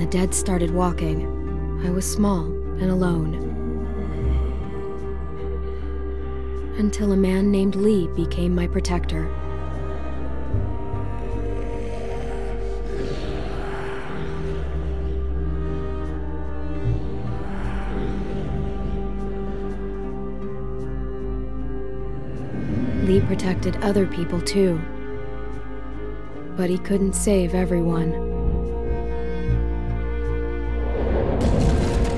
the dead started walking, I was small and alone. Until a man named Lee became my protector. Lee protected other people too, but he couldn't save everyone.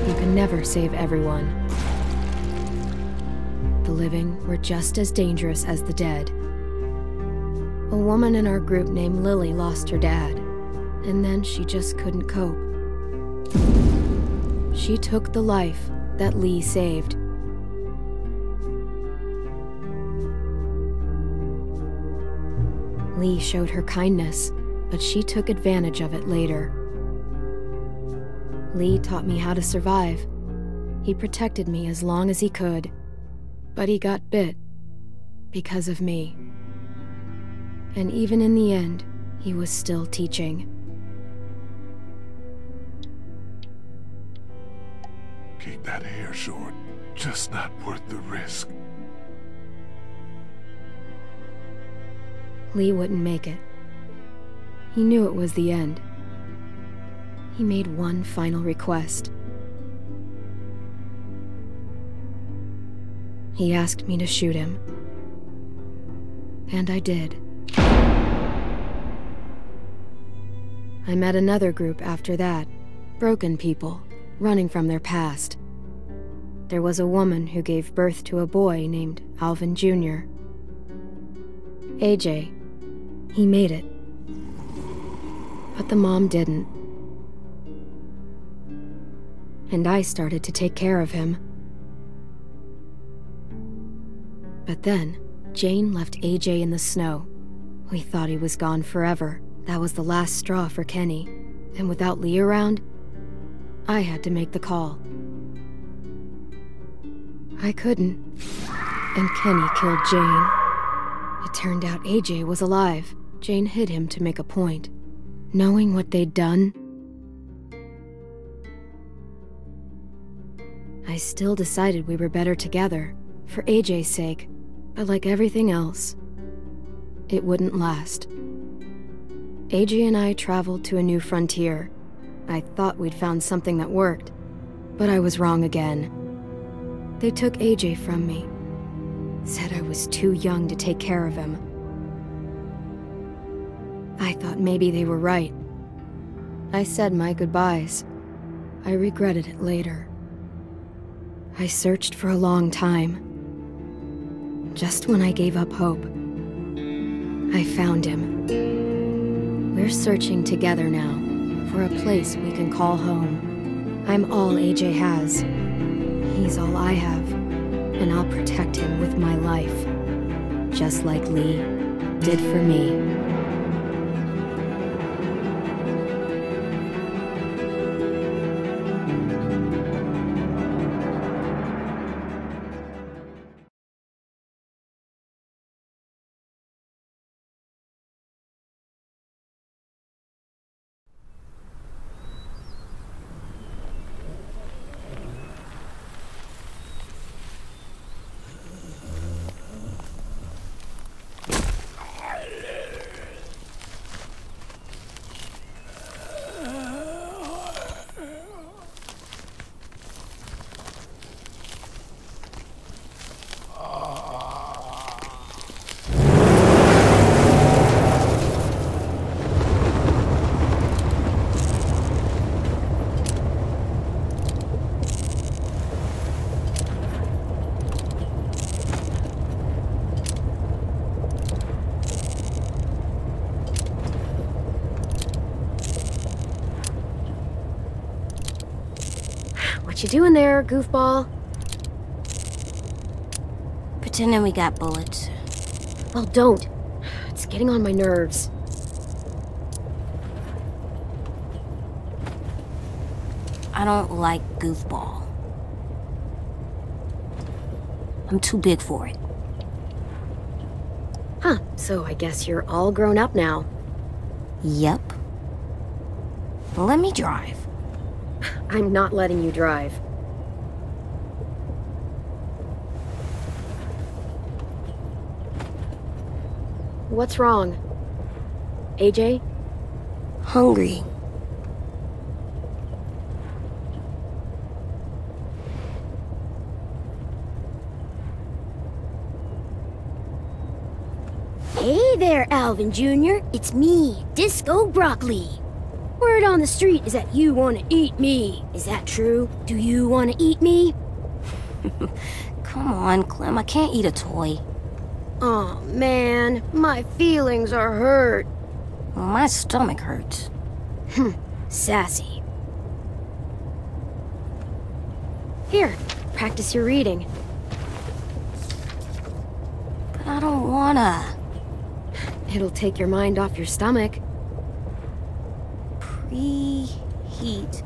You can never save everyone. The living were just as dangerous as the dead. A woman in our group named Lily lost her dad, and then she just couldn't cope. She took the life that Lee saved. Lee showed her kindness, but she took advantage of it later. Lee taught me how to survive. He protected me as long as he could, but he got bit because of me. And even in the end, he was still teaching. Keep that hair short. Just not worth the risk. Lee wouldn't make it. He knew it was the end. He made one final request. He asked me to shoot him. And I did. I met another group after that. Broken people, running from their past. There was a woman who gave birth to a boy named Alvin Jr. AJ. He made it. But the mom didn't. And I started to take care of him. But then, Jane left AJ in the snow. We thought he was gone forever. That was the last straw for Kenny. And without Lee around, I had to make the call. I couldn't. And Kenny killed Jane. It turned out AJ was alive. Jane hid him to make a point. Knowing what they'd done, I still decided we were better together, for AJ's sake, but like everything else, it wouldn't last. AJ and I traveled to a new frontier. I thought we'd found something that worked, but I was wrong again. They took AJ from me, said I was too young to take care of him. I thought maybe they were right. I said my goodbyes. I regretted it later. I searched for a long time. Just when I gave up hope, I found him. We're searching together now for a place we can call home. I'm all AJ has. He's all I have, and I'll protect him with my life, just like Lee did for me. What you doing there, goofball? Pretending we got bullets. Well, don't. It's getting on my nerves. I don't like goofball. I'm too big for it. Huh, so I guess you're all grown up now. Yep. Let me drive. I'm not letting you drive. What's wrong? AJ? Hungry. Hey there, Alvin Jr. It's me, Disco Broccoli. Word on the street is that you want to eat me. Is that true? Do you want to eat me? Come on, Clem, I can't eat a toy. Aw, man, my feelings are hurt. Well, my stomach hurts. Sassy. Here, practice your reading. But I don't wanna. It'll take your mind off your stomach. Preheat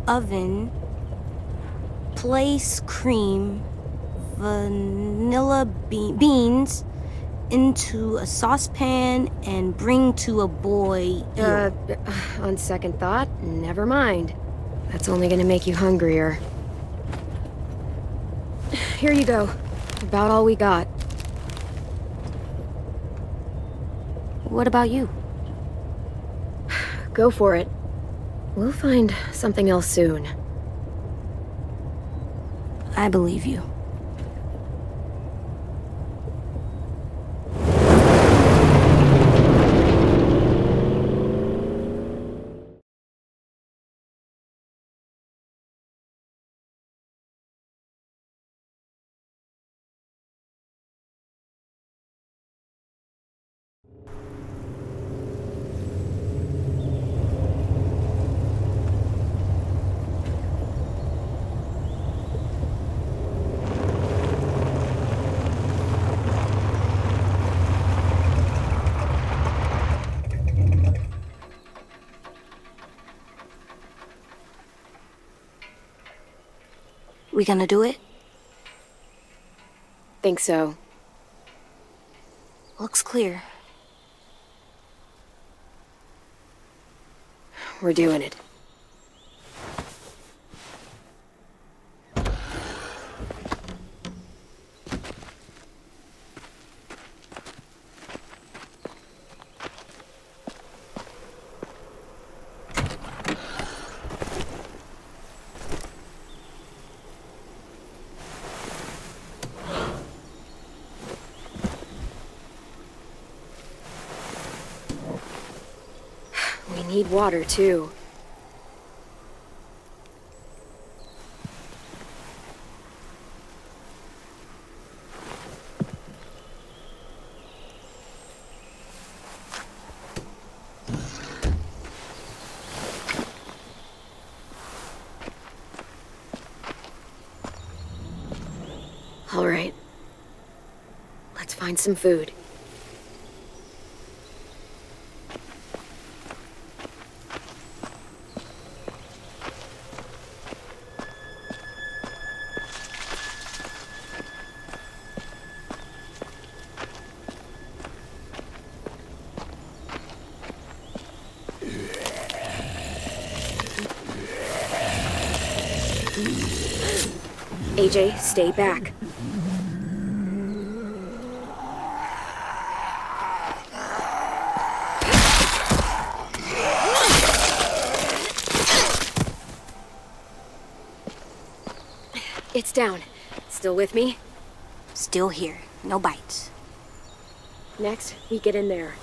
oven. Place cream. Vanilla beans into a saucepan and bring to a boil. On second thought, never mind. That's only gonna make you hungrier. Here you go. About all we got. What about you? Go for it. We'll find something else soon. I believe you. We gonna do it? Think so. Looks clear. We're doing it. We need water, too. All right. Let's find some food. AJ, stay back. It's down. Still with me? Still here. No bites. Next, we get in there.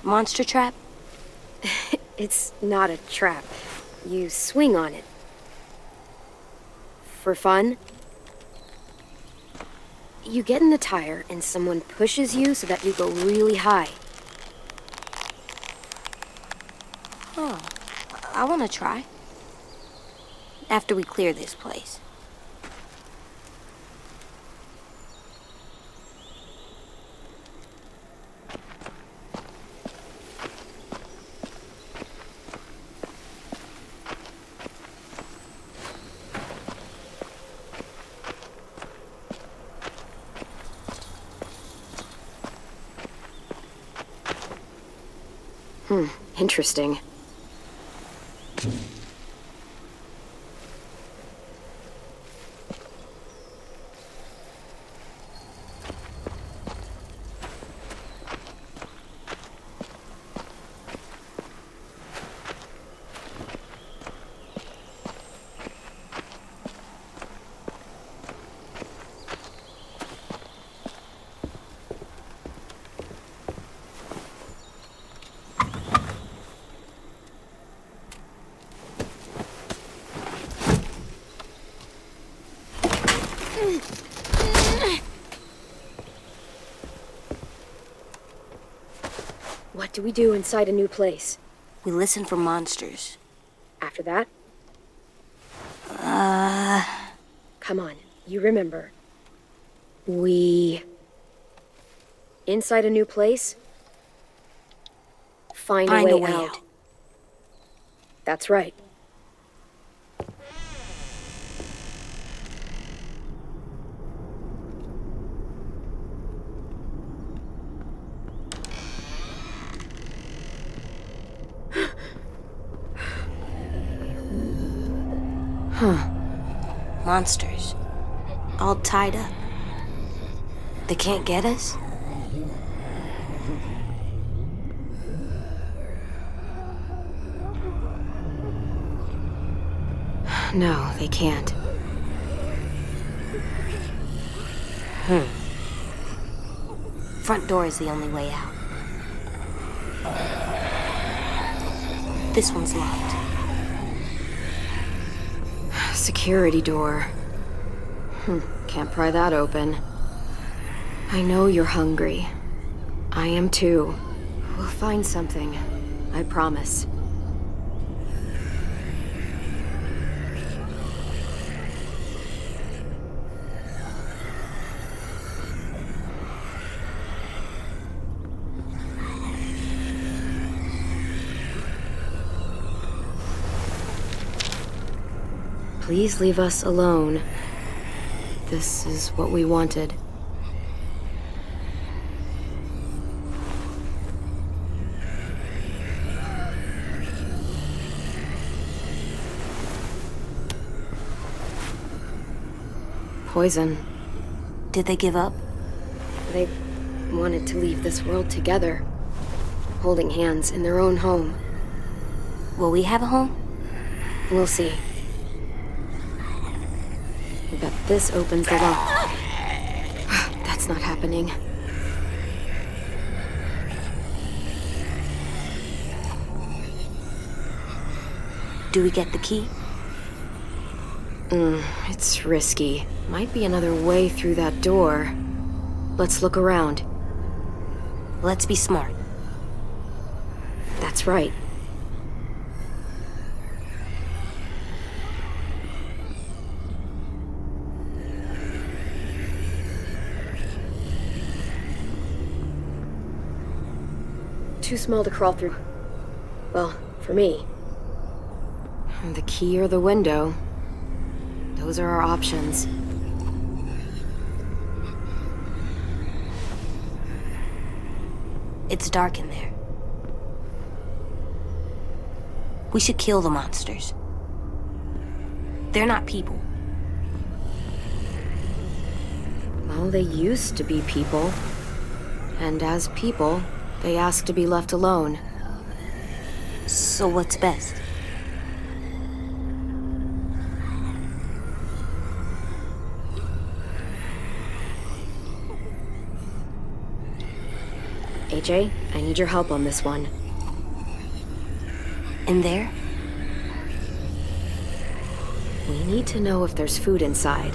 Monster trap? It's not a trap. You swing on it. For fun? You get in the tire and someone pushes you so that you go really high. Oh, I want to try. After we clear this place. Interesting. What do we do inside a new place? We listen for monsters. After that? Come on, you remember. Inside a new place? Find a way out. That's right. Monsters. All tied up. They can't get us? No, they can't. Front door is the only way out. This one's locked. Security door. Can't pry that open. I know you're hungry. I am too. We'll find something. I promise. Please leave us alone. This is what we wanted. Poison. Did they give up? They wanted to leave this world together, holding hands in their own home. Will we have a home? We'll see. I bet this opens the lock. That's not happening. Do we get the key? It's risky. Might be another way through that door. Let's look around. Let's be smart. That's right. Too small to crawl through. Well, for me. The key or the window. Those are our options. It's dark in there. We should kill the monsters. They're not people. Well, they used to be people. And as people, they ask to be left alone. So what's best? AJ, I need your help on this one. In there? We need to know if there's food inside.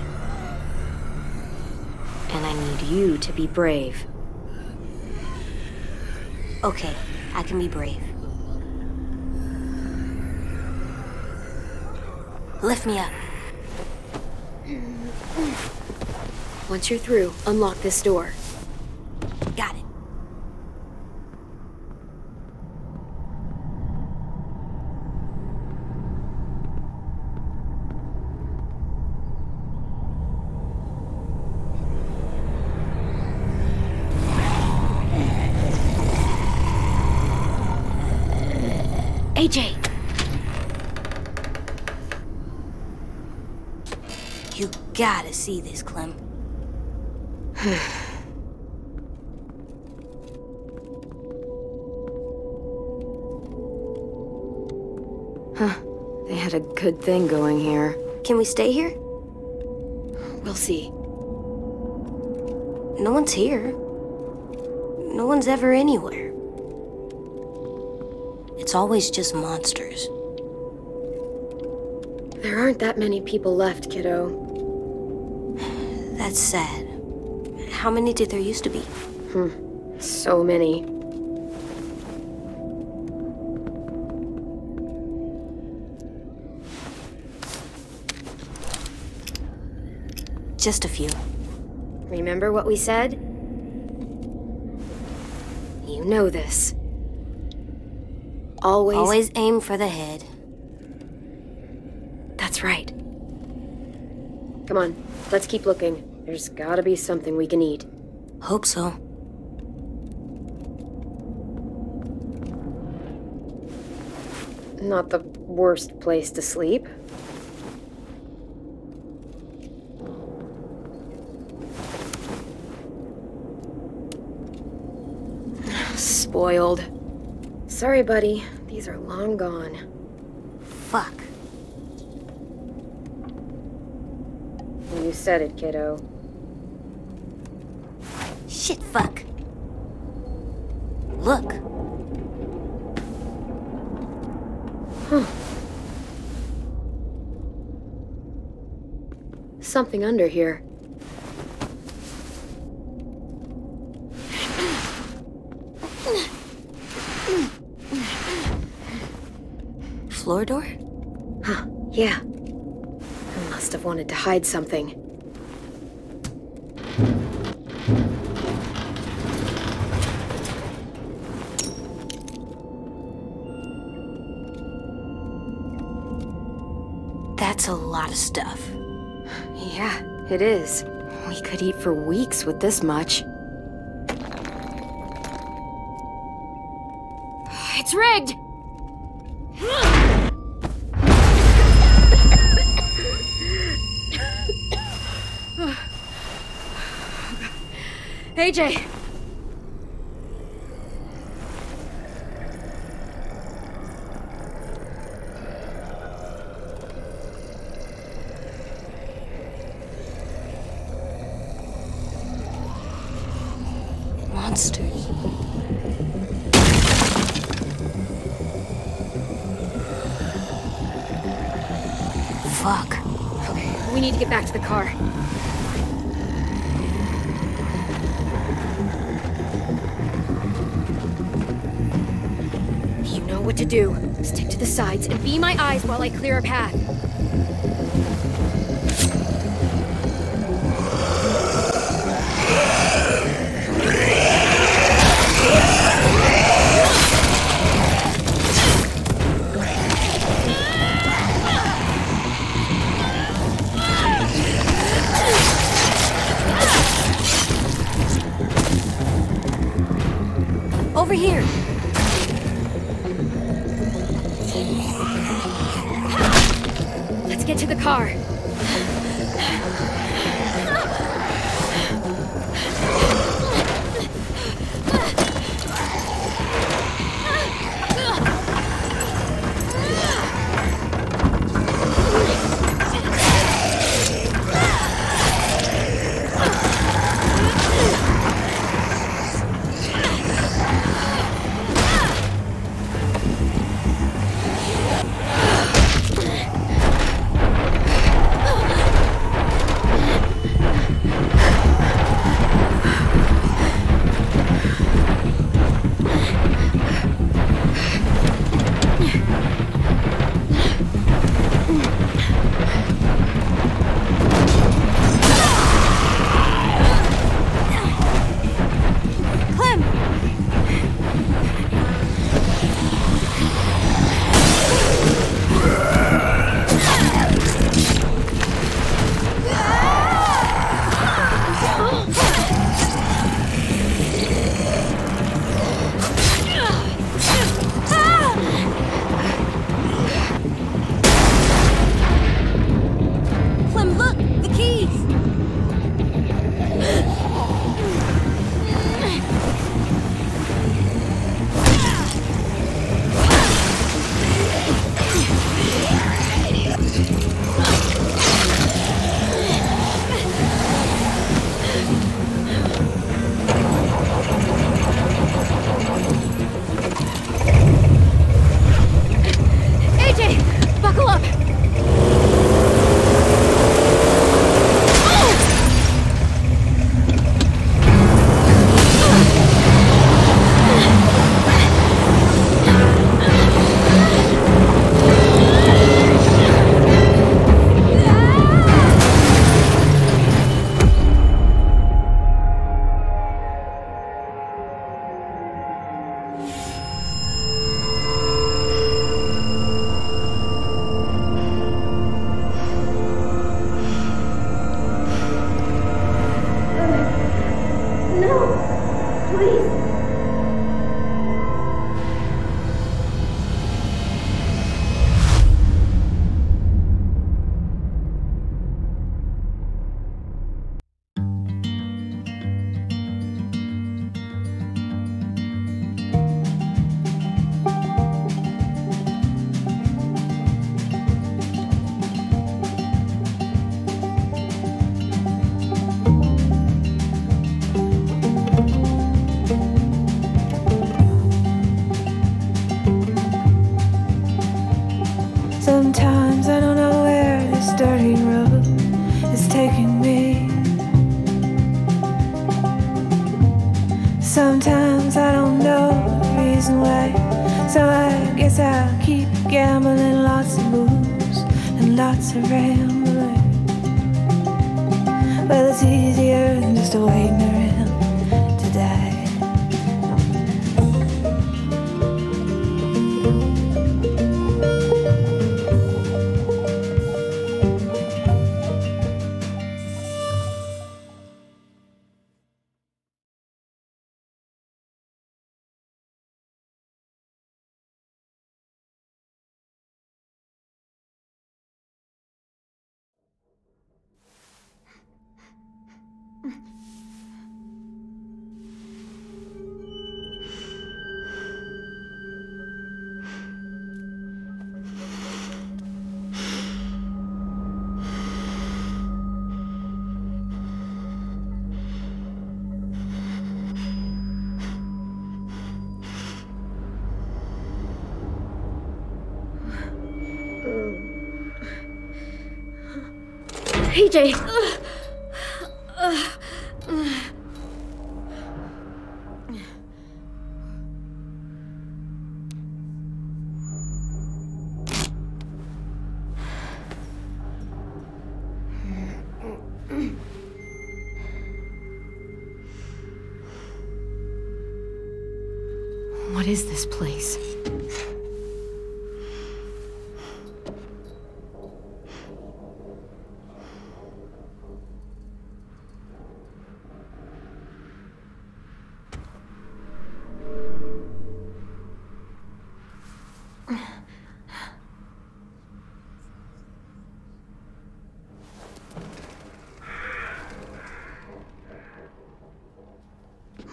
And I need you to be brave. Okay, I can be brave. Lift me up. Once you're through, unlock this door. Got it. AJ! You gotta see this, Clem. Huh. They had a good thing going here. Can we stay here? We'll see. No one's here. No one's ever anywhere. It's always just monsters. There aren't that many people left, kiddo. That's sad. How many did there used to be? So many. Just a few. Remember what we said? You know this. Always aim for the head. That's right. Come on, let's keep looking. There's gotta be something we can eat. Hope so. Not the worst place to sleep. Spoiled. Sorry, buddy. These are long gone. Fuck. You said it, kiddo. Shit, fuck. Look. Something under here. Floor door? Huh, yeah. I must have wanted to hide something. That's a lot of stuff. Yeah, it is. We could eat for weeks with this much. It's rigged! AJ! Monsters. Fuck. Okay, we need to get back to the car. You know what to do. Stick to the sides and be my eyes while I clear a path. Over here. Let's get to the car. Sometimes I don't know the reason why, so I guess I'll keep gambling. Lots of moves and lots of rambling. Well, it's easier than just waiting around to die. PJ! What is this place?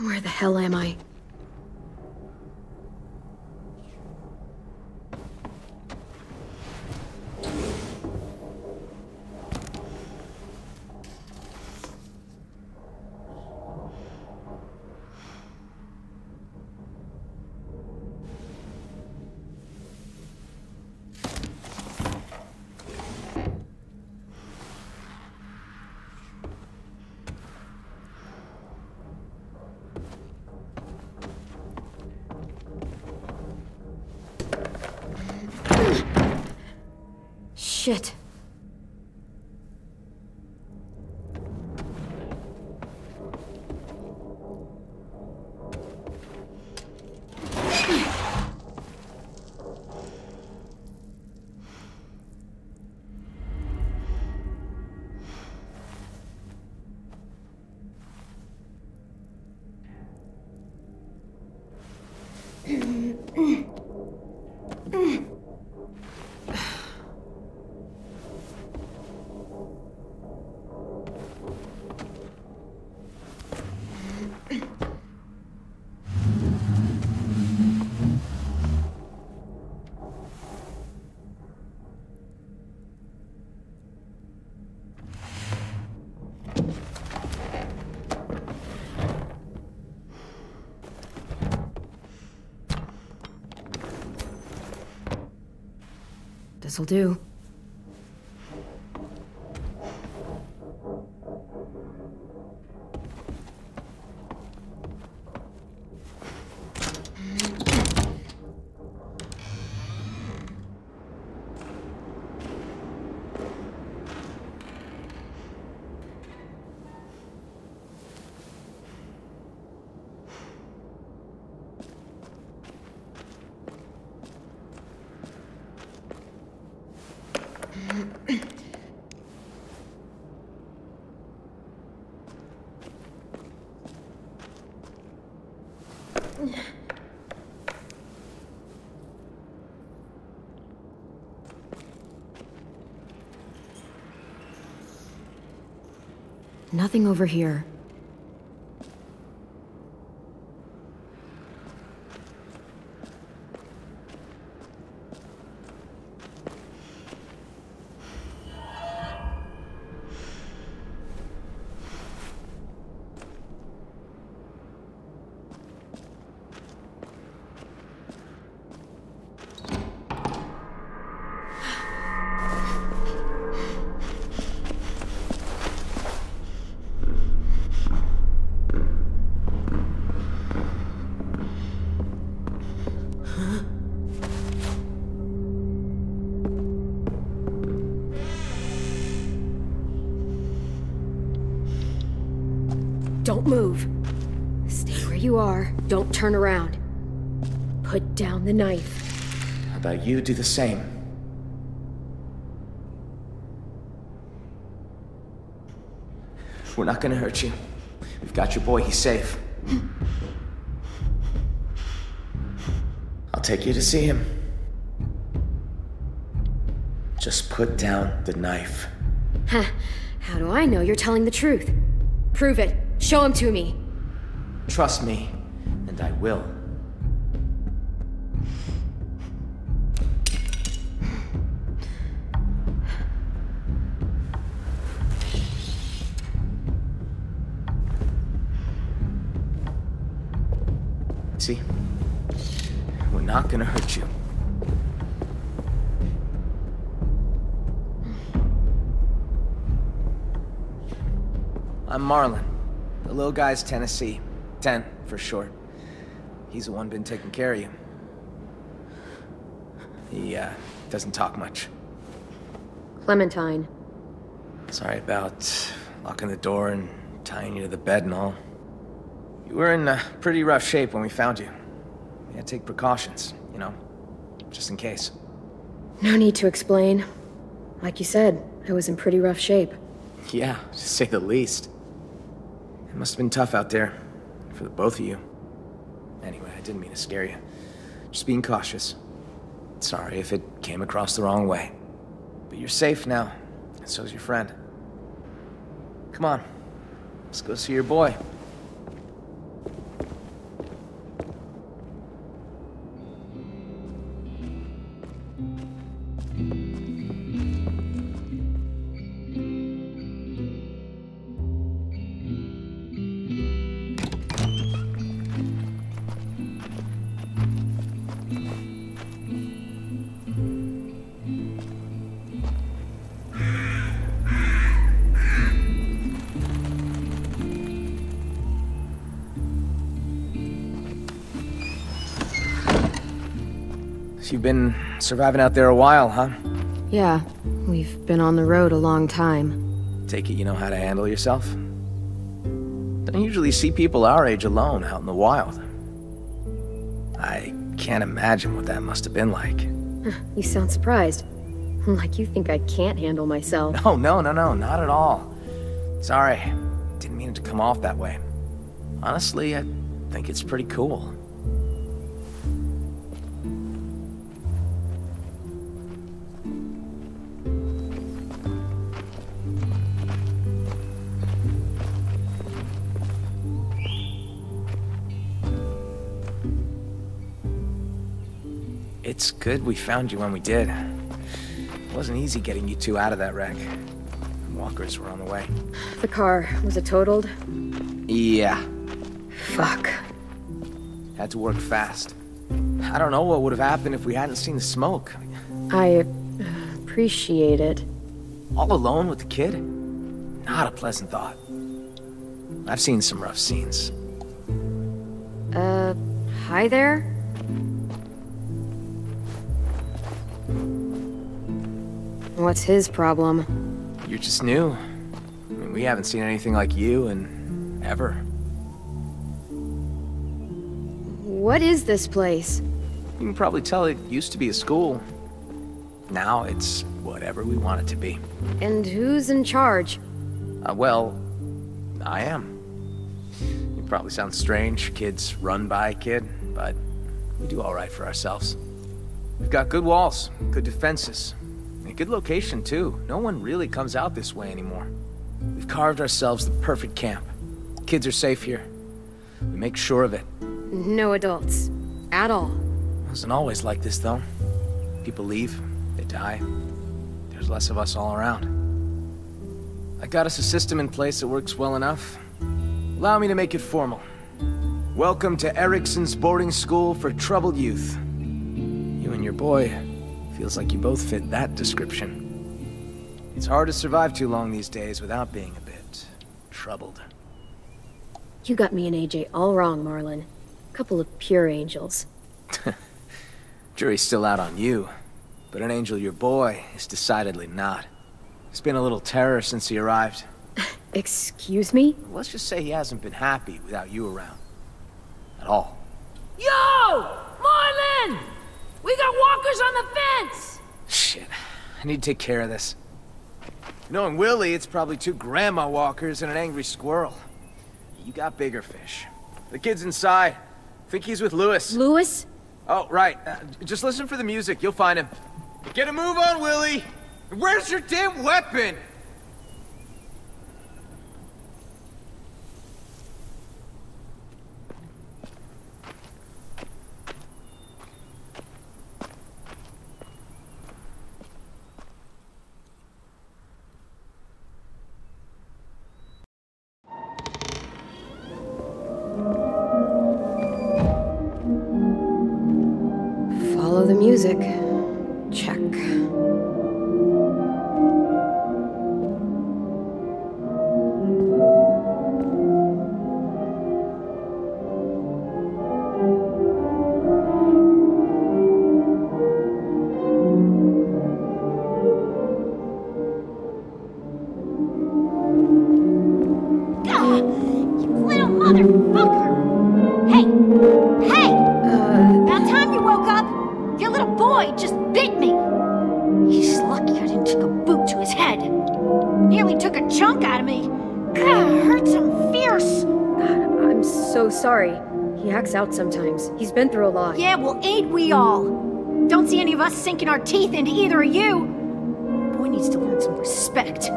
Where the hell am I? Shit. This'll do. Nothing over here. Don't move. Stay where you are. Don't turn around. Put down the knife. How about you do the same? We're not gonna hurt you. We've got your boy, he's safe. I'll take you to see him. Just put down the knife. Huh. How do I know you're telling the truth? Prove it. Show him to me. Trust me, and I will. See? We're not gonna hurt you. I'm Marlon. The little guy's Tennessee. 10, for short. He's the one been taking care of you. He, doesn't talk much. Clementine. Sorry about locking the door and tying you to the bed and all. You were in pretty rough shape when we found you. We had to take precautions, you know, just in case. No need to explain. Like you said, I was in pretty rough shape. Yeah, to say the least. It must have been tough out there, for the both of you. Anyway, I didn't mean to scare you. Just being cautious. Sorry if it came across the wrong way. But you're safe now, and so's your friend. Come on, let's go see your boy. So you've been surviving out there a while, huh? Yeah, we've been on the road a long time. Take it you know how to handle yourself? Don't usually see people our age alone out in the wild. I can't imagine what that must have been like. You sound surprised. Like you think I can't handle myself. Oh, no, not at all. Sorry, didn't mean it to come off that way. Honestly, I think it's pretty cool. It's good we found you when we did. It wasn't easy getting you two out of that wreck. Walkers were on the way. The car, was it totaled? Yeah. Fuck. Had to work fast. I don't know what would have happened if we hadn't seen the smoke. I appreciate it. All alone with the kid? Not a pleasant thought. I've seen some rough scenes. Hi there? What's his problem? You're just new. I mean, we haven't seen anything like you in ever. What is this place? You can probably tell it used to be a school. Now it's whatever we want it to be. And who's in charge? Well, I am. It probably sounds strange, kids run by a kid, but we do all right for ourselves. We've got good walls, good defenses. A good location, too. No one really comes out this way anymore. We've carved ourselves the perfect camp. Kids are safe here. We make sure of it. No adults. At all. It wasn't always like this, though. People leave, they die. There's less of us all around. I got us a system in place that works well enough. Allow me to make it formal. Welcome to Erickson's boarding school for troubled youth. You and your boy... feels like you both fit that description. It's hard to survive too long these days without being a bit troubled. You got me and AJ all wrong, Marlon. Couple of pure angels. Jury's still out on you, but an angel your boy is decidedly not. There's been a little terror since he arrived. Excuse me? Let's just say he hasn't been happy without you around. At all. Yo! Marlin! We got walkers on the fence! Shit. I need to take care of this. Knowing Willie, it's probably 2 grandma walkers and an angry squirrel. You got bigger fish. The kid's inside. Think he's with Lewis. Lewis? Oh, right. Just listen for the music. You'll find him. Get a move on, Willie! Where's your damn weapon? Follow the music. Check. Little motherfucker! Hey! Hey! About time you woke up! Your little boy just bit me! He's lucky I didn't take a boot to his head. Nearly took a chunk out of me. God, hurts him fierce! I'm so sorry. He acts out sometimes. He's been through a lot. Yeah, well, ain't we all? Don't see any of us sinking our teeth into either of you. Boy needs to learn some respect.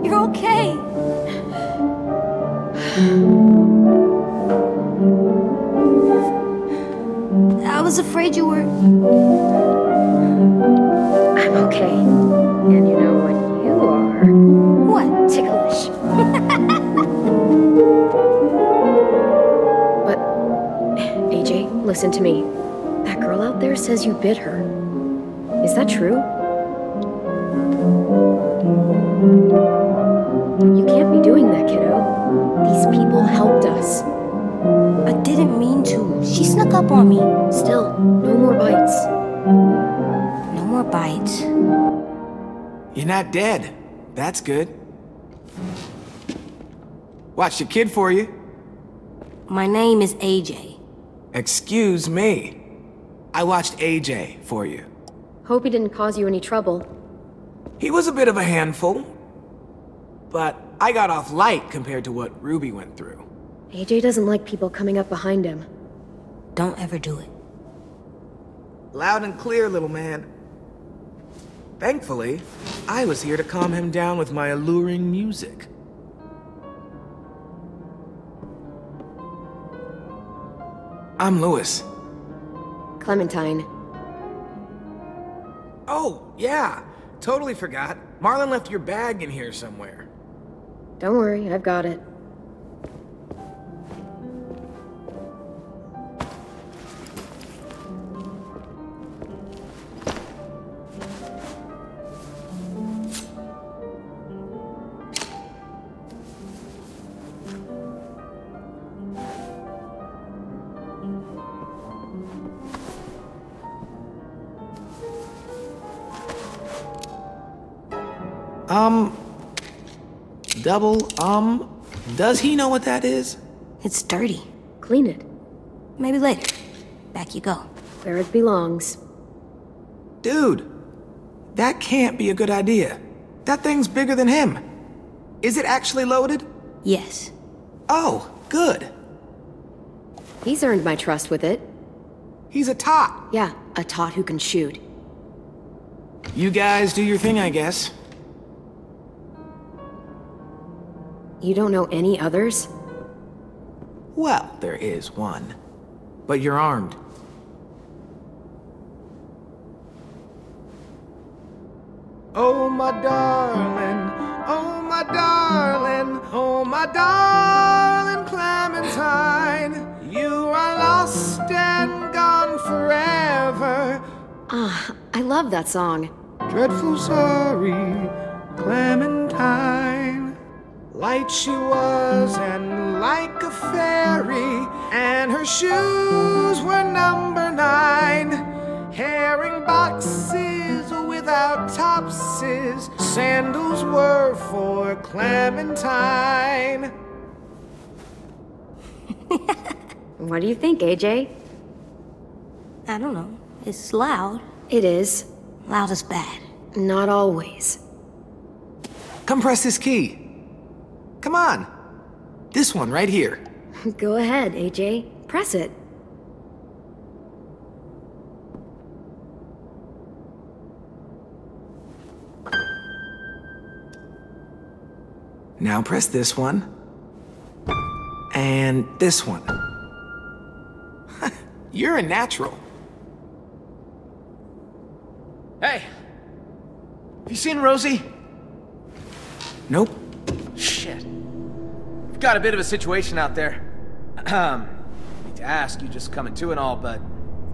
You're okay. I was afraid you were... I'm okay. And you know what you are? What? Ticklish. But, AJ, listen to me. That girl out there says you bit her. Is that true? You can't be doing that, kiddo. These people helped us. I didn't mean to. She snuck up on me. Still, no more bites. No more bites. You're not dead. That's good. Watch the kid for you. My name is AJ. Excuse me. I watched AJ for you. Hope he didn't cause you any trouble. He was a bit of a handful, but I got off light compared to what Ruby went through. AJ doesn't like people coming up behind him. Don't ever do it. Loud and clear, little man. Thankfully, I was here to calm him down with my alluring music. I'm Lewis. Clementine. Oh, yeah. Totally forgot. Marlon left your bag in here somewhere. Don't worry, I've got it. Does he know what that is? It's dirty. Clean it. Maybe later. Back you go. Where it belongs. Dude, that can't be a good idea. That thing's bigger than him. Is it actually loaded? Yes. Oh, good. He's earned my trust with it. He's a tot. Yeah, a tot who can shoot. You guys do your thing, I guess. You don't know any others? Well, there is one. But you're armed. Oh, my darling. Oh, my darling. Oh, my darling Clementine. You are lost I love that song. Dreadful sorry, Clementine. Light she was and like a fairy, and her shoes were number 9. Herring boxes without topses, sandals were for Clementine. What do you think, AJ? I don't know. It's loud. It is. Loud is bad. Not always. Come press this key. Come on. This one right here. Go ahead, AJ. Press it. Now press this one. And this one. You're a natural. Hey! Have you seen Rosie? Nope. Shit. We've got a bit of a situation out there. Need to ask, you just coming to and all, but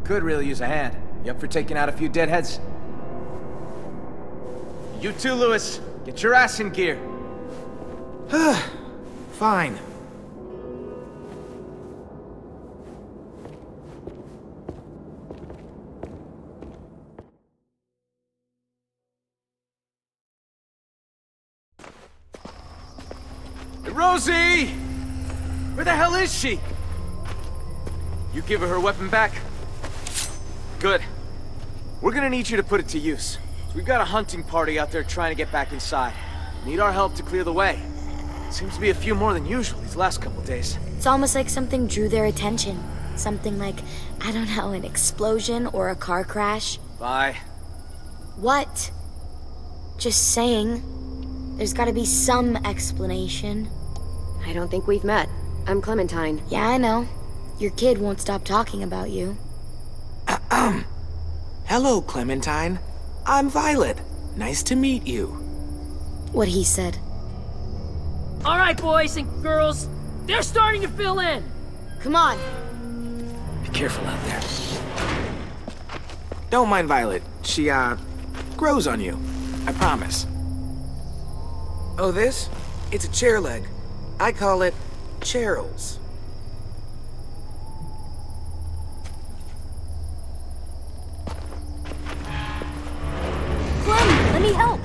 could really use a hand. You up for taking out a few deadheads? You too, Lewis. Get your ass in gear. Fine. Hey, Rosie! Where the hell is she? You give her weapon back? Good. We're gonna need you to put it to use. We've got a hunting party out there trying to get back inside. Need our help to clear the way. Seems to be a few more than usual these last couple days. It's almost like something drew their attention. Something like, I don't know, an explosion or a car crash. Bye. What? Just saying. There's gotta be some explanation. I don't think we've met. I'm Clementine. Yeah, I know. Your kid won't stop talking about you. Hello, Clementine. I'm Violet. Nice to meet you. What he said. All right, boys and girls, they're starting to fill in. Come on. Be careful out there. Don't mind Violet. She, grows on you. I promise. Oh, this? It's a chair leg. I call it Cheryl's. Clem, let me help.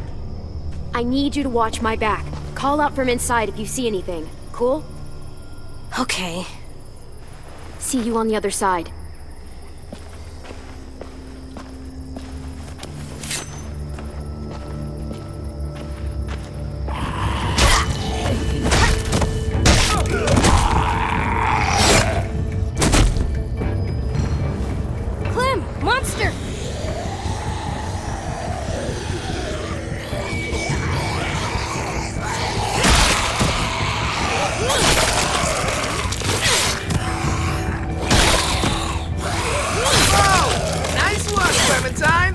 I need you to watch my back. Call out from inside if you see anything. Cool? Okay. See you on the other side. Clem! Monster!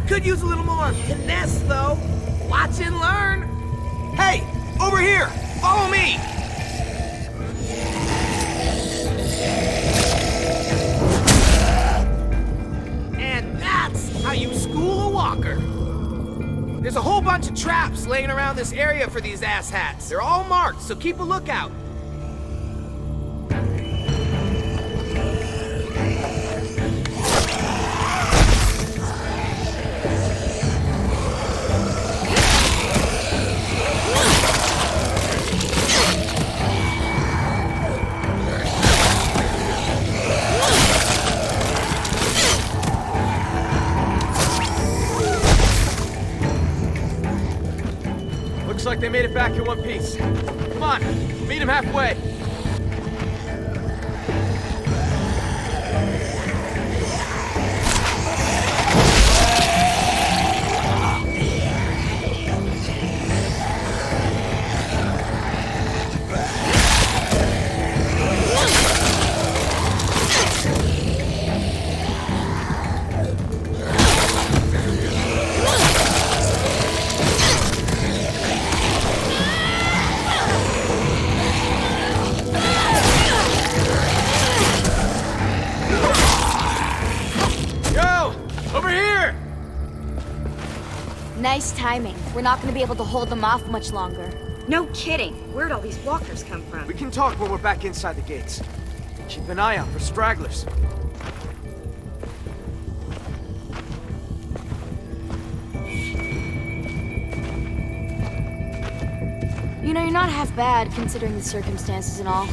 Could use a little more finesse, though. Watch and learn. Hey, over here. Follow me. And that's how you school a walker. There's a whole bunch of traps laying around this area for these asshats. They're all marked, so keep a lookout. Looks like they made it back in one piece. Come on, meet him halfway. Nice timing. We're not gonna be able to hold them off much longer. No kidding. Where'd all these walkers come from? We can talk when we're back inside the gates. Keep an eye out for stragglers. You know, you're not half bad, considering the circumstances and all.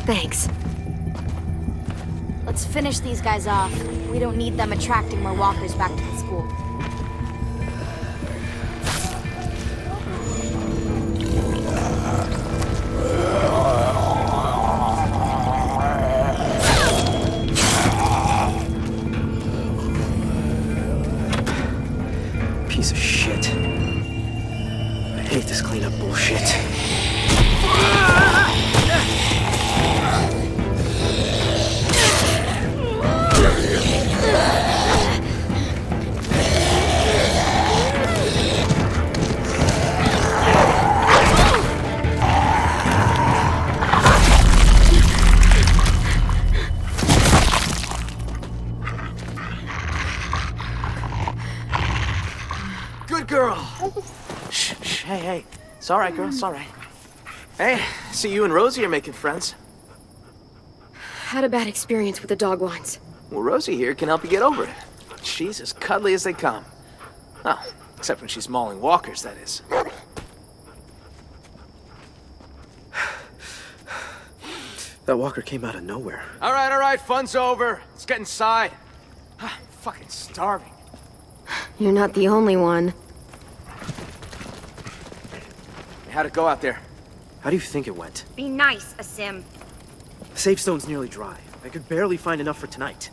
Thanks. Let's finish these guys off. We don't need them attracting more walkers back to the school. Piece of shit. I hate this cleanup bullshit. Good girl. Shh, shh, hey, hey. It's all right, girl, it's all right. Hey, see you and Rosie are making friends. Had a bad experience with the dog once. Well, Rosie here can help you get over it. She's as cuddly as they come. Oh, except when she's mauling walkers, that is. That walker came out of nowhere. All right, fun's over. Let's get inside. I'm fucking starving. You're not the only one. How'd it go out there? How do you think it went? Be nice, Asim. The safe stone's nearly dry. I could barely find enough for tonight.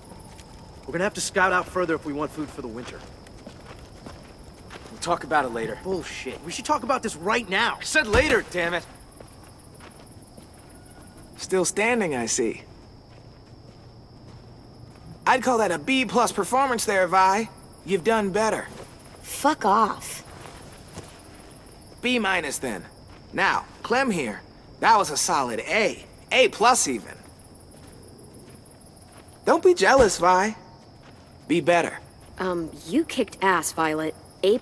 We're gonna have to scout out further if we want food for the winter. We'll talk about it later. Bullshit. We should talk about this right now. I said later, damn it. Still standing, I see. I'd call that a B+ performance there, Vi. You've done better. Fuck off. B- then. Now, Clem here. That was a solid A. A+ even. Don't be jealous, Vi. Be better. You kicked ass, Violet. A+.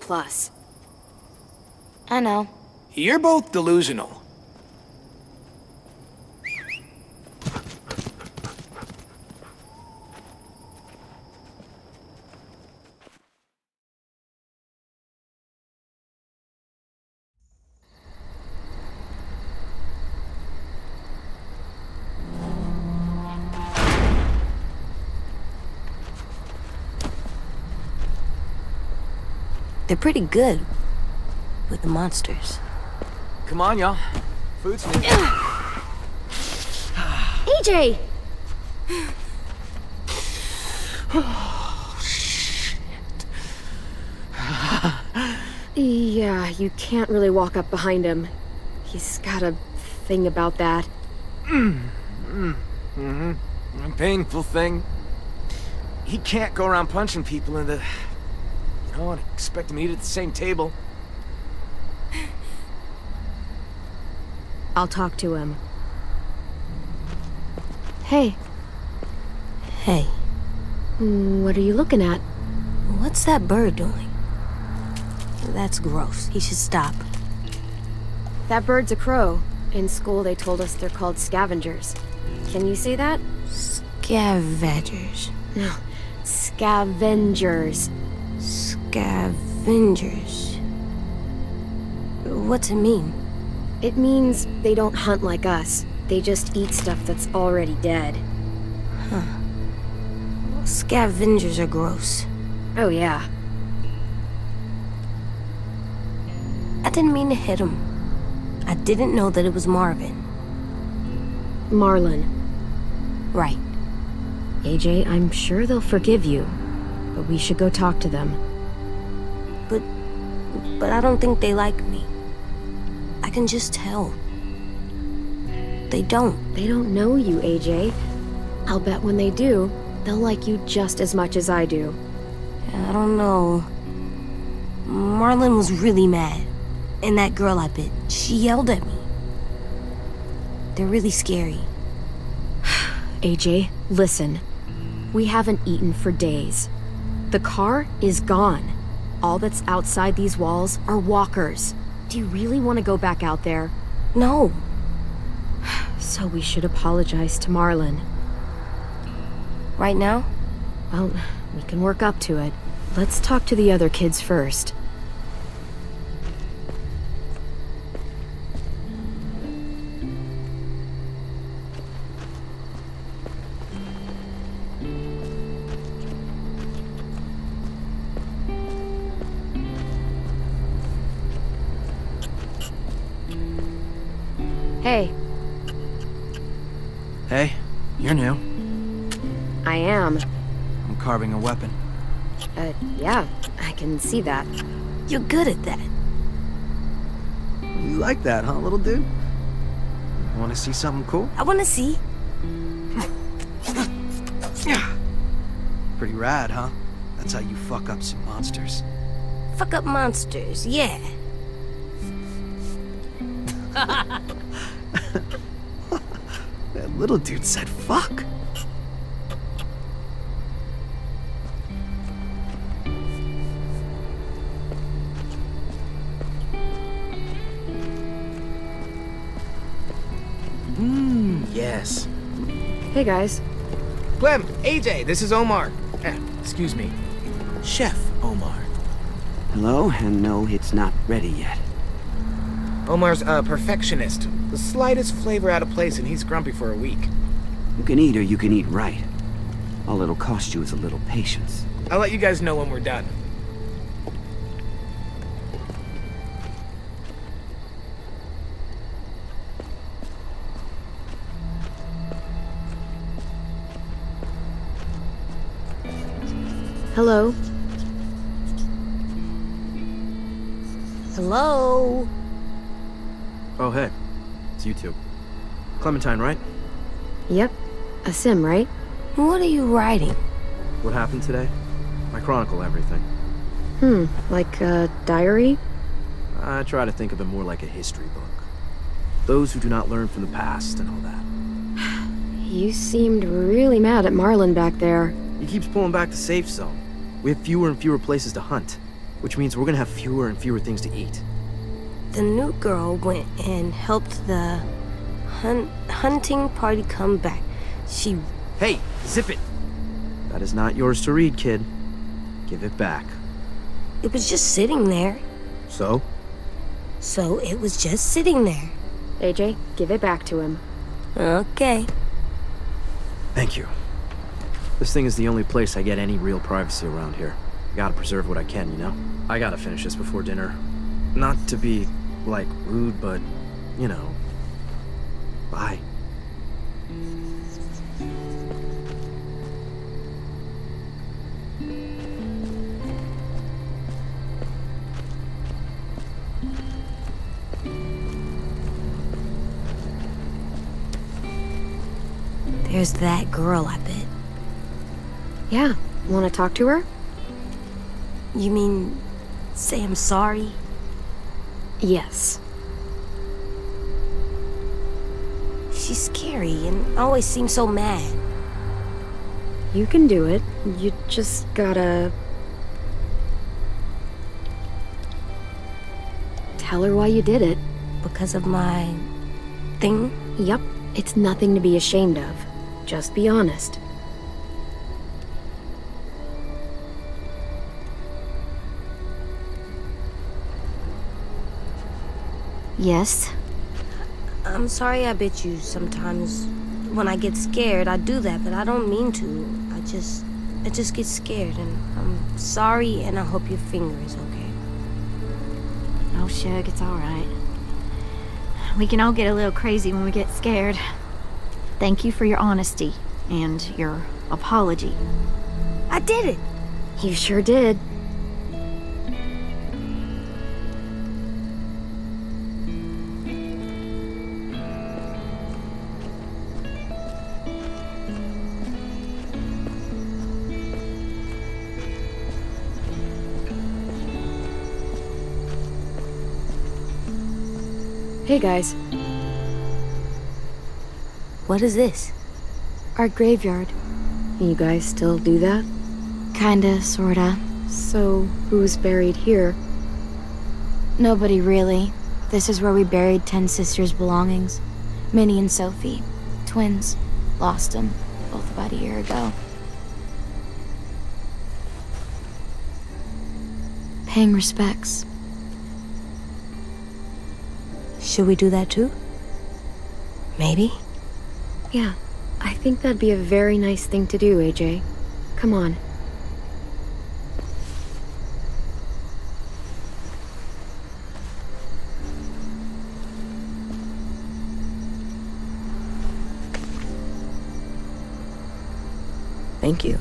I know. You're both delusional. They're pretty good with the monsters. Come on, y'all. Food's needed. AJ! Yeah, you can't really walk up behind him. He's got a thing about that. A painful thing. He can't go around punching people in the... You know, and expect them to eat at the same table. I'll talk to him. Hey. Hey, What are you looking at? what's that bird doing? That's gross. He should stop. That bird's a crow. In school, they told us they're called scavengers. Can you say that? Scavengers. No. Scavengers. Scavengers. What's it mean? It means they don't hunt like us. They just eat stuff that's already dead. Huh. Scavengers are gross. Oh, yeah. I didn't mean to hit him. I didn't know that it was Marvin. Marlon. Right. AJ, I'm sure they'll forgive you. But we should go talk to them. But I don't think they like me. I can just tell. They don't. They don't know you, AJ. I'll bet when they do, they'll like you just as much as I do. I don't know. Marlon was really mad. And that girl I bit, she yelled at me. They're really scary. AJ, listen. We haven't eaten for days. The car is gone. All that's outside these walls are walkers. Do you really want to go back out there? No. So we should apologize to Marlon. Right now? Well, we can work up to it. Let's talk to the other kids first. Hey. Hey, you're new. I am. I'm carving a weapon. Yeah, I can see that. You're good at that. You like that, huh, little dude? Want to see something cool? I want to see. Pretty rad, huh? That's how you fuck up some monsters. Fuck up monsters, yeah. That little dude said fuck. Yes. Hey, guys. Clem, AJ, this is Omar. Excuse me. Chef Omar. Hello, and no, it's not ready yet. Omar's a perfectionist. The slightest flavor out of place and he's grumpy for a week. You can eat or you can eat right. All it'll cost you is a little patience. I'll let you guys know when we're done. Hello. Hello? Oh, hey. It's you two. Clementine, right? Yep. A sim, right? What are you writing? What happened today? I chronicle everything. Like a diary? I try to think of it more like a history book. Those who do not learn from the past and all that. You seemed really mad at Marlon back there. He keeps pulling back the safe zone. We have fewer and fewer places to hunt, which means we're gonna have fewer and fewer things to eat. The new girl went and helped the hunting party come back. She... Hey, zip it! That is not yours to read, kid. Give it back. It was just sitting there. So? So it was just sitting there. AJ, give it back to him. Okay. Thank you. This thing is the only place I get any real privacy around here. Gotta preserve what I can, you know? I gotta finish this before dinner. Not to be, like, rude, but, you know. Bye. There's that girl, I bet. Yeah. Want to talk to her? You mean, say I'm sorry? Yes. She's scary and always seems so mad. You can do it. You just gotta... tell her why you did it. Because of my... thing? Yup. It's nothing to be ashamed of. Just be honest. Yes. I'm sorry I bit you sometimes. When I get scared, I do that, but I don't mean to. I just get scared, and I'm sorry, and I hope your finger is okay. Oh, Shug, it's all right. We can all get a little crazy when we get scared. Thank you for your honesty and your apology. I did it! You sure did. Hey guys. What is this? Our graveyard. You guys still do that? Kinda, sorta. So, who's buried here? Nobody really. This is where we buried 10 sisters' belongings. Minnie and Sophie. Twins. Lost them. Both about a year ago. Paying respects. Should we do that too? Maybe? Yeah, I think that'd be a very nice thing to do, AJ. Come on. Thank you.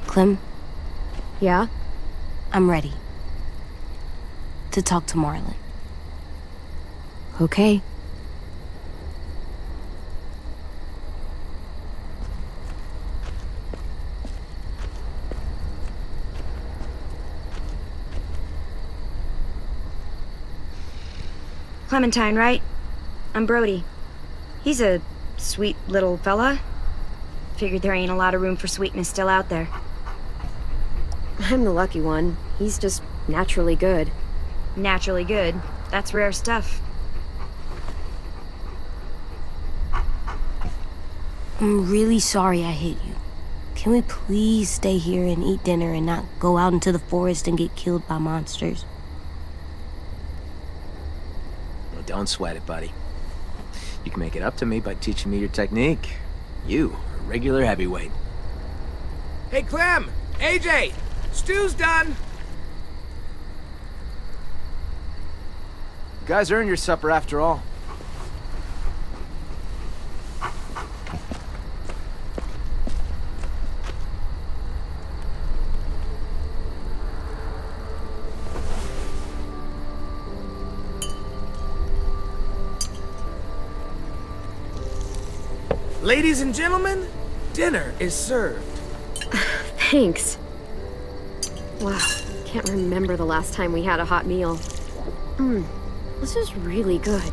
Clem? Yeah? I'm ready. To talk to Marlon. Okay. Clementine, right? I'm Brody. He's a sweet little fella. Figured there ain't a lot of room for sweetness still out there. I'm the lucky one. He's just naturally good. Naturally good. That's rare stuff. I'm really sorry I hit you. Can we please stay here and eat dinner and not go out into the forest and get killed by monsters? Well, don't sweat it, buddy. You can make it up to me by teaching me your technique. You are a regular heavyweight. Hey, Clem! AJ! Stew's done! You guys earned your supper after all. Ladies and gentlemen, dinner is served. Thanks. Wow, can't remember the last time we had a hot meal. This is really good.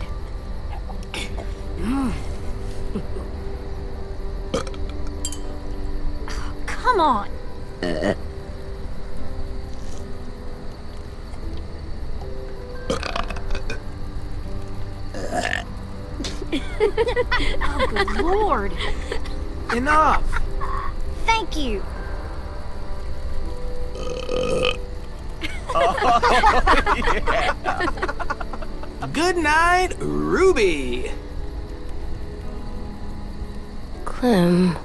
Come on! Oh, good lord! Enough! Thank you! Good night, Ruby! Clem...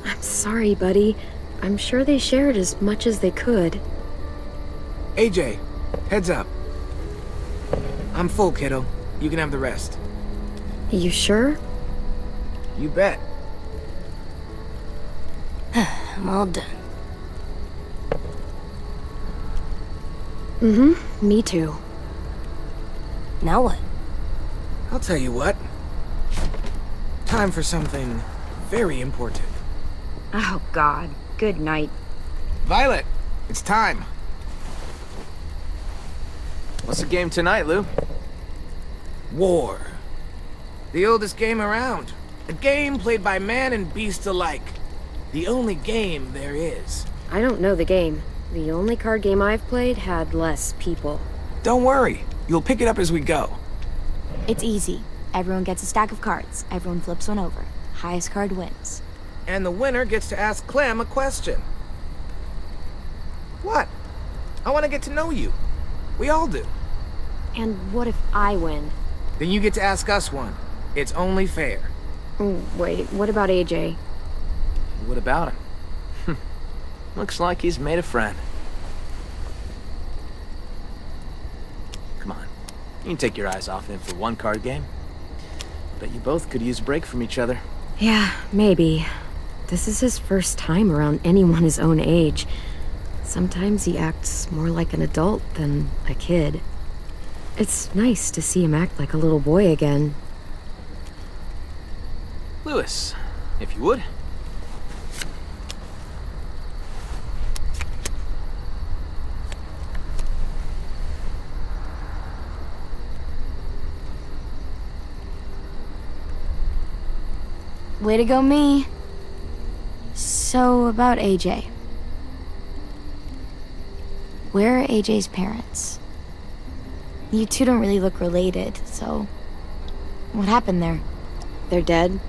I'm sorry, buddy. I'm sure they shared as much as they could. AJ, heads up. I'm full, kiddo. You can have the rest. You sure? You bet. I'm all done. Me too. Now what? I'll tell you what. Time for something very important. Oh, God. Good night. Violet, it's time. What's the game tonight, Lou? War. The oldest game around. A game played by man and beast alike. The only game there is. I don't know the game. The only card game I've played had less people. Don't worry. You'll pick it up as we go. It's easy. Everyone gets a stack of cards. Everyone flips one over. Highest card wins. And the winner gets to ask Clem a question. What? I want to get to know you. We all do. And what if I win? Then you get to ask us one. It's only fair. Wait, what about AJ? What about him? Looks like he's made a friend. Come on. You can take your eyes off him for one card game. Bet you both could use a break from each other. Yeah, maybe. This is his first time around anyone his own age. Sometimes he acts more like an adult than a kid. It's nice to see him act like a little boy again. Lewis, if you would. Way to go, me. So, about AJ. Where are AJ's parents? You two don't really look related, so... What happened there? They're dead.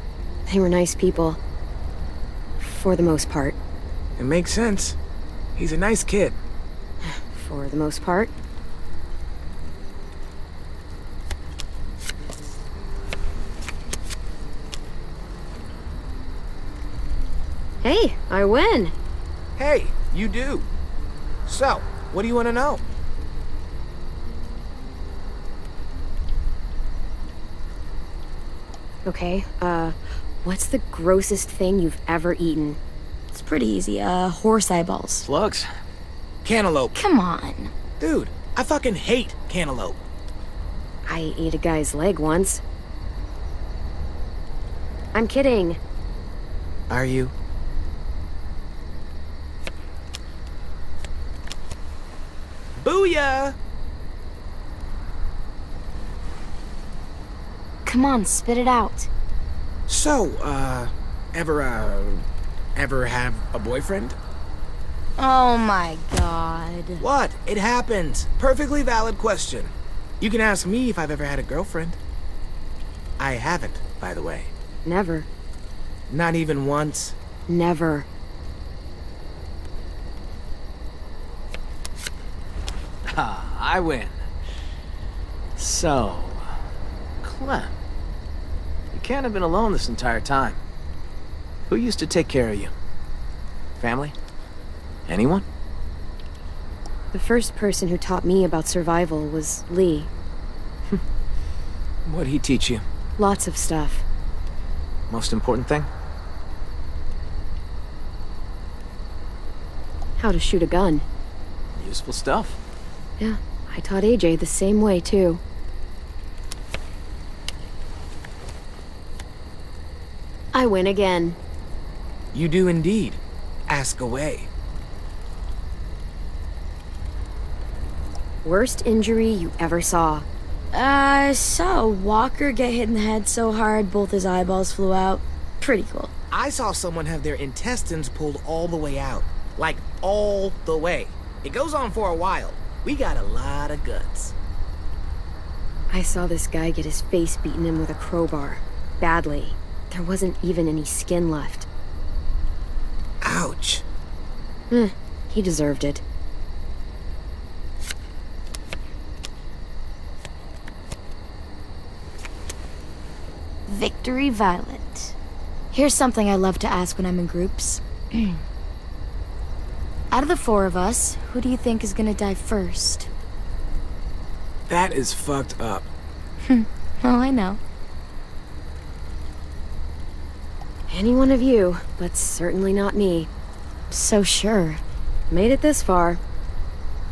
They were nice people. For the most part. It makes sense. He's a nice kid. For the most part. Hey, I win. Hey, you do. So, what do you want to know? Okay, what's the grossest thing you've ever eaten? It's pretty easy, horse eyeballs. Slugs. Cantaloupe. Come on. Dude, I fucking hate cantaloupe. I ate a guy's leg once. I'm kidding. Are you? Booyah! Come on, spit it out. So, ever have a boyfriend? Oh my god. What? It happens. Perfectly valid question. You can ask me if I've ever had a girlfriend. I haven't, by the way. Never. Not even once? Never. Ah, I win. So, Clem, you can't have been alone this entire time. Who used to take care of you? Family? Anyone? The first person who taught me about survival was Lee. What'd he teach you? Lots of stuff. Most important thing? How to shoot a gun. Useful stuff. Yeah, I taught AJ the same way, too. I win again. You do indeed. Ask away. Worst injury you ever saw? I saw a walker get hit in the head so hard both his eyeballs flew out. Pretty cool. I saw someone have their intestines pulled all the way out. Like, all the way. It goes on for a while. We got a lot of guts. I saw this guy get his face beaten in with a crowbar. Badly. There wasn't even any skin left. Ouch. He deserved it. Victory Violet. Here's something I love to ask when I'm in groups. Out of the four of us, who do you think is gonna die first? That is fucked up. Oh, I know. Any one of you, but certainly not me. So sure. Made it this far.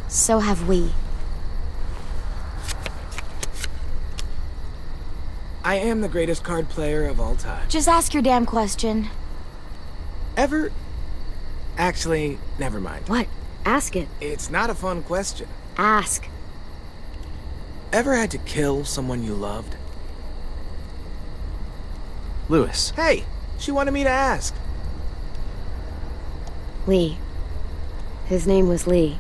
So have we. I am the greatest card player of all time. Just ask your damn question. Ever... Actually, never mind. What? Ask it. It's not a fun question. Ask. Ever had to kill someone you loved? Lewis. Hey, she wanted me to ask. Lee. His name was Lee.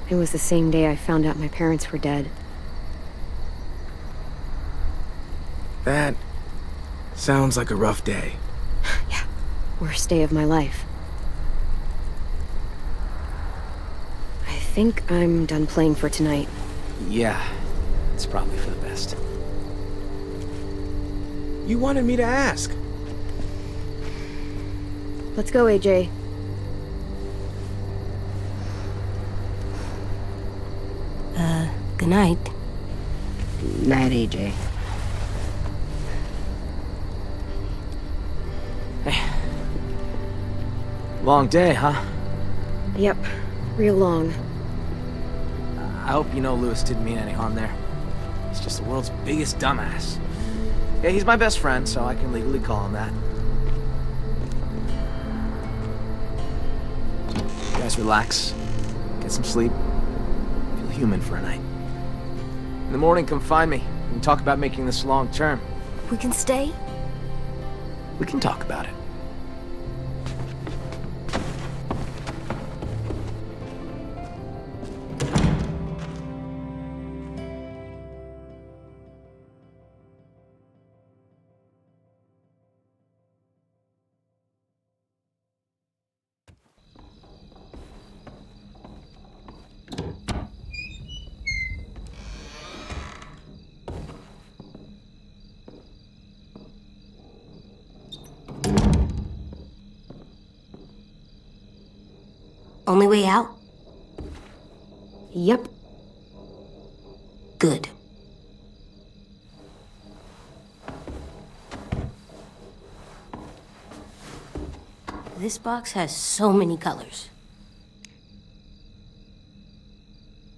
It was the same day I found out my parents were dead. That sounds like a rough day. Yeah, worst day of my life. I think I'm done playing for tonight. Yeah, it's probably for the best. You wanted me to ask. Let's go, AJ. Good night. Night, AJ. Hey. Long day, huh? Yep, real long. I hope you know Lewis didn't mean any harm there. He's just the world's biggest dumbass. Yeah, he's my best friend, so I can legally call him that. You guys relax, get some sleep, feel human for a night. In the morning, come find me. We can talk about making this long term. We can stay? We can talk about it. Only way out? Yep. Good. This box has so many colors.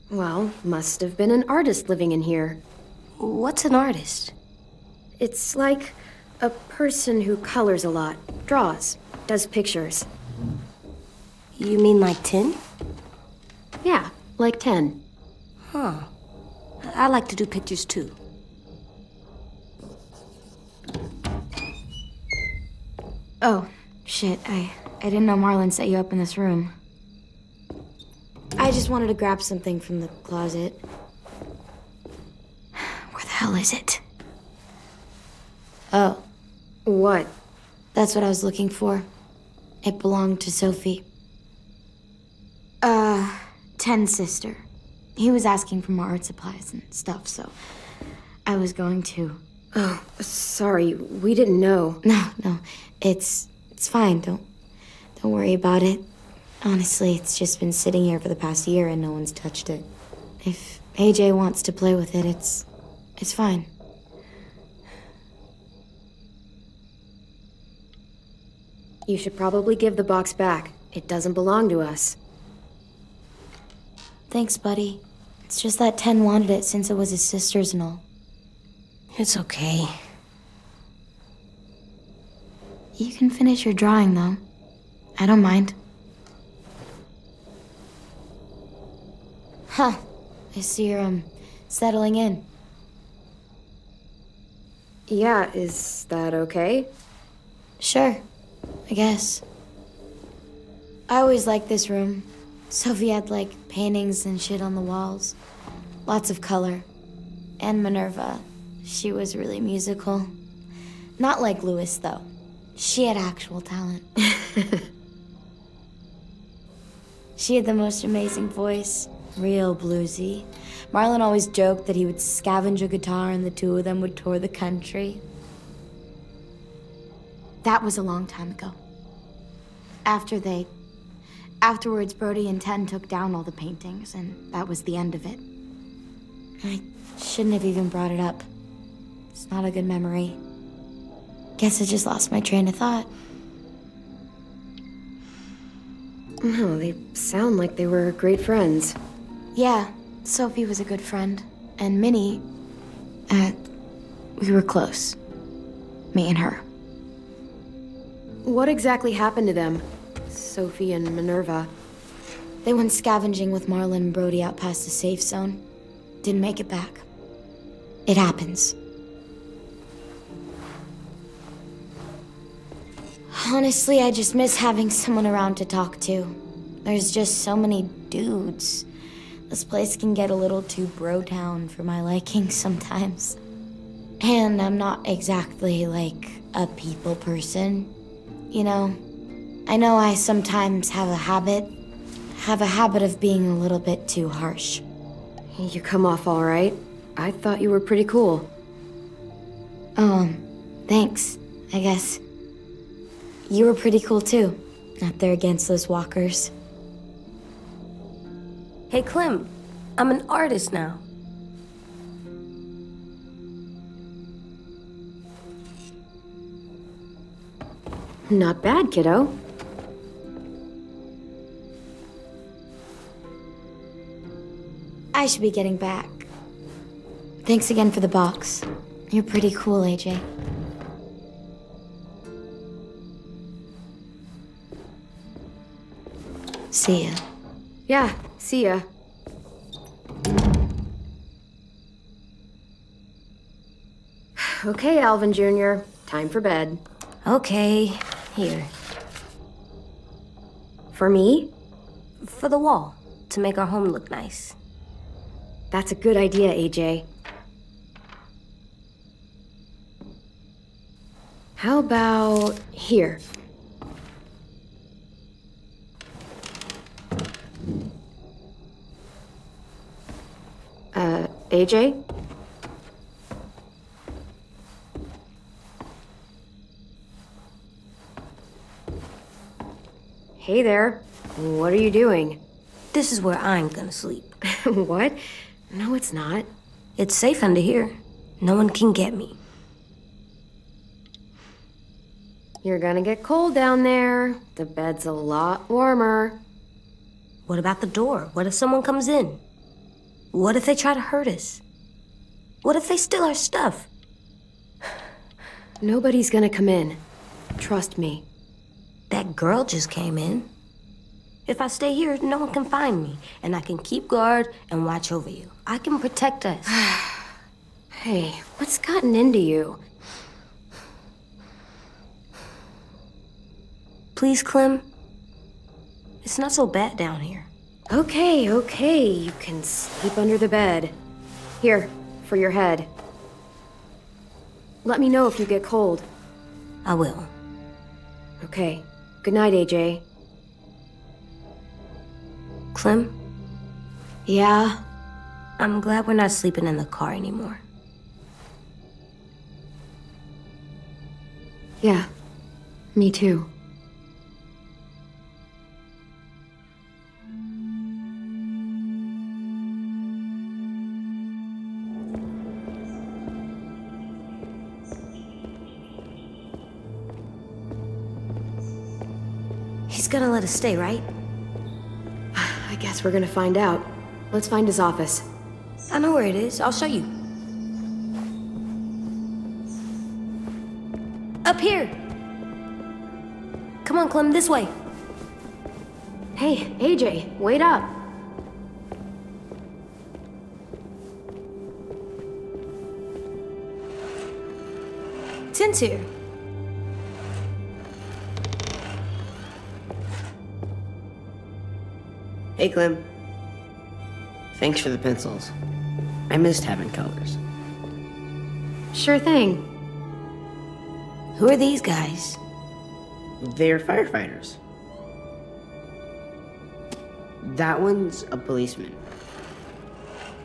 Well, must have been an artist living in here. What's an artist? It's like a person who colors a lot, draws, does pictures. You mean like 10? Yeah, like 10. Huh. I like to do pictures too. Oh, shit. I didn't know Marlon set you up in this room. I just wanted to grab something from the closet. Where the hell is it? Oh. What? That's what I was looking for. It belonged to Sophie. 10's sister. He was asking for more art supplies and stuff, so I was going to. Oh, sorry. We didn't know. No. It's fine. Don't worry about it. Honestly, it's just been sitting here for the past year and no one's touched it. If AJ wants to play with it, it's fine. You should probably give the box back. It doesn't belong to us. Thanks, buddy. It's just that 10 wanted it since it was his sister's and all. It's okay. You can finish your drawing, though. I don't mind. Huh. I see you're, settling in. Yeah, is that okay? Sure. I guess. I always liked this room. Sophie had, like, paintings and shit on the walls. Lots of color. And Minerva. She was really musical. Not like Louis, though. She had actual talent. She had the most amazing voice. Real bluesy. Marlon always joked that he would scavenge a guitar and the two of them would tour the country. That was a long time ago. Afterwards, Brody and 10 took down all the paintings, and that was the end of it. I shouldn't have even brought it up. It's not a good memory. Guess I just lost my train of thought. No, they sound like they were great friends. Yeah, Sophie was a good friend. And Minnie, we were close. Me and her. What exactly happened to them? Sophie and Minerva. They went scavenging with Marlon and Brody out past the safe zone. Didn't make it back. It happens. Honestly, I just miss having someone around to talk to. There's just so many dudes. This place can get a little too bro-town for my liking sometimes. And I'm not exactly, like, a people person. You know? I know I sometimes have a habit of being a little bit too harsh. You come off all right. I thought you were pretty cool. Thanks, I guess. You were pretty cool too. Out there against those walkers. Hey, Clem, I'm an artist now. Not bad, kiddo. I should be getting back. Thanks again for the box. You're pretty cool, AJ. See ya. Yeah, see ya. Okay, Alvin Jr., time for bed. Okay, here. For me? For the wall, to make our home look nice. That's a good idea, AJ. How about here? AJ? Hey there. What are you doing? This is where I'm gonna sleep. What? No, it's not. It's safe under here. No one can get me. You're gonna get cold down there. The bed's a lot warmer. What about the door? What if someone comes in? What if they try to hurt us? What if they steal our stuff? Nobody's gonna come in. Trust me. That girl just came in. If I stay here, no one can find me, and I can keep guard and watch over you. I can protect us. Hey, what's gotten into you? Please, Clem. It's not so bad down here. Okay, you can sleep under the bed. Here, for your head. Let me know if you get cold. I will. Okay. Good night, AJ. Clem? Yeah? I'm glad we're not sleeping in the car anymore. Yeah. Me too. He's gonna let us stay, right? I guess we're gonna find out. Let's find his office. I know where it is. I'll show you. Up here! Come on, Clem, this way. Hey, AJ, wait up. Tin's here. Hey, Clem. Thanks for the pencils. I missed having colors. Sure thing. Who are these guys? They're firefighters. That one's a policeman.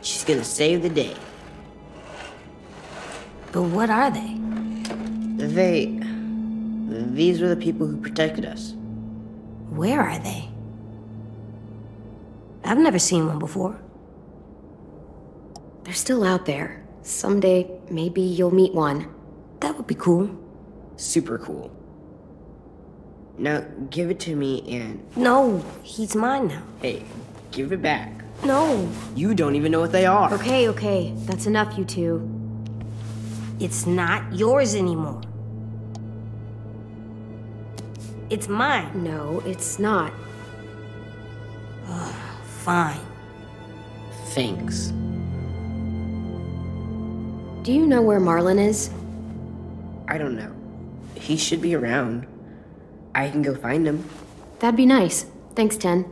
She's gonna save the day. But what are they? These were the people who protected us. Where are they? I've never seen one before. They're still out there. Someday, maybe you'll meet one. That would be cool. Super cool. Now, give it to me and... No, he's mine now. Hey, give it back. No. You don't even know what they are. Okay. That's enough, you two. It's not yours anymore. It's mine. No, it's not. Fine. Thanks. Do you know where Marlon is? I don't know. He should be around. I can go find him. That'd be nice. Thanks, Ten.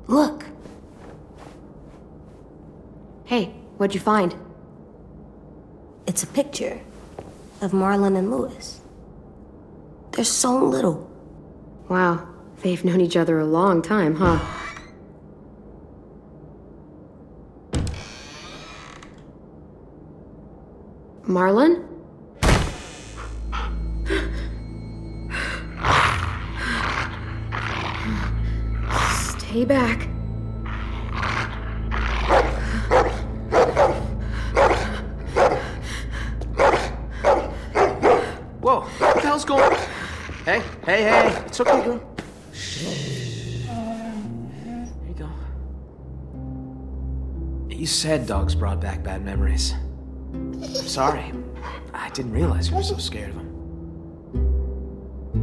Look. Hey, what'd you find? It's a picture of Marlon and Lewis. They're so little. Wow, they've known each other a long time, huh? Marlon? Stay back. Whoa, what the hell's going on? Hey, it's okay, go. There you go. You said dogs brought back bad memories. I'm sorry. I didn't realize you were so scared of them.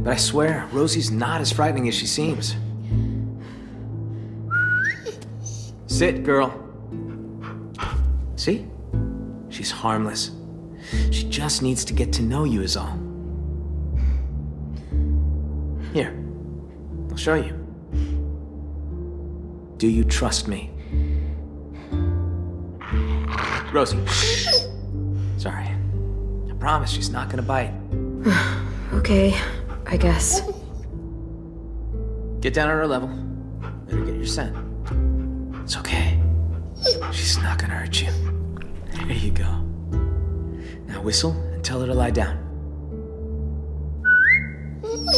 But I swear, Rosie's not as frightening as she seems. Sit, girl. See? She's harmless. She just needs to get to know you is all. Here, I'll show you. Do you trust me? Rosie, shh. Sorry. I promise she's not gonna bite. Okay, I guess. Get down on her level. Better get your scent. It's okay. She's not gonna hurt you. There you go. Now whistle and tell her to lie down.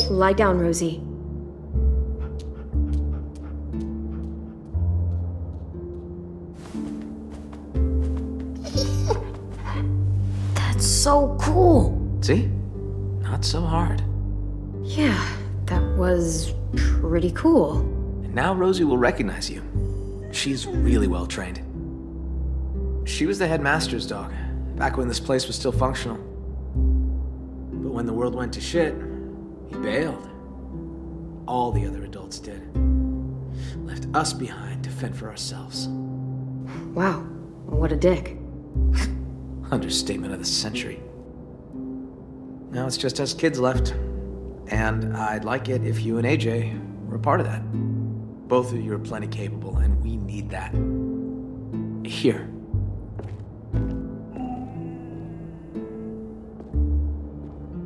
Lie down, Rosie. That's so cool. See? Not so hard. Yeah, that was pretty cool. And now Rosie will recognize you. She's really well trained. She was the headmaster's dog, back when this place was still functional. But when the world went to shit, he bailed. All the other adults did. Left us behind to fend for ourselves. Wow, what a dick. Understatement of the century. Now it's just us kids left. And I'd like it if you and AJ were a part of that. Both of you are plenty capable, and we need that. Here.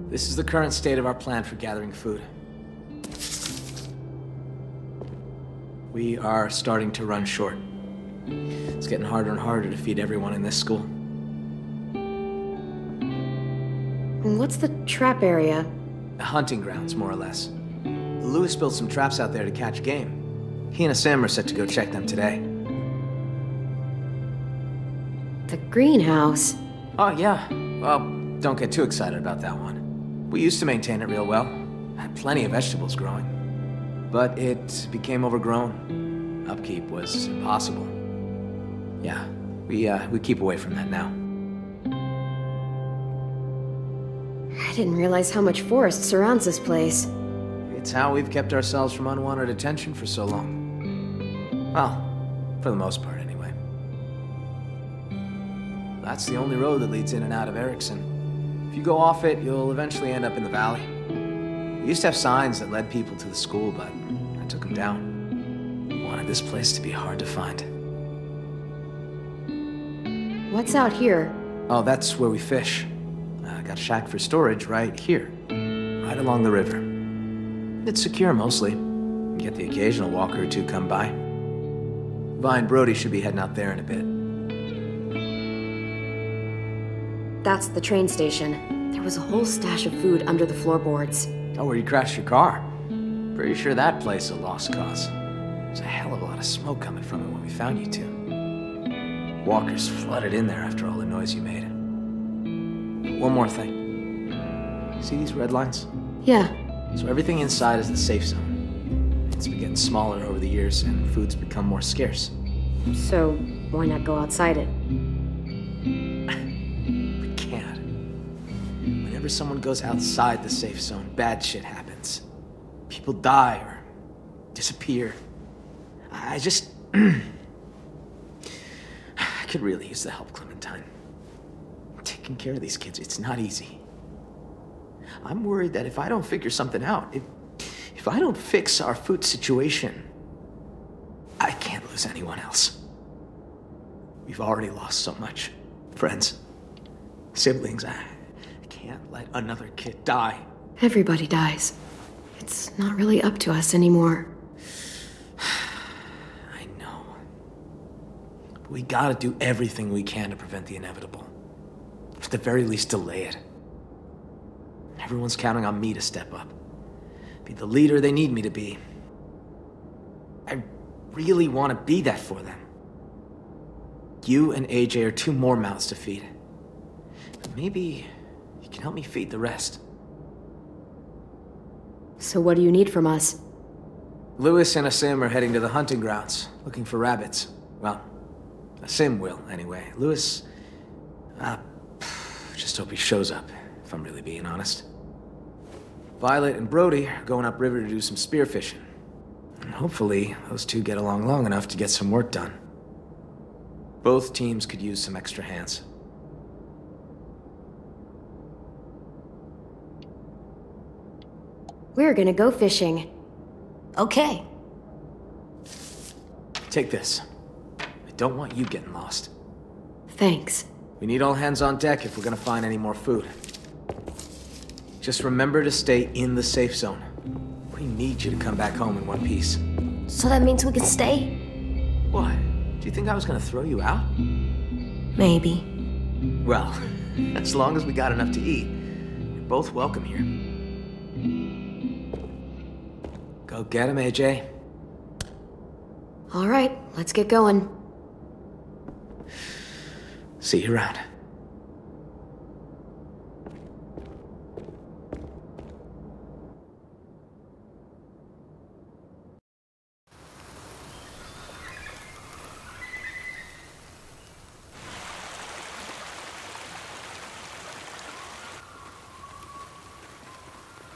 This is the current state of our plan for gathering food. We are starting to run short. It's getting harder and harder to feed everyone in this school. What's the trap area? Hunting grounds, more or less. Lewis built some traps out there to catch game. He and Asim are set to go check them today. The greenhouse. Oh, yeah. Well, don't get too excited about that one. We used to maintain it real well. Had plenty of vegetables growing. But it became overgrown. Upkeep was impossible. Yeah, we keep away from that now. I didn't realize how much forest surrounds this place. It's how we've kept ourselves from unwanted attention for so long. Well, for the most part, anyway. That's the only road that leads in and out of Erickson. If you go off it, you'll eventually end up in the valley. We used to have signs that led people to the school, but I took them down. Wanted this place to be hard to find. What's out here? Oh, that's where we fish. Got a shack for storage right here, right along the river. It's secure mostly. Get the occasional walker or two come by. Vi and Brody should be heading out there in a bit. That's the train station. There was a whole stash of food under the floorboards. Oh, where you crashed your car. Pretty sure that place is a lost cause. There's a hell of a lot of smoke coming from it when we found you two. Walkers flooded in there after all the noise you made. One more thing. See these red lines? Yeah. So everything inside is the safe zone. It's been getting smaller over the years, and food's become more scarce. So, why not go outside it? We can't. Whenever someone goes outside the safe zone, bad shit happens. People die or disappear. I just... I could really use the help, Clementine. Taking care of these kids, it's not easy. I'm worried that if I don't figure something out, if I don't fix our food situation, I can't lose anyone else. We've already lost so much. Friends, siblings, I can't let another kid die. Everybody dies. It's not really up to us anymore. I know. But we gotta do everything we can to prevent the inevitable. At the very least, delay it. Everyone's counting on me to step up. Be the leader they need me to be. I really want to be that for them. You and AJ are two more mouths to feed. But maybe you can help me feed the rest. So what do you need from us? Lewis and Asim are heading to the hunting grounds, looking for rabbits. Well, Asim will, anyway. Lewis... just hope he shows up, if I'm really being honest. Violet and Brody are going upriver to do some spearfishing. And hopefully, those two get along long enough to get some work done. Both teams could use some extra hands. We're gonna go fishing. Okay. Take this. I don't want you getting lost. Thanks. We need all hands on deck if we're gonna find any more food. Just remember to stay in the safe zone. We need you to come back home in one piece. So that means we can stay? What? Do you think I was gonna throw you out? Maybe. Well, as long as we got enough to eat, you're both welcome here. Go get him, AJ. All right, let's get going. See you around.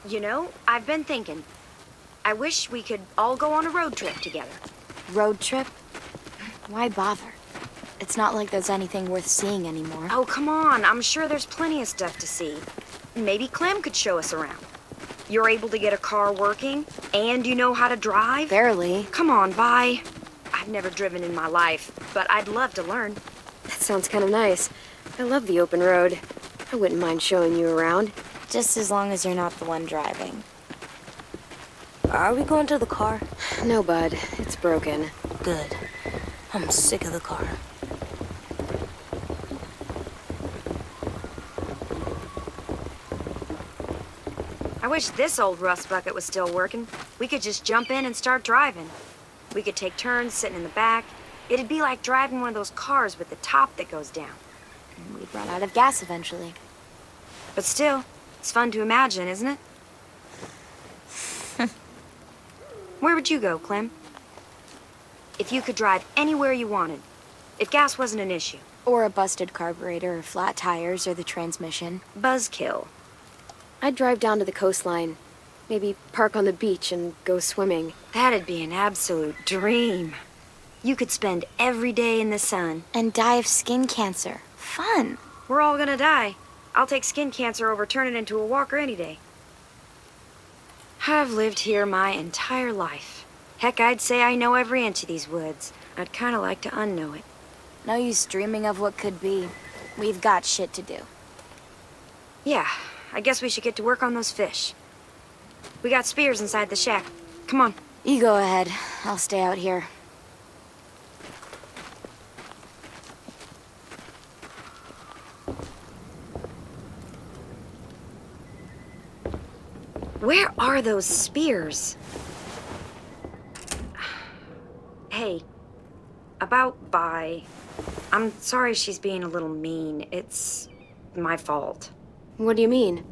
You know, I've been thinking. I wish we could all go on a road trip together. Road trip? Why bother? It's not like there's anything worth seeing anymore. Oh, come on. I'm sure there's plenty of stuff to see. Maybe Clem could show us around. You're able to get a car working, and you know how to drive? Barely. Come on, Vi. I've never driven in my life, but I'd love to learn. That sounds kind of nice. I love the open road. I wouldn't mind showing you around. Just as long as you're not the one driving. Are we going to the car? No, bud. It's broken. Good. I'm sick of the car. I wish this old rust bucket was still working. We could just jump in and start driving. We could take turns sitting in the back. It'd be like driving one of those cars with the top that goes down. And we'd run out of gas eventually. But still, it's fun to imagine, isn't it? Where would you go, Clem? If you could drive anywhere you wanted, if gas wasn't an issue. Or a busted carburetor, or flat tires, or the transmission. Buzzkill. I'd drive down to the coastline. Maybe park on the beach and go swimming. That'd be an absolute dream. You could spend every day in the sun. And die of skin cancer. Fun. We're all gonna die. I'll take skin cancer over turning into a walker any day. I've lived here my entire life. Heck, I'd say I know every inch of these woods. I'd kind of like to unknow it. No use dreaming of what could be. We've got shit to do. Yeah, I guess we should get to work on those fish. We got spears inside the shack. Come on. You go ahead. I'll stay out here. Where are those spears? Hey, about Vi. I'm sorry she's being a little mean. It's my fault. What do you mean?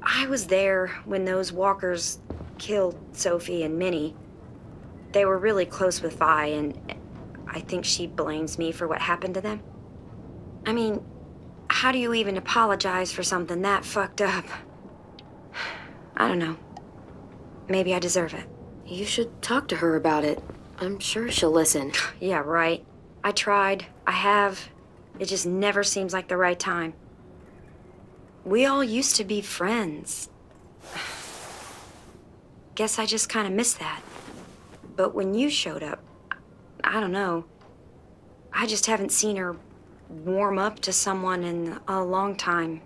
I was there when those walkers killed Sophie and Minnie. They were really close with Vi, and I think she blames me for what happened to them. I mean, how do you even apologize for something that fucked up? I don't know. Maybe I deserve it. You should talk to her about it. I'm sure she'll listen. Yeah, right. I tried. I have. It just never seems like the right time. We all used to be friends. Guess I just kind of missed that. But when you showed up, I don't know. I just haven't seen her warm up to someone in a long time.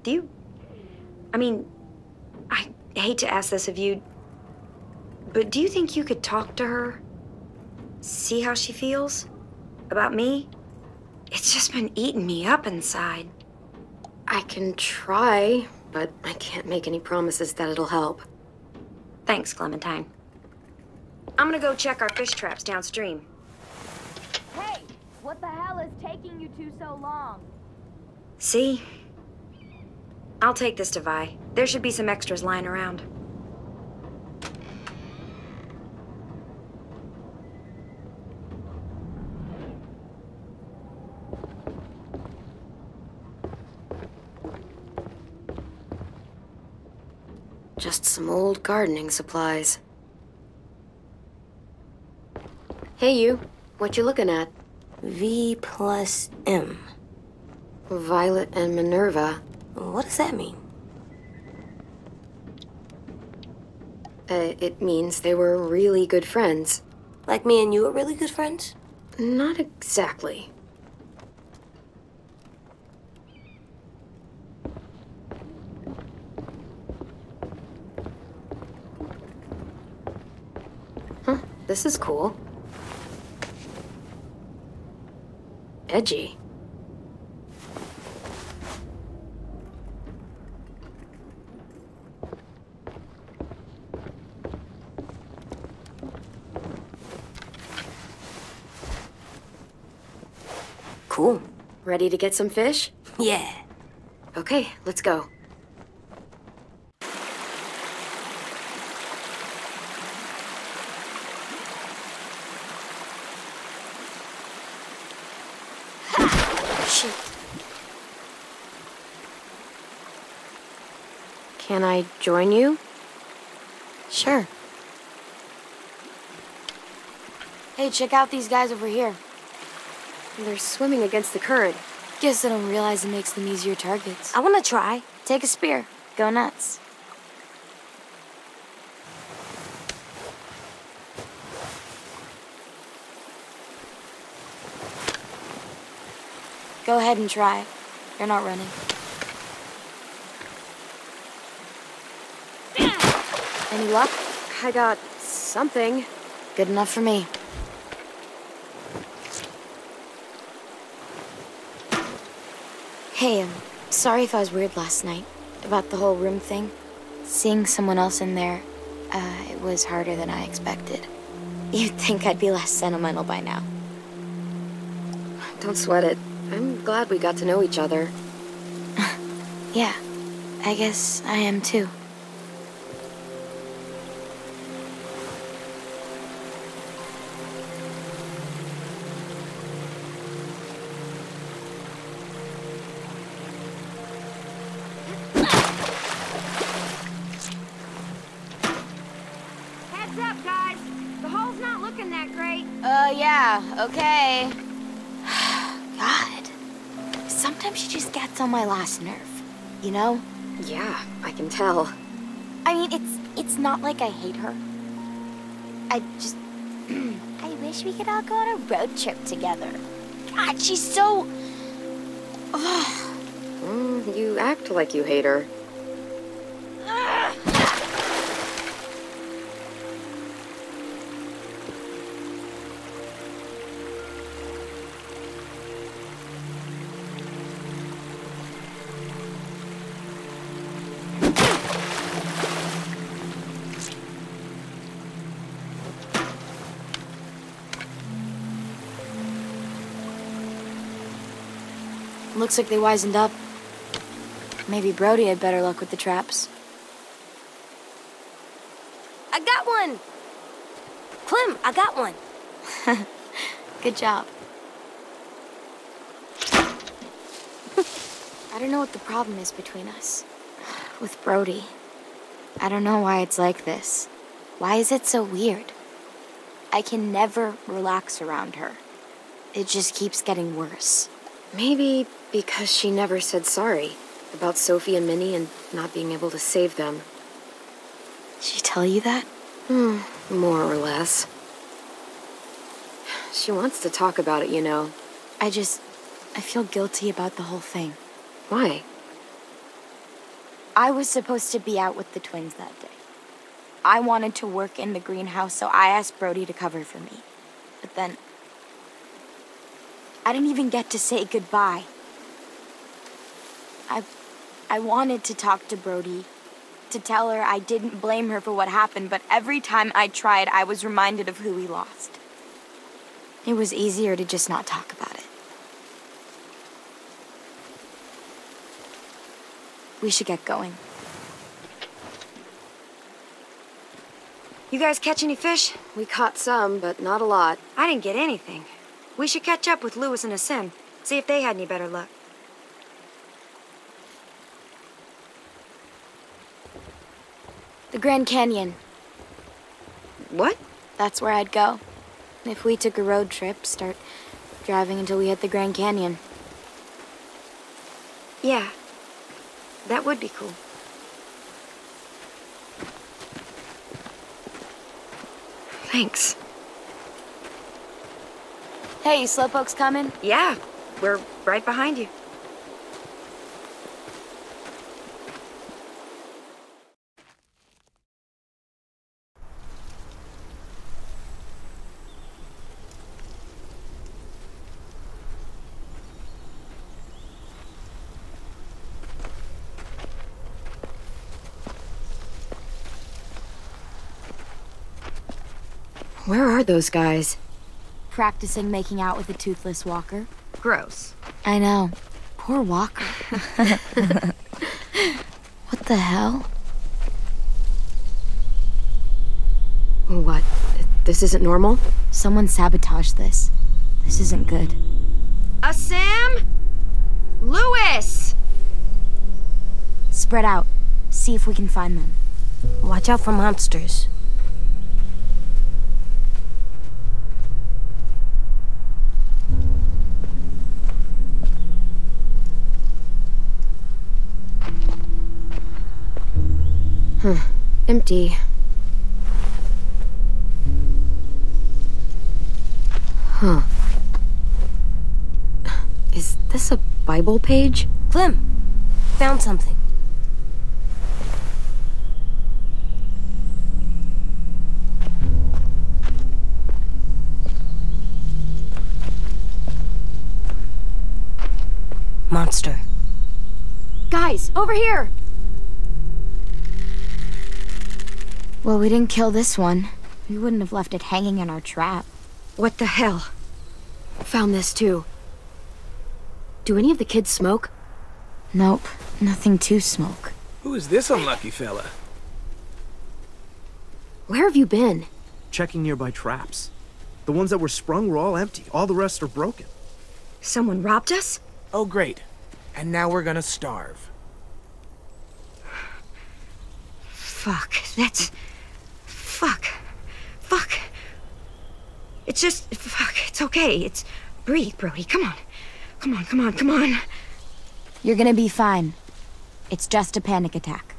Do you... I mean, I hate to ask this of you, but do you think you could talk to her? See how she feels? About me? It's just been eating me up inside. I can try, but I can't make any promises that it'll help. Thanks, Clementine. I'm gonna go check our fish traps downstream. Hey, what the hell is taking you two so long? See? I'll take this to Vi. There should be some extras lying around. Just some old gardening supplies. Hey, you. What you looking at? V plus M. Violet and Minerva. What does that mean? It means they were really good friends. Like me and you are really good friends? Not exactly. Huh, this is cool. Edgy. Cool. Ready to get some fish? Yeah. Okay, let's go. Shit. Can I join you? Sure. Hey, check out these guys over here. They're swimming against the current. Guess I don't realize it makes them easier targets. I want to try. Take a spear. Go nuts. Go ahead and try. You're not running. Any luck? I got something. Good enough for me. Hey, I'm sorry if I was weird last night about the whole room thing. Seeing someone else in there, it was harder than I expected. You'd think I'd be less sentimental by now. Don't sweat it. I'm glad we got to know each other. Yeah, I guess I am too. Heads up, guys. The hole's not looking that great. Yeah, okay. God. Sometimes she just gets on my last nerve, you know? Yeah, I can tell. I mean, it's not like I hate her. I just... I wish we could all go on a road trip together. God, she's so... You act like you hate her. Looks like they wisened up. Maybe Brody had better luck with the traps. I got one! Clem, I got one. Good job. I don't know what the problem is between us. With Brody. I don't know why it's like this. Why is it so weird? I can never relax around her. It just keeps getting worse. Maybe because she never said sorry about Sophie and Minnie and not being able to save them. Did she tell you that? More or less. She wants to talk about it, you know. I feel guilty about the whole thing. Why? I was supposed to be out with the twins that day. I wanted to work in the greenhouse, so I asked Brody to cover for me. But then... I didn't even get to say goodbye. I wanted to talk to Brody, to tell her I didn't blame her for what happened, but every time I tried, I was reminded of who we lost. It was easier to just not talk about it. We should get going. You guys catch any fish? We caught some, but not a lot. I didn't get anything. We should catch up with Lewis and Asim, see if they had any better luck. Grand Canyon. What? That's where I'd go. If we took a road trip, start driving until we hit the Grand Canyon. Yeah. That would be cool. Thanks. Hey, Slowpoke's coming? Yeah, we're right behind you. Where are those guys? Practicing making out with a toothless walker. Gross. I know. Poor Walker. What the hell? What? This isn't normal? Someone sabotaged this. This isn't good. Sam? Lewis! Spread out. See if we can find them. Watch out for monsters. Empty. Huh. Is this a Bible page? Clem, found something. Monster. Guys, over here! Well, we didn't kill this one. We wouldn't have left it hanging in our trap. What the hell? Found this too. Do any of the kids smoke? Nope, nothing to smoke. Who is this unlucky fella? Where have you been? Checking nearby traps. The ones that were sprung were all empty. All the rest are broken. Someone robbed us? Oh, great. And now we're gonna starve. Fuck, that's... Fuck. Fuck. It's just... Fuck, it's okay. It's... Breathe, Brody, come on. Come on, come on, come on. You're gonna be fine. It's just a panic attack.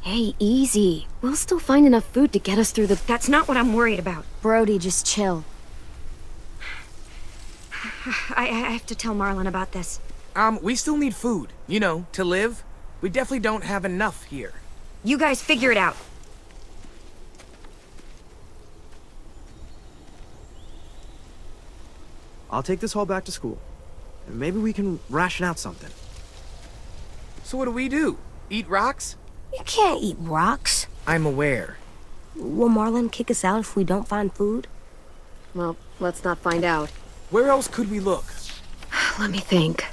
Hey, easy. We'll still find enough food to get us through the... That's not what I'm worried about. Brody, just chill. I have to tell Marlon about this. We still need food, you know, to live. We definitely don't have enough here. You guys figure it out. I'll take this haul back to school. And maybe we can ration out something. So what do? Eat rocks? You can't eat rocks. I'm aware. Will Marlon kick us out if we don't find food? Well, let's not find out. Where else could we look? Let me think.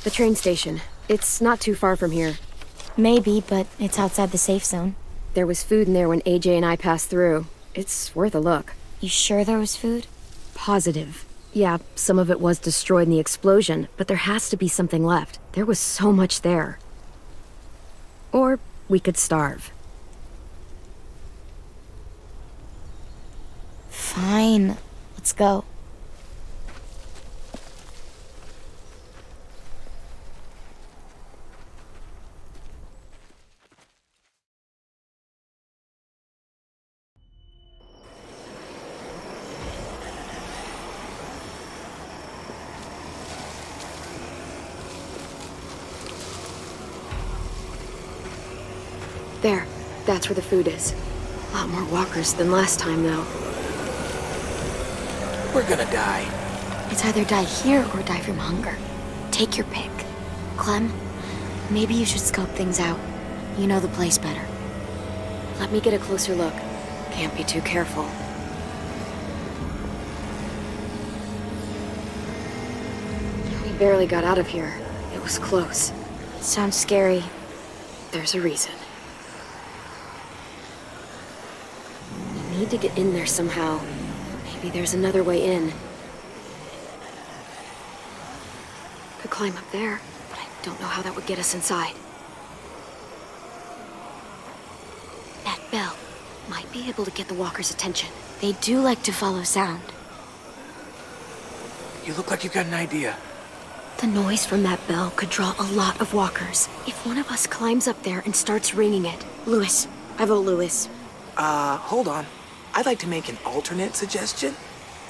The train station. It's not too far from here. Maybe, but it's outside the safe zone. There was food in there when AJ and I passed through. It's worth a look. You sure there was food? Positive. Yeah, some of it was destroyed in the explosion, but there has to be something left. There was so much there. Or we could starve. Fine. Let's go. There. That's where the food is. A lot more walkers than last time, though. We're gonna die. It's either die here or die from hunger. Take your pick. Clem, maybe you should scope things out. You know the place better. Let me get a closer look. Can't be too careful. We barely got out of here. It was close. Sounds scary. There's a reason. We need to get in there somehow. Maybe there's another way in. could climb up there, but I don't know how that would get us inside. That bell might be able to get the walkers' attention. They do like to follow sound. You look like you've got an idea. The noise from that bell could draw a lot of walkers. If one of us climbs up there and starts ringing it... Lewis. I vote Lewis. Hold on. I'd like to make an alternate suggestion.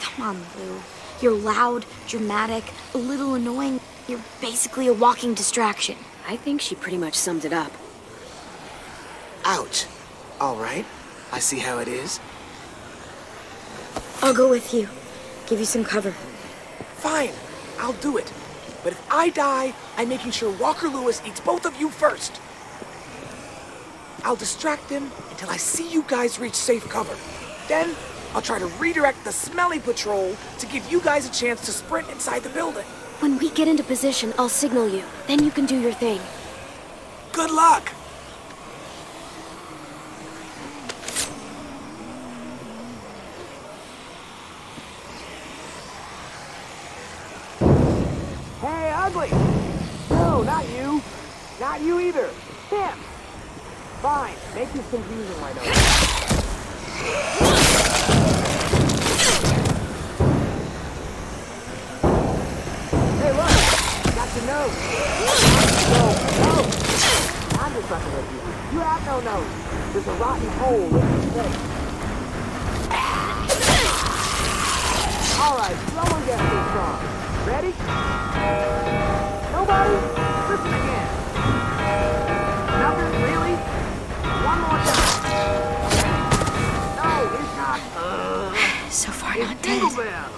Come on, Lou. You're loud, dramatic, a little annoying. You're basically a walking distraction. I think she pretty much summed it up. Ouch. All right. I see how it is. I'll go with you. Give you some cover. Fine. I'll do it. But if I die, I'm making sure Walker Lewis eats both of you first. I'll distract him until I see you guys reach safe cover. Then, I'll try to redirect the smelly patrol to give you guys a chance to sprint inside the building. When we get into position, I'll signal you. Then you can do your thing. Good luck! Hey, ugly! No, not you. Not you either. Him! Fine, make this confusing, why don't you? Hey, look! Got your nose! No! I'm just fucking with you. You have no nose. There's a rotten hole in your face. Alright, someone get this song. Ready? Nobody? Listen again. Nothing, really? One more time. No, it's not. So far, it's not Jingle dead. Bell.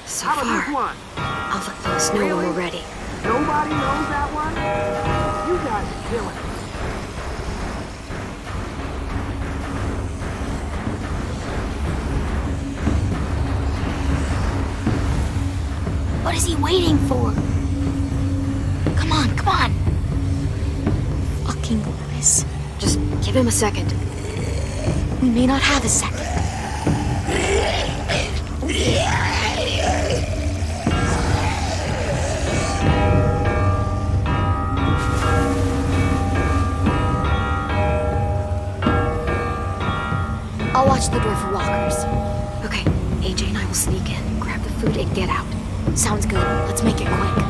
So How about far. this one? I'll let Lewis know when we're ready. Nobody knows that one? You guys are killing it. What is he waiting for? Come on, come on. Fucking Lewis. Just give him a second. We may not have a second. I'll watch the door for walkers. Okay, AJ and I will sneak in, grab the food, and get out. Sounds good. Let's make it quick.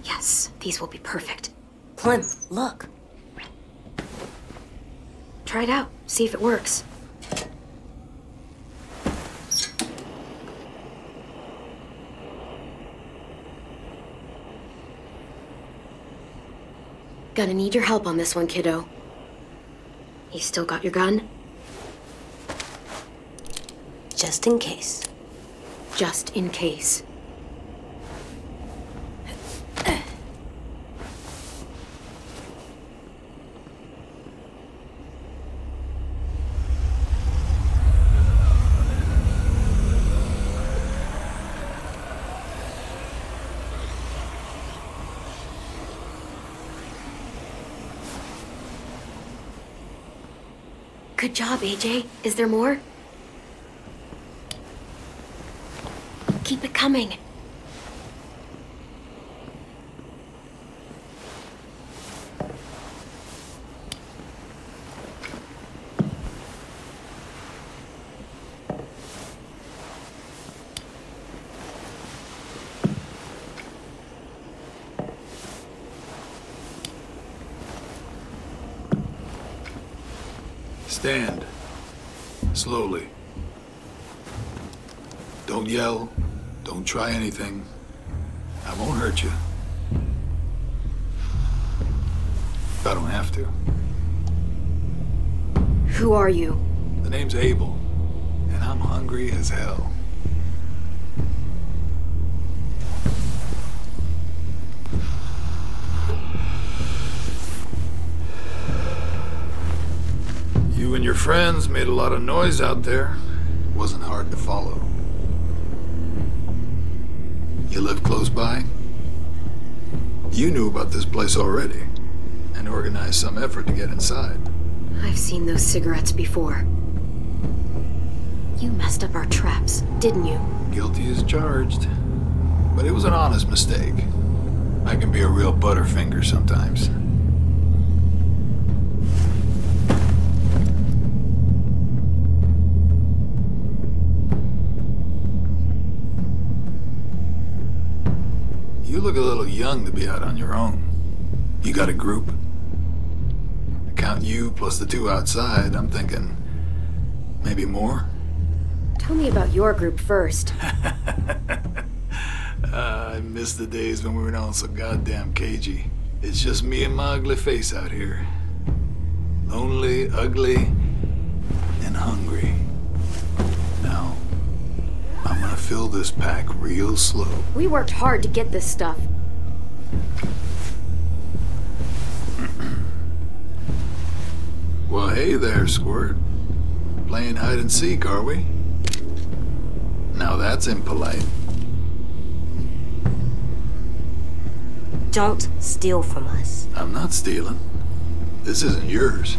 Yes, these will be perfect. Clem, look. Try it out. See if it works. Gonna need your help on this one, kiddo. You still got your gun? Just in case. Just in case. Good job, AJ. Is there more? Keep it coming. Stand. Slowly. Don't yell. Don't try anything. I won't hurt you. I don't have to. Who are you? The name's Abel, and I'm hungry as hell. You and your friends made a lot of noise out there. It wasn't hard to follow. You live close by? You knew about this place already, and organized some effort to get inside. I've seen those cigarettes before. You messed up our traps, didn't you? Guilty as charged. But it was an honest mistake. I can be a real butterfinger sometimes. You look a little young to be out on your own. You got a group? Count you plus the two outside, I'm thinking maybe more? Tell me about your group first. I miss the days when we were all so goddamn cagey. It's just me and my ugly face out here. Lonely, ugly, and hungry. Now, I'm gonna fill this pack real slow. We worked hard to get this stuff. Well, hey there, Squirt. Playing hide and seek, are we? Now that's impolite. Don't steal from us. I'm not stealing. This isn't yours.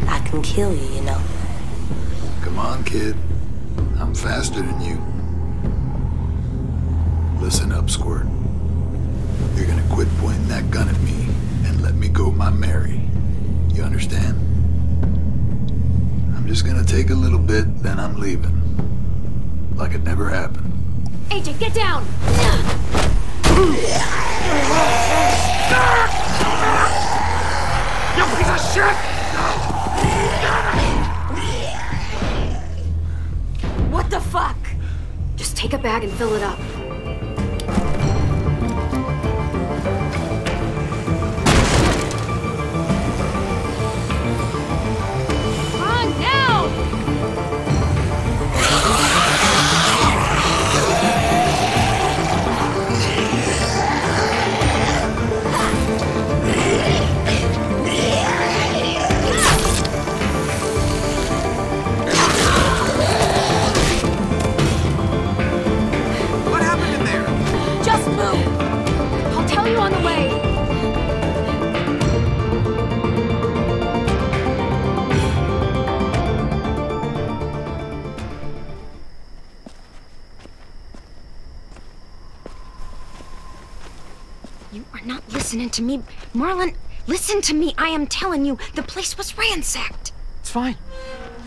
I can kill you, you know. Come on, kid. I'm faster than you. Listen up, Squirt. You're gonna quit pointing that gun at me and let me go my Mary. You understand? I'm just gonna take a little bit, then I'm leaving. Like it never happened. Agent, get down! You piece of shit! What the fuck? Just take a bag and fill it up. On now! What happened in there? Just move! I'll tell you on the way. You are not listening to me. Marlon, listen to me. I am telling you, the place was ransacked. It's fine.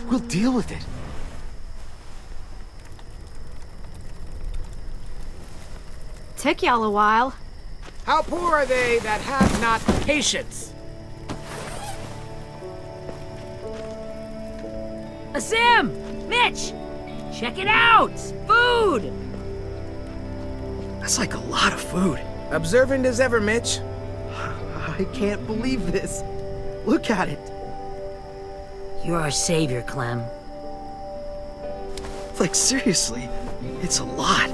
We'll deal with it. Took y'all a while. How poor are they that have not patience? Sam! Mitch! Check it out! Food! That's like a lot of food. Observant as ever, Mitch. I can't believe this. Look at it. You're our savior, Clem. Like, seriously, it's a lot.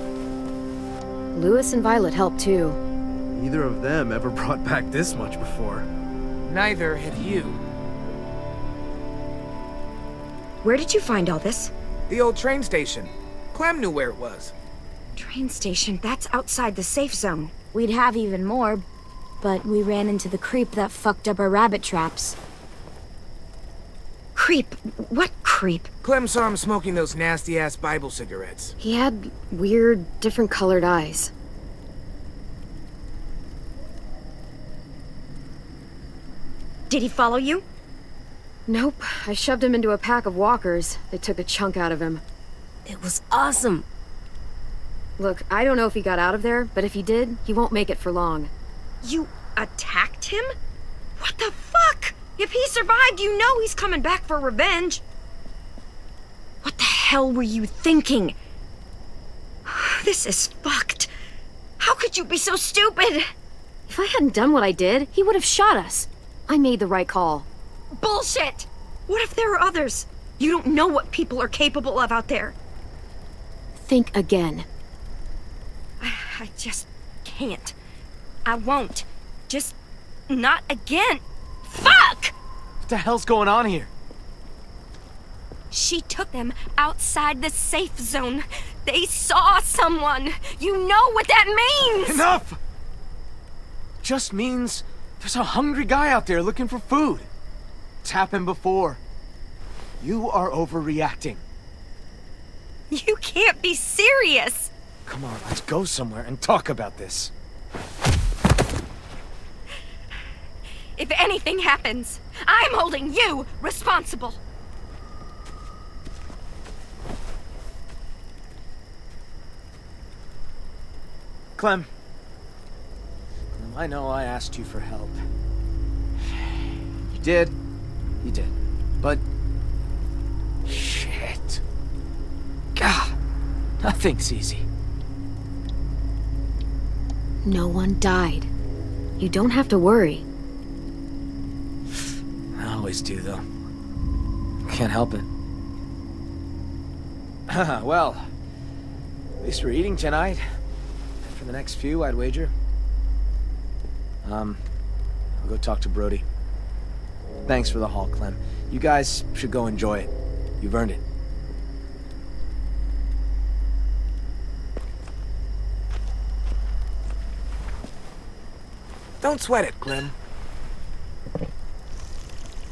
Lewis and Violet helped too. Neither of them ever brought back this much before. Neither had you. Where did you find all this? The old train station. Clem knew where it was. Train station, that's outside the safe zone. We'd have even more, but we ran into the creep that fucked up our rabbit traps. Creep? What creep? Clem saw him smoking those nasty-ass Bible cigarettes. He had weird, different colored eyes. Did he follow you? Nope. I shoved him into a pack of walkers. They took a chunk out of him. It was awesome. Look, I don't know if he got out of there, but if he did, he won't make it for long. You attacked him? What the fuck? If he survived, you know he's coming back for revenge. What the hell were you thinking? This is fucked. How could you be so stupid? If I hadn't done what I did, he would have shot us. I made the right call. Bullshit! What if there are others? You don't know what people are capable of out there. Think again. I just can't. I won't. Just not again. Fuck! What the hell's going on here? She took them outside the safe zone. They saw someone. You know what that means! Enough! Just means there's a hungry guy out there looking for food. It's happened before. You are overreacting. You can't be serious! Come on, let's go somewhere and talk about this. If anything happens, I'm holding you responsible. Clem, I know I asked you for help. You did, but... Shit. God, nothing's easy. No one died. You don't have to worry. I always do, though. Can't help it. Well, at least we're eating tonight. For the next few, I'd wager. I'll go talk to Brody. Thanks for the haul, Clem. You guys should go enjoy it. You've earned it. Don't sweat it, Clem.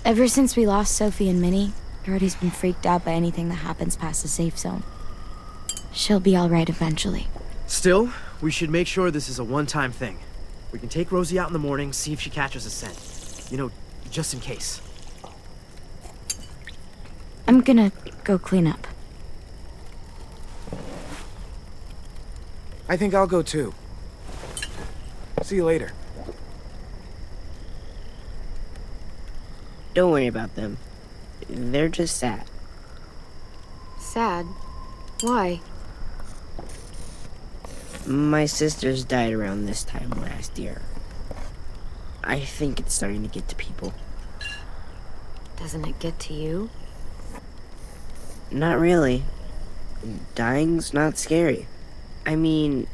Ever since we lost Sophie and Minnie, Brody's been freaked out by anything that happens past the safe zone. She'll be all right eventually. Still, we should make sure this is a one-time thing. We can take Rosie out in the morning, see if she catches a scent. You know, just in case. I'm gonna go clean up. I think I'll go too. See you later. Don't worry about them. They're just sad. Sad? Why? My sisters died around this time last year. I think it's starting to get to people. Doesn't it get to you? Not really. Dying's not scary. I mean,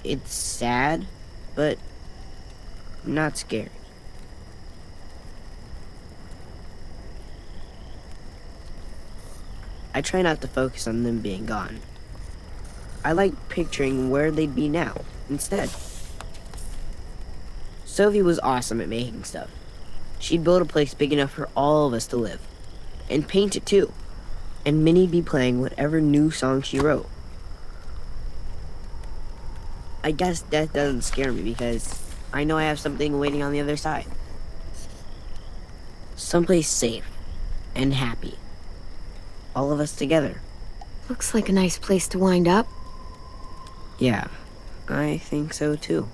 it's sad, but not scary. I try not to focus on them being gone. I like picturing where they'd be now, instead. Sophie was awesome at making stuff. She'd build a place big enough for all of us to live. And paint it too. And Minnie'd be playing whatever new song she wrote. I guess death doesn't scare me because I know I have something waiting on the other side. Someplace safe and happy. All of us together. Looks like a nice place to wind up. Yeah, I think so too.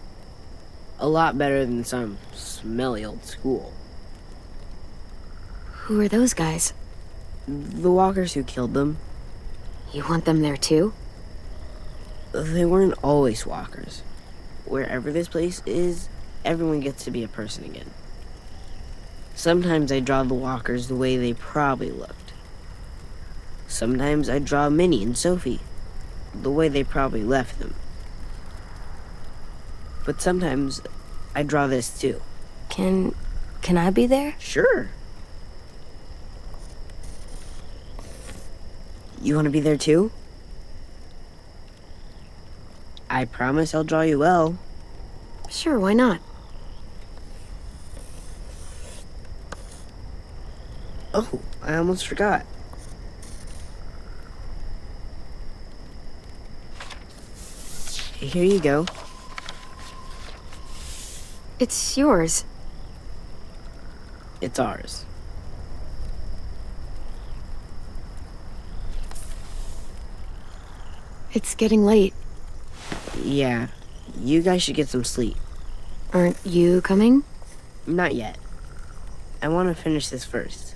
A lot better than some smelly old school. Who are those guys? The walkers who killed them. You want them there too? They weren't always walkers. Wherever this place is, everyone gets to be a person again. Sometimes I draw the walkers the way they probably looked. Sometimes I draw Minnie and Sophie the way they probably left them. But sometimes I draw this too. Can I be there? Sure. You want to be there too? I promise I'll draw you well. Sure, why not? Oh, I almost forgot. Here you go. It's yours. It's ours. It's getting late. Yeah, you guys should get some sleep. Aren't you coming? Not yet. I want to finish this first.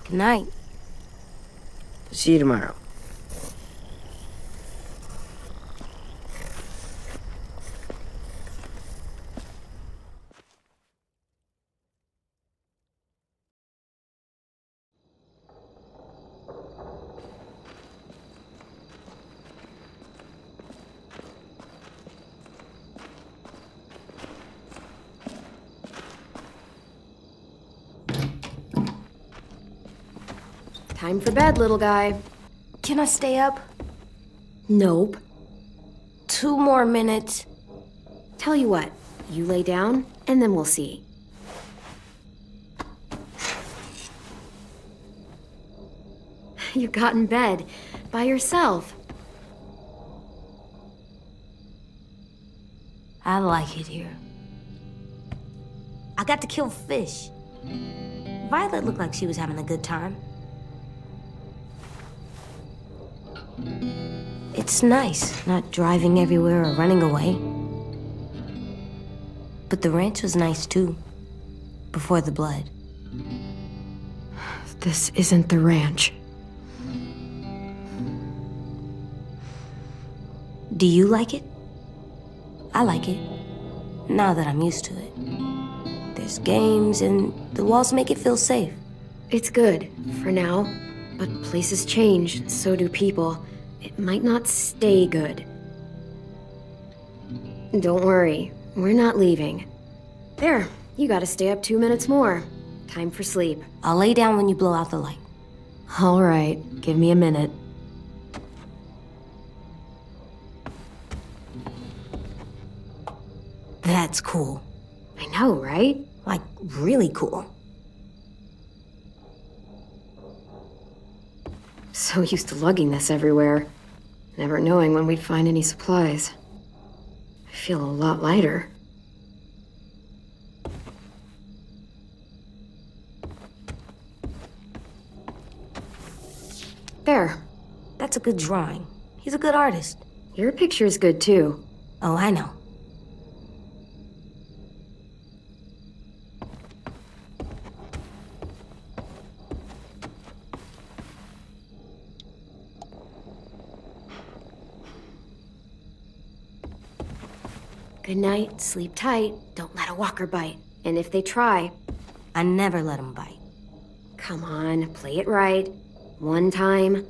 Good night. See you tomorrow. Time for bed, little guy. Can I stay up? Nope. 2 more minutes. Tell you what, you lay down, and then we'll see. You got in bed by yourself. I like it here. I got to kill fish. Violet looked like she was having a good time. It's nice, not driving everywhere or running away. But the ranch was nice too, before the blood. This isn't the ranch. Do you like it? I like it, now that I'm used to it. There's games, and the walls make it feel safe. It's good, for now. But places change, and so do people. It might not stay good. Don't worry, we're not leaving. There, you gotta stay up 2 minutes more. Time for sleep. I'll lay down when you blow out the light. All right, give me a minute. That's cool. I know, right? Like, really cool. So used to lugging this everywhere, never knowing when we'd find any supplies. I feel a lot lighter. There. That's a good drawing. He's a good artist. Your picture's good too. Oh, I know. Good night, sleep tight, don't let a walker bite. And if they try... I never let them bite. Come on, play it right. One time.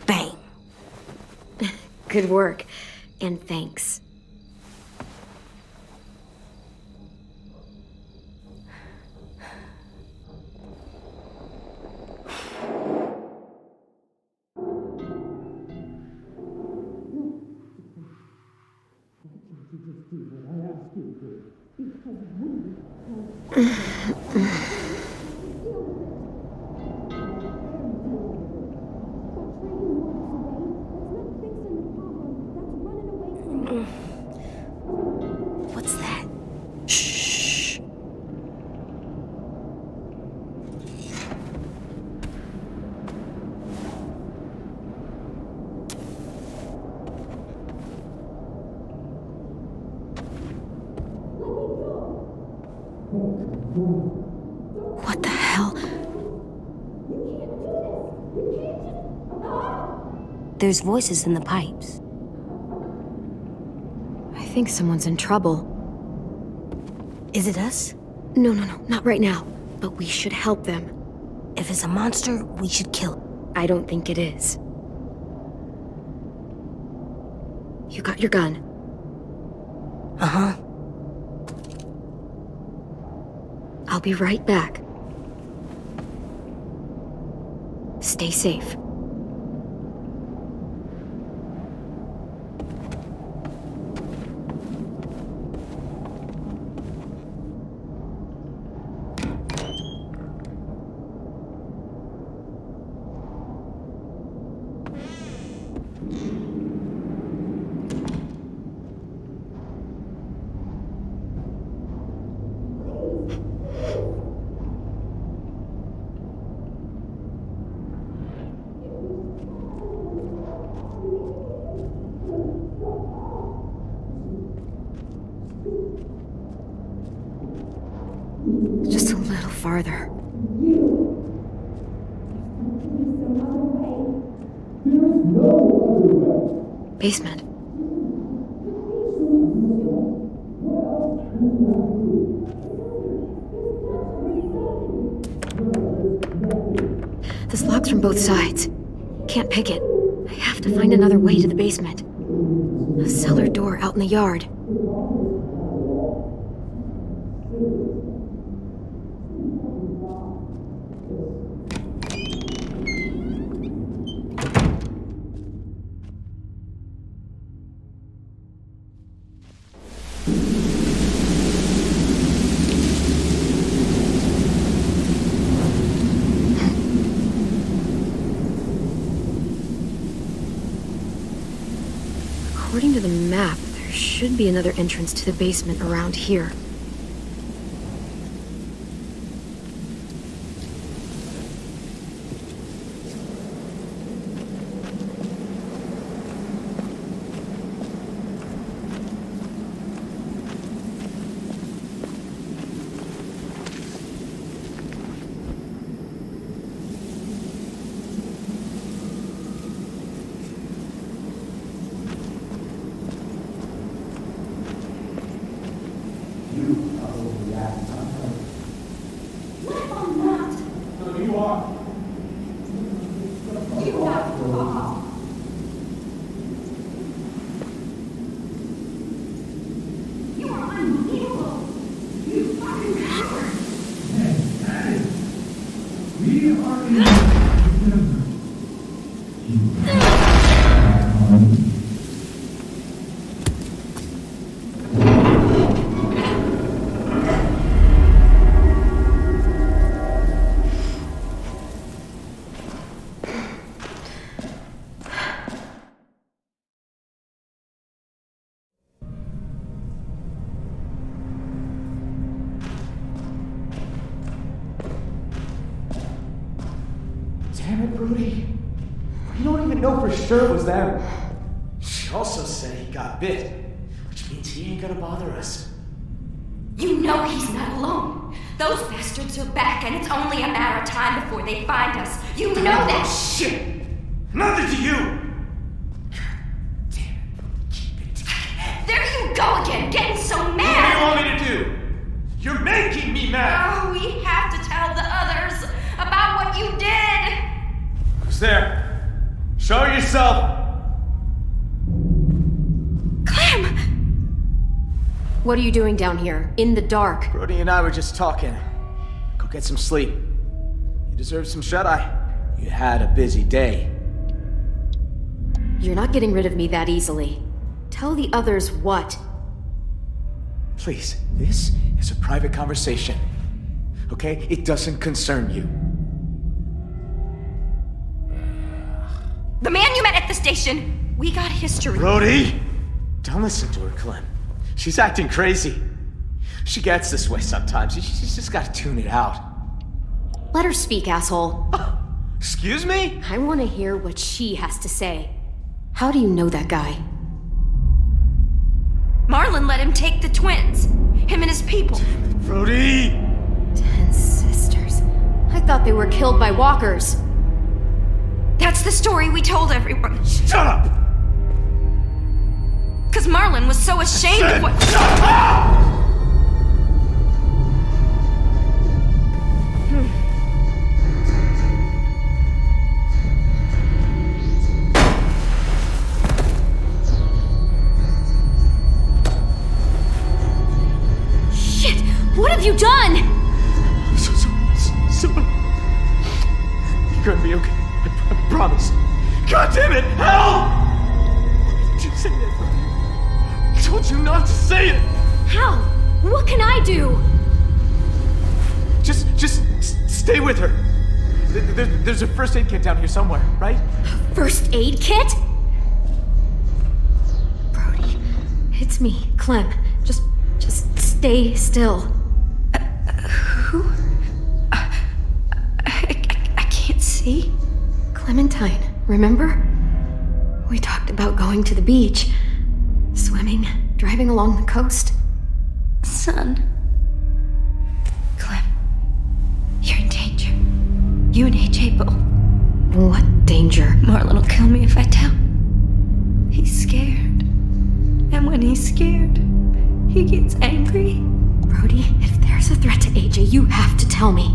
Bang! Good work. And thanks. What's that? Shh. What the hell? There's voices in the pipes. I think someone's in trouble. Is it us? No, not right now. But we should help them. If it's a monster, we should kill it. I don't think it is. You got your gun? Uh-huh. I'll be right back. Stay safe. Just a little farther. Basement. This lock's from both sides. Can't pick it. I have to find another way to the basement. A cellar door out in the yard. should be another entrance to the basement around here. Damn it, Rudy. We don't even know for sure it was them. She also said he got bit, which means he ain't gonna bother us. You know he's not alone. Those bastards are back, and it's only a matter of time before they find us. You know that. Shit! Nothing to you! There you go again, getting so mad! What do you want me to do? You're making me mad! Oh, we have to tell the others about what you did! Who's there? Show yourself! Clem! What are you doing down here, in the dark? Brody and I were just talking. Go get some sleep. You deserve some shut-eye. You had a busy day. You're not getting rid of me that easily. Tell the others what? Please, this is a private conversation. Okay? It doesn't concern you. The man you met at the station! We got history. Brody! Don't listen to her, Clem. She's acting crazy. She gets this way sometimes. She's just gotta tune it out. Let her speak, asshole. Excuse me? I want to hear what she has to say. How do you know that guy? Marlon let him take the twins. Him and his people. Brody! 10 sisters. I thought they were killed by walkers. That's the story we told everyone. Shut up! Because Marlon was so ashamed of what— Shut up! Shit! What have you done? You're gonna be okay. I promise. God damn it! Help! Why did you say that, Brody? I told you not to say it! How? What can I do? Just stay with her. There's a first aid kit down here somewhere, right? A first aid kit? Brody, it's me, Clem. Just stay still. Who? I can't see. Clementine, remember? We talked about going to the beach. Swimming, driving along the coast. Son. Clem. You're in danger. You and AJ both. What danger? Marlon will kill me if I tell. He's scared. And when he's scared, he gets angry. Brody, if there's a threat to AJ, you have to tell me.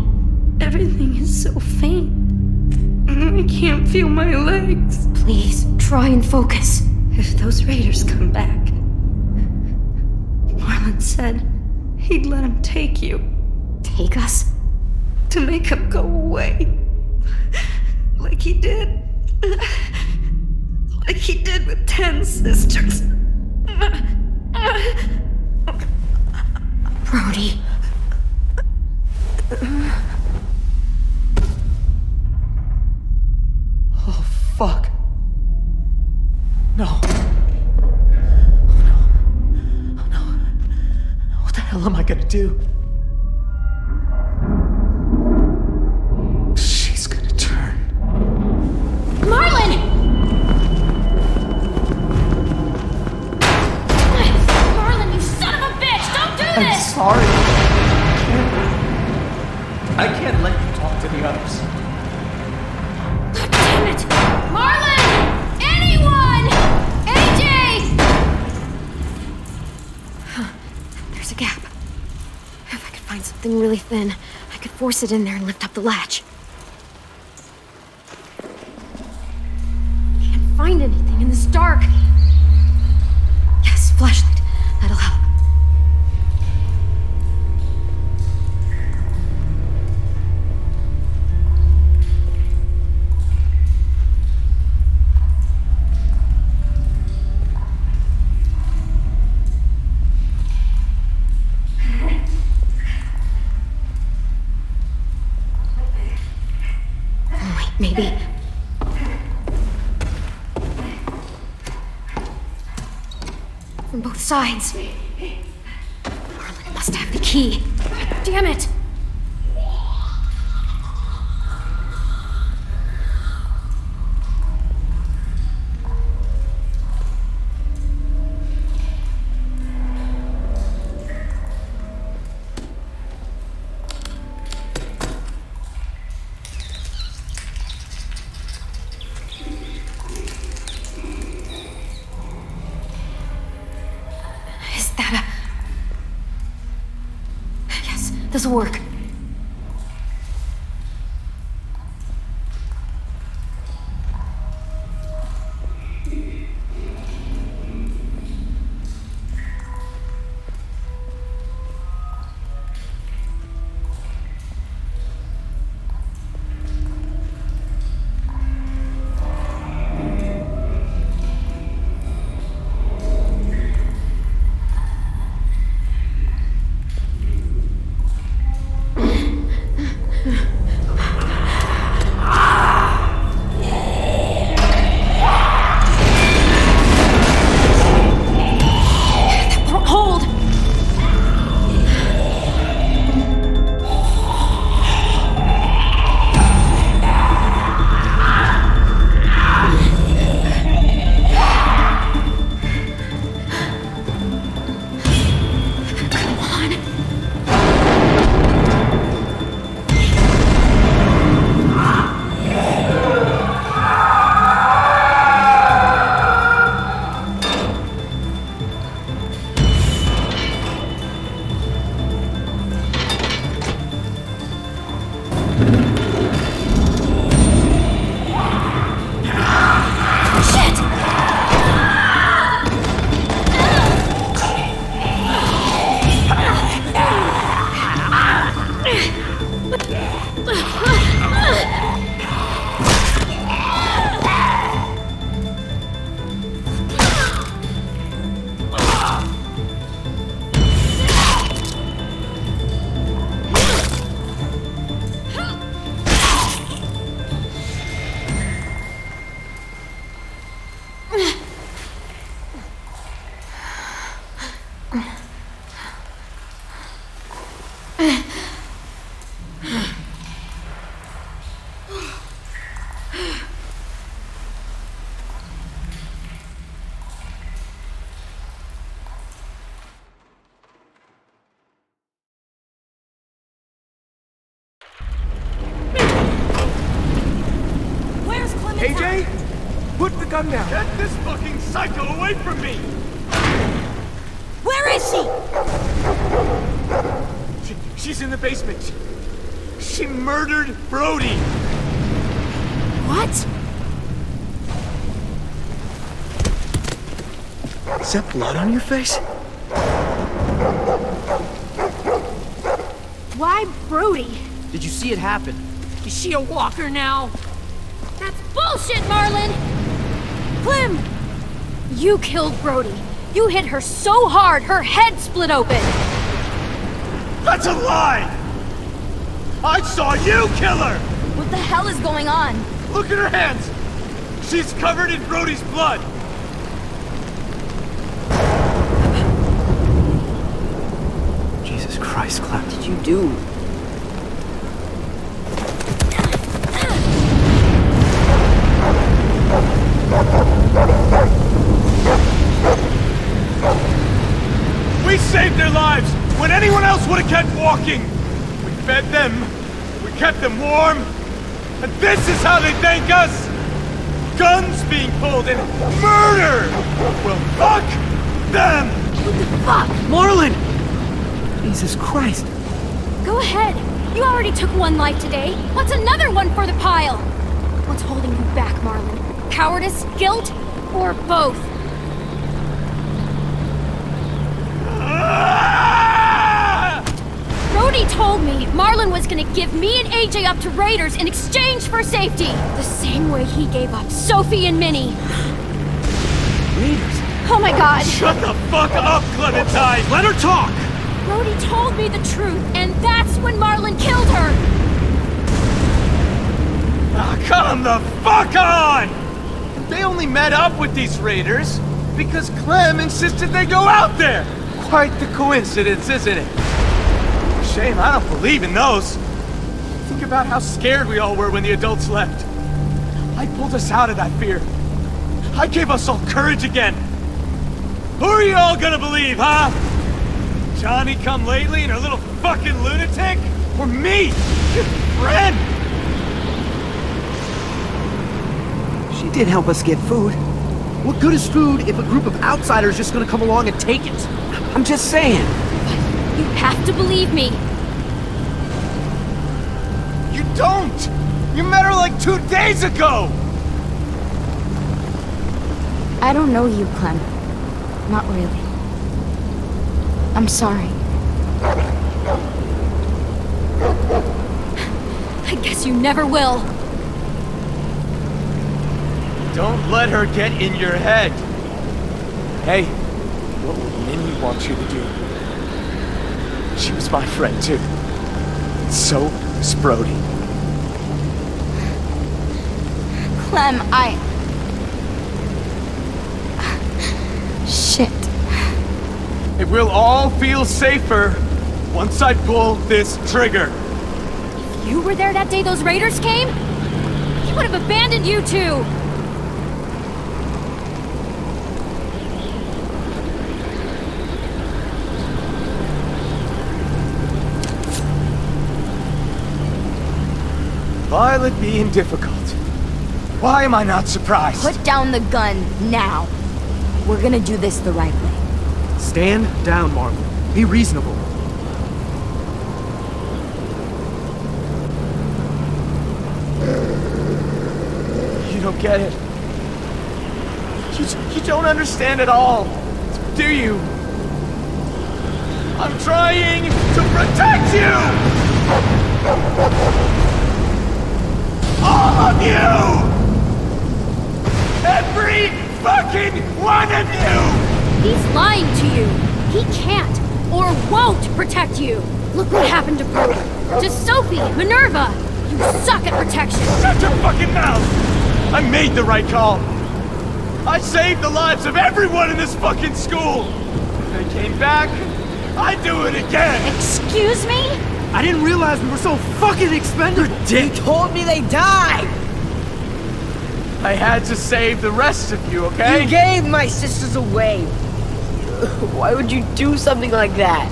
Everything is so faint. I can't feel my legs. Please, try and focus. If those raiders come back, Marlon said he'd let him take you. Take us? To make him go away. Like he did. Like he did with 10 sisters. Brody. Oh, fuck. No. Oh, no. gonna do? She's gonna turn. Marlon! Marlon, you son of a bitch! Don't do I'm this! sorry. I can't let you talk to the others. God damn it! Marlon! Anyone! AJ! There's a gap. If I could find something really thin, I could force it in there and lift up the latch. Can't find anything in this dark. Yes, flashlight. That'll help. Maybe. From both sides. Marlon must have the key. Damn it! This'll work. AJ, put the gun down. Get this fucking psycho away from me! Where is she? She's in the basement. She murdered Brody. What? Is that blood on your face? Why Brody? Did you see it happen? Is she a walker now? That's bullshit, Marlon! Clem! You killed Brody. You hit her so hard, her head split open. That's a lie! I saw you kill her! What the hell is going on? Look at her hands! She's covered in Brody's blood! Jesus Christ. Christ, Clem. What did you do? We saved their lives when anyone else would have kept walking. We fed them, we kept them warm, and this is how they thank us? Guns being pulled and murder! Well, fuck them! What the fuck? Marlon! Jesus Christ. Go ahead. You already took one life today. What's another one for the pile? What's holding you back, Marlon? Cowardice, guilt, or both? Brody told me Marlon was gonna give me and AJ up to Raiders in exchange for safety. The same way he gave up Sophie and Minnie. Raiders? Oh my god. Shut the fuck up, Clementine! Let her talk! Brody told me the truth, and that's when Marlon killed her. Ah, come the fuck on! They only met up with these raiders because Clem insisted they go out there. Quite the coincidence, isn't it? Shame I don't believe in those. Think about how scared we all were when the adults left. I pulled us out of that fear. I gave us all courage again. Who are you all gonna believe, huh? Johnny come lately and her little fucking lunatic? Or me, your friend? She did help us get food. What good is food if a group of outsiders just gonna come along and take it? I'm just saying. You have to believe me. You don't! You met her like 2 days ago! I don't know you, Clem. Not really. I'm sorry. I guess you never will. Don't let her get in your head. Hey, what would Minnie want you to do? She was my friend, too. So was Brody. Clem, Shit. It will all feel safer once I pull this trigger. If you were there that day those raiders came, he would have abandoned you two. Violet being difficult. Why am I not surprised? Put down the gun, now. We're gonna do this the right way. Stand down, Marlon. Be reasonable. You don't get it. You don't understand at all, do you? I'm trying to protect you! All of you! Every fucking one of you! He's lying to you. He can't or won't protect you. Look what happened to Brody, to Sophie, Minerva. You suck at protection. Shut your fucking mouth! I made the right call. I saved the lives of everyone in this fucking school. If they came back, I'd do it again. Excuse me? I didn't realize we were so fucking expendable. You told me they died! I had to save the rest of you, okay? You gave my sisters away. Why would you do something like that?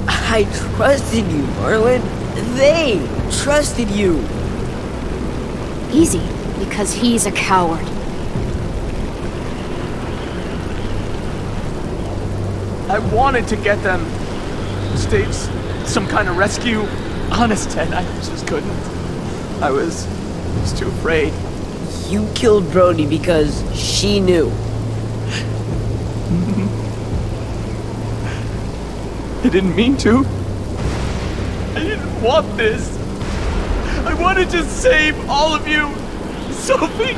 I trusted you, Marlon. They trusted you. Easy, because he's a coward. I wanted to get them. Staged some kind of rescue. Honest, Ted, I just couldn't. I was too afraid. You killed Brody because she knew. I didn't mean to. I didn't want this. I wanted to save all of you. Sophie,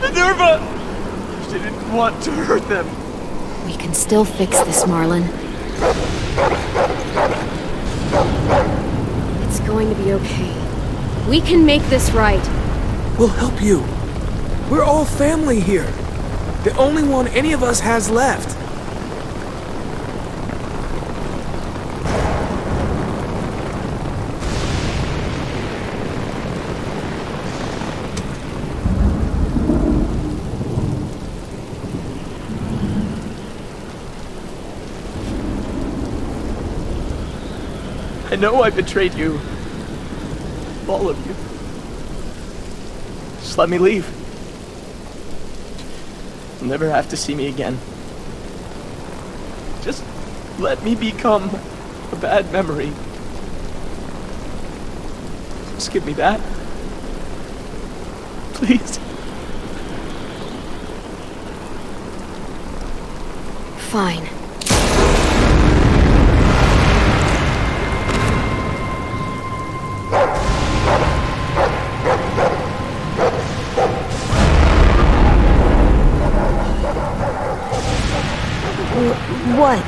Minerva. I didn't want to hurt them. We can still fix this, Marlon. It's going to be okay. We can make this right. We'll help you. We're all family here. The only one any of us has left. I know I betrayed you. All of you. Just let me leave. You'll never have to see me again. Just let me become a bad memory. Just give me that. Please. Fine. What?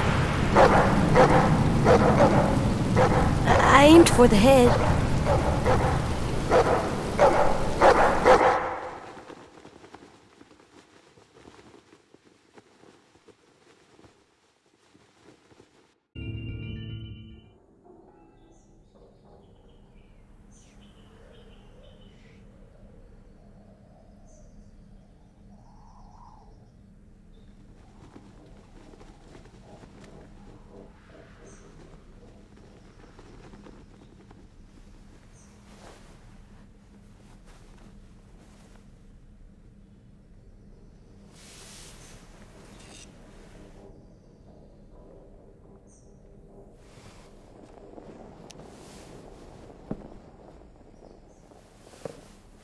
I aimed for the head.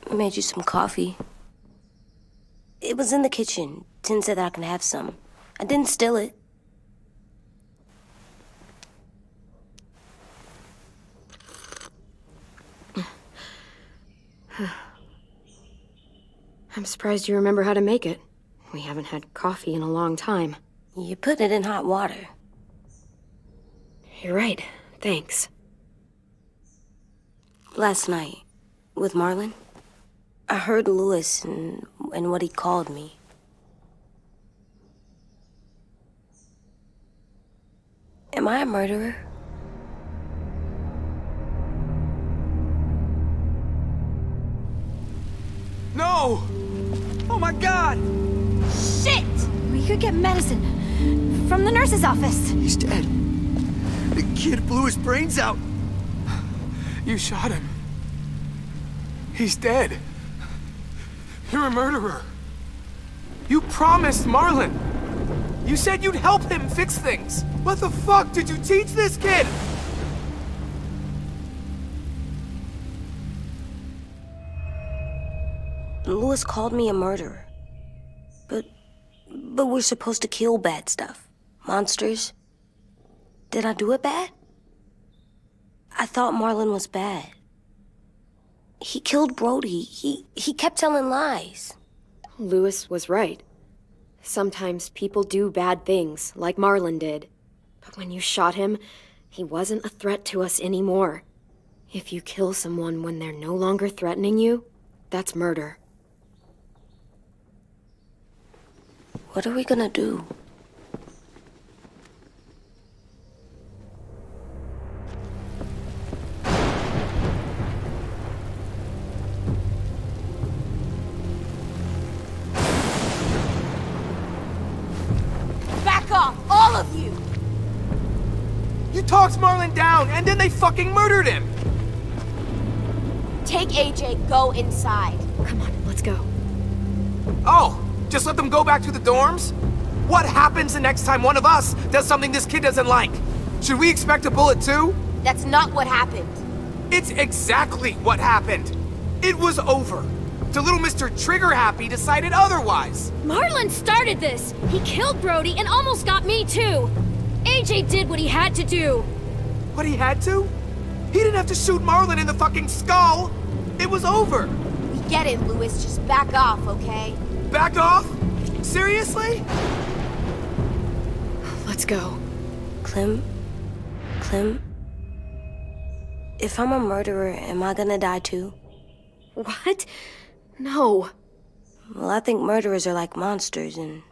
I made you some coffee. It was in the kitchen. Tin said that I can have some. I didn't steal it. I'm surprised you remember how to make it. We haven't had coffee in a long time. You put it in hot water. You're right. Thanks. Last night, with Marlon, I heard Lewis and what he called me. Am I a murderer? No! Oh my God! Shit! We could get medicine from the nurse's office. He's dead. The kid blew his brains out. You shot him. He's dead. You're a murderer. You promised Marlon. You said you'd help him fix things. What the fuck did you teach this kid? Lewis called me a murderer. But we're supposed to kill bad stuff. Monsters. Did I do it bad? I thought Marlon was bad. He killed Brody. He kept telling lies. Lewis was right. Sometimes people do bad things, like Marlon did. But when you shot him, he wasn't a threat to us anymore. If you kill someone when they're no longer threatening you, that's murder. What are we gonna do? Back off, all of you! You talked Marlon down, and then they fucking murdered him! Take AJ, go inside. Come on, let's go. Oh, just let them go back to the dorms? What happens the next time one of us does something this kid doesn't like? Should we expect a bullet too? That's not what happened. It's exactly what happened. It was over. The little Mr. Trigger Happy decided otherwise. Marlon started this. He killed Brody and almost got me too. AJ did what he had to do. What he had to? He didn't have to shoot Marlon in the fucking skull. It was over. We get it, Lewis. Just back off, okay? Back off? Seriously? Let's go. Clem? If I'm a murderer, am I gonna die too? What? No. Well, I think murderers are like monsters, and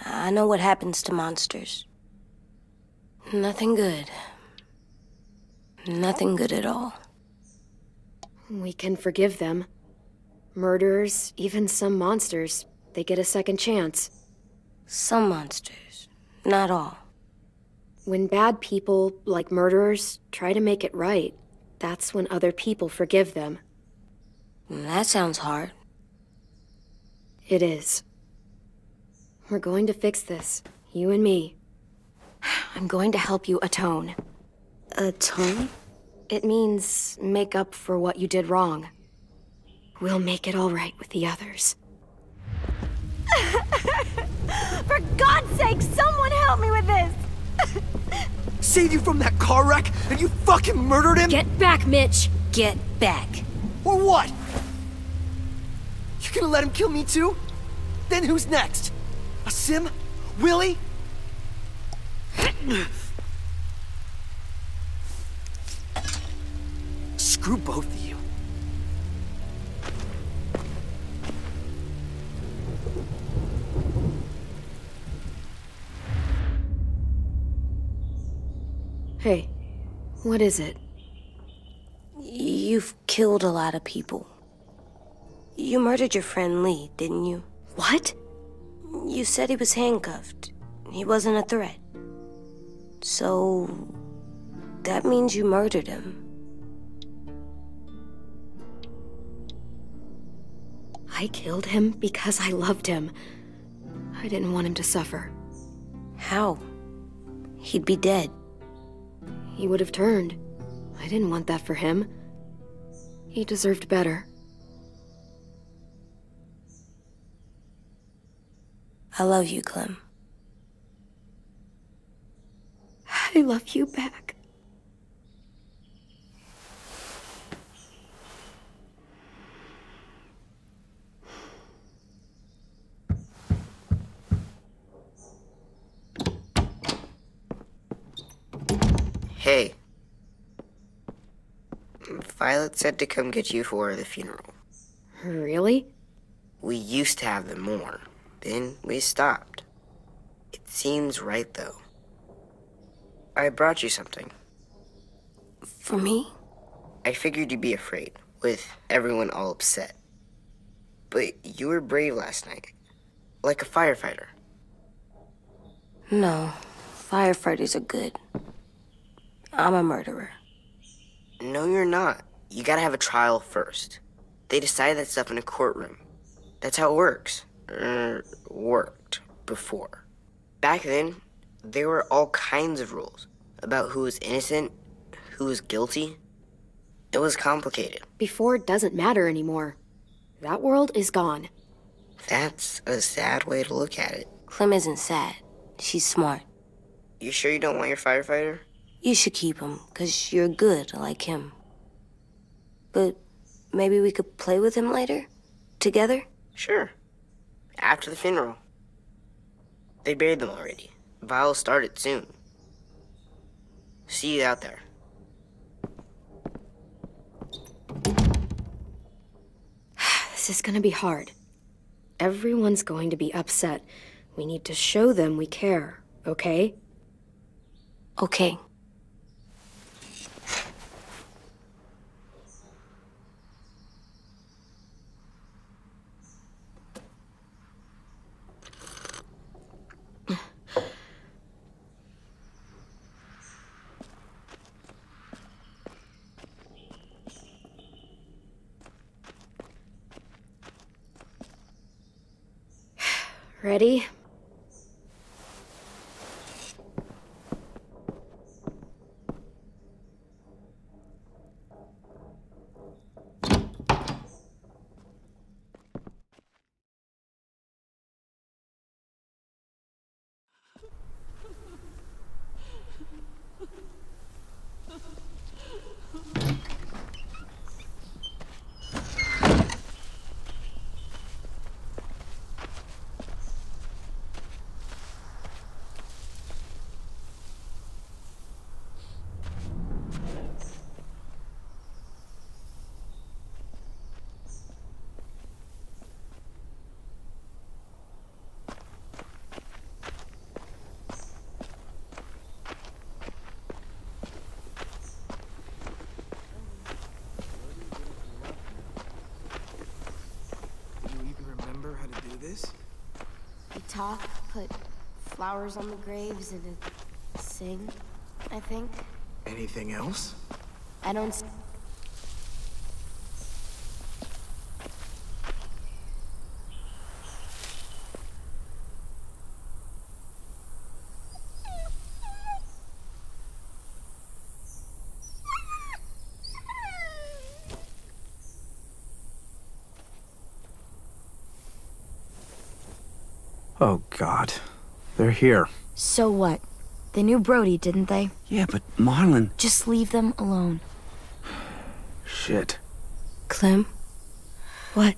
I know what happens to monsters. Nothing good. Nothing good at all. We can forgive them. Murderers, even some monsters, they get a second chance. Some monsters, not all. When bad people, like murderers, try to make it right, that's when other people forgive them. That sounds hard. It is. We're going to fix this, you and me. I'm going to help you atone. Atone? It means make up for what you did wrong. We'll make it all right with the others. For God's sake, someone help me with this! Saved you from that car wreck, and you fucking murdered him? Get back, Mitch! Get back. Or what? You gonna let him kill me too? Then who's next? A Sim? Willie? Screw both of you. Hey, what is it? You've killed a lot of people. You murdered your friend Lee, didn't you? What? You said he was handcuffed. He wasn't a threat. So... that means you murdered him. I killed him because I loved him. I didn't want him to suffer. How? He'd be dead. He would have turned. I didn't want that for him. He deserved better. I love you, Clem. I love you back. Hey. Violet said to come get you for the funeral. Really? We used to have them more. Then we stopped. It seems right, though. I brought you something. For me? I figured you'd be afraid, with everyone all upset. But you were brave last night. Like a firefighter. No. Firefighters are good. I'm a murderer. No, you're not. You gotta have a trial first. They decide that stuff in a courtroom. That's how it works. Worked before. Back then, there were all kinds of rules about who was innocent, who was guilty. It was complicated. Before doesn't matter anymore. That world is gone. That's a sad way to look at it. Clem isn't sad. She's smart. You sure you don't want your firefighter? You should keep him, 'cause you're good like him. But maybe we could play with him later? Together? Sure. After the funeral. They buried them already. Vile started soon. See you out there. This is gonna be hard. Everyone's going to be upset. We need to show them we care, okay? Okay. Ready? We talk, put flowers on the graves, and it Sing, I think. Anything else? I don't... Oh, God. They're here. So what? They knew Brody, didn't they? Yeah, but Marlon... Just leave them alone. Shit. Clem? What?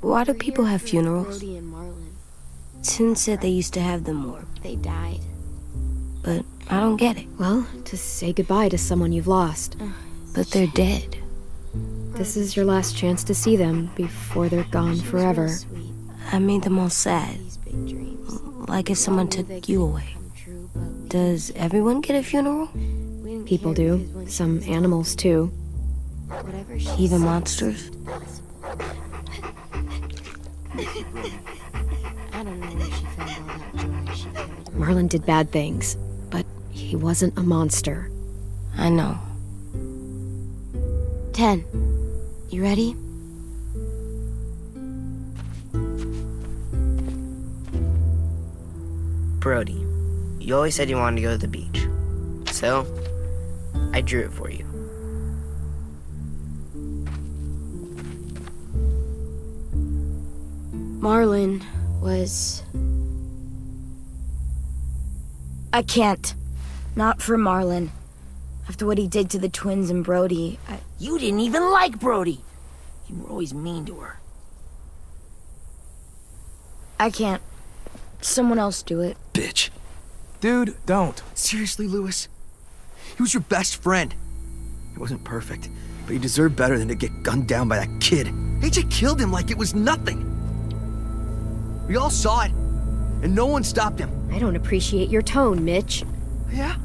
Why do people have funerals? Brody and Marlon. Tin said they used to have them more. They died. But I don't get it. Well, to say goodbye to someone you've lost. But they're dead. This is your last chance to see them before they're gone forever. I made them all sad. Like if someone took you away. Does everyone get a funeral? People do. Some animals, too. Even monsters? Marlon did bad things, but he wasn't a monster. I know. 10. You ready? Brody, you always said you wanted to go to the beach. So, I drew it for you. Marlon was... I can't. Not for Marlon. After what he did to the twins and Brody, You didn't even like Brody. You were always mean to her. I can't. Someone else do it. Bitch. Dude, don't. Seriously, Lewis? He was your best friend. He wasn't perfect, but he deserved better than to get gunned down by that kid. AJ killed him like it was nothing. We all saw it, and no one stopped him. I don't appreciate your tone, Mitch. Yeah?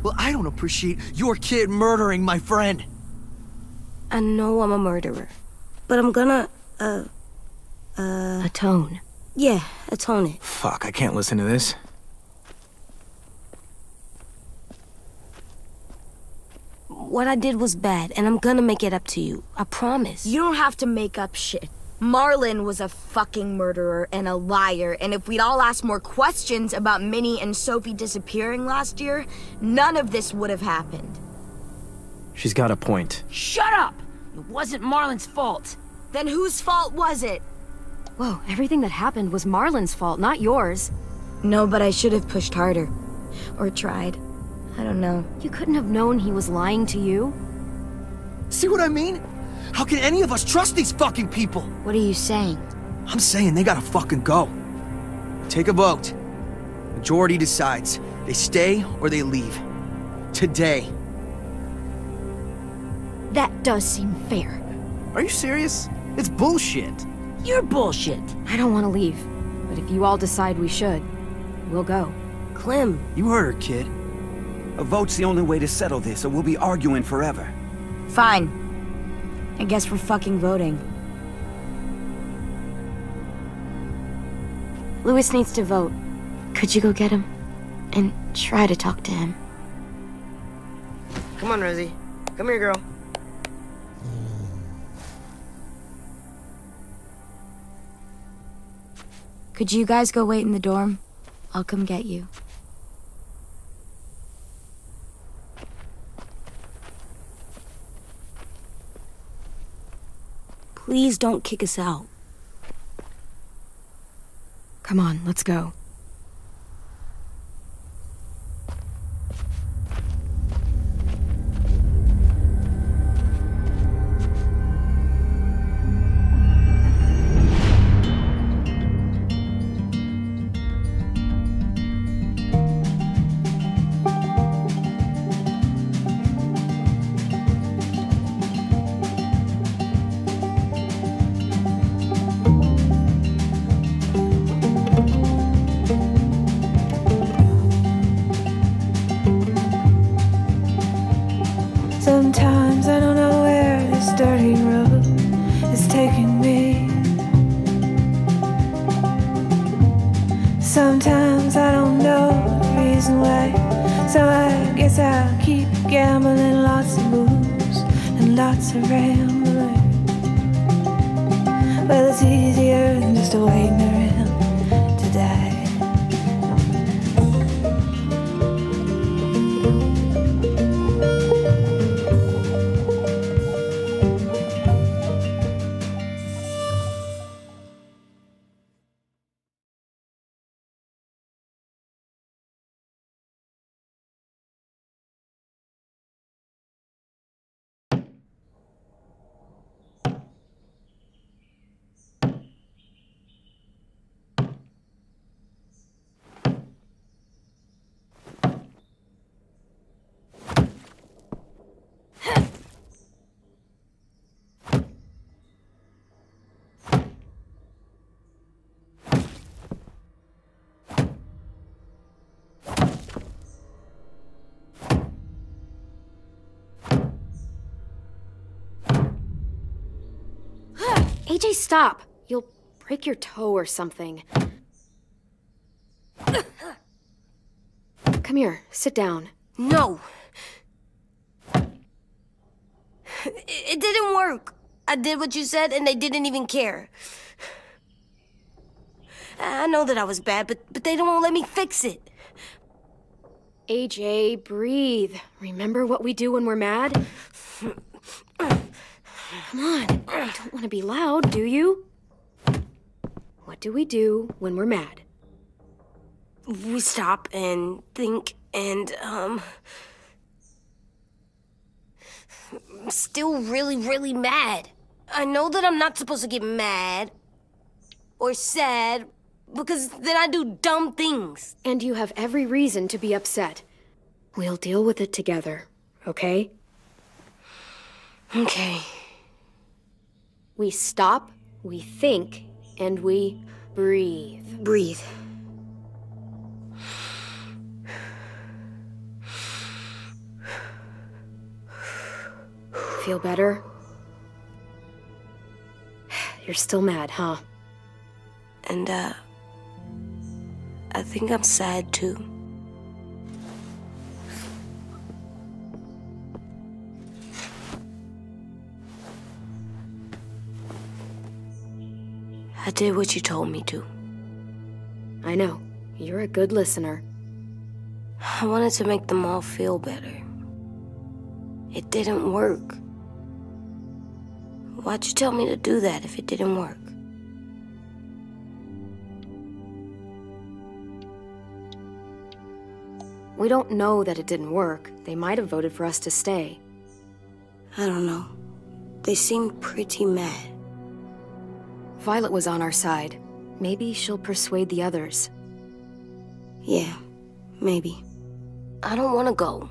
Well, I don't appreciate your kid murdering my friend. I know I'm a murderer. But I'm gonna, Atone. Yeah, atone it. Fuck, I can't listen to this. What I did was bad, and I'm gonna make it up to you. I promise. You don't have to make up shit. Marlon was a fucking murderer and a liar, and if we'd all asked more questions about Minnie and Sophie disappearing last year, none of this would have happened. She's got a point. Shut up! It wasn't Marlon's fault. Then whose fault was it? Whoa, everything that happened was Marlon's fault, not yours. No, but I should have pushed harder. Or tried. I don't know. You couldn't have known he was lying to you. See what I mean? How can any of us trust these fucking people? What are you saying? I'm saying they gotta fucking go. Take a vote. Majority decides. They stay or they leave. Today. That does seem fair. Are you serious? It's bullshit. You're bullshit. I don't want to leave, but if you all decide we should, we'll go. Clem. You heard her, kid. A vote's the only way to settle this, or we'll be arguing forever. Fine. I guess we're fucking voting. Lewis needs to vote. Could you go get him? And try to talk to him. Come on, Rosie. Come here, girl. Could you guys go wait in the dorm? I'll come get you. Please don't kick us out. Come on, let's go. Sometimes I don't know where this dirty road is taking me. Sometimes I don't know the reason why So I guess I'll keep gambling, lots of moves and lots of rambling. Well, it's easier than just waiting around to die. AJ, stop! You'll break your toe or something. Come here, sit down. No! It didn't work. I did what you said, and they didn't even care. I know that I was bad, but they don't let me fix it. AJ, breathe. Remember what we do when we're mad? Come on, you don't want to be loud, do you? What do we do when we're mad? We stop and think and, I'm still really, really mad. I know that I'm not supposed to get mad or sad because then I do dumb things. And you have every reason to be upset. We'll deal with it together, okay? Okay. We stop, we think, and we breathe. Breathe. Feel better? You're still mad, huh? And, I think I'm sad, too. I did what you told me to. I know. You're a good listener. I wanted to make them all feel better. It didn't work. Why'd you tell me to do that if it didn't work? We don't know that it didn't work. They might have voted for us to stay. I don't know. They seemed pretty mad. Violet was on our side. Maybe she'll persuade the others. Yeah, maybe. I don't want to go.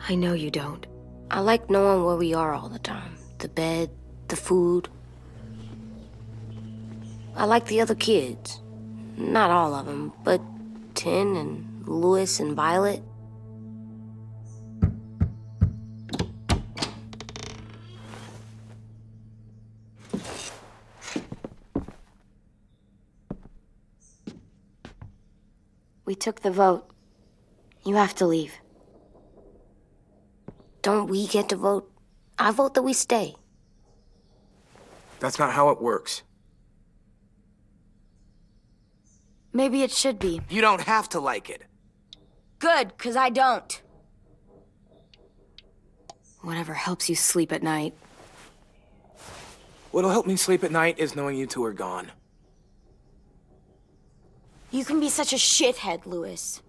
I know you don't. I like knowing where we are all the time. The bed, the food. I like the other kids. Not all of them, but Tin and Louis and Violet. We took the vote. You have to leave. Don't we get to vote? I vote that we stay. That's not how it works. Maybe it should be. You don't have to like it. Good, 'cause I don't. Whatever helps you sleep at night. What'll help me sleep at night is knowing you two are gone. You can be such a shithead, Louis.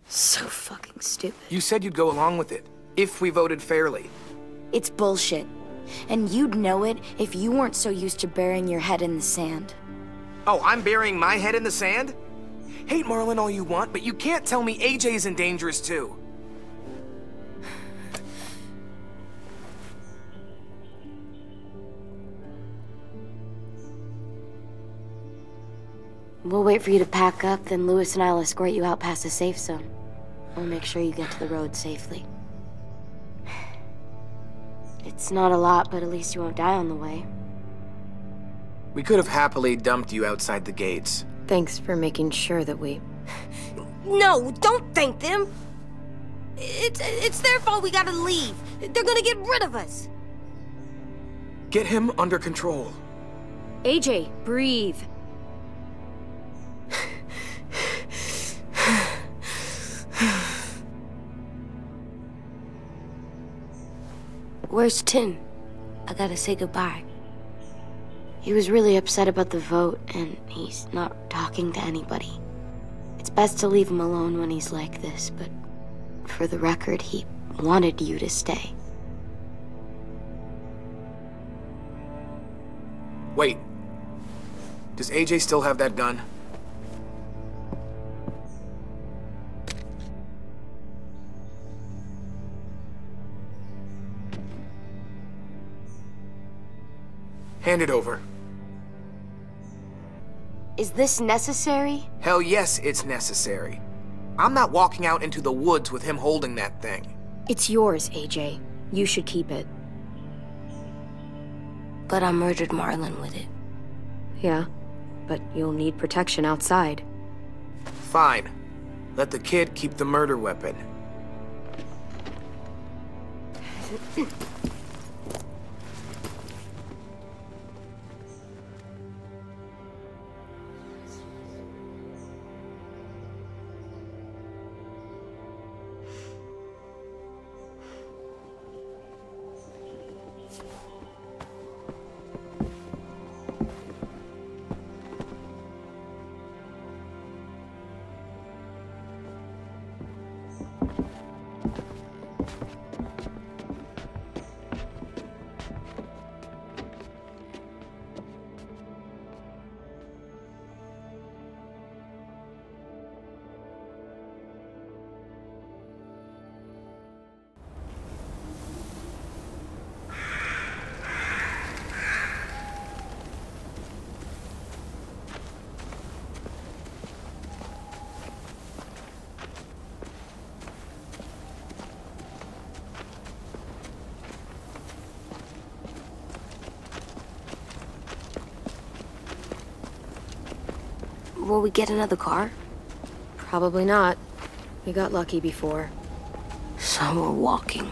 So fucking stupid. You said you'd go along with it, if we voted fairly. It's bullshit. And you'd know it if you weren't so used to burying your head in the sand. Oh, I'm burying my head in the sand? Hate Marlon all you want, but you can't tell me AJ isn't dangerous too. We'll wait for you to pack up, then Louis and I'll escort you out past the safe zone. We'll make sure you get to the road safely. It's not a lot, but at least you won't die on the way. We could have happily dumped you outside the gates. Thanks for making sure that we... No, don't thank them. It's their fault we gotta leave. They're gonna get rid of us. Get him under control. AJ, breathe. Where's Tin? I gotta say goodbye. He was really upset about the vote, and he's not talking to anybody. It's best to leave him alone when he's like this, but for the record, he wanted you to stay. Wait. Does AJ still have that gun? Hand it over. Is this necessary? Hell yes, it's necessary. I'm not walking out into the woods with him holding that thing. It's yours, AJ. You should keep it. But I murdered Marlon with it. Yeah, but you'll need protection outside. Fine. Let the kid keep the murder weapon. Will we get another car? Probably not. We got lucky before. So we're walking.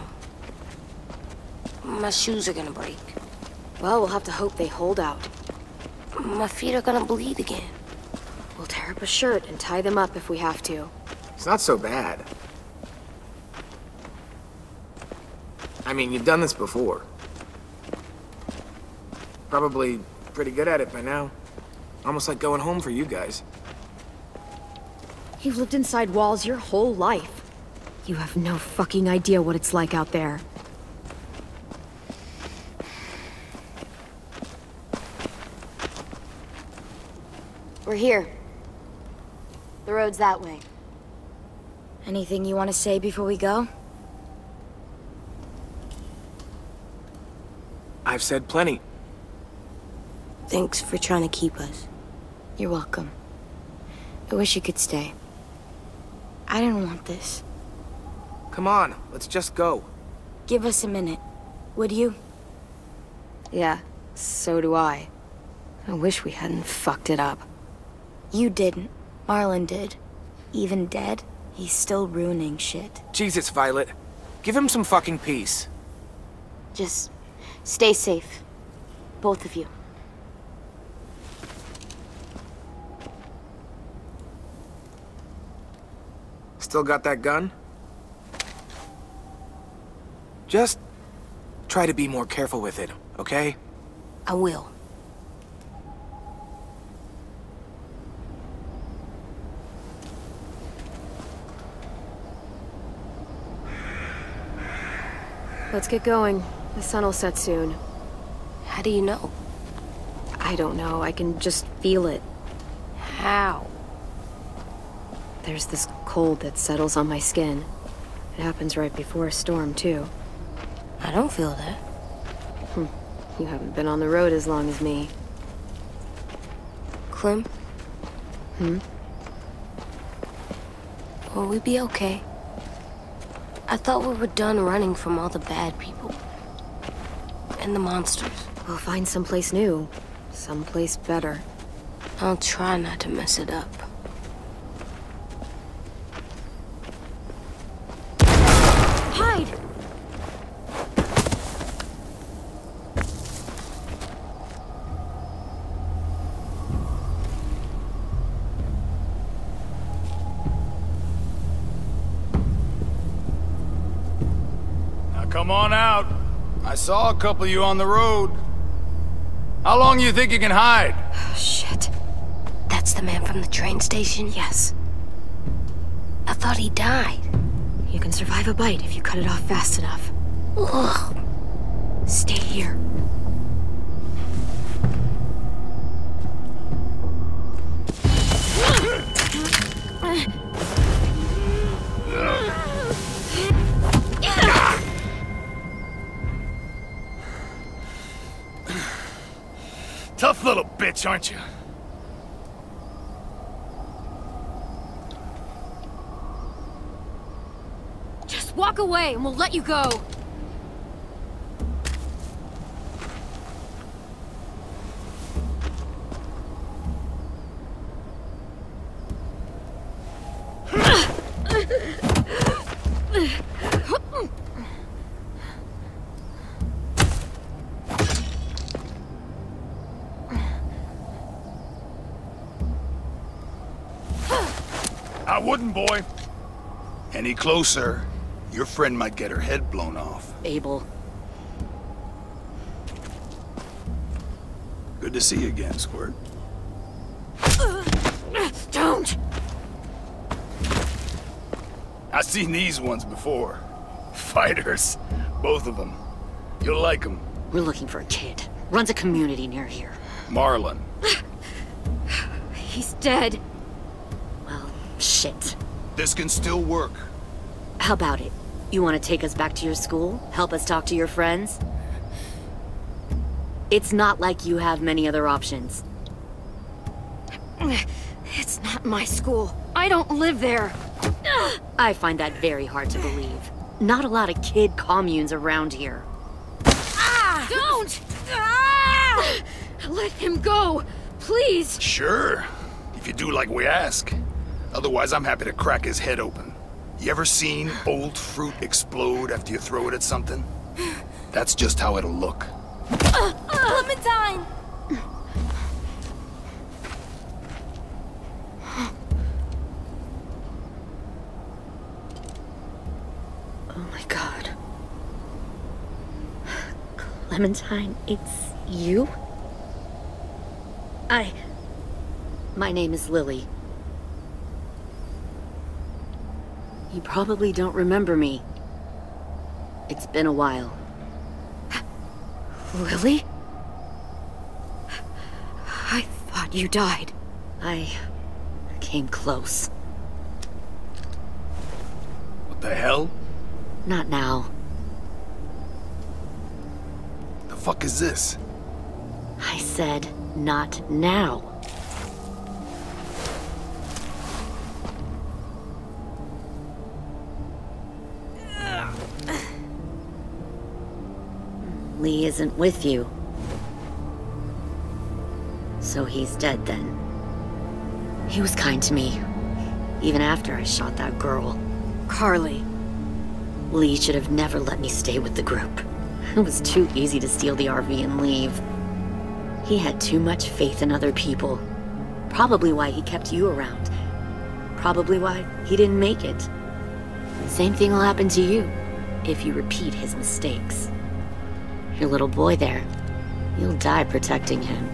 My shoes are gonna break. Well, we'll have to hope they hold out. My feet are gonna bleed again. We'll tear up a shirt and tie them up if we have to. It's not so bad. I mean, you've done this before. Probably pretty good at it by now. Almost like going home for you guys. You've lived inside walls your whole life. You have no fucking idea what it's like out there. We're here. The road's that way. Anything you want to say before we go? I've said plenty. Thanks for trying to keep us. You're welcome. I wish you could stay. I didn't want this. Come on, let's just go. Give us a minute, would you? Yeah, so do I. I wish we hadn't fucked it up. You didn't. Marlon did. Even dead, he's still ruining shit. Jesus, Violet. Give him some fucking peace. Just stay safe. Both of you. Still got that gun? Just try to be more careful with it, okay? I will. Let's get going. The sun will set soon. How do you know? I don't know. I can just feel it. How? There's this cold that settles on my skin. It happens right before a storm, too. I don't feel that. You haven't been on the road as long as me. Clem? Will we be okay? I thought we were done running from all the bad people. And the monsters. We'll find someplace new. Someplace better. I'll try not to mess it up. Hide! Now come on out. I saw a couple of you on the road. How long do you think you can hide? Shit. That's the man from the train station? Yes. I thought he died. You can survive a bite if you cut it off fast enough. Ugh. Stay here. Tough little bitch, aren't you? Just walk away and we'll let you go. I wouldn't, boy. Any closer, your friend might get her head blown off. Abel. Good to see you again, Squirt. Don't! I've seen these ones before. Fighters. Both of them. You'll like them. We're looking for a kid. Runs a community near here. Marlon. He's dead. Well, shit. This can still work. How about it? You want to take us back to your school? Help us talk to your friends? It's not like you have many other options. It's not my school. I don't live there. I find that very hard to believe. Not a lot of kid communes around here. Don't! Let him go, please. Sure. If you do like we ask. Otherwise, I'm happy to crack his head open. You ever seen old fruit explode after you throw it at something? That's just how it'll look. Clementine! Oh my god. Clementine, it's you? My name is Lily. You probably don't remember me. It's been a while. Lily? I thought you died. I came close. What the hell? Not now. The fuck is this? I said, not now. Lee isn't with you. So he's dead then. He was kind to me, even after I shot that girl. Carly. Lee should have never let me stay with the group. It was too easy to steal the RV and leave. He had too much faith in other people. Probably why he kept you around. Probably why he didn't make it. Same thing will happen to you, if you repeat his mistakes. Your little boy there, you'll die protecting him.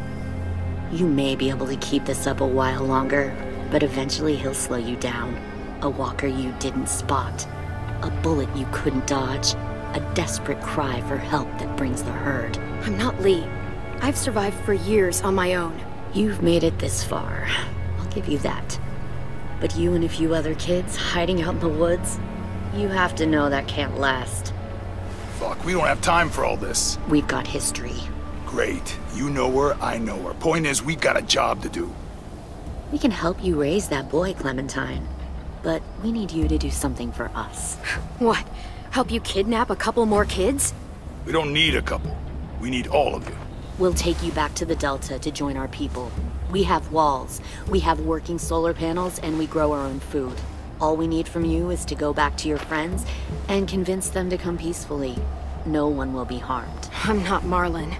You may be able to keep this up a while longer, but eventually he'll slow you down. A walker you didn't spot. A bullet you couldn't dodge. A desperate cry for help that brings the herd. I'm not Lee. I've survived for years on my own. You've made it this far. I'll give you that. But you and a few other kids hiding out in the woods, you have to know that can't last. Fuck, we don't have time for all this. We've got history. Great. You know her, I know her. Point is, we've got a job to do. We can help you raise that boy, Clementine. But we need you to do something for us. What? Help you kidnap a couple more kids? We don't need a couple. We need all of you. We'll take you back to the Delta to join our people. We have walls, we have working solar panels, and we grow our own food. All we need from you is to go back to your friends and convince them to come peacefully. No one will be harmed. I'm not Marlon.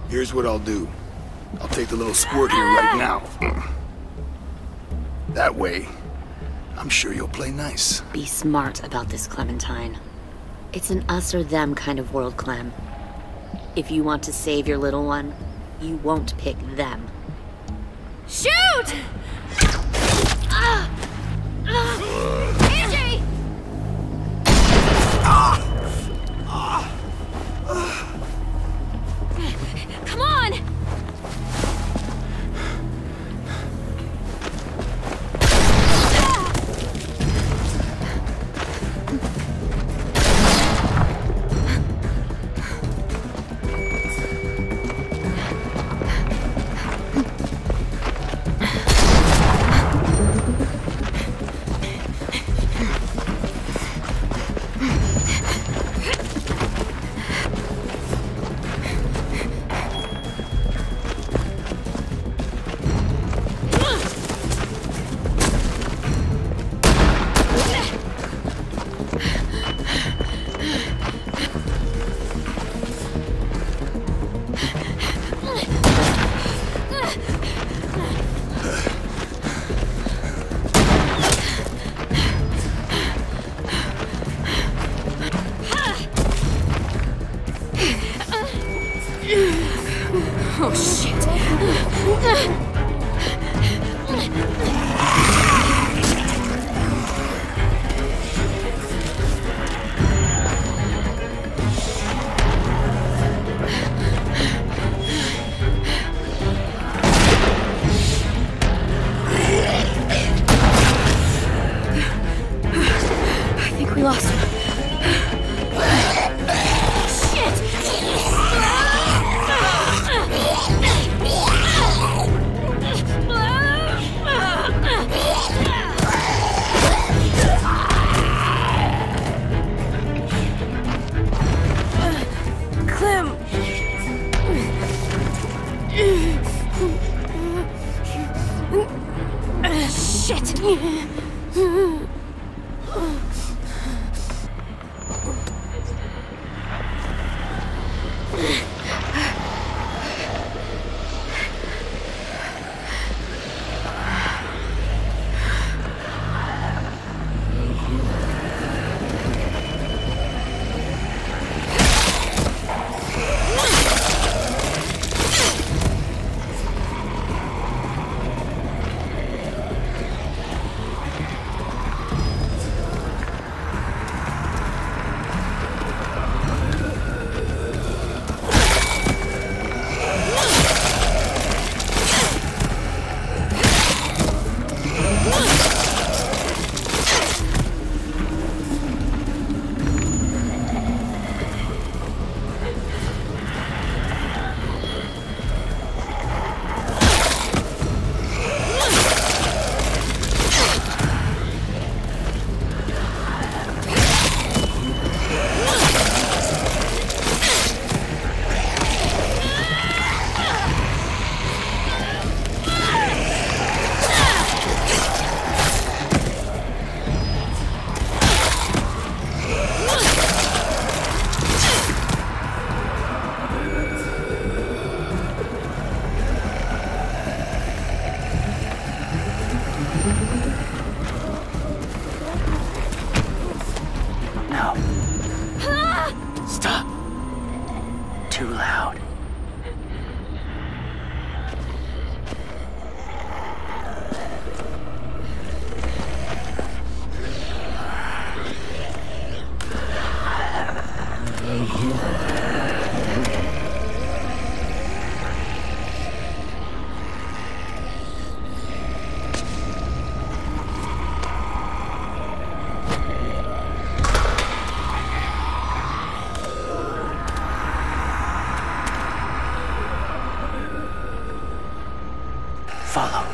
Here's what I'll do. I'll take the little squirt here right now. That way, I'm sure you'll play nice. Be smart about this, Clementine. It's an us or them kind of world, Clem. If you want to save your little one, you won't pick them. Shoot! AJ! Come on! Oh, shit. I think we lost him. Too loud. Follow.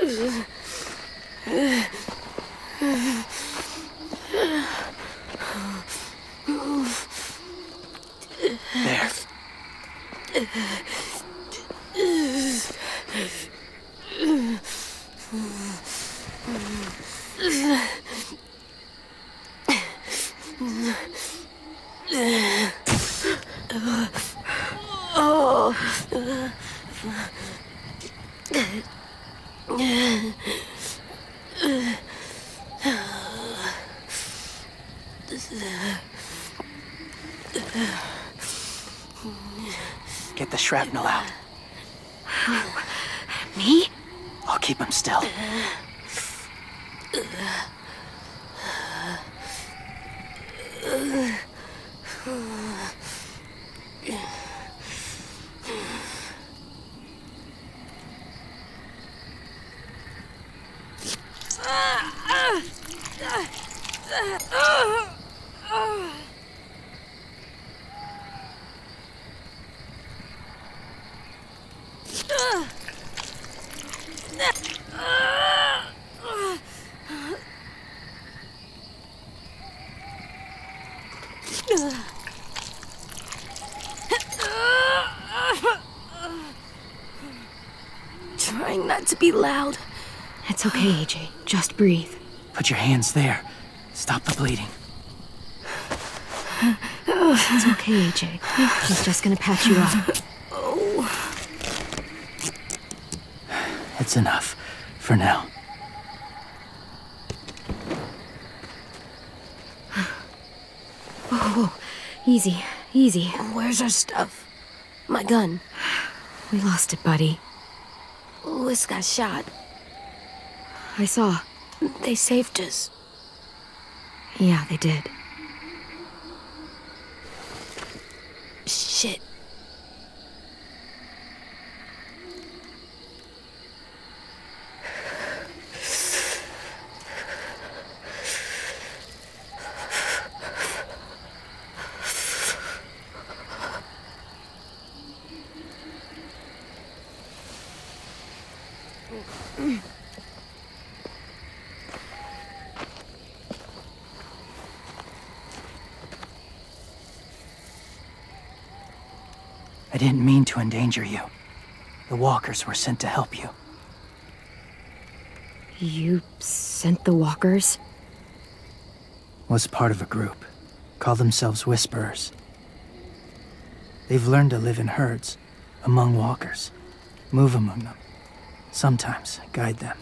There. Get the shrapnel out. Me? I'll keep him still. Trying not to be loud. It's okay, AJ. Just breathe. Put your hands there. Stop the bleeding. It's okay, AJ. He's just gonna patch you up. Oh. It's enough. For now. Whoa, whoa. Easy, easy. Where's our stuff? My gun. We lost it, buddy. Louis got shot. I saw. They saved us. Yeah, they did. Shit. I didn't mean to endanger you. The walkers were sent to help you. You sent the walkers? Was part of a group. Call themselves Whisperers. They've learned to live in herds, among walkers. Move among them. Sometimes guide them.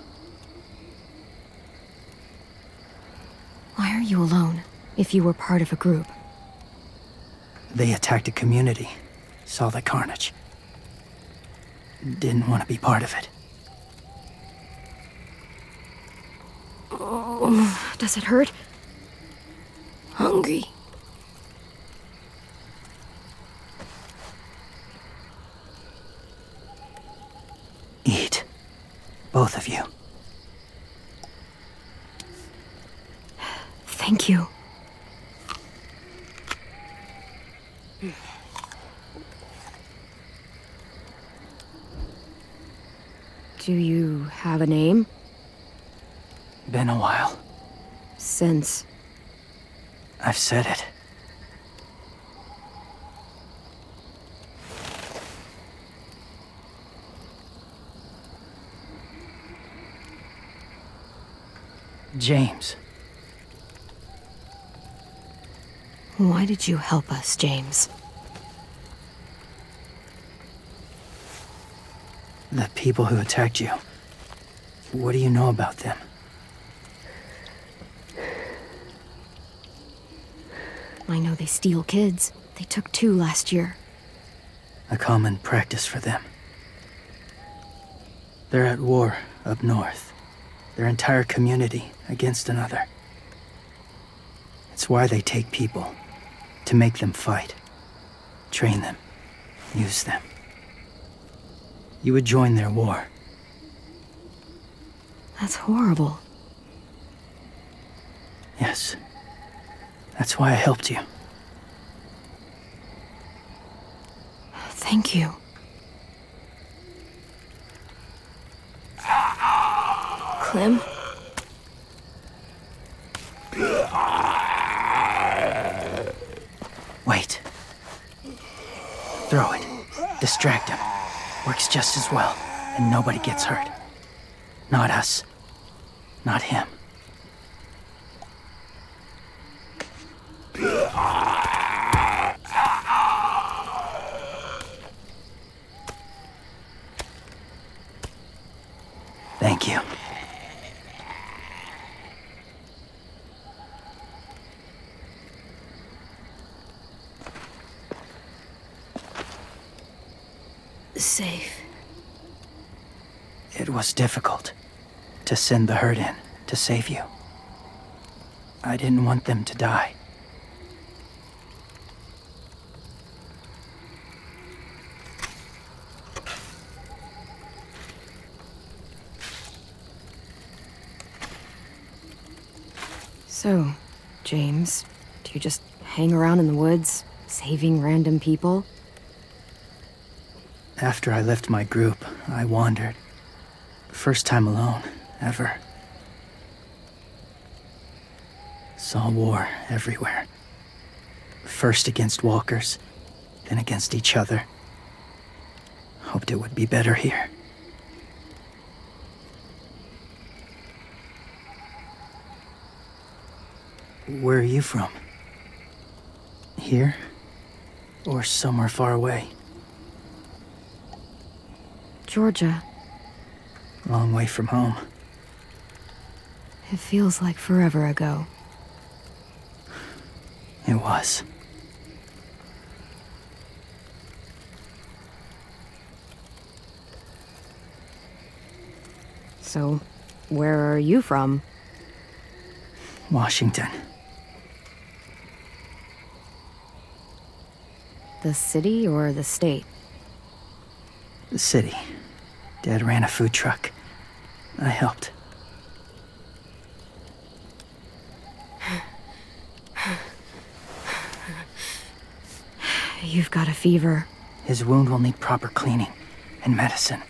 Why are you alone, if you were part of a group? They attacked a community. Saw the carnage. Didn't want to be part of it. Oh, does it hurt? Hungry. Eat. Both of you. Thank you. Do you have a name? Been a while. Since? I've said it. James. Why did you help us, James? The people who attacked you. What do you know about them? I know they steal kids. They took 2 last year. A common practice for them. They're at war up north. Their entire community against another. It's why they take people. To make them fight. Train them. Use them. You would join their war. That's horrible. Yes. That's why I helped you. Thank you. Clem? Wait. Throw it. Distract him. Works just as well, and nobody gets hurt. Not us. Not him. Thank you. Safe. It was difficult to send the herd in to save you. I didn't want them to die. So, James, do you just hang around in the woods, saving random people? After I left my group, I wandered. First time alone, ever. Saw war everywhere. First against walkers, then against each other. Hoped it would be better here. Where are you from? Here? Or somewhere far away? Georgia. Long way from home. It feels like forever ago. It was. So, where are you from? Washington. The city or the state? The city. Dad ran a food truck. I helped. You've got a fever. His wound will need proper cleaning and medicine,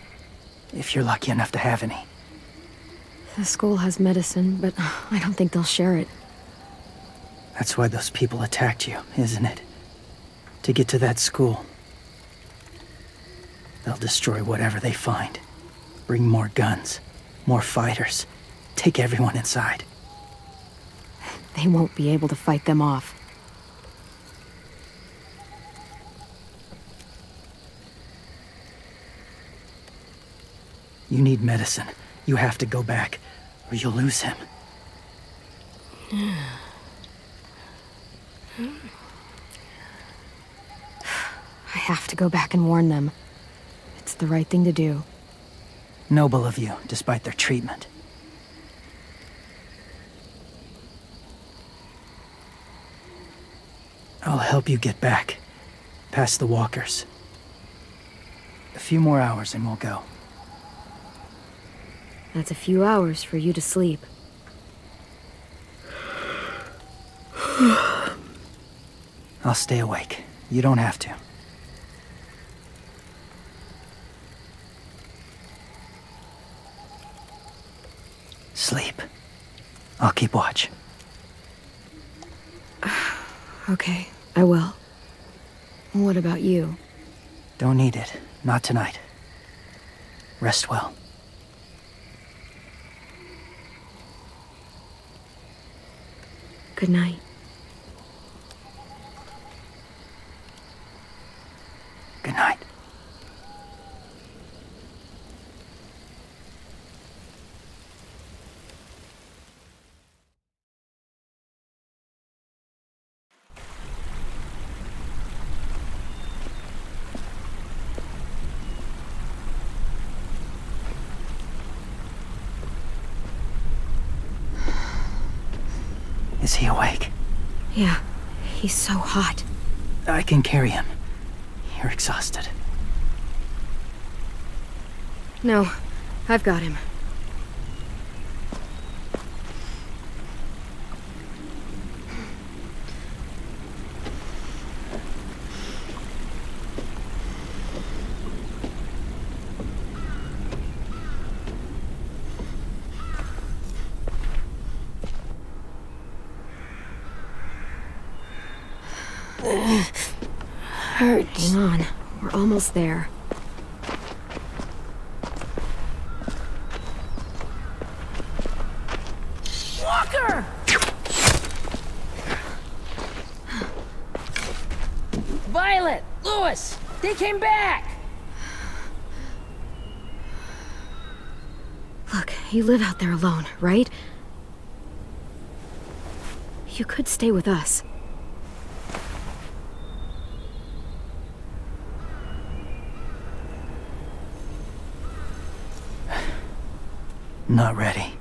if you're lucky enough to have any. The school has medicine, but I don't think they'll share it. That's why those people attacked you, isn't it? To get to that school. They'll destroy whatever they find. Bring more guns, more fighters. Take everyone inside. They won't be able to fight them off. You need medicine. You have to go back, or you'll lose him. I have to go back and warn them. It's the right thing to do. Noble of you, despite their treatment. I'll help you get back, past the walkers. A few more hours and we'll go. That's a few hours for you to sleep. I'll stay awake. You don't have to. Sleep. I'll keep watch. Okay, I will. What about you? Don't need it. Not tonight. Rest well. Good night. Good night. Is he awake? Yeah, he's so hot. I can carry him. You're exhausted. No, I've got him. Hurts. Hang on. We're almost there. Walker! Violet! Lewis! They came back! Look, you live out there alone, right? You could stay with us. Not ready.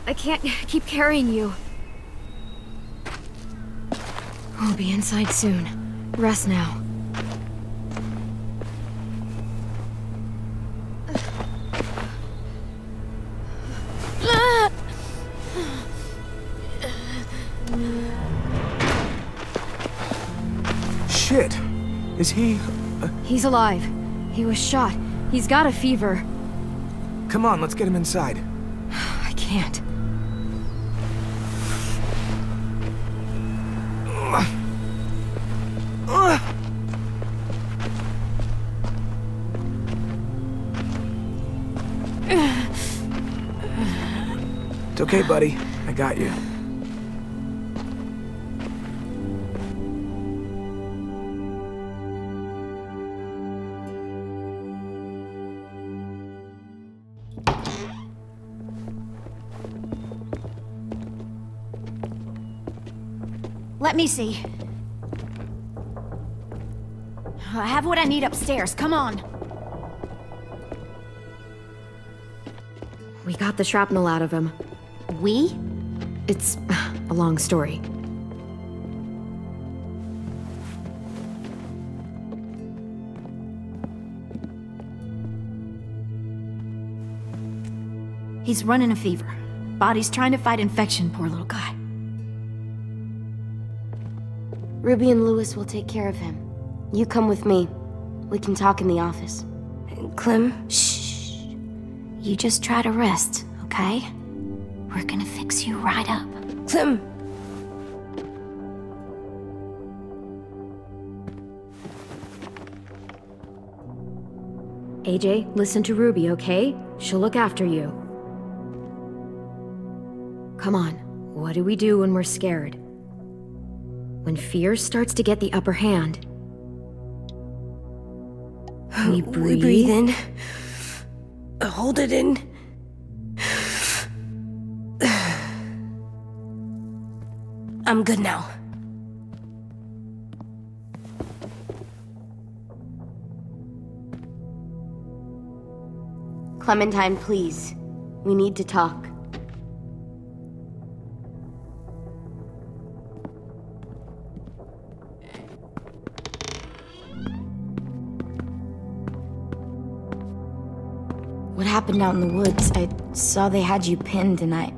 I can't keep carrying you. We'll be inside soon. Rest now. Shit! Is he... He's alive. He was shot. He's got a fever. Come on, let's get him inside. I can't. It's okay, buddy. I got you. Let me see. I have what I need upstairs. Come on. We got the shrapnel out of him. We? It's a long story. He's running a fever. Body's trying to fight infection, poor little guy. Ruby and Lewis will take care of him. You come with me. We can talk in the office. Clem? Shh. You just try to rest, okay? We're gonna fix you right up. Clem! AJ, listen to Ruby, okay? She'll look after you. Come on, what do we do when we're scared? When fear starts to get the upper hand, we breathe. We breathe in. Hold it in. I'm good now. Clementine, please. We need to talk. What happened out in the woods? I saw they had you pinned and I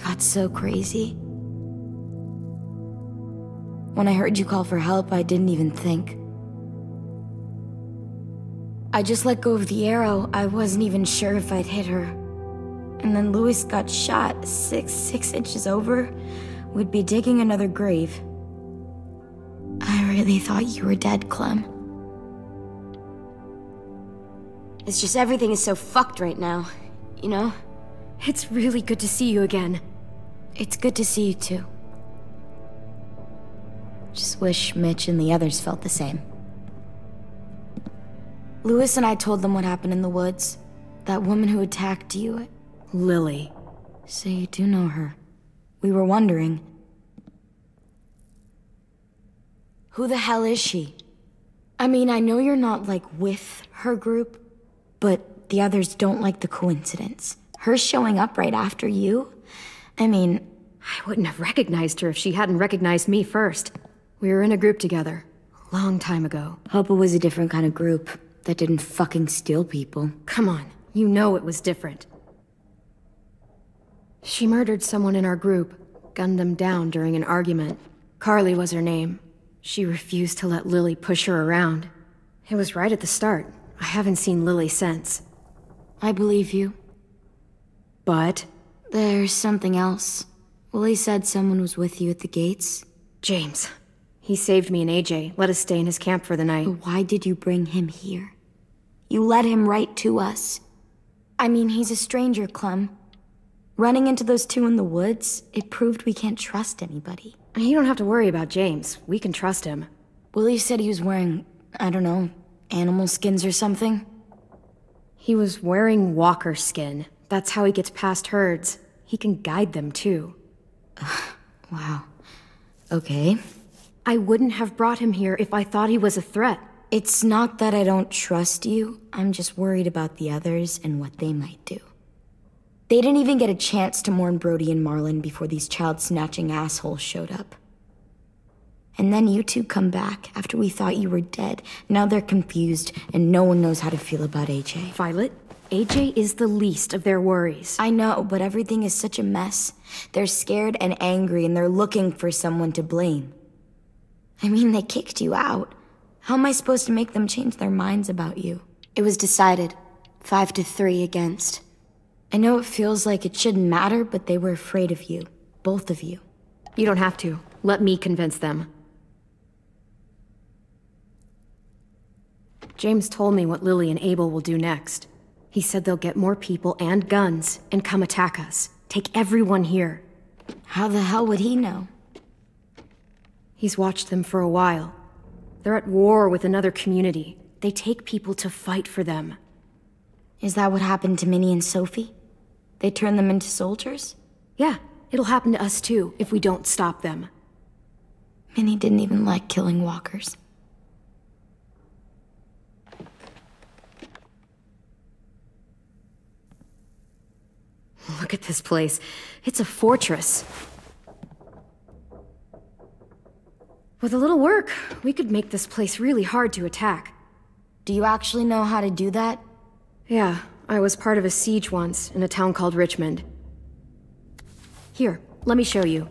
got so crazy. When I heard you call for help, I didn't even think. I just let go of the arrow. I wasn't even sure if I'd hit her. And then Lewis got shot 6 inches over. We'd be digging another grave. I really thought you were dead, Clem. It's just everything is so fucked right now, you know? It's really good to see you again. It's good to see you too. Just wish Mitch and the others felt the same. Lewis and I told them what happened in the woods. That woman who attacked you. Lily. So you do know her. We were wondering. Who the hell is she? I mean, I know you're not, like, with her group, but the others don't like the coincidence. Her showing up right after you? I mean... I wouldn't have recognized her if she hadn't recognized me first. We were in a group together. A long time ago. Hope it was a different kind of group that didn't fucking steal people. Come on. You know it was different. She murdered someone in our group, gunned them down during an argument. Carly was her name. She refused to let Lily push her around. It was right at the start. I haven't seen Lily since. I believe you. But? There's something else. Willie said someone was with you at the gates. James. He saved me and AJ, let us stay in his camp for the night. But why did you bring him here? You led him right to us. I mean, he's a stranger, Clem. Running into those two in the woods, it proved we can't trust anybody. You don't have to worry about James. We can trust him. Willie said he was wearing, I don't know, animal skins or something. He was wearing walker skin. That's how he gets past herds. He can guide them, too. Wow. Okay. I wouldn't have brought him here if I thought he was a threat. It's not that I don't trust you. I'm just worried about the others and what they might do. They didn't even get a chance to mourn Brody and Marlon before these child-snatching assholes showed up. And then you two come back after we thought you were dead. Now they're confused, and no one knows how to feel about AJ. Violet, AJ is the least of their worries. I know, but everything is such a mess. They're scared and angry, and they're looking for someone to blame. I mean, they kicked you out. How am I supposed to make them change their minds about you? It was decided. 5-3 against. I know it feels like it shouldn't matter, but they were afraid of you. Both of you. You don't have to. Let me convince them. James told me what Lily and Abel will do next. He said they'll get more people and guns and come attack us. Take everyone here. How the hell would he know? He's watched them for a while. They're at war with another community. They take people to fight for them. Is that what happened to Minnie and Sophie? They turned them into soldiers? Yeah, it'll happen to us too if we don't stop them. Minnie didn't even like killing walkers. Look at this place. It's a fortress. With a little work, we could make this place really hard to attack. Do you actually know how to do that? Yeah, I was part of a siege once in a town called Richmond. Here, let me show you.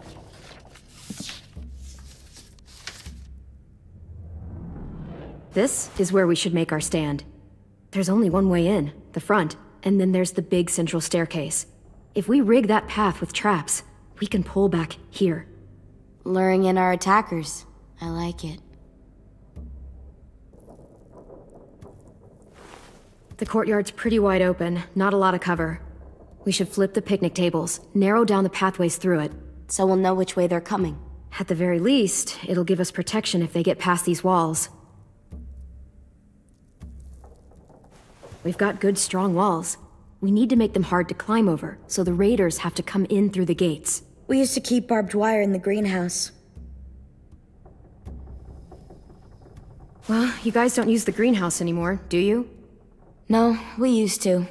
This is where we should make our stand. There's only one way in, the front, and then there's the big central staircase. If we rig that path with traps, we can pull back here. Luring in our attackers. I like it. The courtyard's pretty wide open, not a lot of cover. We should flip the picnic tables, narrow down the pathways through it. So we'll know which way they're coming. At the very least, it'll give us protection if they get past these walls. We've got good, strong walls. We need to make them hard to climb over, so the raiders have to come in through the gates. We used to keep barbed wire in the greenhouse. Well, you guys don't use the greenhouse anymore, do you? No, we used to.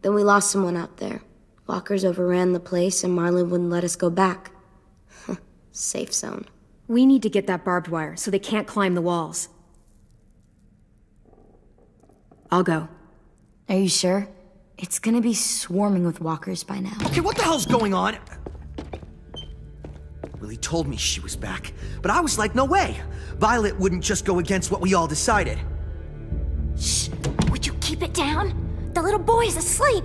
Then we lost someone out there. Walkers overran the place and Marlon wouldn't let us go back. Safe zone. We need to get that barbed wire so they can't climb the walls. I'll go. Are you sure? It's gonna be swarming with walkers by now. Okay, what the hell's going on? Willie told me she was back, but I was like, no way. Violet wouldn't just go against what we all decided. Shh! Would you keep it down? The little boy's asleep!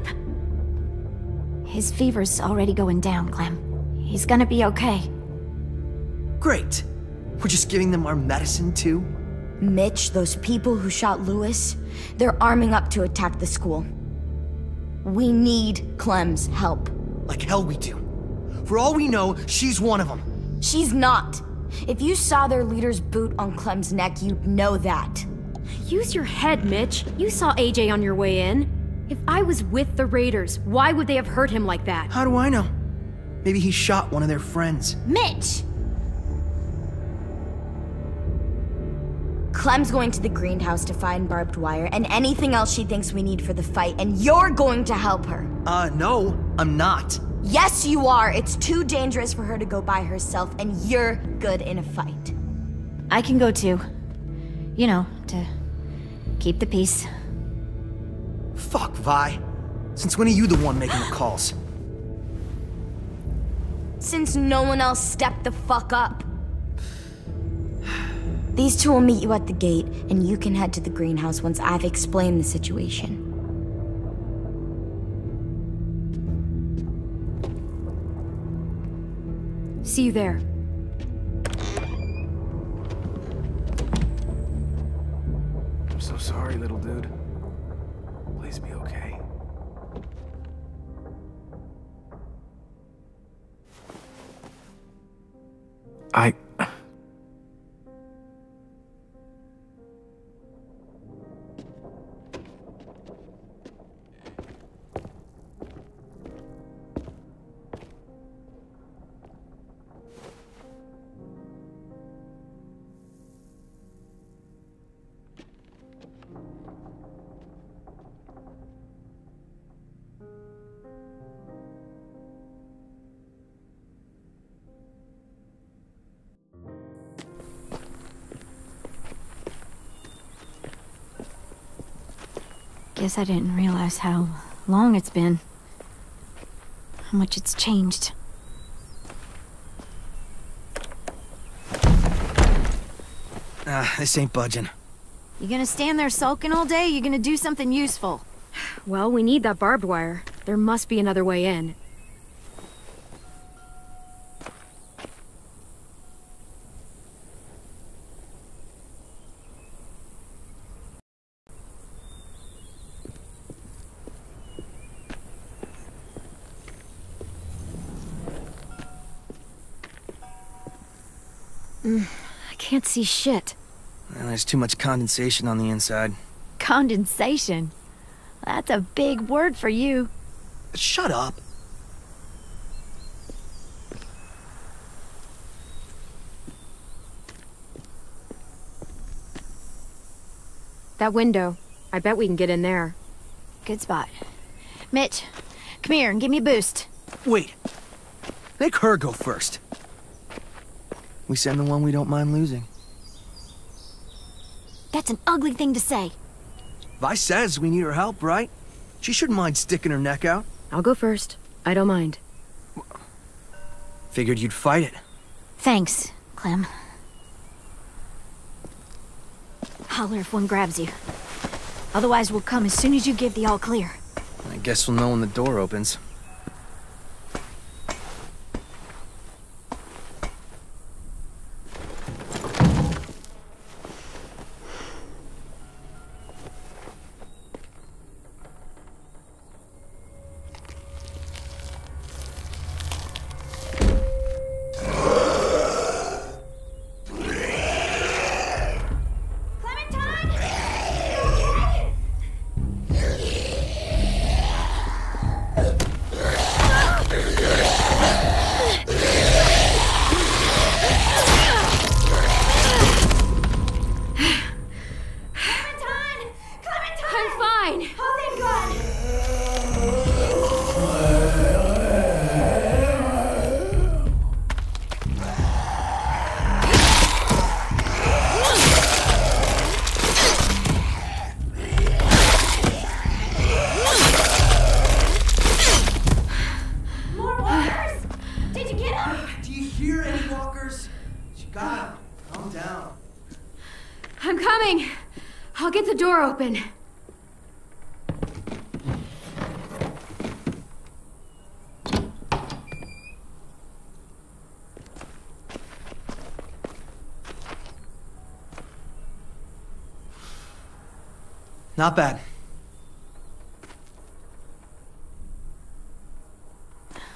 His fever's already going down, Clem. He's gonna be okay. Great. We're just giving them our medicine, too? Mitch, those people who shot Lewis, they're arming up to attack the school. We need Clem's help. Like hell we do. For all we know, she's one of them. She's not. If you saw their leader's boot on Clem's neck, you'd know that. Use your head, Mitch. You saw AJ on your way in. If I was with the raiders, why would they have hurt him like that? How do I know? Maybe he shot one of their friends. Mitch! Clem's going to the greenhouse to find barbed wire and anything else she thinks we need for the fight, and you're going to help her. No, I'm not. Yes, you are. It's too dangerous for her to go by herself, and you're good in a fight. I can go too. You know, to keep the peace. Fuck, Vi. Since when are you the one making the calls? Since no one else stepped the fuck up. These two will meet you at the gate, and you can head to the greenhouse once I've explained the situation. See you there. I'm so sorry, little dude. Please be okay. Guess I didn't realize how long it's been. How much it's changed. This ain't budging. You gonna stand there sulking all day? You gonna do something useful? Well, we need that barbed wire. There must be another way in. I can't see shit. Well, there's too much condensation on the inside. Condensation? That's a big word for you. Shut up. That window. I bet we can get in there. Good spot. Mitch, come here and give me a boost. Wait. Make her go first. We send the one we don't mind losing. That's an ugly thing to say. Vi says we need her help, right? She shouldn't mind sticking her neck out. I'll go first. I don't mind. Figured you'd fight it. Thanks, Clem. Holler if one grabs you. Otherwise, we'll come as soon as you give the all clear. I guess we'll know when the door opens. I'll get the door open. Not bad.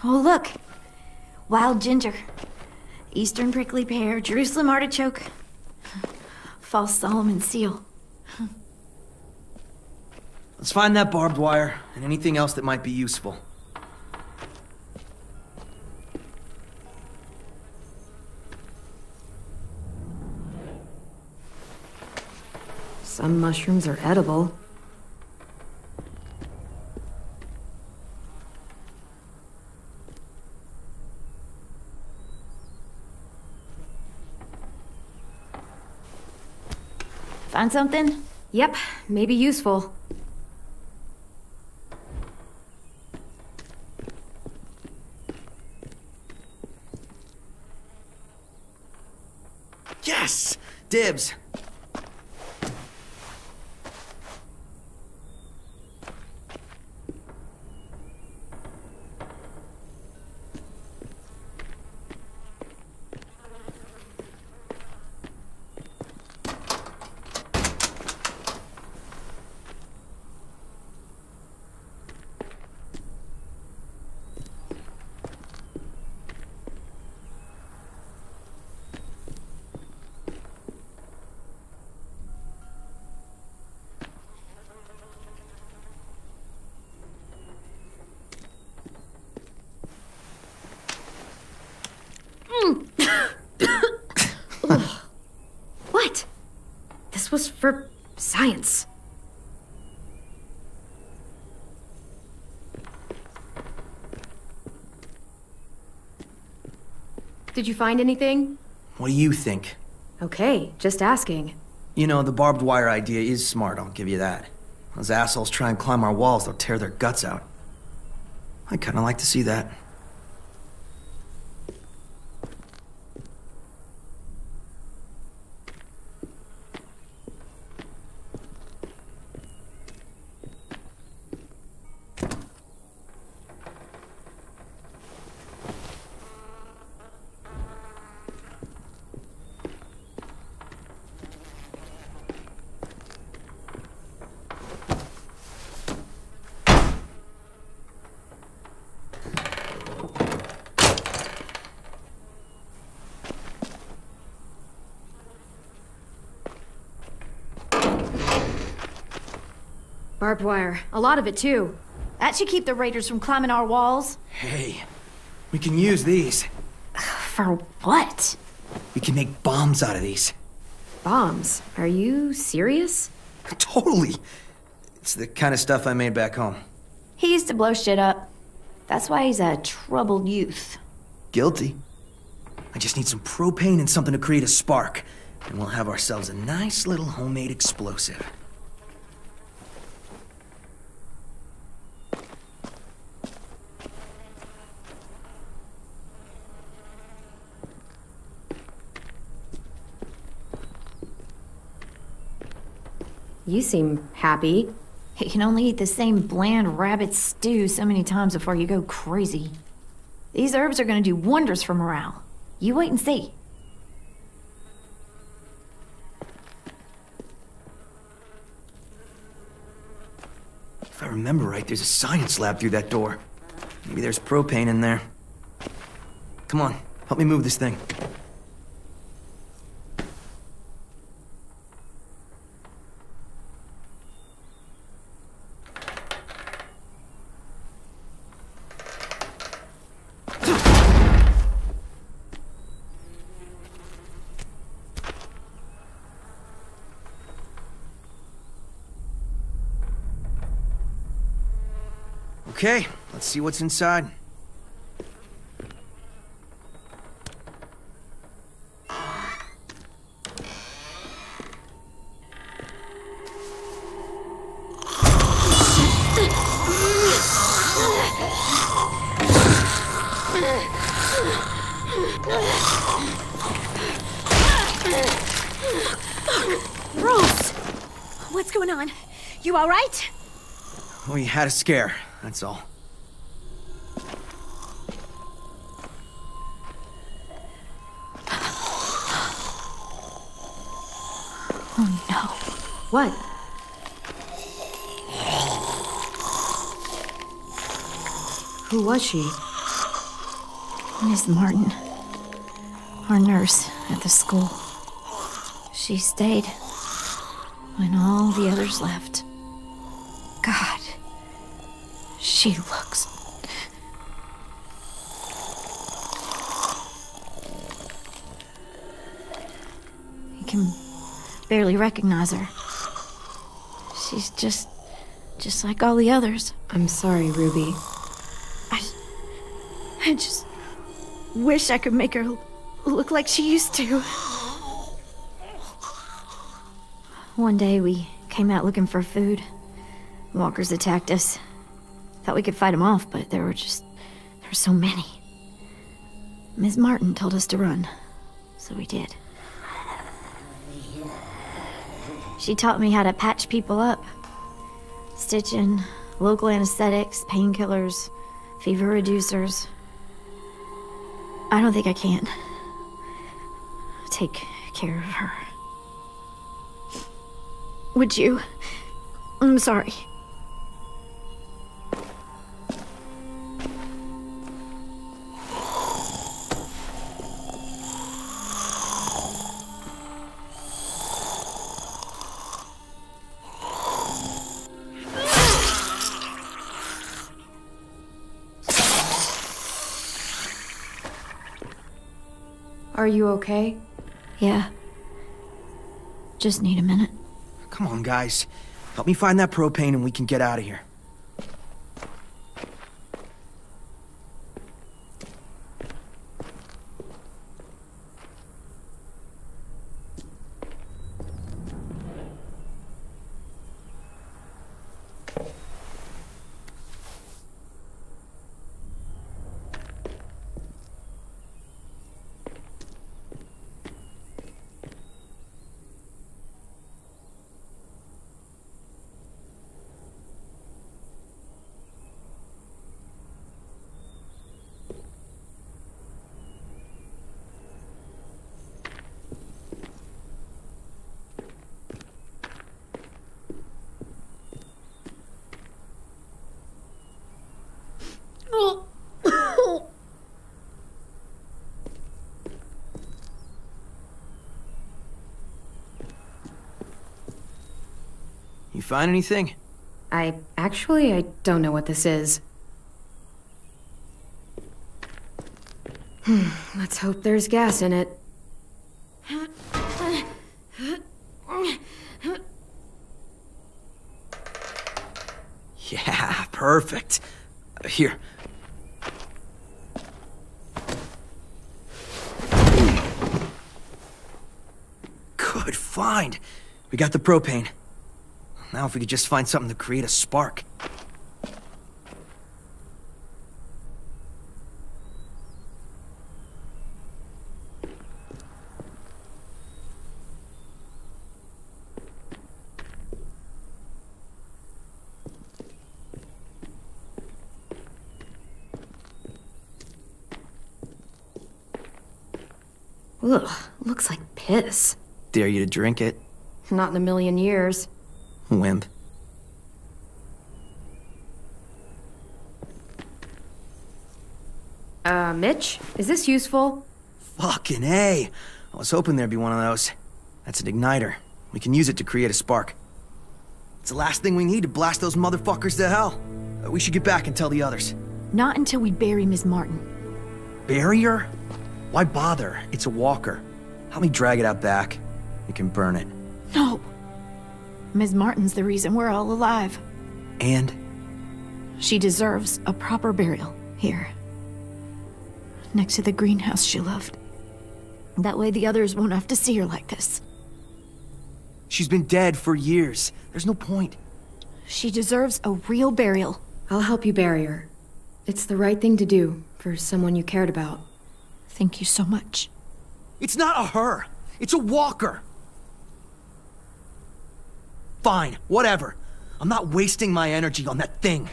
Oh, look. Wild ginger. Eastern prickly pear, Jerusalem artichoke. False Solomon seal. Let's find that barbed wire and anything else that might be useful. Some mushrooms are edible. Find something? Yep, maybe useful. Yes! Dibs! What? This was for science. Did you find anything? What do you think? Okay, just asking. You know, the barbed wire idea is smart, I'll give you that. Those assholes try and climb our walls, they'll tear their guts out. I kinda like to see that. Barbed wire. A lot of it, too. That should keep the raiders from climbing our walls. Hey, we can use these. For what? We can make bombs out of these. Bombs? Are you serious? Totally. It's the kind of stuff I made back home. He used to blow shit up. That's why he's a troubled youth. Guilty. I just need some propane and something to create a spark. And we'll have ourselves a nice little homemade explosive. You seem happy. You can only eat the same bland rabbit stew so many times before you go crazy. These herbs are gonna do wonders for morale. You wait and see. If I remember right, there's a science lab through that door. Maybe there's propane in there. Come on, help me move this thing. Okay, let's see what's inside. Rose! What's going on? You all right? We had a scare, that's all. Oh no. What? Who was she? Miss Martin. Our nurse at the school. She stayed when all the others left. God. She looks... You can barely recognize her. She's just like all the others. I'm sorry, Ruby. I just wish I could make her look like she used to. One day we came out looking for food. Walkers attacked us. Thought we could fight them off, but there were so many. Ms. Martin told us to run, so we did. She taught me how to patch people up. Stitching, local anesthetics, painkillers, fever reducers. I don't think I can take care of her. Would you? I'm sorry. Are you okay? Yeah. Just need a minute. Come on, guys. Help me find that propane and we can get out of here. You find anything? I don't know what this is. Let's hope there's gas in it. Yeah, perfect. Here. Good find. We got the propane. Now if we could just find something to create a spark. Ugh, looks like piss. Dare you to drink it? Not in a million years. Wimp. Mitch? Is this useful? Fucking A! I was hoping there'd be one of those. That's an igniter. We can use it to create a spark. It's the last thing we need to blast those motherfuckers to hell. We should get back and tell the others. Not until we bury Ms. Martin. Bury her? Why bother? It's a walker. Help me drag it out back. We can burn it. No. Ms. Martin's the reason we're all alive. And? She deserves a proper burial here. Next to the greenhouse she loved. That way the others won't have to see her like this. She's been dead for years. There's no point. She deserves a real burial. I'll help you bury her. It's the right thing to do for someone you cared about. Thank you so much. It's not a her. It's a walker. Fine, whatever. I'm not wasting my energy on that thing.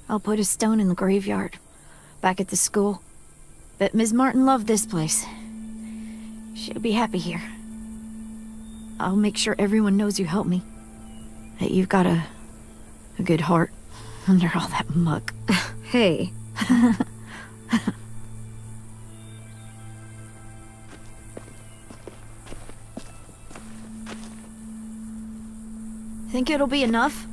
I'll put a stone in the graveyard, back at the school. Bet Ms. Martin loved this place. She'll be happy here. I'll make sure everyone knows you helped me. That you've got a good heart under all that muck. Hey. Think it'll be enough?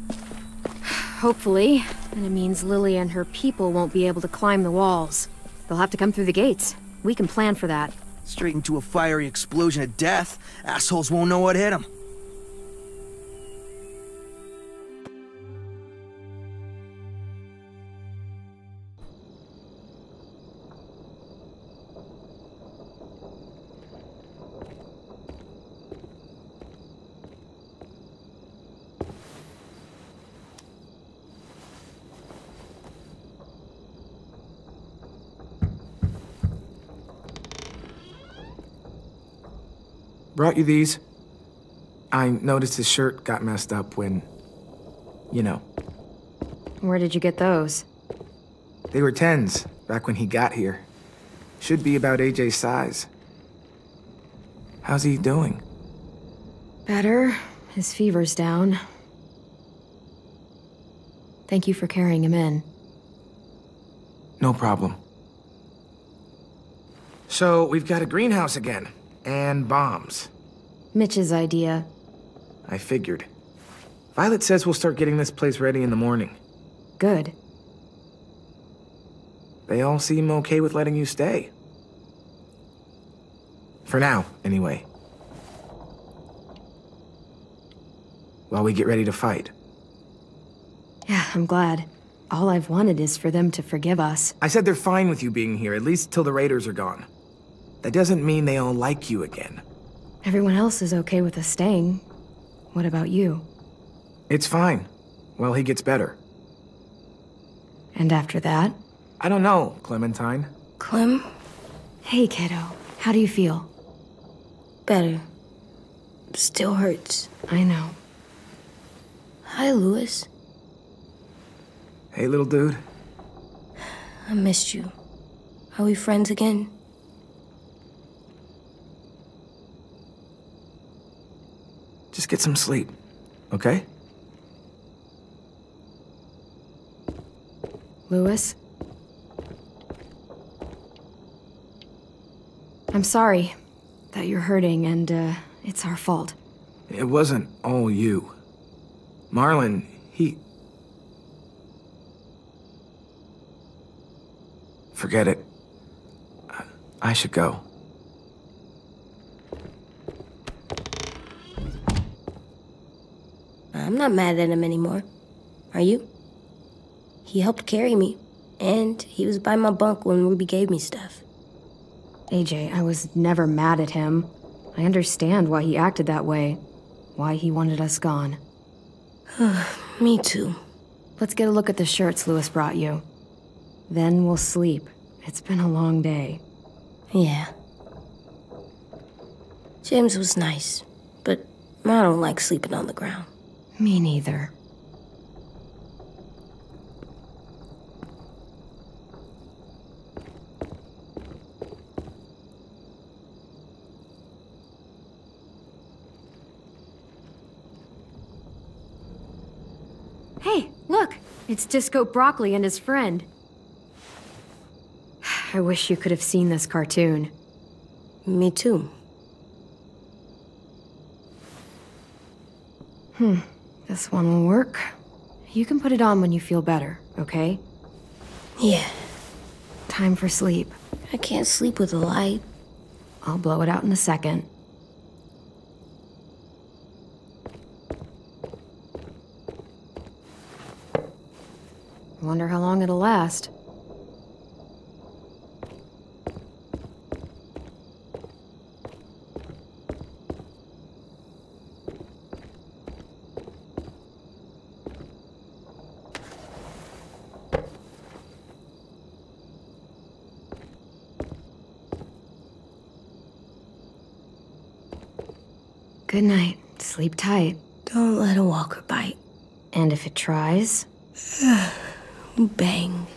Hopefully. And it means Lily and her people won't be able to climb the walls. They'll have to come through the gates. We can plan for that. Straight into a fiery explosion of death. Assholes won't know what hit them. Brought you these. I noticed his shirt got messed up when... you know. Where did you get those? They were 10s, back when he got here. Should be about AJ's size. How's he doing? Better. His fever's down. Thank you for carrying him in. No problem. So, we've got a greenhouse again. And bombs. Mitch's idea. I figured. Violet says we'll start getting this place ready in the morning. Good. They all seem okay with letting you stay. For now, anyway. While we get ready to fight. Yeah, I'm glad. All I've wanted is for them to forgive us. I said they're fine with you being here, at least till the raiders are gone. That doesn't mean they all like you again. Everyone else is okay with us staying. What about you? It's fine. Well, he gets better. And after that? I don't know, Clementine. Clem? Hey, kiddo. How do you feel? Better. Still hurts. I know. Hi, Louis. Hey, little dude. I missed you. Are we friends again? Just get some sleep, okay? Louis? I'm sorry that you're hurting, and, it's our fault. It wasn't all you. Marlon, he... Forget it. I should go. I'm not mad at him anymore. Are you? He helped carry me, and he was by my bunk when Ruby gave me stuff. AJ, I was never mad at him. I understand why he acted that way. Why he wanted us gone. Me too. Let's get a look at the shirts Louis brought you. Then we'll sleep. It's been a long day. Yeah. James was nice, but I don't like sleeping on the ground. Me neither. Hey, look! It's Disco Broccoli and his friend. I wish you could have seen this cartoon. Me too. This one will work. You can put it on when you feel better, okay? Yeah. Time for sleep. I can't sleep with a light. I'll blow it out in a second. Wonder how long it'll last. Good night. Sleep tight. Don't let a walker bite. And if it tries? Bang.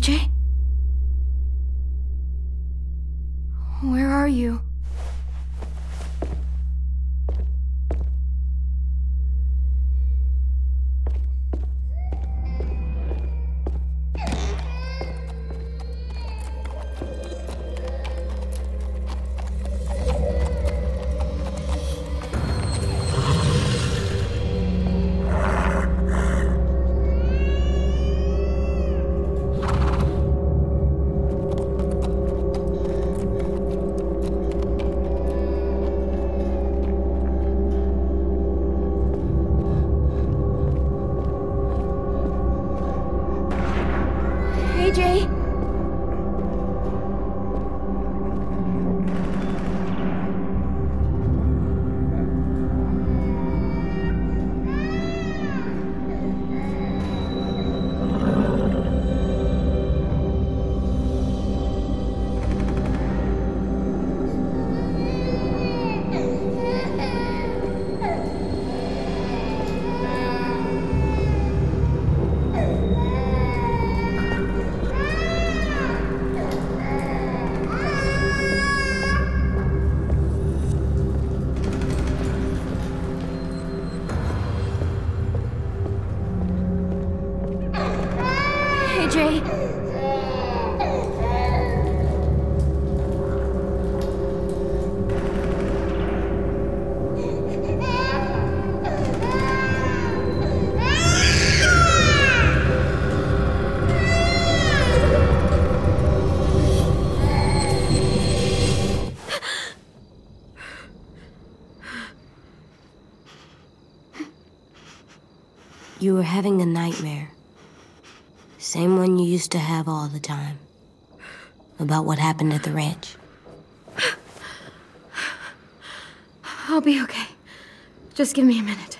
AJ? Where are you? AJ? AJ? You were having a nightmare. Same one you used to have all the time. About what happened at the ranch. I'll be okay. Just give me a minute.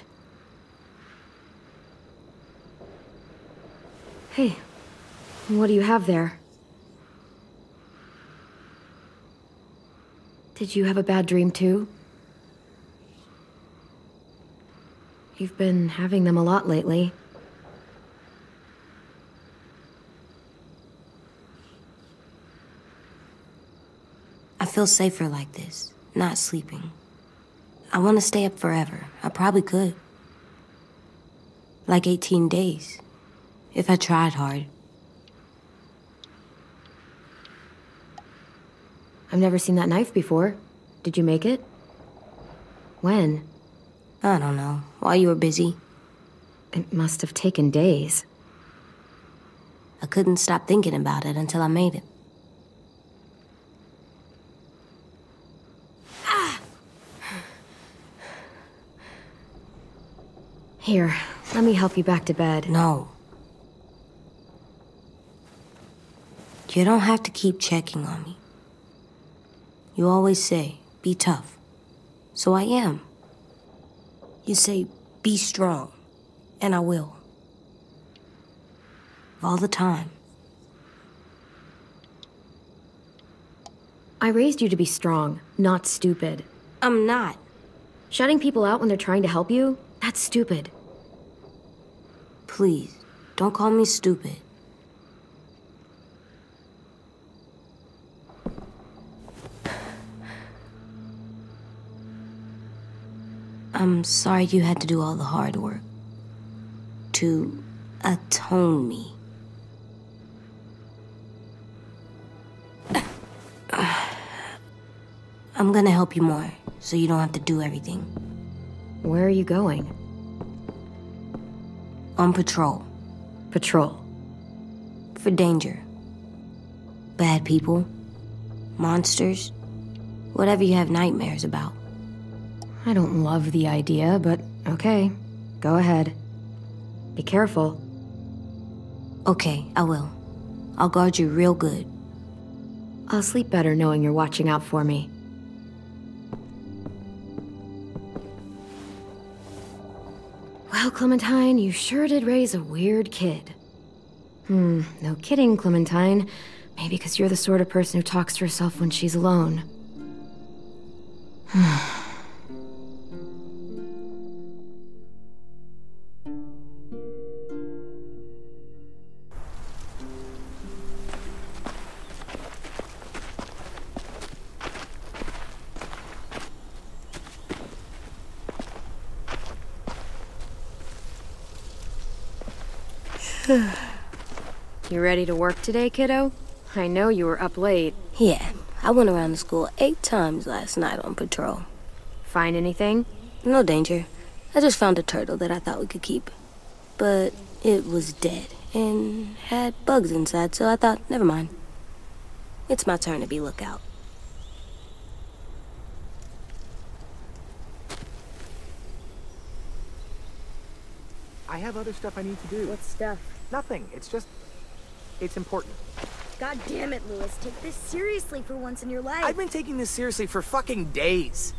Hey, what do you have there? Did you have a bad dream too? You've been having them a lot lately. I feel safer like this, not sleeping. I want to stay up forever. I probably could. Like 18 days, if I tried hard. I've never seen that knife before. Did you make it? When? I don't know. While you were busy. It must have taken days. I couldn't stop thinking about it until I made it. Here, let me help you back to bed. No. You don't have to keep checking on me. You always say, be tough. So I am. You say, be strong. And I will. All the time. I raised you to be strong, not stupid. I'm not. Shutting people out when they're trying to help you? That's stupid. Please, don't call me stupid. I'm sorry you had to do all the hard work. To atone me. I'm gonna help you more, so you don't have to do everything. Where are you going? On patrol. Patrol? For danger. Bad people. Monsters. Whatever you have nightmares about. I don't love the idea, but okay. Go ahead. Be careful. Okay, I will. I'll guard you real good. I'll sleep better knowing you're watching out for me. Well, Clementine, you sure did raise a weird kid. No kidding, Clementine. Maybe because you're the sort of person who talks to herself when she's alone. You ready to work today, kiddo? I know you were up late. Yeah, I went around the school 8 times last night on patrol. Find anything? No danger. I just found a turtle that I thought we could keep. But it was dead and had bugs inside, so I thought, never mind. It's my turn to be lookout. I have other stuff I need to do. What stuff? Nothing. It's important. God damn it, Lewis. Take this seriously for once in your life. I've been taking this seriously for fucking days.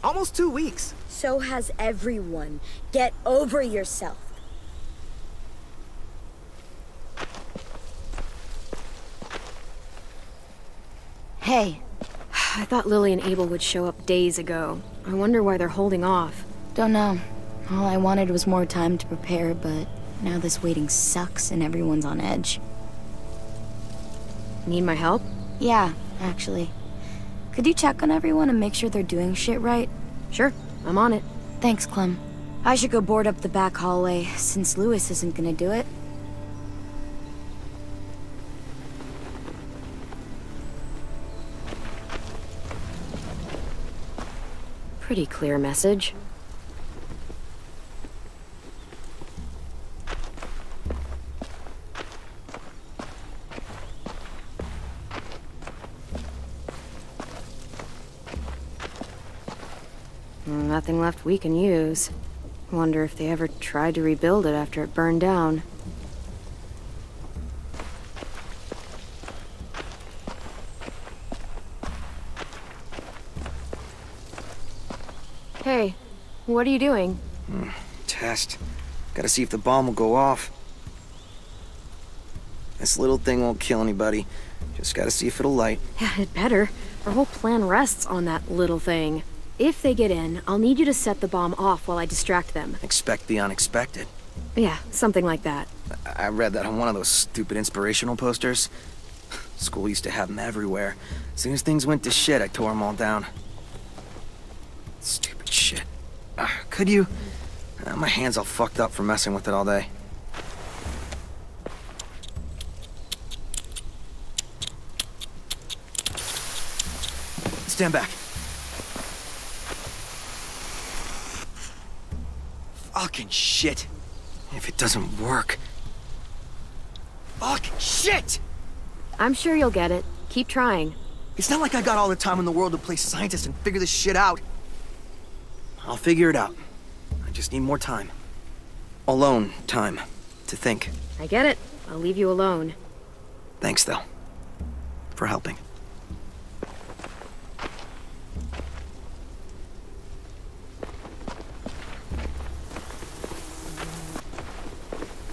Almost 2 weeks. So has everyone. Get over yourself. Hey. I thought Lily and Abel would show up days ago. I wonder why they're holding off. Don't know. All I wanted was more time to prepare, but now this waiting sucks and everyone's on edge. Need my help? Yeah, actually. Could you check on everyone and make sure they're doing shit right? Sure, I'm on it. Thanks, Clem. I should go board up the back hallway, since Lewis isn't gonna do it. Pretty clear message. Nothing left we can use. Wonder if they ever tried to rebuild it after it burned down. Hey, what are you doing? Test. Gotta see if the bomb will go off. This little thing won't kill anybody. Just gotta see if it'll light. Yeah, it better. Our whole plan rests on that little thing. If they get in, I'll need you to set the bomb off while I distract them. Expect the unexpected. Yeah, something like that. I read that on one of those stupid inspirational posters. School used to have them everywhere. As soon as things went to shit, I tore them all down. Stupid shit. Could you? My hand's all fucked up from messing with it all day. Stand back. Fucking shit. If it doesn't work. Fucking shit! I'm sure you'll get it. Keep trying. It's not like I got all the time in the world to play scientist and figure this shit out. I'll figure it out. I just need more time. Alone time to think. I get it. I'll leave you alone. Thanks, though, for helping.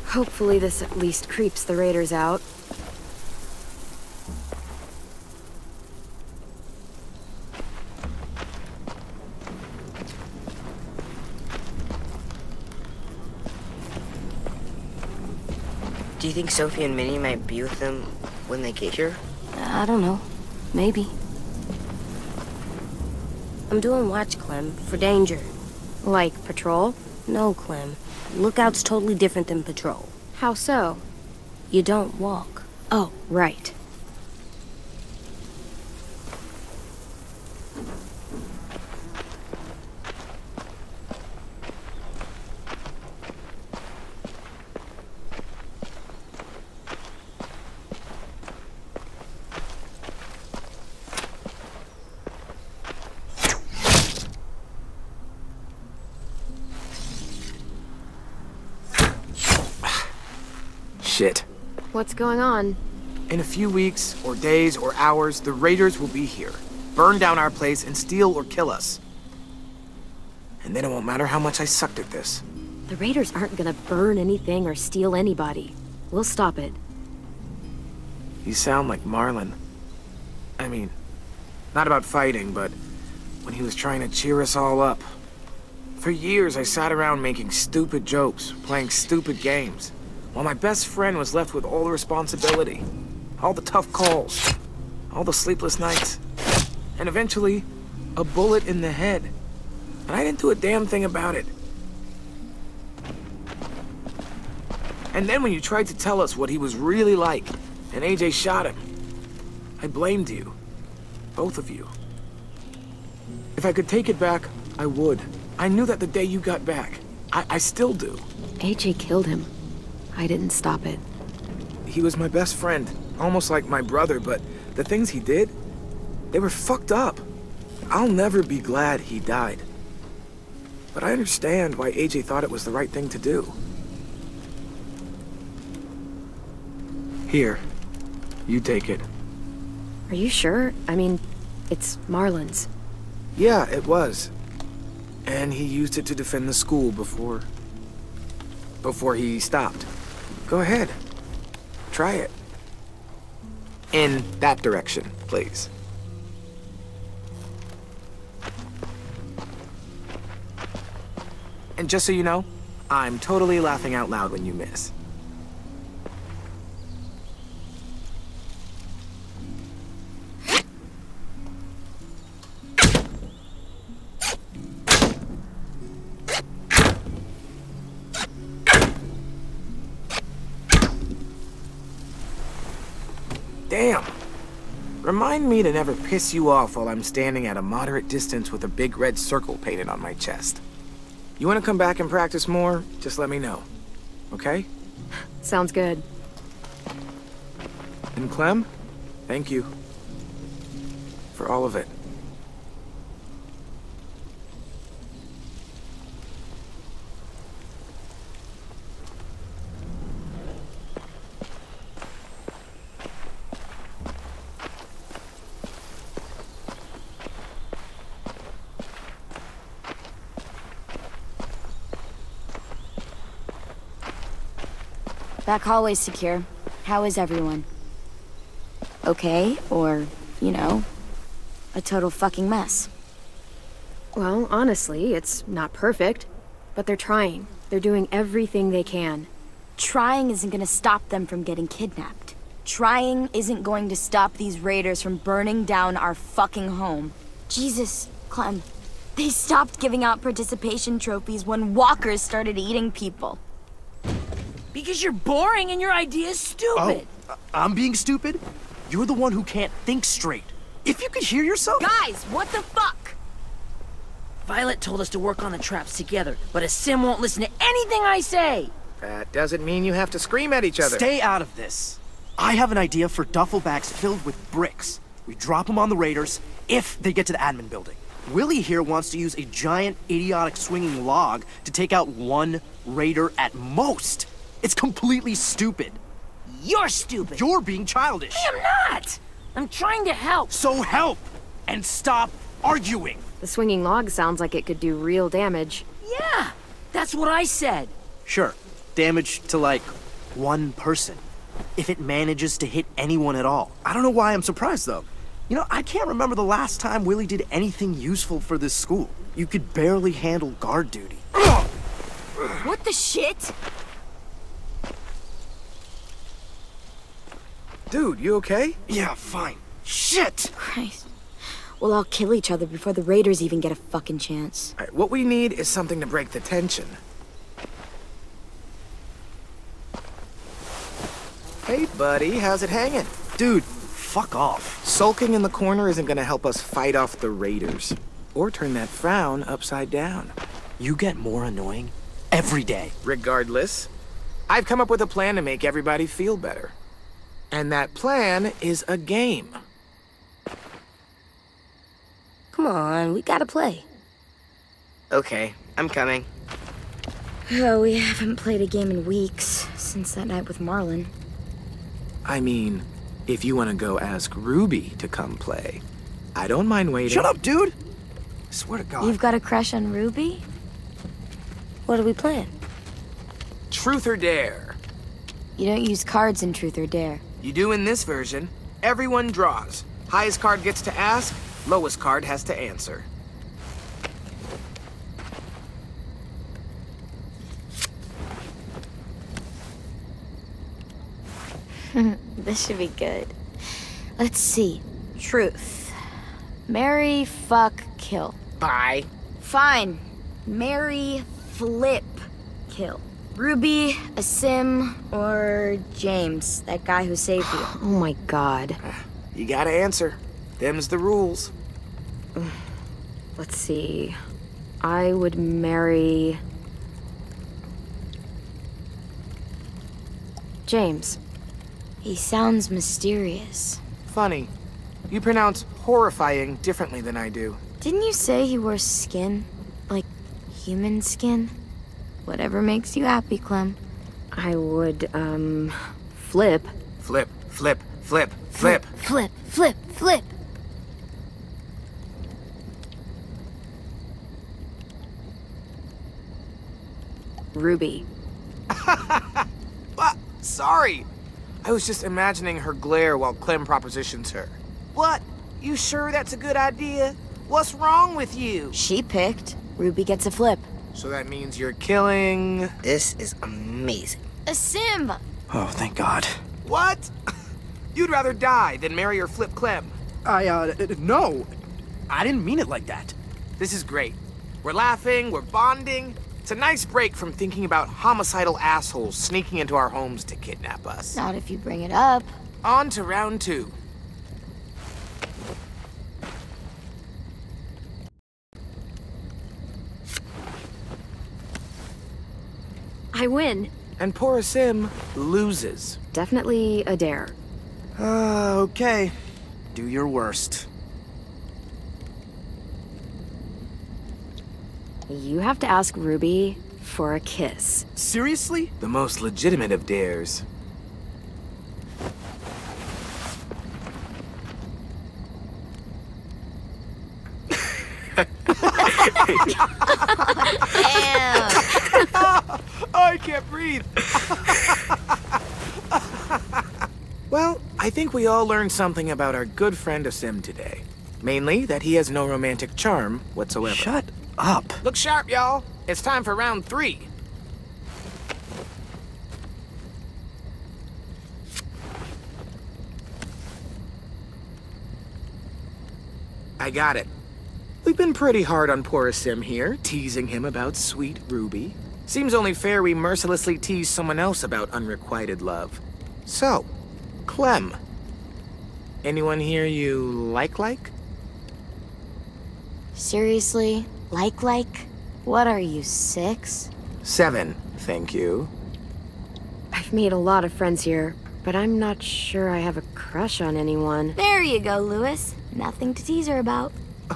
Hopefully this at least creeps the raiders out. Do you think Sophie and Minnie might be with them when they get here? I don't know. Maybe. I'm doing watch, Clem, for danger. Like patrol? No, Clem. Lookout's totally different than patrol. How so? You don't walk. Oh, right. Shit. What's going on? In a few weeks, or days, or hours, the raiders will be here. Burn down our place and steal or kill us. And then it won't matter how much I sucked at this. The raiders aren't gonna burn anything or steal anybody. We'll stop it. You sound like Marlon. I mean, not about fighting, but when he was trying to cheer us all up. For years, I sat around making stupid jokes, playing stupid games, while my best friend was left with all the responsibility, all the tough calls, all the sleepless nights, and eventually, a bullet in the head. And I didn't do a damn thing about it. And then when you tried to tell us what he was really like, and AJ shot him, I blamed you. Both of you. If I could take it back, I would. I knew that the day you got back. I still do. AJ killed him. I didn't stop it. He was my best friend, almost like my brother, but the things he did, they were fucked up. I'll never be glad he died. But I understand why AJ thought it was the right thing to do. Here, you take it. Are you sure? I mean, it's Marlon's. Yeah, it was. And he used it to defend the school before he stopped. Go ahead. Try it. In that direction, please. And just so you know, I'm totally laughing out loud when you miss. Damn. Remind me to never piss you off while I'm standing at a moderate distance with a big red circle painted on my chest. You want to come back and practice more? Just let me know. Okay? Sounds good. And Clem, thank you. For all of it. Back hallway's secure. How is everyone? Okay, or, you know, a total fucking mess? Well, honestly, it's not perfect, but they're trying. They're doing everything they can. Trying isn't gonna stop them from getting kidnapped. Trying isn't going to stop these raiders from burning down our fucking home. Jesus, Clem. They stopped giving out participation trophies when walkers started eating people. Because you're boring and your idea is stupid. Oh, I'm being stupid? You're the one who can't think straight. If you could hear yourself... Guys, what the fuck? Violet told us to work on the traps together, but Sim won't listen to anything I say. That doesn't mean you have to scream at each other. Stay out of this. I have an idea for duffel bags filled with bricks. We drop them on the raiders if they get to the admin building. Willie here wants to use a giant, idiotic swinging log to take out one raider at most. It's completely stupid. You're stupid. You're being childish. I am not. I'm trying to help. So help! And stop arguing. The swinging log sounds like it could do real damage. Yeah, that's what I said. Sure, damage to, like, one person. If it manages to hit anyone at all. I don't know why I'm surprised, though. You know, I can't remember the last time Willie did anything useful for this school. You could barely handle guard duty. What the shit? Dude, you okay? Yeah, fine. Shit! Christ. We'll all kill each other before the raiders even get a fucking chance. All right, what we need is something to break the tension. Hey, buddy, how's it hanging? Dude, fuck off. Sulking in the corner isn't gonna help us fight off the raiders. Or turn that frown upside down. You get more annoying every day. Regardless, I've come up with a plan to make everybody feel better. And that plan is a game. Come on, we gotta play. Okay, I'm coming. Oh, we haven't played a game in weeks, since that night with Marlon. I mean, if you want to go ask Ruby to come play, I don't mind waiting. Shut up, dude! I swear to God. You've got a crush on Ruby? What are we playing? Truth or Dare. You don't use cards in Truth or Dare. You do in this version. Everyone draws. Highest card gets to ask, lowest card has to answer. This should be good. Let's see. Truth. Marry, fuck, kill. Bye. Fine. Marry, flip, kill. Ruby, Asim, or James, that guy who saved you? Oh my god. You gotta answer. Them's the rules. Let's see. I would marry... James. He sounds mysterious. Funny. You pronounce horrifying differently than I do. Didn't you say he wore skin? Like, human skin? Whatever makes you happy, Clem. I would, flip. Flip, flip, flip, flip. Flip, flip, flip. Ruby. Sorry. I was just imagining her glare while Clem propositions her. What? You sure that's a good idea? What's wrong with you? She picked. Ruby gets a flip. So that means you're killing... This is amazing. Asim! Oh, thank God. What? You'd rather die than marry or flip Clem. No. I didn't mean it like that. This is great. We're laughing, we're bonding. It's a nice break from thinking about homicidal assholes sneaking into our homes to kidnap us. Not if you bring it up. On to round 2. I win. And poor Asim loses. Definitely a dare. Okay. Do your worst. You have to ask Ruby for a kiss. Seriously? The most legitimate of dares. I can't breathe. Well, I think we all learned something about our good friend Asim today. Mainly that he has no romantic charm whatsoever. Shut up. Look sharp, y'all. It's time for round 3. I got it. We've been pretty hard on poor Asim here, teasing him about sweet Ruby. Seems only fair we mercilessly tease someone else about unrequited love. So, Clem. Anyone here you like? Seriously? Like? What are you, 6? 7, thank you. I've made a lot of friends here, but I'm not sure I have a crush on anyone. There you go, Lewis. Nothing to tease her about.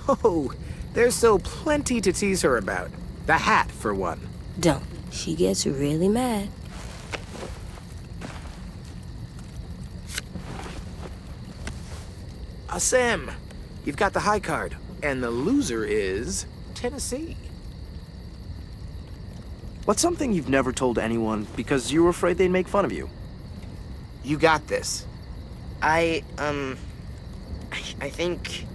Oh, there's still plenty to tease her about. The hat, for one. Don't. She gets really mad. Asim, you've got the high card, and the loser is Tennessee. What's something you've never told anyone because you were afraid they'd make fun of you? You got this. I think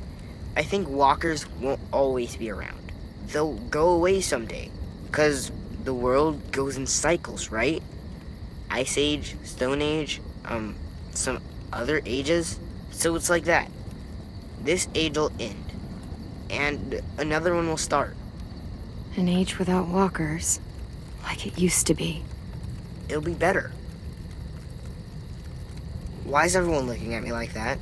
walkers won't always be around. They'll go away someday, 'cause the world goes in cycles, right? Ice Age, Stone Age, some other ages. So it's like that. This age will end, and another one will start. An age without walkers, like it used to be. It'll be better. Why is everyone looking at me like that?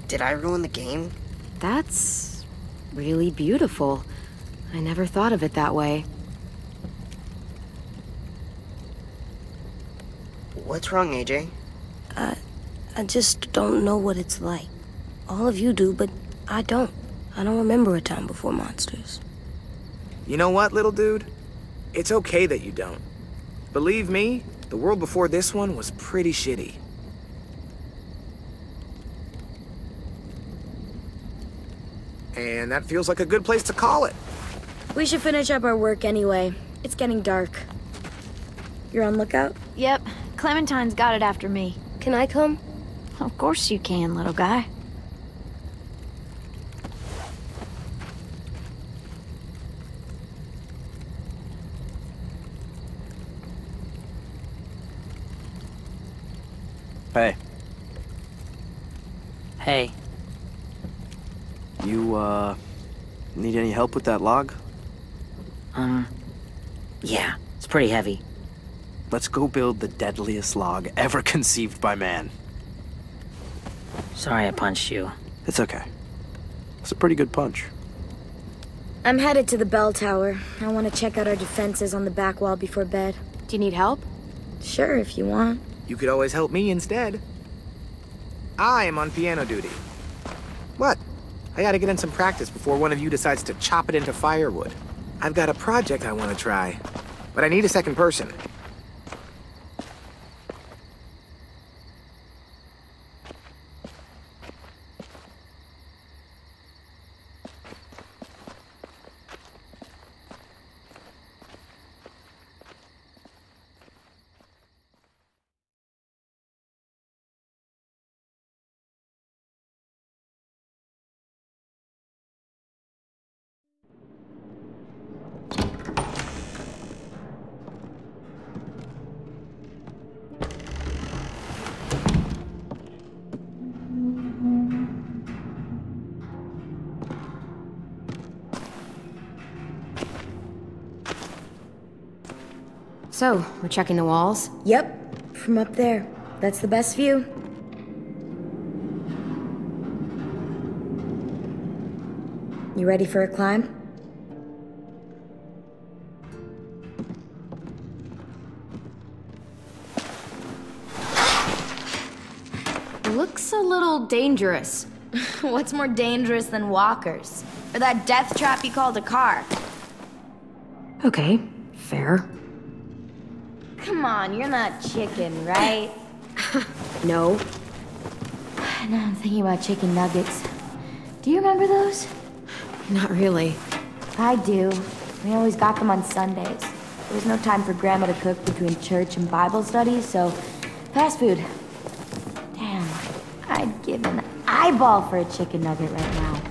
Did I ruin the game? That's really beautiful. I never thought of it that way. What's wrong, AJ? I just don't know what it's like. All of you do, but I don't. I don't remember a time before monsters. You know what, little dude? It's okay that you don't. Believe me, the world before this one was pretty shitty. And that feels like a good place to call it. We should finish up our work anyway. It's getting dark. You're on lookout? Yep. Clementine's got it after me. Can I come? Of course you can, little guy. Hey. Hey. You, need any help with that log? Yeah, it's pretty heavy. Let's go build the deadliest log ever conceived by man. Sorry I punched you. It's okay. It's a pretty good punch. I'm headed to the bell tower. I want to check out our defenses on the back wall before bed. Do you need help? Sure, if you want. You could always help me instead. I am on piano duty. What? I gotta get in some practice before one of you decides to chop it into firewood. I've got a project I want to try, but I need a second person. So, we're checking the walls? Yep, from up there. That's the best view. You ready for a climb? Looks a little dangerous. What's more dangerous than walkers? Or that death trap you called a car? Okay, fair. Come on, you're not chicken, right? No. Now I'm thinking about chicken nuggets. Do you remember those? Not really. I do. We always got them on Sundays. There was no time for Grandma to cook between church and Bible studies, so fast food. Damn, I'd give an eyeball for a chicken nugget right now.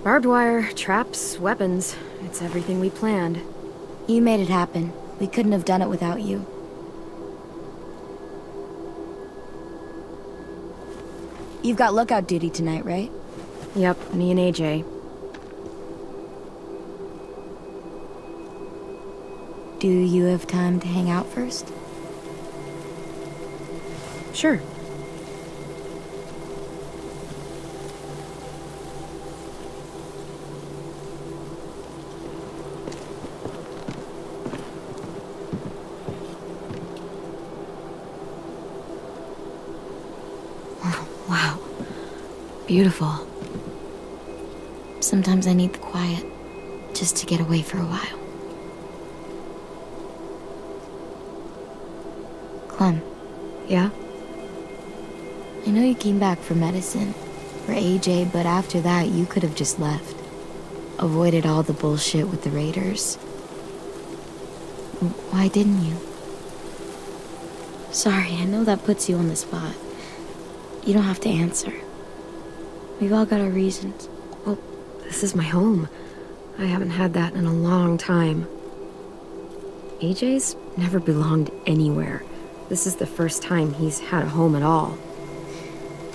Barbed wire, traps, weapons. It's everything we planned. You made it happen. We couldn't have done it without you. You've got lookout duty tonight, right? Yep, me and AJ. Do you have time to hang out first? Sure. Wow. Beautiful. Sometimes I need the quiet, just to get away for a while. Clem. Yeah? I know you came back for medicine, for AJ, but after that you could have just left. Avoided all the bullshit with the Raiders. Why didn't you? Sorry, I know that puts you on the spot. You don't have to answer. We've all got our reasons. Well, this is my home. I haven't had that in a long time. AJ's never belonged anywhere. This is the first time he's had a home at all.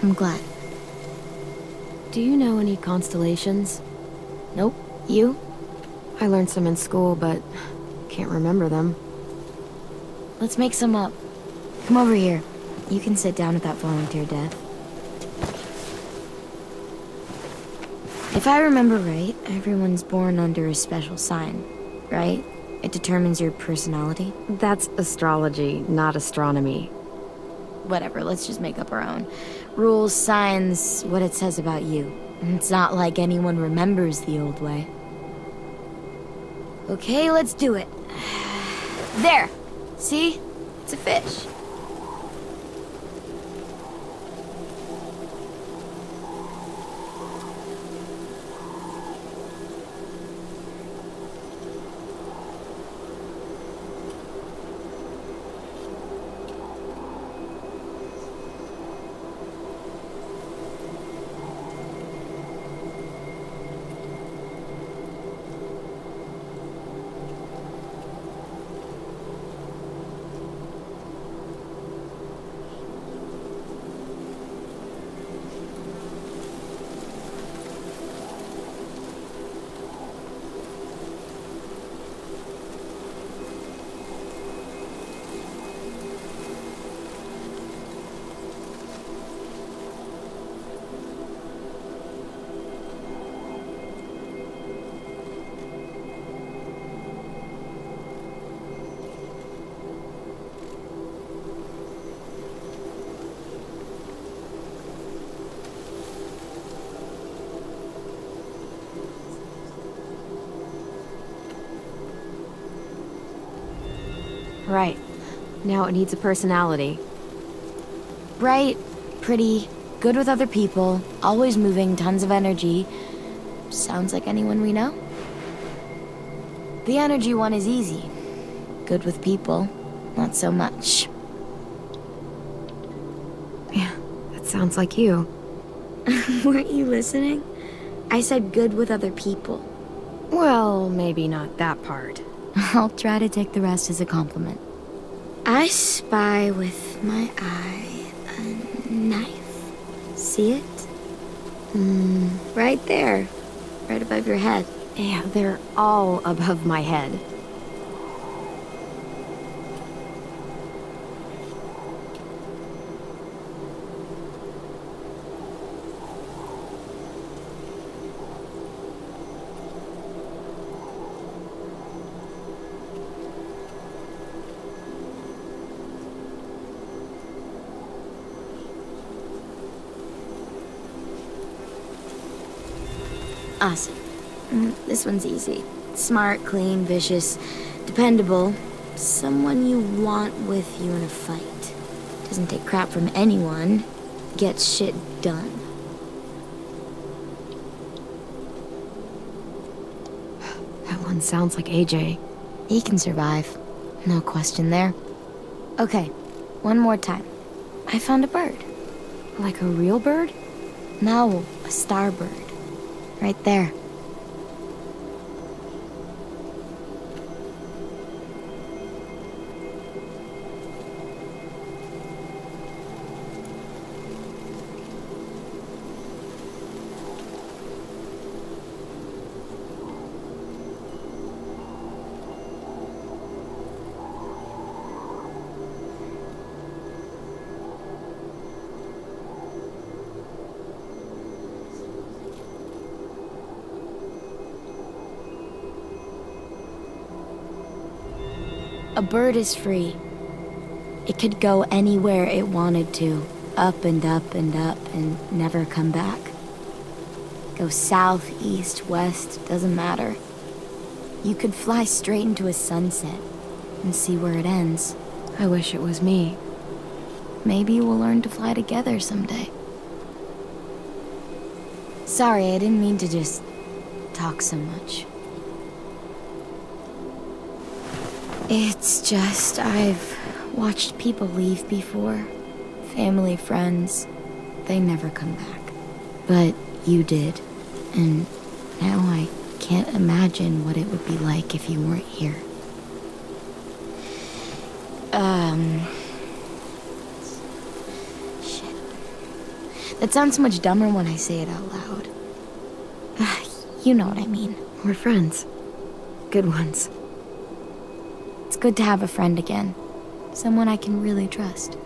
I'm glad. Do you know any constellations? Nope. You? I learned some in school, but can't remember them. Let's make some up. Come over here. You can sit down without falling to your death. If I remember right, everyone's born under a special sign, right? It determines your personality. That's astrology, not astronomy. Whatever, let's just make up our own. Rules, signs, what it says about you. It's not like anyone remembers the old way. Okay, let's do it. There! See? It's a fish. Right. Now it needs a personality. Bright, pretty, good with other people, always moving, tons of energy. Sounds like anyone we know? The energy one is easy. Good with people, not so much. Yeah, that sounds like you. Weren't you listening? I said good with other people. Well, maybe not that part. I'll try to take the rest as a compliment. I spy with my eye a knife. See it? Right there. Right above your head. Yeah, they're all above my head. Awesome. This one's easy. Smart, clean, vicious, dependable. Someone you want with you in a fight. Doesn't take crap from anyone. Gets shit done. That one sounds like AJ. He can survive. No question there. Okay, one more time. I found a bird. Like a real bird? No, a starbird. Right there. A bird is free. It could go anywhere it wanted to. Up and up and up and never come back. Go south, east, west, doesn't matter. You could fly straight into a sunset and see where it ends. I wish it was me. Maybe we'll learn to fly together someday. Sorry, I didn't mean to just talk so much. It's just, I've watched people leave before. Family, friends. They never come back. But you did. And now I can't imagine what it would be like if you weren't here. Shit. That sounds so much dumber when I say it out loud. You know what I mean. We're friends. Good ones. It's good to have a friend again. Someone I can really trust.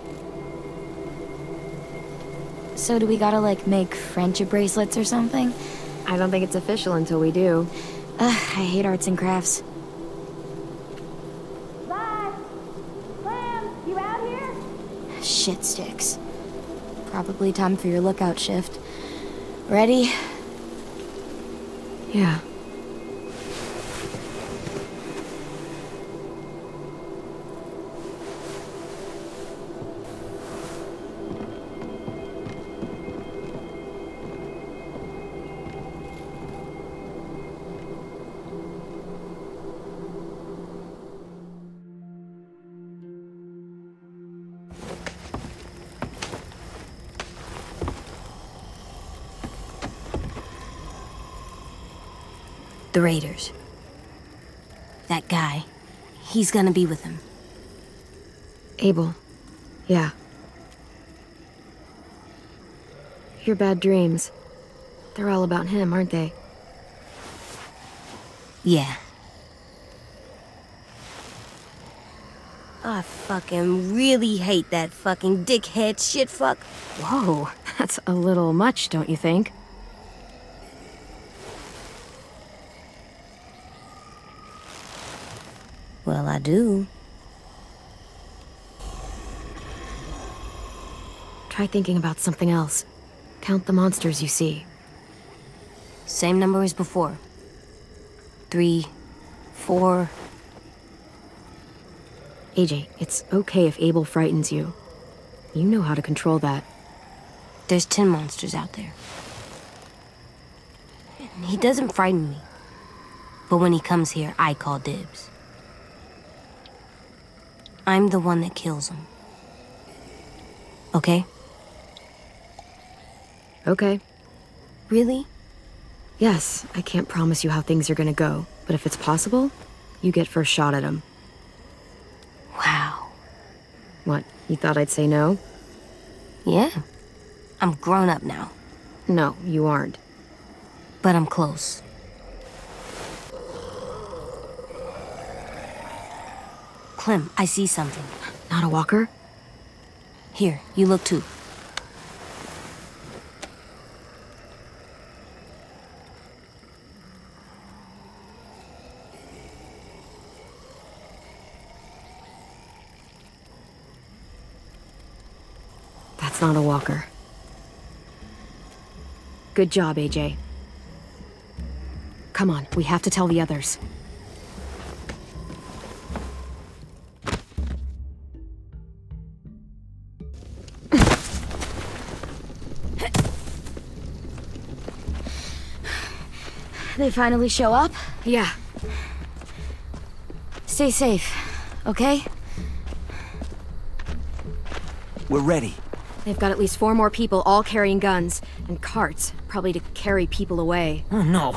So do we gotta, like, make friendship bracelets or something? I don't think it's official until we do. I hate arts and crafts. Bye! Clem, you out here? Shit sticks. Probably time for your lookout shift. Ready? Yeah. The Raiders. That guy. He's gonna be with him. Abel. Yeah. Your bad dreams. They're all about him, aren't they? Yeah. I fucking really hate that fucking dickhead shitfuck. Whoa, that's a little much, don't you think? Well, I do. Try thinking about something else. Count the monsters you see. Same number as before. 3, 4. AJ, it's okay if Abel frightens you. You know how to control that. There's 10 monsters out there. He doesn't frighten me. But when he comes here, I call dibs. I'm the one that kills him. Okay? Okay. Really? Yes, I can't promise you how things are gonna go, but if it's possible, you get first shot at him. Wow. What, you thought I'd say no? Yeah. I'm grown up now. No, you aren't. But I'm close. Clem, I see something. Not a walker? Here, you look too. That's not a walker. Good job, AJ. Come on, we have to tell the others. They finally show up? Yeah. Stay safe, okay? We're ready. They've got at least 4 more people, all carrying guns. And carts, probably to carry people away. Oh no.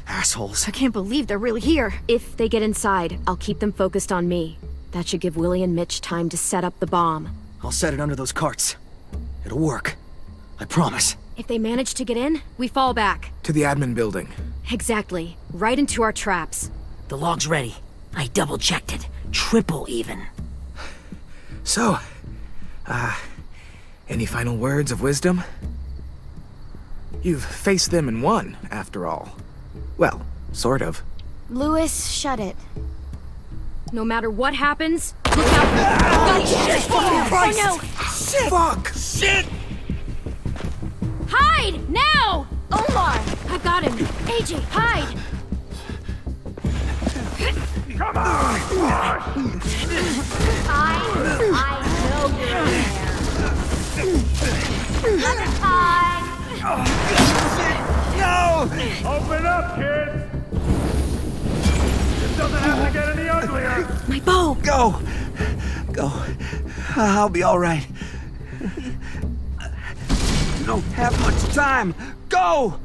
Assholes. I can't believe they're really here. If they get inside, I'll keep them focused on me. That should give Willie and Mitch time to set up the bomb. I'll set it under those carts. It'll work. I promise. If they manage to get in, we fall back. To the admin building. Exactly. Right into our traps. The log's ready. I double-checked it. Triple even. So, any final words of wisdom? You've faced them and won, after all. Well, sort of. Lewis, shut it. No matter what happens, look out! Shit! Oh no! Shit! Fuck! Shit! Hide! Now! Omar! I got him! AJ, hide! Come on! I know you're there. Let us hide! No! Open up, kids! This doesn't have to get any uglier! My bow! Go! Go. I'll be all right. You don't have much time. Go!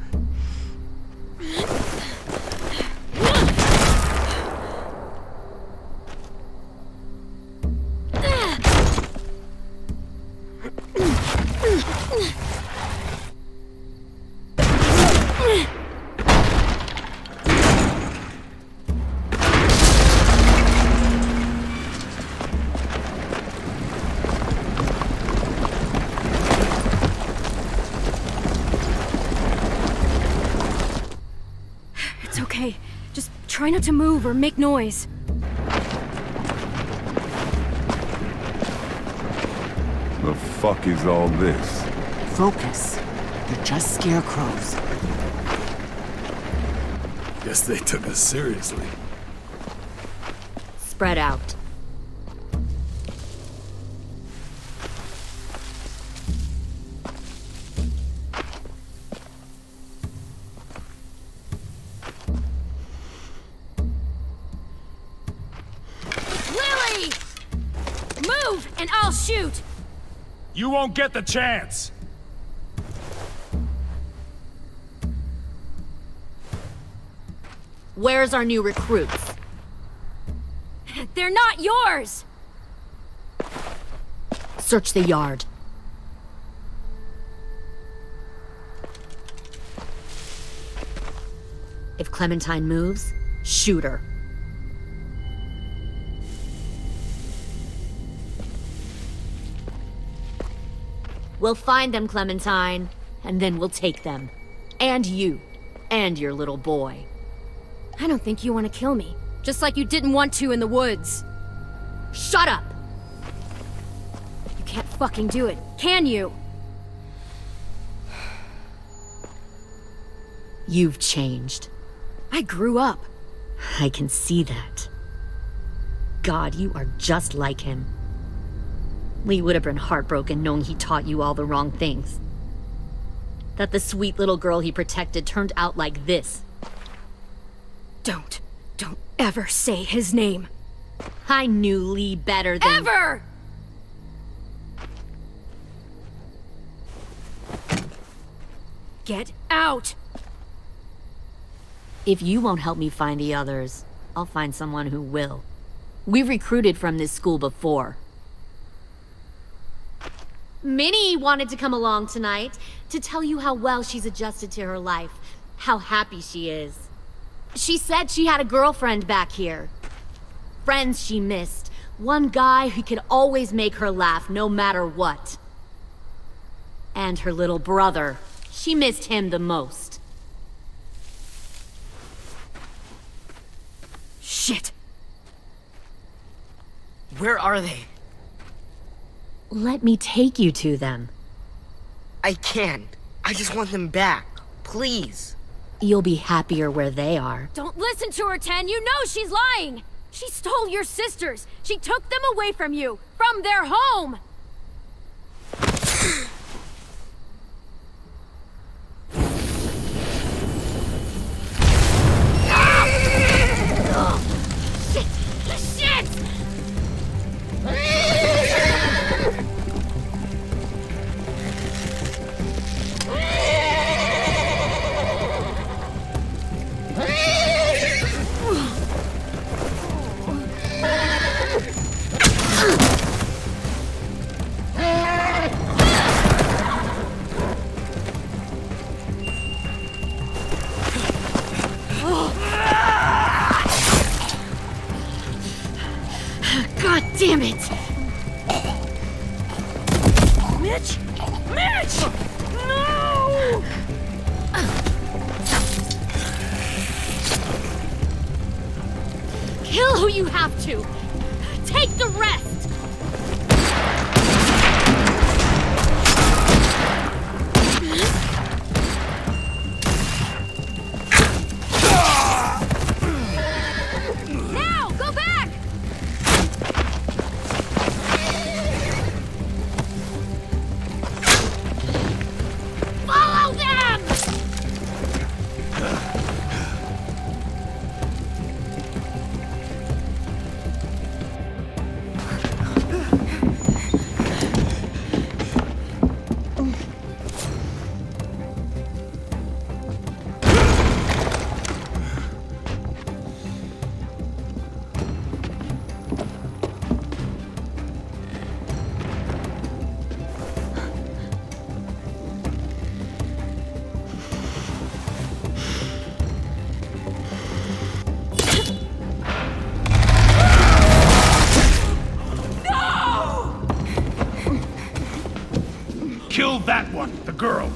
It's okay. Just try not to move or make noise. The fuck is all this? Focus. They're just scarecrows. Guess they took us seriously. Spread out. Lily! Move, and I'll shoot! You won't get the chance! Where's our new recruits? They're not yours! Search the yard. If Clementine moves, shoot her. We'll find them, Clementine, and then we'll take them. And you. And your little boy. I don't think you want to kill me. Just like you didn't want to in the woods. Shut up! You can't fucking do it, can you? You've changed. I grew up. I can see that. God, you are just like him. Lee would have been heartbroken knowing he taught you all the wrong things. That the sweet little girl he protected turned out like this. Don't ever say his name. I knew Lee better than... Ever! Get out! If you won't help me find the others, I'll find someone who will. We recruited from this school before. Minnie wanted to come along tonight to tell you how well she's adjusted to her life, how happy she is. She said she had a girlfriend back here. Friends she missed. One guy who could always make her laugh no matter what. And her little brother. She missed him the most. Shit! Where are they? Let me take you to them. I can't. I just want them back. Please. You'll be happier where they are. Don't listen to her, Ten. You know she's lying. She stole your sisters. She took them away from you. From their home. God damn it! Mitch! Mitch! No! Kill who you have to! Take the rest! Now! Go back! Follow them! Kill that one, the girl.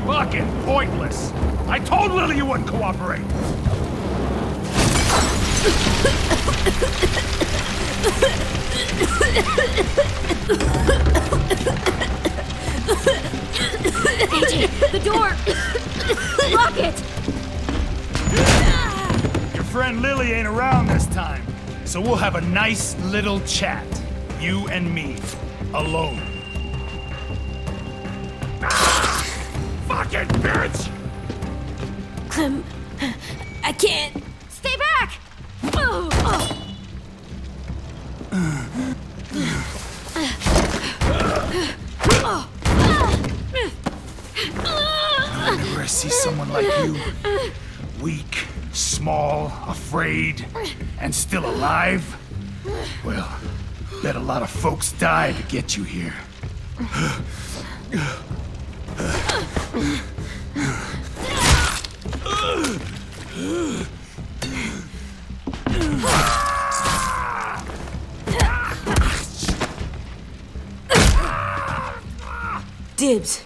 Fucking pointless. I told Lily you wouldn't cooperate. AJ, the door! Lock it! Your friend Lily ain't around this time, so we'll have a nice little chat. You and me. Alone. Fucking bitch! I can't. Stay back! Whenever I see someone like you, weak, small, afraid, and still alive, well, bet a lot of folks died to get you here. Dibs.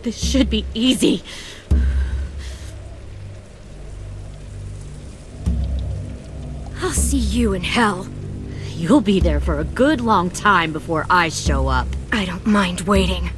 This should be easy. I'll see you in hell. You'll be there for a good long time before I show up. I don't mind waiting.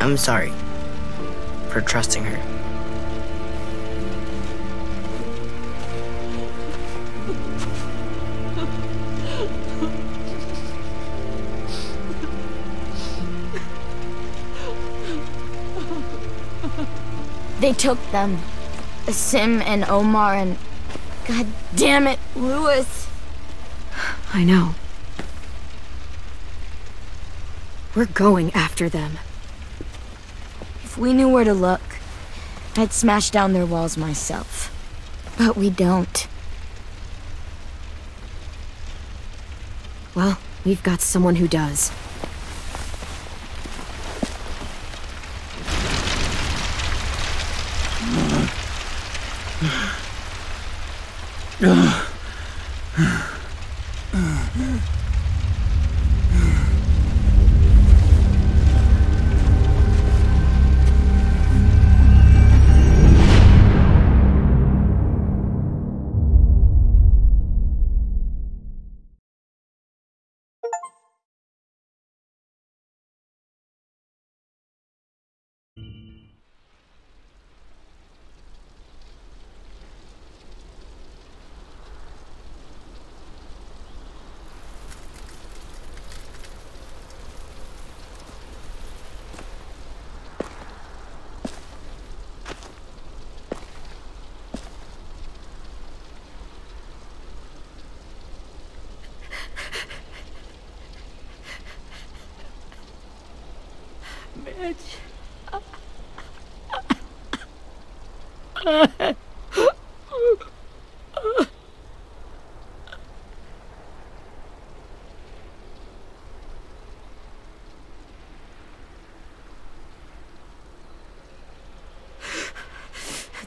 I'm sorry for trusting her. They took them. Sim and Omar and... God damn it, Lewis. I know. We're going after them. If we knew where to look, I'd smash down their walls myself. But we don't. Well, we've got someone who does. At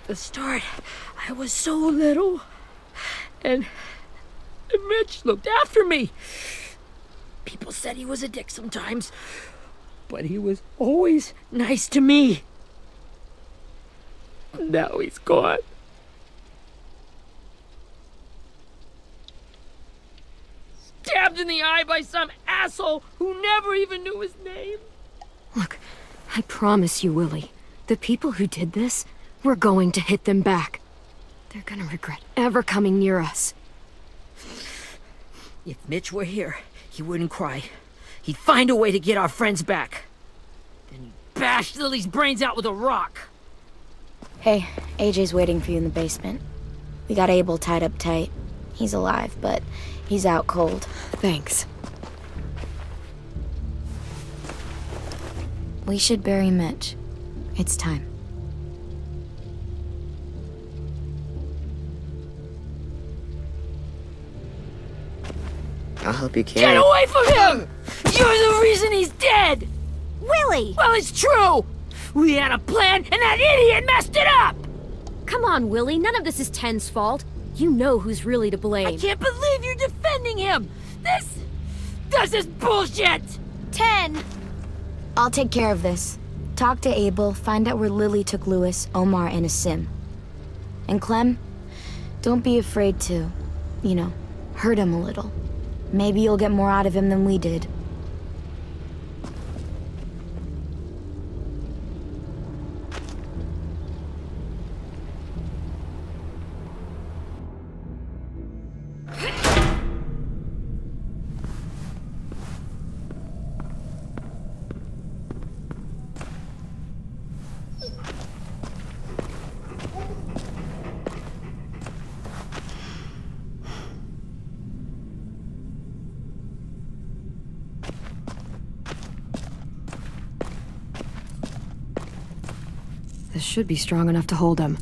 the start, I was so little, and Mitch looked after me. People said he was a dick sometimes, but he was always nice to me. Now he's gone. Stabbed in the eye by some asshole who never even knew his name. Look, I promise you, Willie, the people who did this, we're going to hit them back. They're gonna regret ever coming near us. If Mitch were here, he wouldn't cry. He'd find a way to get our friends back. Then he'd bash Lily's brains out with a rock. Hey, AJ's waiting for you in the basement. We got Abel tied up tight. He's alive, but he's out cold. Thanks. We should bury Mitch. It's time. I'll help you carry. Get away from him! You're the reason he's dead! Willie! Well, it's true! We had a plan, and that idiot messed it up! Come on, Willie, none of this is Ten's fault. You know who's really to blame. I can't believe you're defending him! This is bullshit! 10! I'll take care of this. Talk to Abel, find out where Lily took Lewis, Omar, and Asim. And Clem, don't be afraid to, hurt him a little. Maybe you'll get more out of him than we did. This should be strong enough to hold him.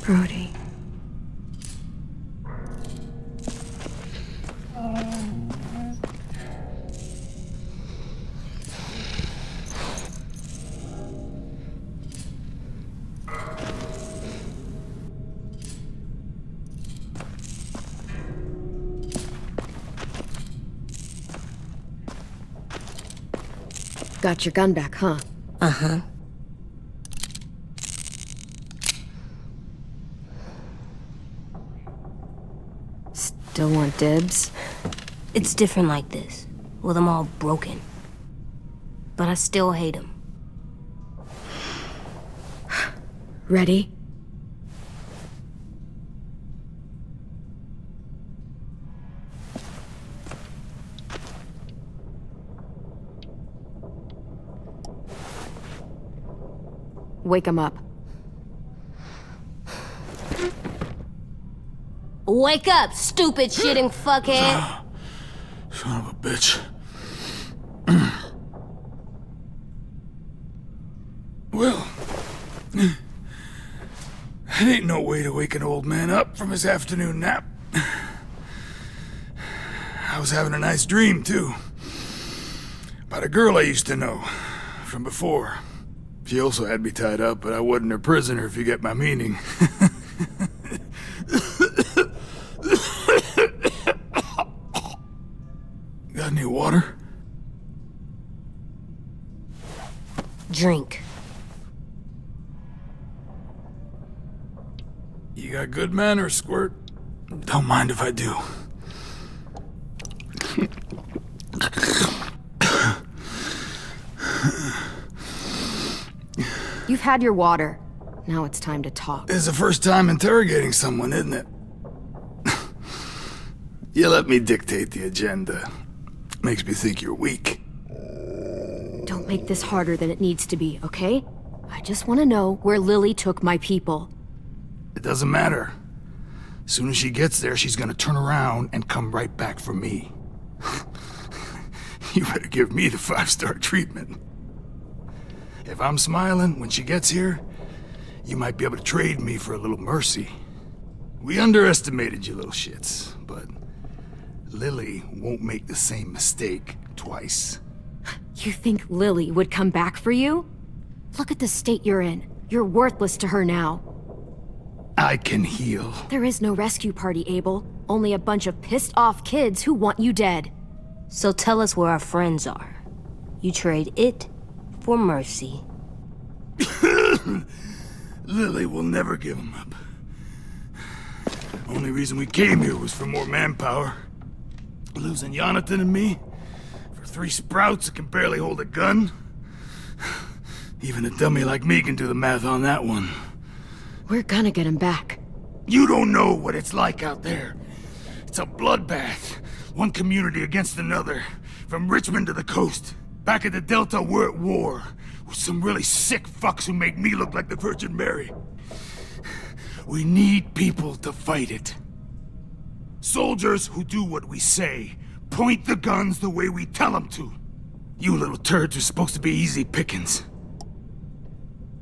Brody. Got your gun back, huh? Uh-huh. Still want dibs? It's different like this, with them all broken. But I still hate him. Ready? Wake him up. Wake up, stupid shitting fuckhead! Son of a bitch. Well, that ain't no way to wake an old man up from his afternoon nap. I was having a nice dream, too. About a girl I used to know from before. She also had me tied up, but I wasn't her prisoner, if you get my meaning. Got any water? Drink. You got good manners, Squirt. Don't mind if I do. You've had your water. Now it's time to talk. It's the first time interrogating someone, isn't it? You let me dictate the agenda. Makes me think you're weak. Don't make this harder than it needs to be, okay? I just want to know where Lily took my people. It doesn't matter. As soon as she gets there, she's gonna turn around and come right back for me. You better give me the 5-star treatment. If I'm smiling when she gets here, you might be able to trade me for a little mercy. We underestimated you little shits, but Lily won't make the same mistake twice. You think Lily would come back for you? Look at the state you're in. You're worthless to her now. I can heal. There is no rescue party, Abel. Only a bunch of pissed-off kids who want you dead. So tell us where our friends are. You trade it for mercy. Lily will never give them up. Only reason we came here was for more manpower. Losing Jonathan and me for 3 sprouts that can barely hold a gun. Even a dummy like me can do the math on that one. We're gonna get him back. You don't know what it's like out there. It's a bloodbath. One community against another. From Richmond to the coast. Back at the Delta, we're at war. With some really sick fucks who make me look like the Virgin Mary. We need people to fight it. Soldiers who do what we say. Point the guns the way we tell them to. You little turds are supposed to be easy pickings.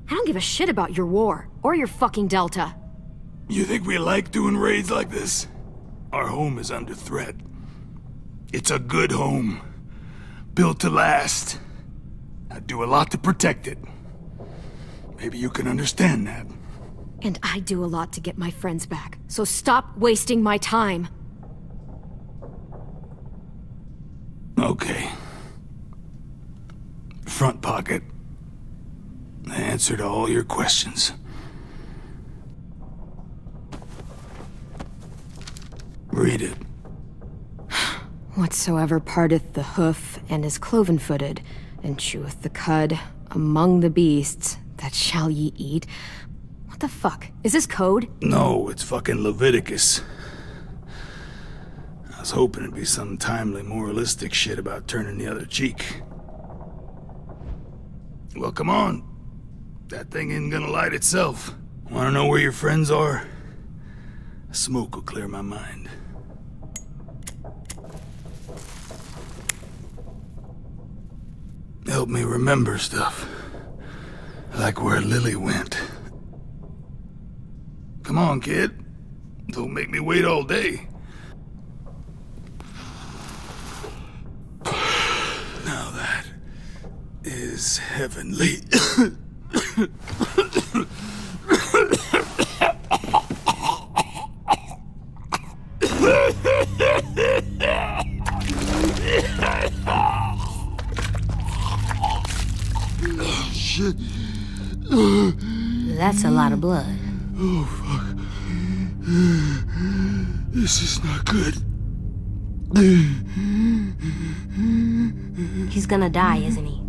I don't give a shit about your war, or your fucking Delta. You think we like doing raids like this? Our home is under threat. It's a good home. Built to last. I do a lot to protect it. Maybe you can understand that. And I do a lot to get my friends back, so stop wasting my time. Okay. Front pocket. The answer to all your questions. Read it. Whatsoever parteth the hoof and is cloven-footed, and cheweth the cud among the beasts, that shall ye eat. What the fuck? Is this code? No, it's fucking Leviticus. I was hoping it'd be some timely moralistic shit about turning the other cheek. Well, come on. That thing ain't gonna light itself. Wanna know where your friends are? Smoke will clear my mind. Help me remember stuff. Like where Lily went. Come on, kid. Don't make me wait all day. Now that is heavenly. Oh, shit. That's a lot of blood. Oh, fuck. This is not good. He's gonna die, isn't he?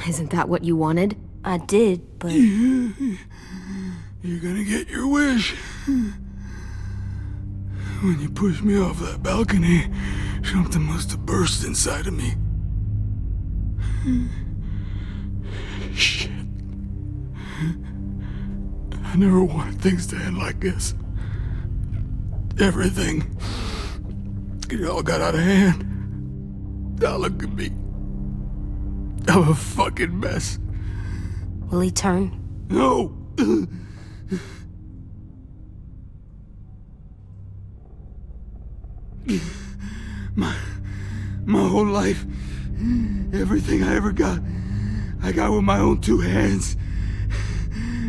Isn't that what you wanted? I did, but... You're gonna get your wish. When you pushed me off that balcony, something must have burst inside of me. Shit. I never wanted things to end like this. Everything. It all got out of hand. Now look at me. I'm a fucking mess. Will he turn? No! My whole life, everything I ever got, I got with my own 2 hands.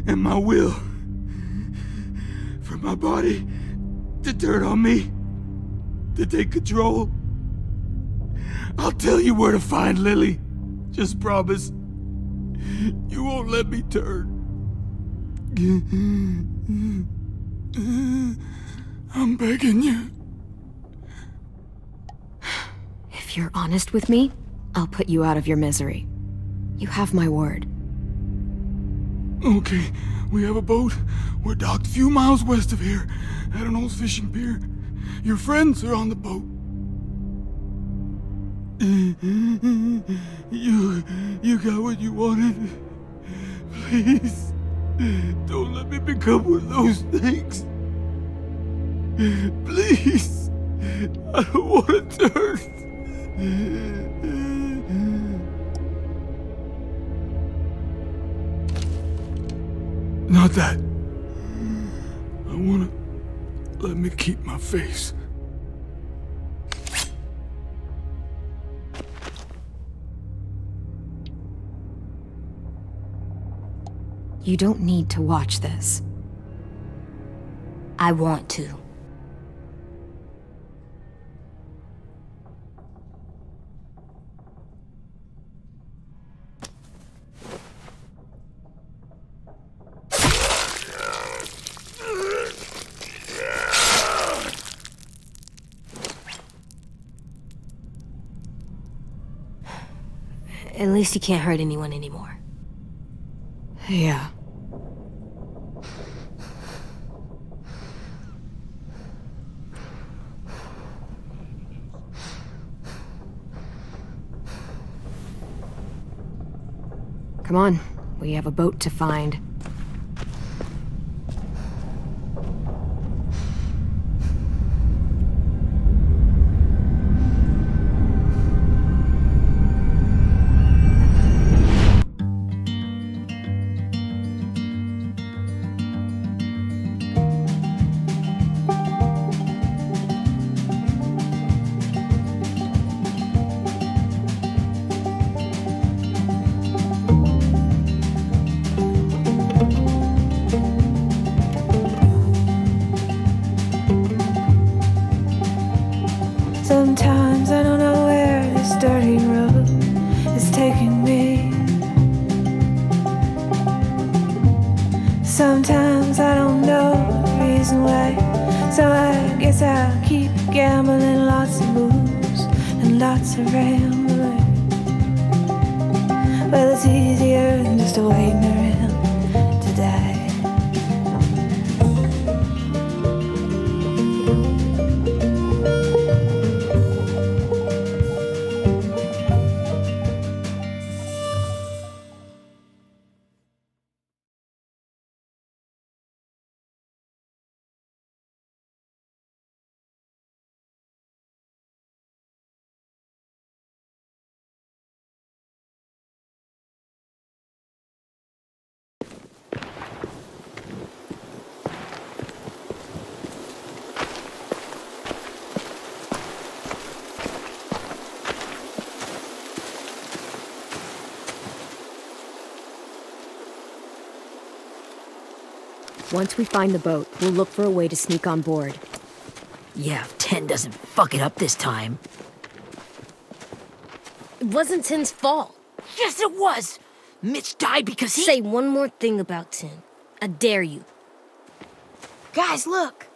And my will. For my body to turn on me, to take control. I'll tell you where to find Lily. Just promise. You won't let me turn. I'm begging you. If you're honest with me, I'll put you out of your misery. You have my word. Okay, we have a boat. We're docked a few miles west of here, at an old fishing pier. Your friends are on the boat. You got what you wanted. Please, don't let me become one of those things. Please, I don't want to turn. Not that. I wanna let me keep my face. You don't need to watch this. I want to. At least you can't hurt anyone anymore. Yeah. Come on, we have a boat to find. Sometimes I don't know where this dirty road is taking me. Sometimes I don't know the reason why, so I guess I'll keep gambling. Lots of moves and lots of rambling. Well, it's easier than just waiting around to die. Once we find the boat, we'll look for a way to sneak on board. Yeah, if 10 doesn't fuck it up this time. It wasn't Tin's fault. Yes, it was! Mitch died because he— Say one more thing about Tin. I dare you. Guys, look!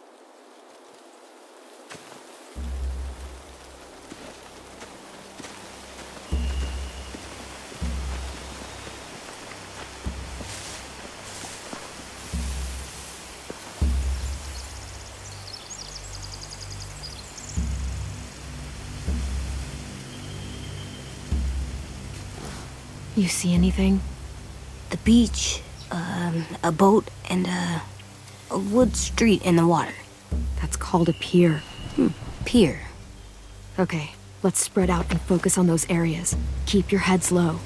You see anything? The beach, a boat, and a wood street in the water. That's called a pier. Pier. Okay, let's spread out and focus on those areas. Keep your heads low.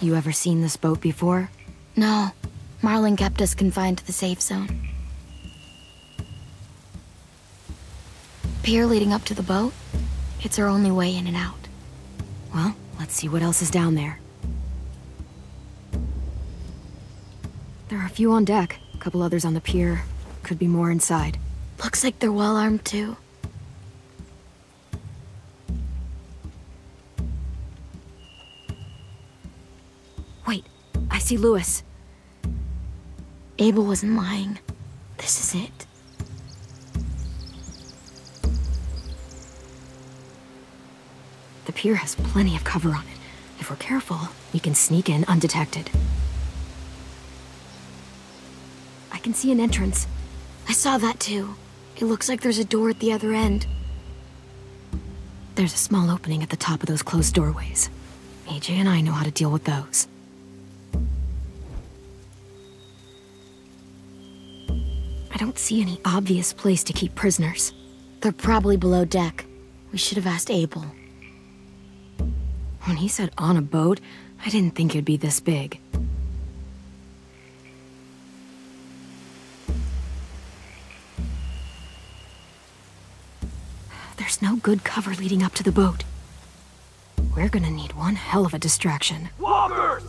You ever seen this boat before? No. Marlon kept us confined to the safe zone. Pier leading up to the boat? It's our only way in and out. Well, let's see what else is down there. There are a few on deck, a couple others on the pier. Could be more inside. Looks like they're well armed too. see Lewis. Abel wasn't lying. This is it. The pier has plenty of cover on it. If we're careful, we can sneak in undetected. I can see an entrance. I saw that too. It looks like there's a door at the other end. There's a small opening at the top of those closed doorways. AJ and I know how to deal with those. I don't see any obvious place to keep prisoners. They're probably below deck. We should have asked Abel. When he said on a boat, I didn't think it'd be this big. There's no good cover leading up to the boat. We're gonna need one hell of a distraction. Walkers!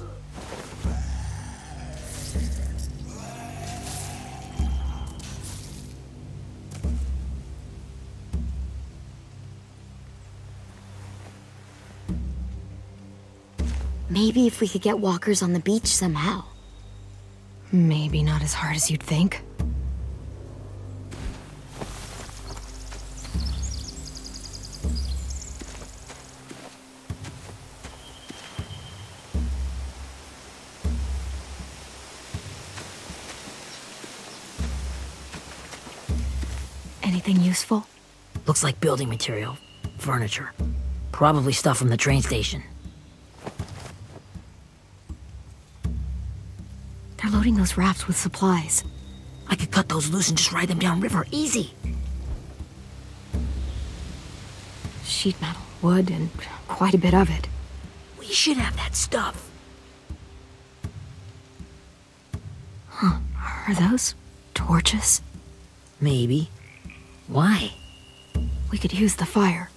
Maybe if we could get walkers on the beach somehow. Maybe not as hard as you'd think. Anything useful? Looks like building material. Furniture. Probably stuff from the train station. They're loading those rafts with supplies. I could cut those loose and just ride them downriver, easy. Sheet metal, wood, and quite a bit of it. We should have that stuff. Huh, are those torches? Maybe. Why? We could use the fire.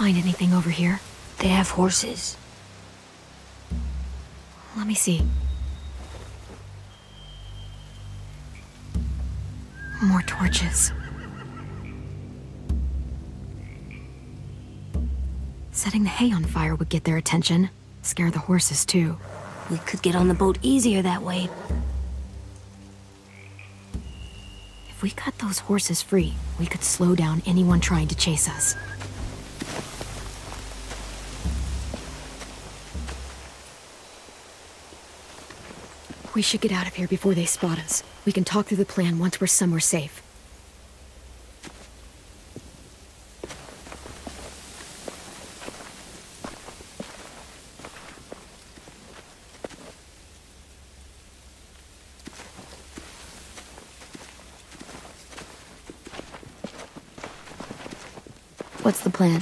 Find anything over here? They have horses. Let me see. More torches. Setting the hay on fire would get their attention. Scare the horses, too. We could get on the boat easier that way. If we cut those horses free, we could slow down anyone trying to chase us. We should get out of here before they spot us. We can talk through the plan once we're somewhere safe. What's the plan?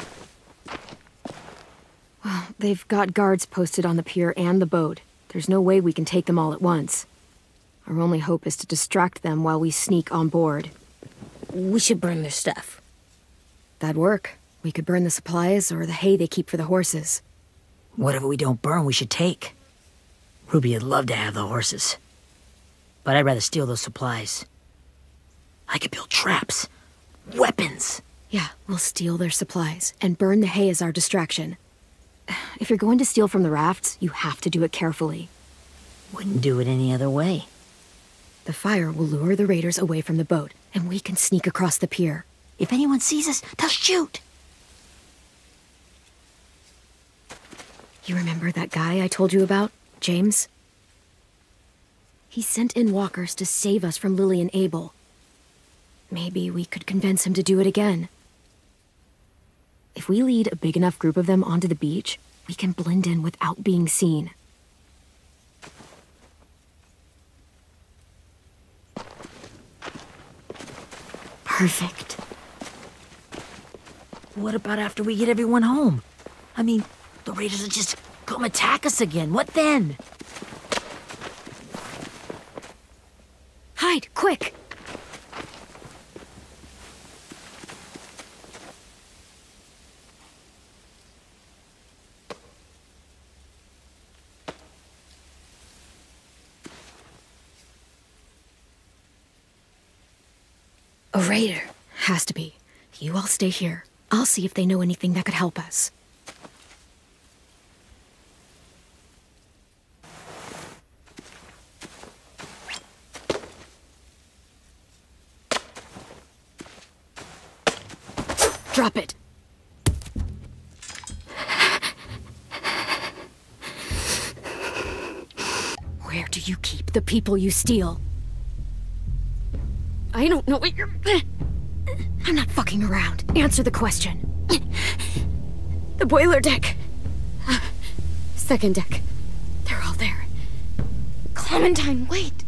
Well, they've got guards posted on the pier and the boat. There's no way we can take them all at once. Our only hope is to distract them while we sneak on board. We should burn their stuff. That'd work. We could burn the supplies or the hay they keep for the horses. Whatever we don't burn, we should take. Ruby would love to have the horses. But I'd rather steal those supplies. I could build traps. Weapons! Yeah, we'll steal their supplies and burn the hay as our distraction. If you're going to steal from the rafts, you have to do it carefully. Wouldn't do it any other way. The fire will lure the raiders away from the boat, and we can sneak across the pier. If anyone sees us, they'll shoot! You remember that guy I told you about, James? He sent in walkers to save us from Lily and Abel. Maybe we could convince him to do it again. If we lead a big enough group of them onto the beach, We can blend in without being seen. Perfect. What about after we get everyone home? I mean, the raiders will just come attack us again. What then? Hide, quick! A raider. Has to be. You all stay here. I'll see if they know anything that could help us. Drop it. Where do you keep the people you steal? I don't know what you're... I'm not fucking around. Answer the question. The boiler deck. Second deck. They're all there. Clementine, wait.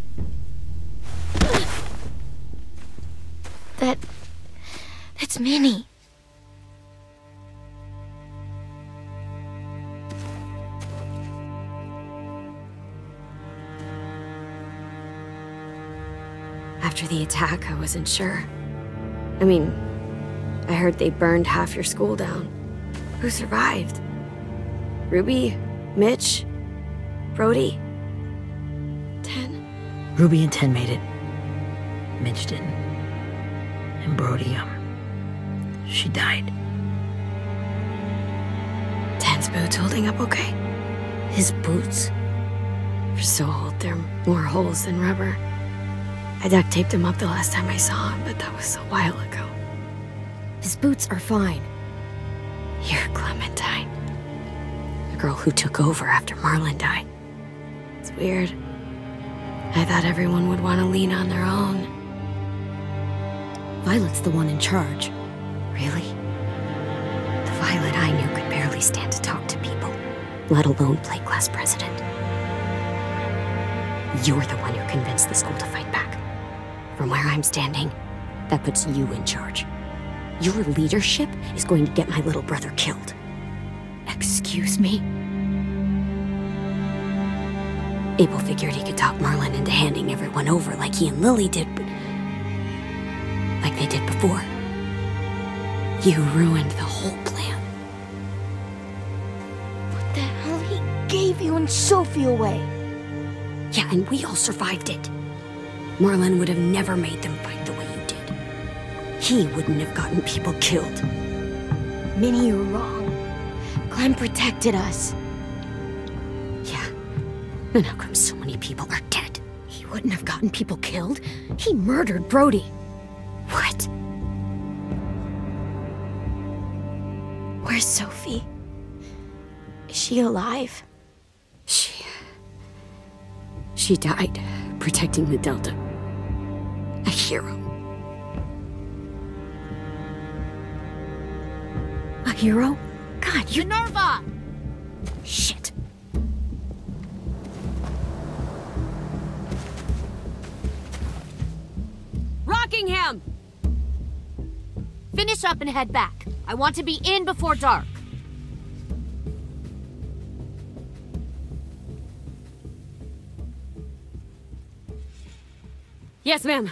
That's Minnie. After the attack, I wasn't sure. I mean, I heard they burned half your school down. Who survived? Ruby? Mitch? Brody? 10? Ruby and 10 made it. Mitch didn't. And Brody, she died. 10's boots holding up okay? His boots? They're so old, they're more holes than rubber. I duct taped him up the last time I saw him, but that was a while ago. His boots are fine. You're Clementine. The girl who took over after Marlon died. It's weird. I thought everyone would want to lean on their own. Violet's the one in charge. Really? The Violet I knew could barely stand to talk to people, let alone play class president. You're the one who convinced the school to fight back. From where I'm standing, that puts you in charge. Your leadership is going to get my little brother killed. Excuse me? Abel figured he could talk Marlon into handing everyone over like he and Lily did, but... like they did before. You ruined the whole plan. What the hell? He gave you and Sophie away. Yeah, and we all survived it. Marlon would have never made them fight the way you did. He wouldn't have gotten people killed. Minnie, you're wrong. Clem protected us. Yeah. And how come so many people are dead? He wouldn't have gotten people killed. He murdered Brody. What? Where's Sophie? Is she alive? She died protecting the Delta. A hero. A hero? God, you... Minerva! Shit. Rockingham! Finish up and head back. I want to be in before dark. Yes, ma'am.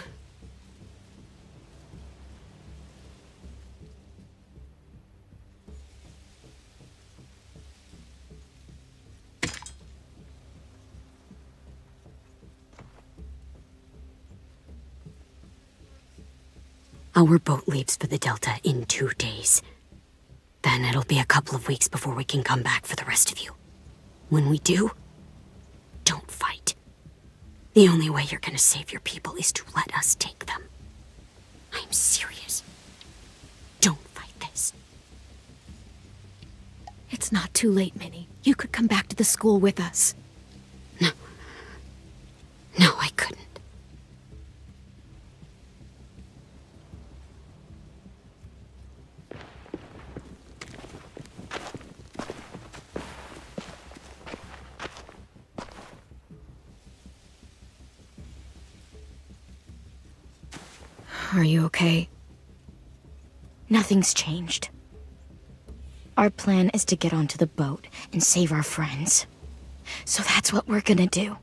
Our boat leaves for the Delta in 2 days. Then it'll be a couple of weeks before we can come back for the rest of you. When we do, don't fight. The only way you're gonna save your people is to let us take them. I'm serious. Don't fight this. It's not too late, Minnie. You could come back to the school with us. No. No, I couldn't. Are you okay? Nothing's changed. Our plan is to get onto the boat and save our friends. So that's what we're gonna do.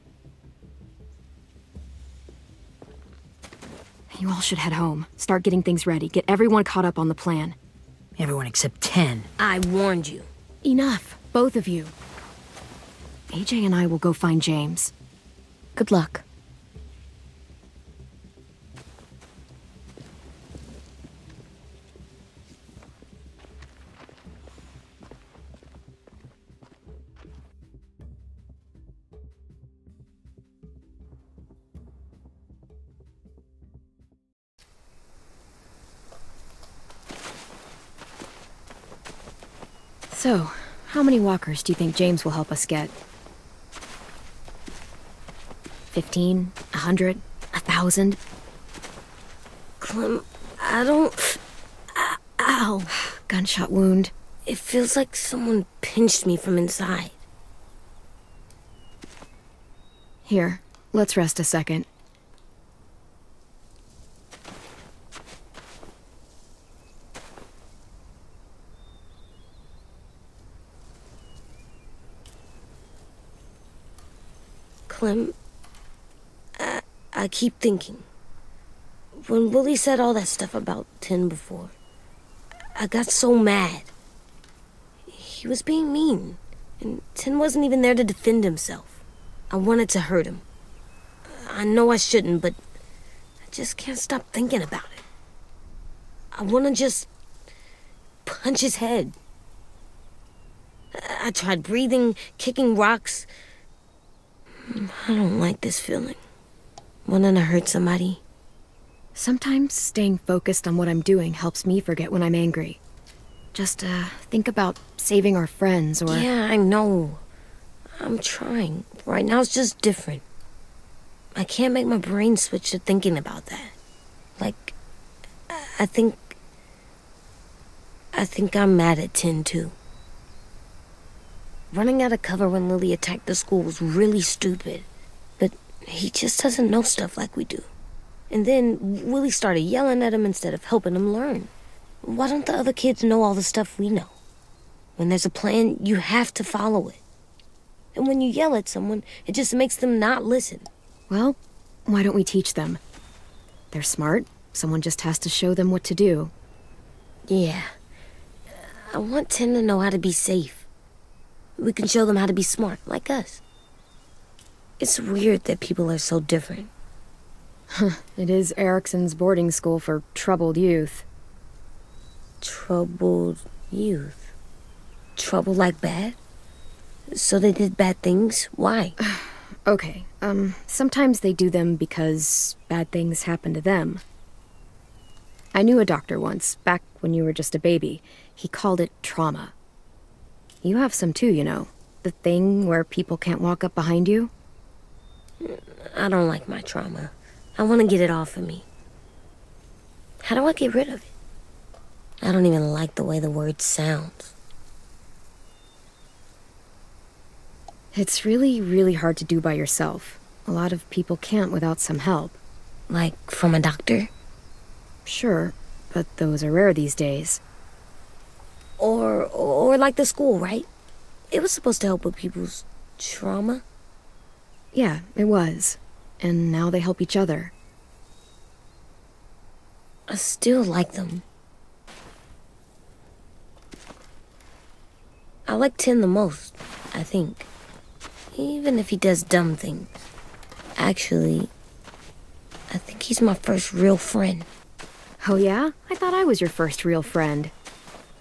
You all should head home. Start getting things ready. Get everyone caught up on the plan. Everyone except 10. I warned you. Enough, both of you. AJ and I will go find James. Good luck. So, how many walkers do you think James will help us get? 15? 100? 1,000? Clem, I don't... Ow. Gunshot wound. It feels like someone pinched me from inside. Here, let's rest a second. Clem, I keep thinking. When Willie said all that stuff about 10 before, I got so mad. He was being mean, and 10 wasn't even there to defend himself. I wanted to hurt him. I know I shouldn't, but I just can't stop thinking about it. I want to just punch his head. I tried breathing, kicking rocks. I don't like this feeling. Wanting to hurt somebody. Sometimes staying focused on what I'm doing helps me forget when I'm angry. Just, think about saving our friends or... Yeah, I know. I'm trying. Right now it's just different. I can't make my brain switch to thinking about that. Like, I think I'm mad at 10 too. Running out of cover when Lily attacked the school was really stupid. But he just doesn't know stuff like we do. And then Willie started yelling at him instead of helping him learn. Why don't the other kids know all the stuff we know? When there's a plan, you have to follow it. And when you yell at someone, it just makes them not listen. Well, why don't we teach them? They're smart. Someone just has to show them what to do. Yeah. I want 10 to know how to be safe. We can show them how to be smart, like us. It's weird that people are so different. It is Erickson's boarding school for troubled youth. Troubled youth? Trouble like bad? So they did bad things? Why? Okay, sometimes they do them because bad things happen to them. I knew a doctor once, back when you were just a baby. He called it trauma. You have some too, you know. The thing where people can't walk up behind you. I don't like my trauma. I want to get it off of me. How do I get rid of it? I don't even like the way the word sounds. It's really, really hard to do by yourself. A lot of people can't without some help. Like from a doctor? Sure, but those are rare these days. Or like the school, right? It was supposed to help with people's trauma. Yeah, it was. And now they help each other. I still like them. I like 10 the most, I think. Even if he does dumb things. Actually, I think he's my first real friend. Oh yeah? I thought I was your first real friend.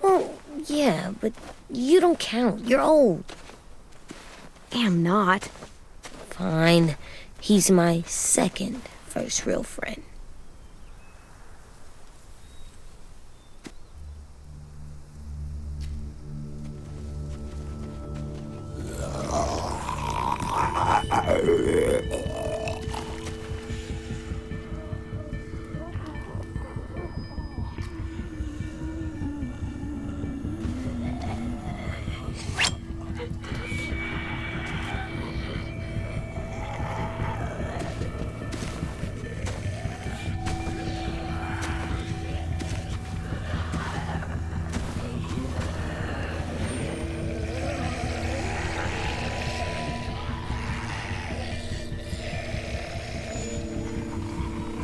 Well, yeah, but you don't count. You're old. Am not. Fine. He's my second first real friend.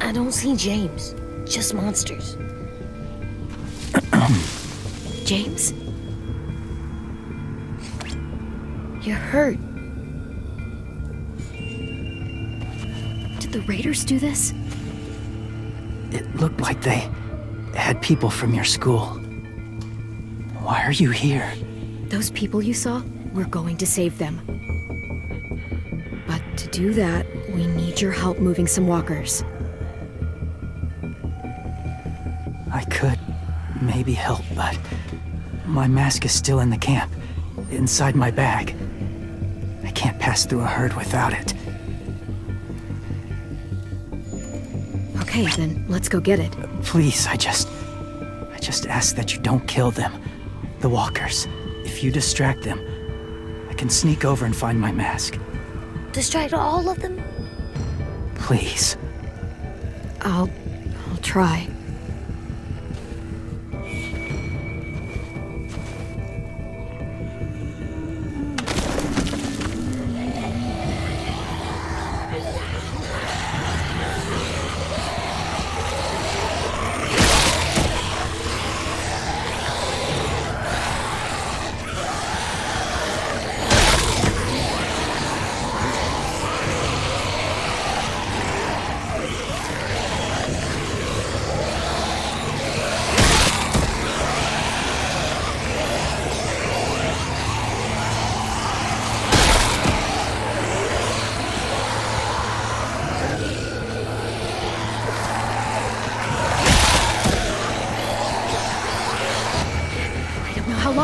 I don't see James. Just monsters. James? You're hurt. Did the raiders do this? It looked like they had people from your school. Why are you here? Those people you saw, we're going to save them. But to do that, we need your help moving some walkers. I could maybe help, but my mask is still in the camp, inside my bag. I can't pass through a herd without it. Okay, then let's go get it. Please, I just ask that you don't kill them. The walkers. If you distract them, I can sneak over and find my mask. Distract all of them? Please. I'll try.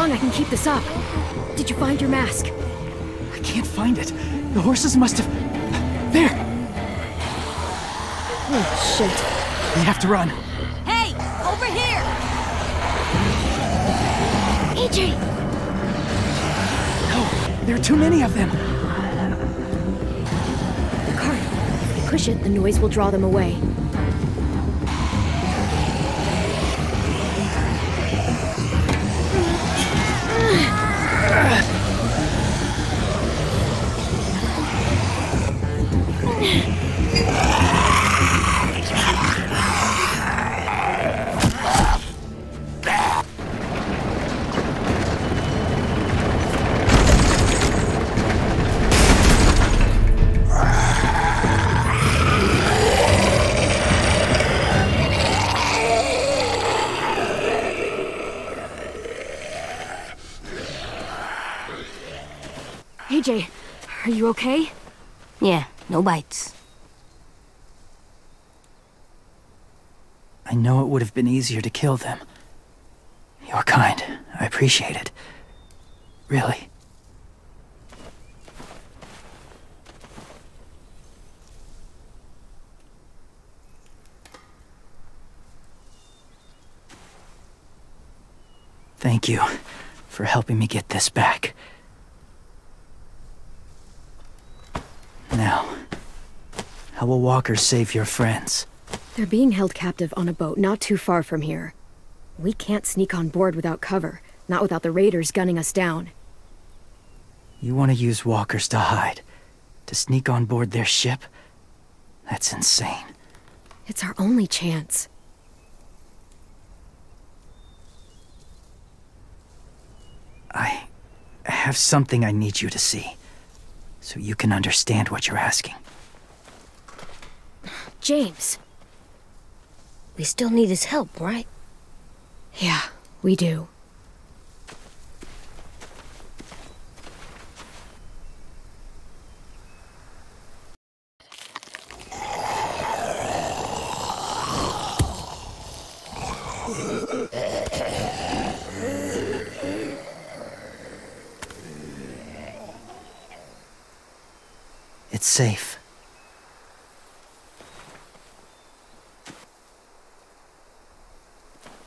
I can keep this up. Did you find your mask? I can't find it. The horses must have... There! Oh, shit. We have to run. Hey! Over here! AJ! No, there are too many of them. The cart. If we push it, the noise will draw them away. AJ, are you okay? Yeah, no bites. I know it would have been easier to kill them. You're kind. I appreciate it. Really. Thank you for helping me get this back. Now, how will walkers save your friends? They're being held captive on a boat not too far from here. We can't sneak on board without cover, not without the raiders gunning us down. You want to use walkers to hide? To sneak on board their ship? That's insane. It's our only chance. I have something I need you to see, so you can understand what you're asking. James. We still need his help, right? Yeah, we do. It's safe.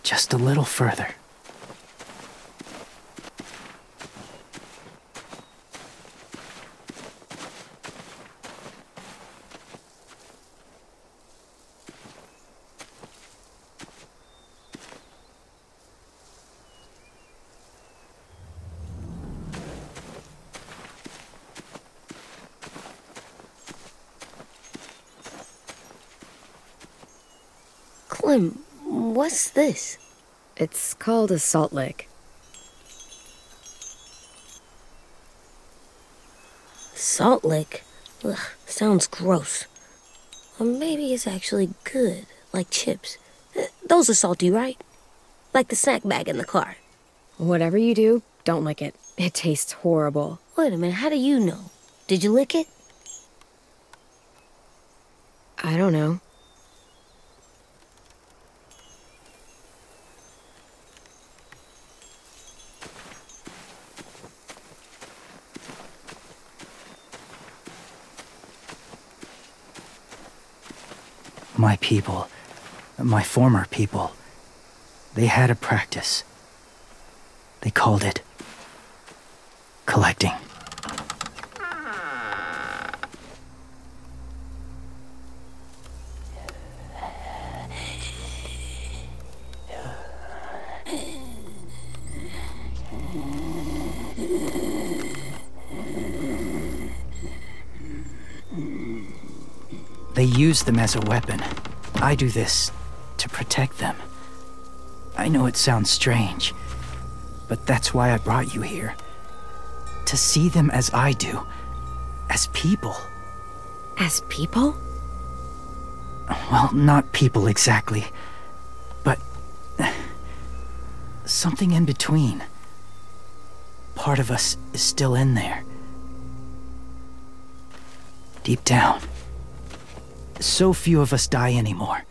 Just a little further. Clem, what's this? It's called a salt lick. Salt lick? Ugh, sounds gross. Or maybe it's actually good, like chips. Those are salty, right? Like the snack bag in the car. Whatever you do, don't lick it. It tastes horrible. Wait a minute, how do you know? Did you lick it? I don't know. My people, my former people, they had a practice. They called it collecting. They use them as a weapon. I do this to protect them. I know it sounds strange, but that's why I brought you here. To see them as I do, as people. As people? Well, not people exactly, but something in between. Part of us is still in there. Deep down. So few of us die anymore.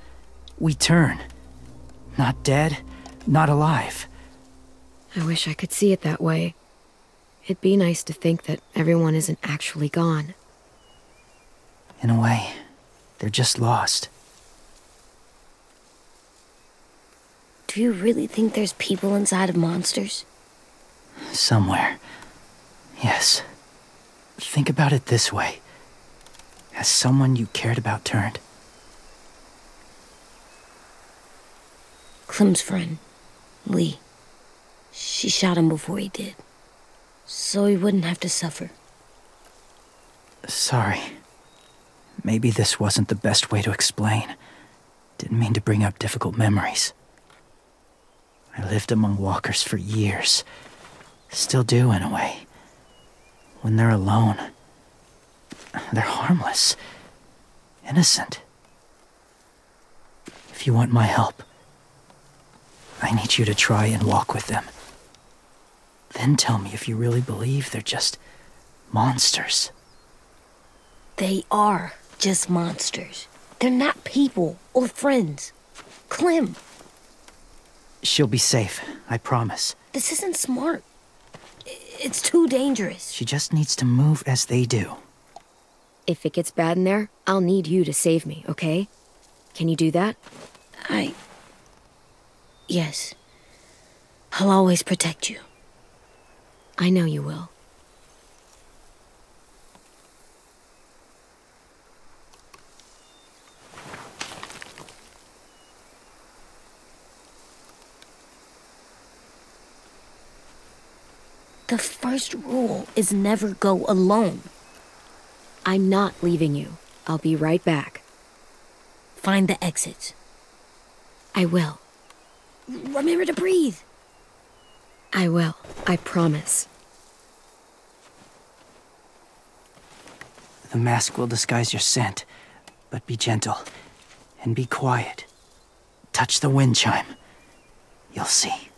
We turn. Not dead, not alive. I wish I could see it that way. It'd be nice to think that everyone isn't actually gone. In a way, they're just lost. Do you really think there's people inside of monsters? Somewhere. Yes. Think about it this way. Has someone you cared about turned? Clem's friend, Lee. She shot him before he did. So he wouldn't have to suffer. Sorry. Maybe this wasn't the best way to explain. Didn't mean to bring up difficult memories. I lived among walkers for years. Still do, in a way. When they're alone, they're harmless. Innocent. If you want my help, I need you to try and walk with them. Then tell me if you really believe they're just monsters. They are just monsters. They're not people or friends. Clem. She'll be safe, I promise. This isn't smart. It's too dangerous. She just needs to move as they do. If it gets bad in there, I'll need you to save me, okay? Can you do that? Yes. I'll always protect you. I know you will. The first rule is never go alone. I'm not leaving you. I'll be right back. Find the exits. I will. Remember to breathe. I will. I promise. The mask will disguise your scent, but be gentle and be quiet. Touch the wind chime. You'll see.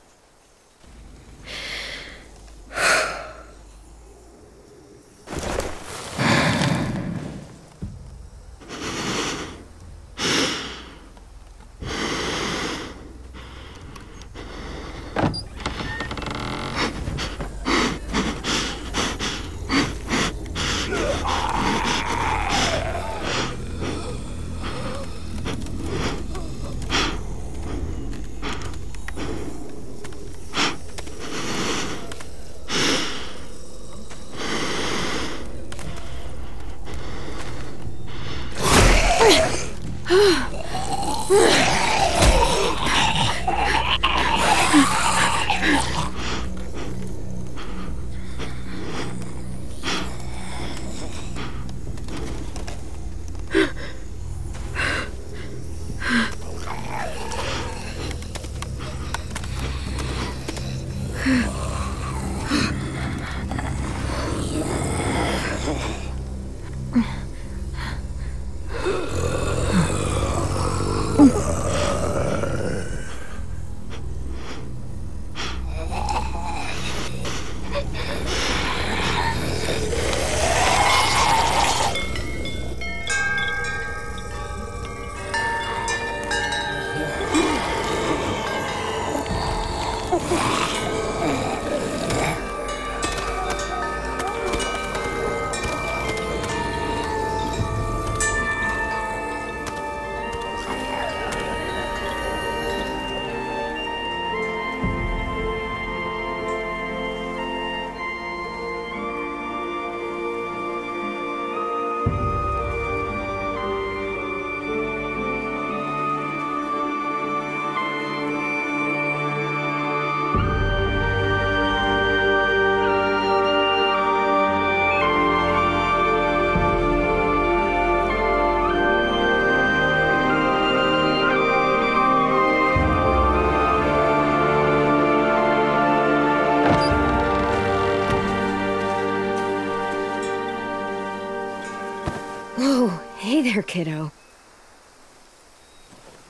Whoa, hey there, kiddo.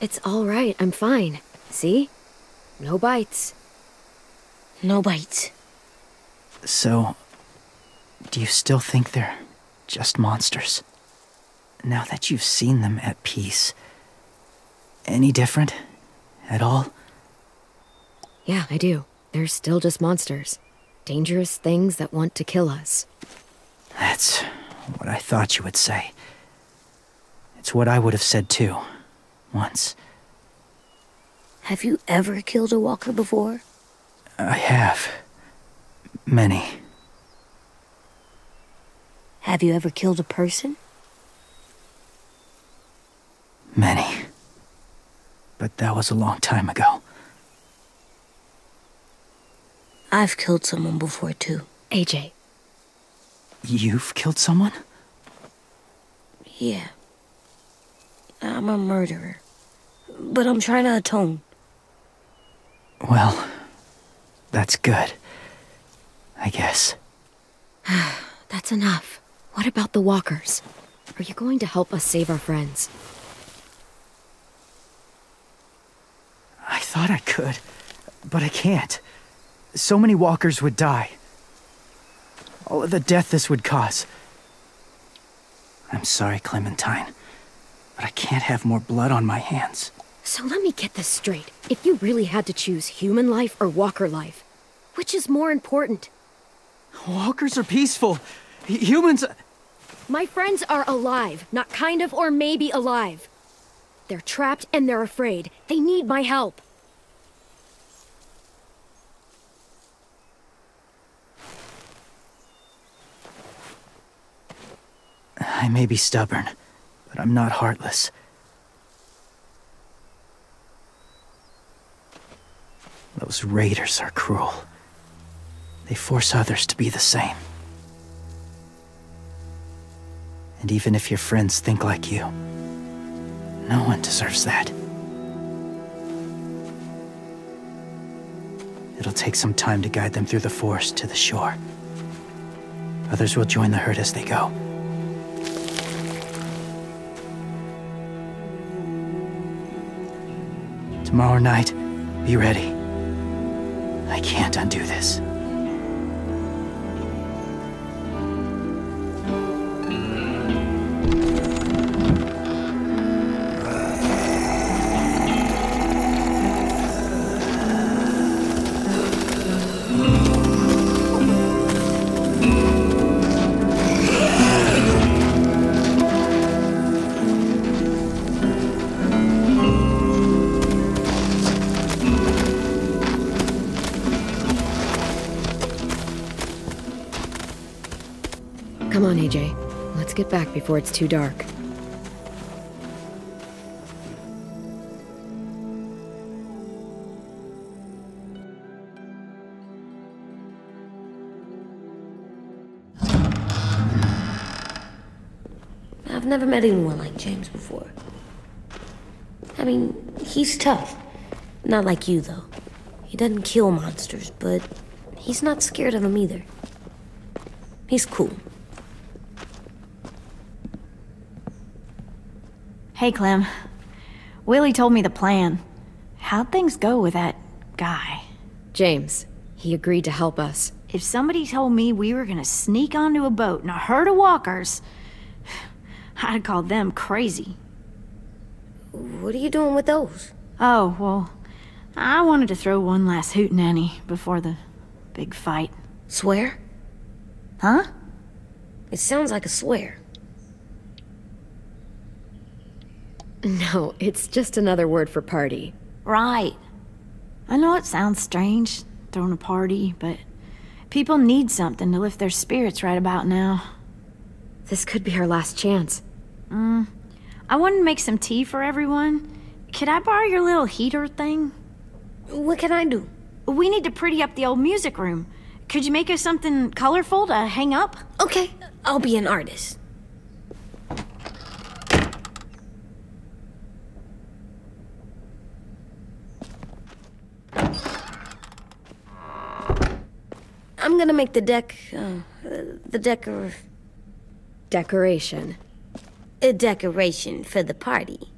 It's all right, I'm fine. See? No bites. No bites. So, do you still think they're just monsters? Now that you've seen them at peace, any different at all? Yeah, I do. They're still just monsters. Dangerous things that want to kill us. That's what I thought you would say. It's what I would have said too, once. Have you ever killed a walker before? I have. Many. Have you ever killed a person? Many. But that was a long time ago. I've killed someone before too. AJ. You've killed someone? Yeah. I'm a murderer. But I'm trying to atone. Well, that's good. I guess. That's enough. What about the walkers? Are you going to help us save our friends? I thought I could, but I can't. So many walkers would die. All of the death this would cause. I'm sorry, Clementine, but I can't have more blood on my hands. So let me get this straight. If you really had to choose human life or walker life, which is more important? Walkers are peaceful. Humans... My friends are alive, not kind of or maybe alive. They're trapped and they're afraid. They need my help. I may be stubborn, but I'm not heartless. Those raiders are cruel. They force others to be the same. And even if your friends think like you, no one deserves that. It'll take some time to guide them through the forest to the shore. Others will join the herd as they go. Tomorrow night, be ready. I can't undo this. Come on, AJ. Let's get back before it's too dark. I've never met anyone like James before. I mean, he's tough. Not like you, though. He doesn't kill monsters, but he's not scared of them either. He's cool. Hey, Clem. Willie told me the plan. How'd things go with that guy? James. He agreed to help us. If somebody told me we were gonna sneak onto a boat in a herd of walkers, I'd call them crazy. What are you doing with those? Oh, well, I wanted to throw one last hootenanny before the big fight. Swear? Huh? It sounds like a swear. No, it's just another word for party. Right. I know it sounds strange, throwing a party, but people need something to lift their spirits right about now. This could be our last chance. I wanted to make some tea for everyone. Could I borrow your little heater thing? What can I do? We need to pretty up the old music room. Could you make us something colorful to hang up? Okay, I'll be an artist. I'm gonna make the decoration. a decoration for the party.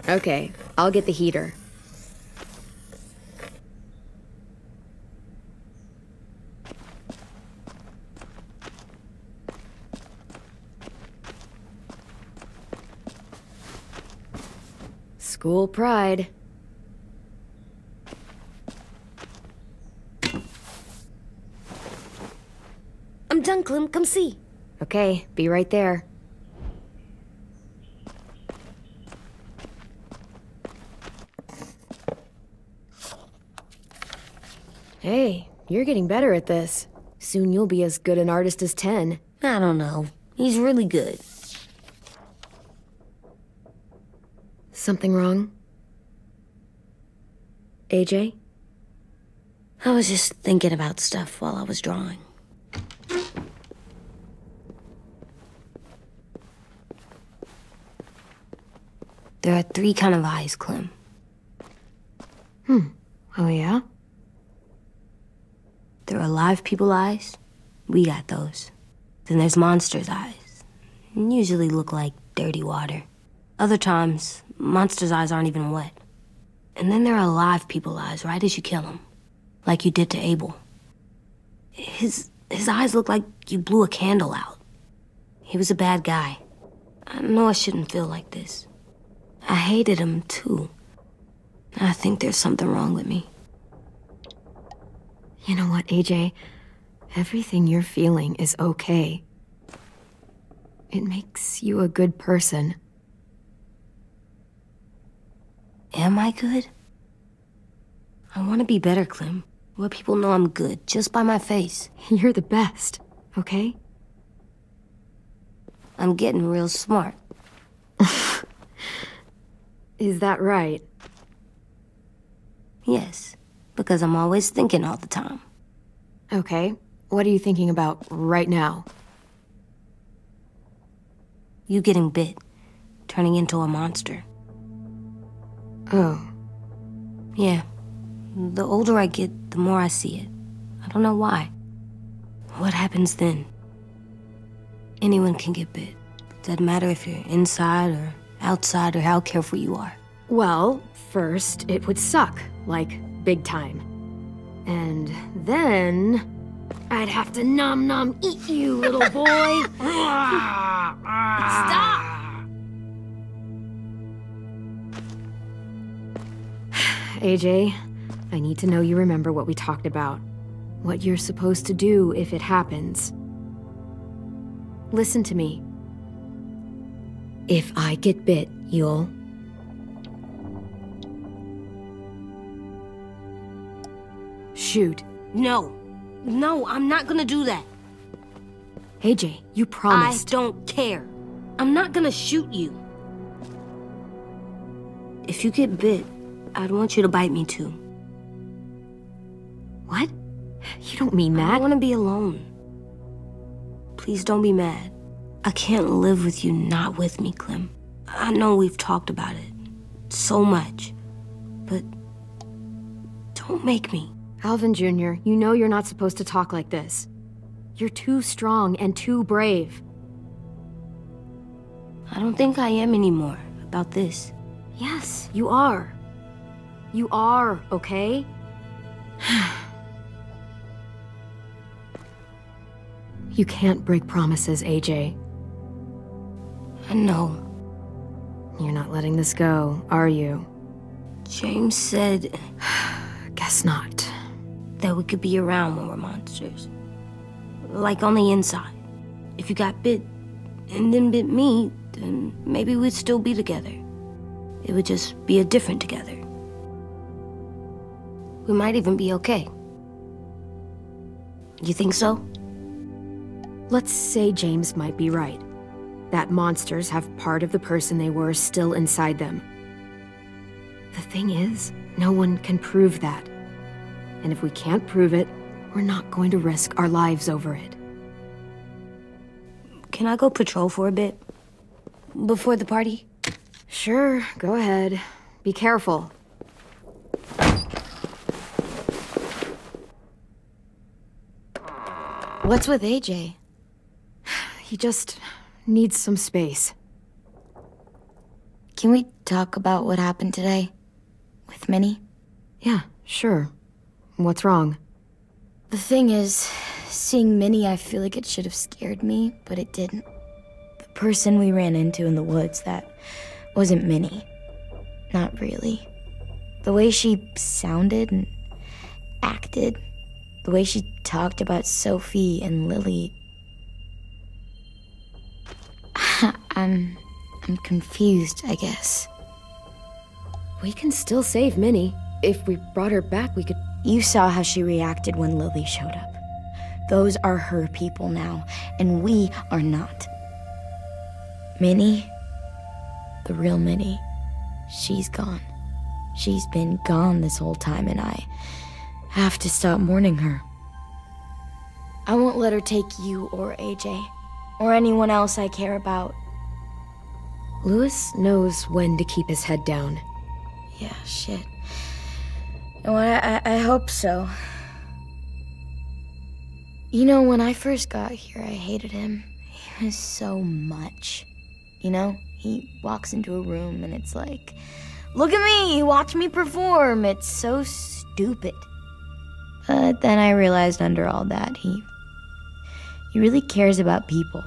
Okay, I'll get the heater. School pride. I'm done, Clem. Come see. Okay, be right there. Hey, you're getting better at this. Soon you'll be as good an artist as 10. I don't know. He's really good. Something wrong? AJ? I was just thinking about stuff while I was drawing. There are 3 kinds of eyes, Clem. Oh yeah? There are live people eyes. We got those. Then there's monsters' eyes. Usually look like dirty water. Other times, monsters' eyes aren't even wet. And then there are live people eyes right as you kill them. Like you did to Abel. His eyes look like you blew a candle out. He was a bad guy. I know I shouldn't feel like this. I hated him, too. I think there's something wrong with me. You know what, AJ? Everything you're feeling is okay. It makes you a good person. Am I good? I want to be better, Clem. Let people know I'm good, just by my face. You're the best, okay? I'm getting real smart. Is that right? Yes, because I'm always thinking all the time. Okay, what are you thinking about right now? You getting bit, turning into a monster. Oh. Yeah. The older I get, the more I see it. I don't know why. What happens then? Anyone can get bit. Doesn't matter if you're inside or outside or how careful you are. Well, first, it would suck. Like, big time. And then... I'd have to nom eat you, little boy. Stop! AJ, I need to know you remember what we talked about. What you're supposed to do if it happens. Listen to me. If I get bit, you'll... shoot. No. No, I'm not gonna do that. AJ, you promised. I don't care. I'm not gonna shoot you. If you get bit, I'd want you to bite me too. What? You don't mean that. I want to be alone. Please don't be mad. I can't live with you not with me, Clem. I know we've talked about it so much, but don't make me. Alvin Jr., you know you're not supposed to talk like this. You're too strong and too brave. I don't think I am anymore about this. Yes, you are. You are, okay? You can't break promises, AJ. I know. You're not letting this go, are you? James said... Guess not. That we could be around when we're monsters. Like on the inside. If you got bit and then bit me, then maybe we'd still be together. It would just be a different together. We might even be okay. You think so? Let's say James might be right. That monsters have part of the person they were still inside them. The thing is, no one can prove that. And if we can't prove it, we're not going to risk our lives over it. Can I go patrol for a bit? Before the party? Sure, go ahead. Be careful. What's with AJ? He just needs some space. can we talk about what happened today? With Minnie? Yeah, sure. What's wrong? The thing is, seeing Minnie, I feel like it should have scared me, but it didn't. The person we ran into in the woods, that wasn't Minnie. Not really. The way she sounded and acted, the way she talked about Sophie and Lily. I'm confused, I guess. We can still save Minnie. If we brought her back, we could... You saw how she reacted when Lily showed up. Those are her people now, and we are not. Minnie, the real Minnie, she's gone. She's been gone this whole time, and I have to stop mourning her. I won't let her take you or AJ, or anyone else I care about. Louis knows when to keep his head down. Yeah, shit. You know what, I hope so. You know, when I first got here, I hated him. He was so much. You know, he walks into a room and it's like, look at me, watch me perform. It's so stupid. But then I realized under all that, he really cares about people.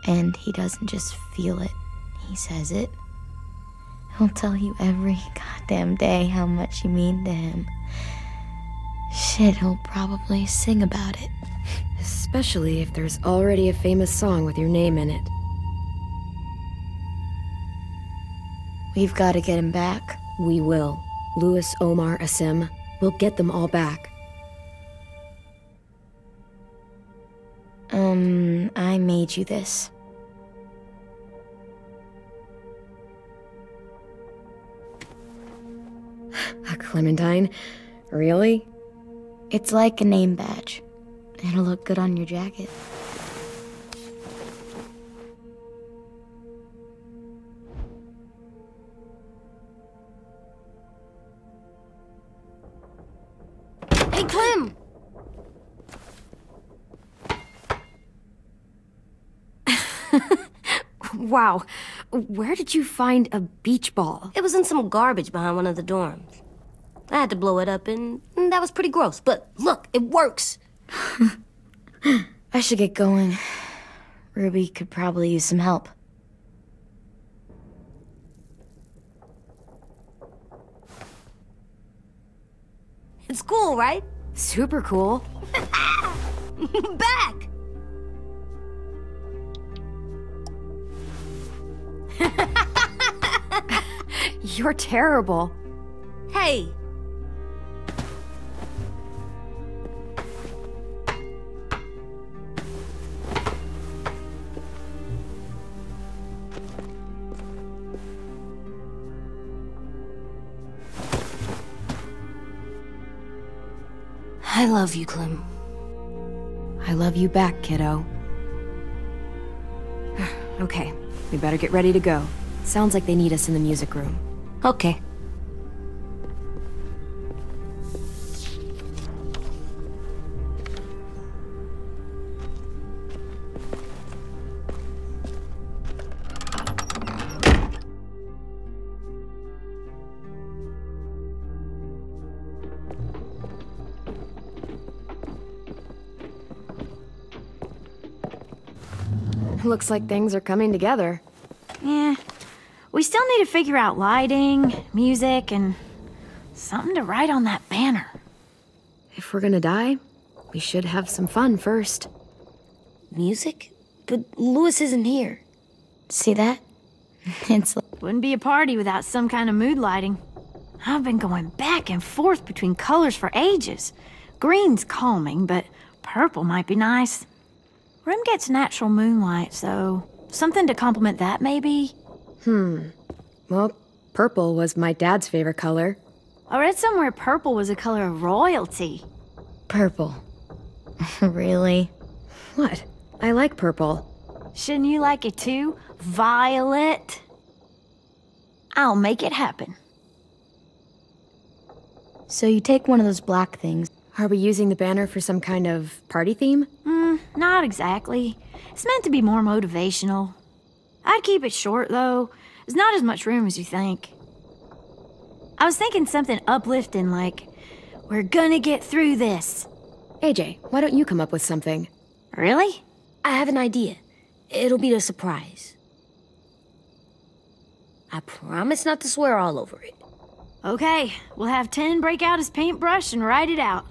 And he doesn't just feel it, he says it. He'll tell you every goddamn day how much you mean to him. Shit, he'll probably sing about it. Especially if there's already a famous song with your name in it. We've got to get him back. We will. Louis, Omar, Asim. We'll get them all back. I made you this. A Clementine? Really? It's like a name badge. It'll look good on your jacket. Hey, Clem! Wow. Where did you find a beach ball? It was in some garbage behind one of the dorms. I had to blow it up, and that was pretty gross. But look, it works. I should get going. Ruby could probably use some help. It's cool, right? Super cool. Back! You're terrible. Hey! I love you, Clem. I love you back, kiddo. Okay, we better get ready to go. Sounds like they need us in the music room. Okay. Looks like things are coming together. Yeah. We still need to figure out lighting, music, and something to write on that banner. If we're gonna die, we should have some fun first. Music? But Louis isn't here. See that? It's like... Wouldn't be a party without some kind of mood lighting. I've been going back and forth between colors for ages. Green's calming, but purple might be nice. Room gets natural moonlight, so something to complement that, maybe? Well, purple was my dad's favorite color. I read somewhere purple was a color of royalty. Purple. Really? What? I like purple. Shouldn't you like it too? Violet? I'll make it happen. So you take one of those black things. Are we using the banner for some kind of party theme? Not exactly. It's meant to be more motivational. I'd keep it short, though. There's not as much room as you think. I was thinking something uplifting like, we're gonna get through this. AJ, why don't you come up with something? Really? I have an idea. It'll be a surprise. I promise not to swear all over it. Okay, we'll have 10 break out his paintbrush and write it out.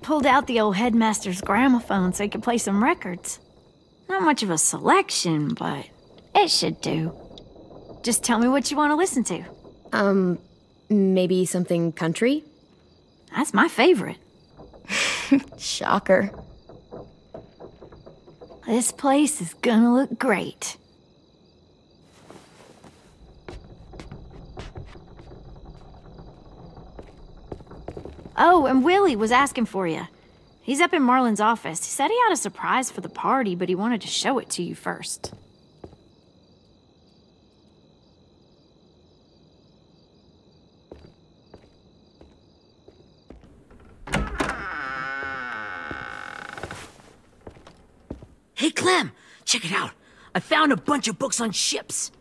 Pulled out the old headmaster's gramophone so he could play some records. Not much of a selection, but it should do. Just tell me what you want to listen to. Maybe something country? That's my favorite. Shocker. This place is gonna look great. Oh, and Willie was asking for you. He's up in Marlin's office. He said he had a surprise for the party, but he wanted to show it to you first. Hey, Clem, check it out. I found a bunch of books on ships.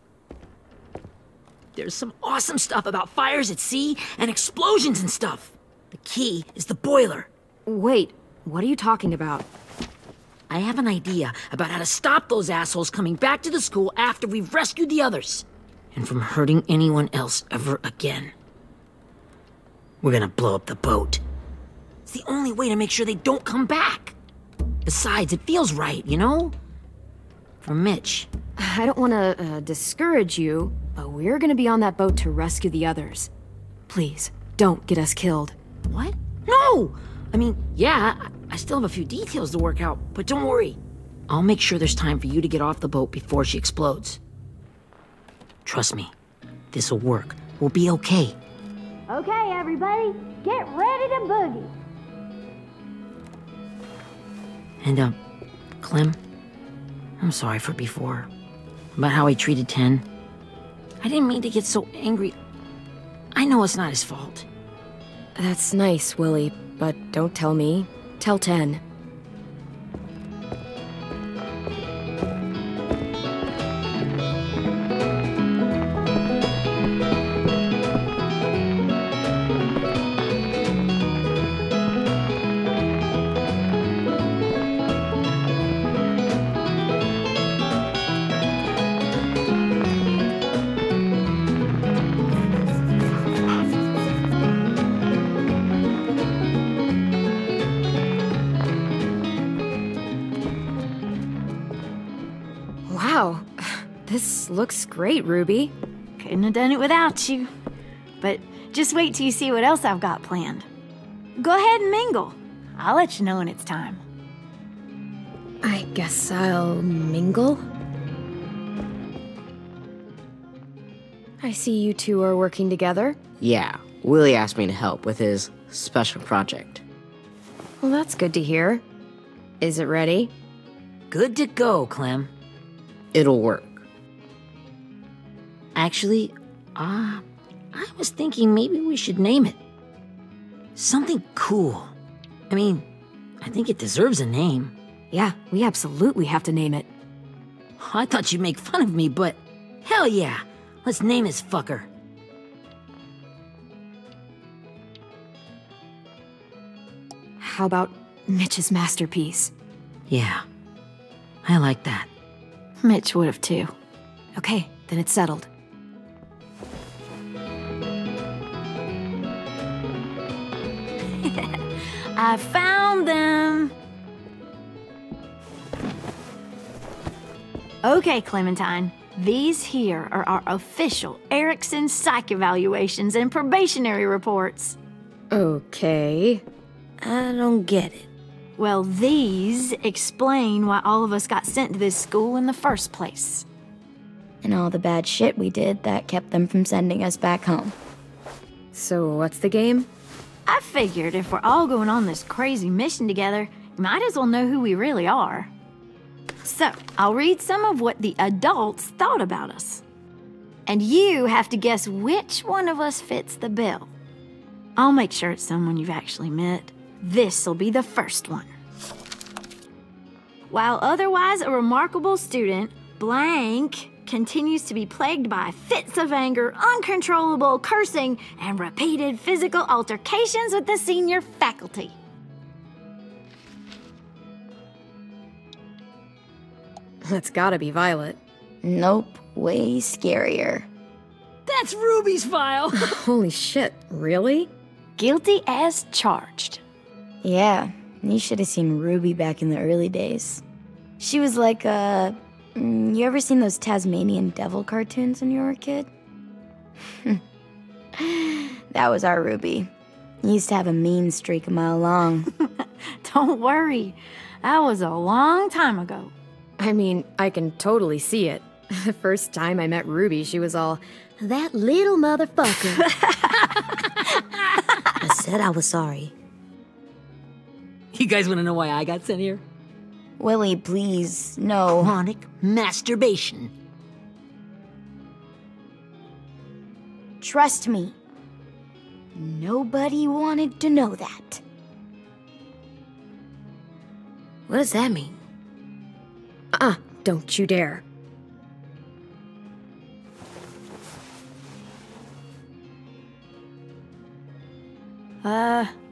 There's some awesome stuff about fires at sea and explosions and stuff. The key is the boiler. Wait, what are you talking about? I have an idea about how to stop those assholes coming back to the school after we've rescued the others. And from hurting anyone else ever again. We're gonna blow up the boat. It's the only way to make sure they don't come back. Besides, it feels right, you know? For Mitch. I don't want to discourage you, but we're gonna be on that boat to rescue the others. Please, don't get us killed. What? No! I mean, yeah, I still have a few details to work out, but don't worry. I'll make sure there's time for you to get off the boat before she explodes. Trust me, this'll work. We'll be okay. Okay, everybody, get ready to boogie. And, Clem, I'm sorry for before. About how he treated Ten. I didn't mean to get so angry. I know it's not his fault. That's nice, Willie, but don't tell me. Tell 10. Wow, this looks great, Ruby. Couldn't have done it without you. But just wait till you see what else I've got planned. Go ahead and mingle. I'll let you know when it's time. I guess I'll mingle? I see you two are working together. Yeah, Willie asked me to help with his special project. Well, that's good to hear. Is it ready? Good to go, Clem. It'll work. Actually, I was thinking maybe we should name it. Something cool. I mean, I think it deserves a name. Yeah, we absolutely have to name it. I thought you'd make fun of me, but hell yeah. Let's name this fucker. How about Mitch's masterpiece? Yeah, I like that. Mitch would have too. Okay, then it's settled. I found them! Okay, Clementine. These here are our official Erickson psych evaluations and probationary reports. Okay. I don't get it. Well, these explain why all of us got sent to this school in the first place. And all the bad shit we did that kept them from sending us back home. So what's the game? I figured if we're all going on this crazy mission together, you might as well know who we really are. So, I'll read some of what the adults thought about us. And you have to guess which one of us fits the bill. I'll make sure it's someone you've actually met. This'll be the first one. while otherwise a remarkable student, blank continues to be plagued by fits of anger, uncontrollable cursing, and repeated physical altercations with the senior faculty. That's gotta be Violet. Nope, way scarier. That's Ruby's file! Holy shit, really? Guilty as charged. Yeah, you should have seen Ruby back in the early days. She was like you ever seen those Tasmanian devil cartoons when you were a kid? That was our Ruby. He used to have a mean streak a mile long. Don't worry, that was a long time ago. I mean, I can totally see it. The first time I met Ruby, she was all, "That little motherfucker." I said I was sorry. You guys want to know why I got sent here? Willie, please, no. Chronic masturbation. Trust me. Nobody wanted to know that. What does that mean? Don't you dare.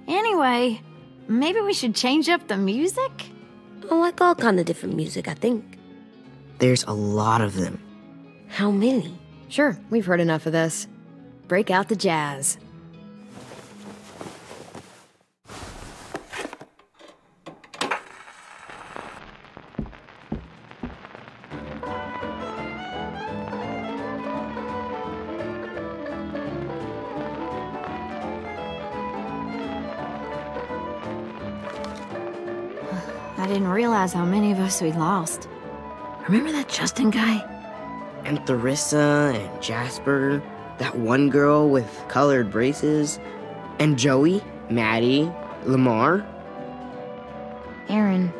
Anyway, maybe we should change up the music? I like all kind of different music, I think. There's a lot of them. How many? Sure, we've heard enough of this. Break out the jazz. I didn't realize how many of us we'd lost. Remember that Justin guy? And Theresa and Jasper, that one girl with colored braces, and Joey, Maddie, Lamar. Aaron.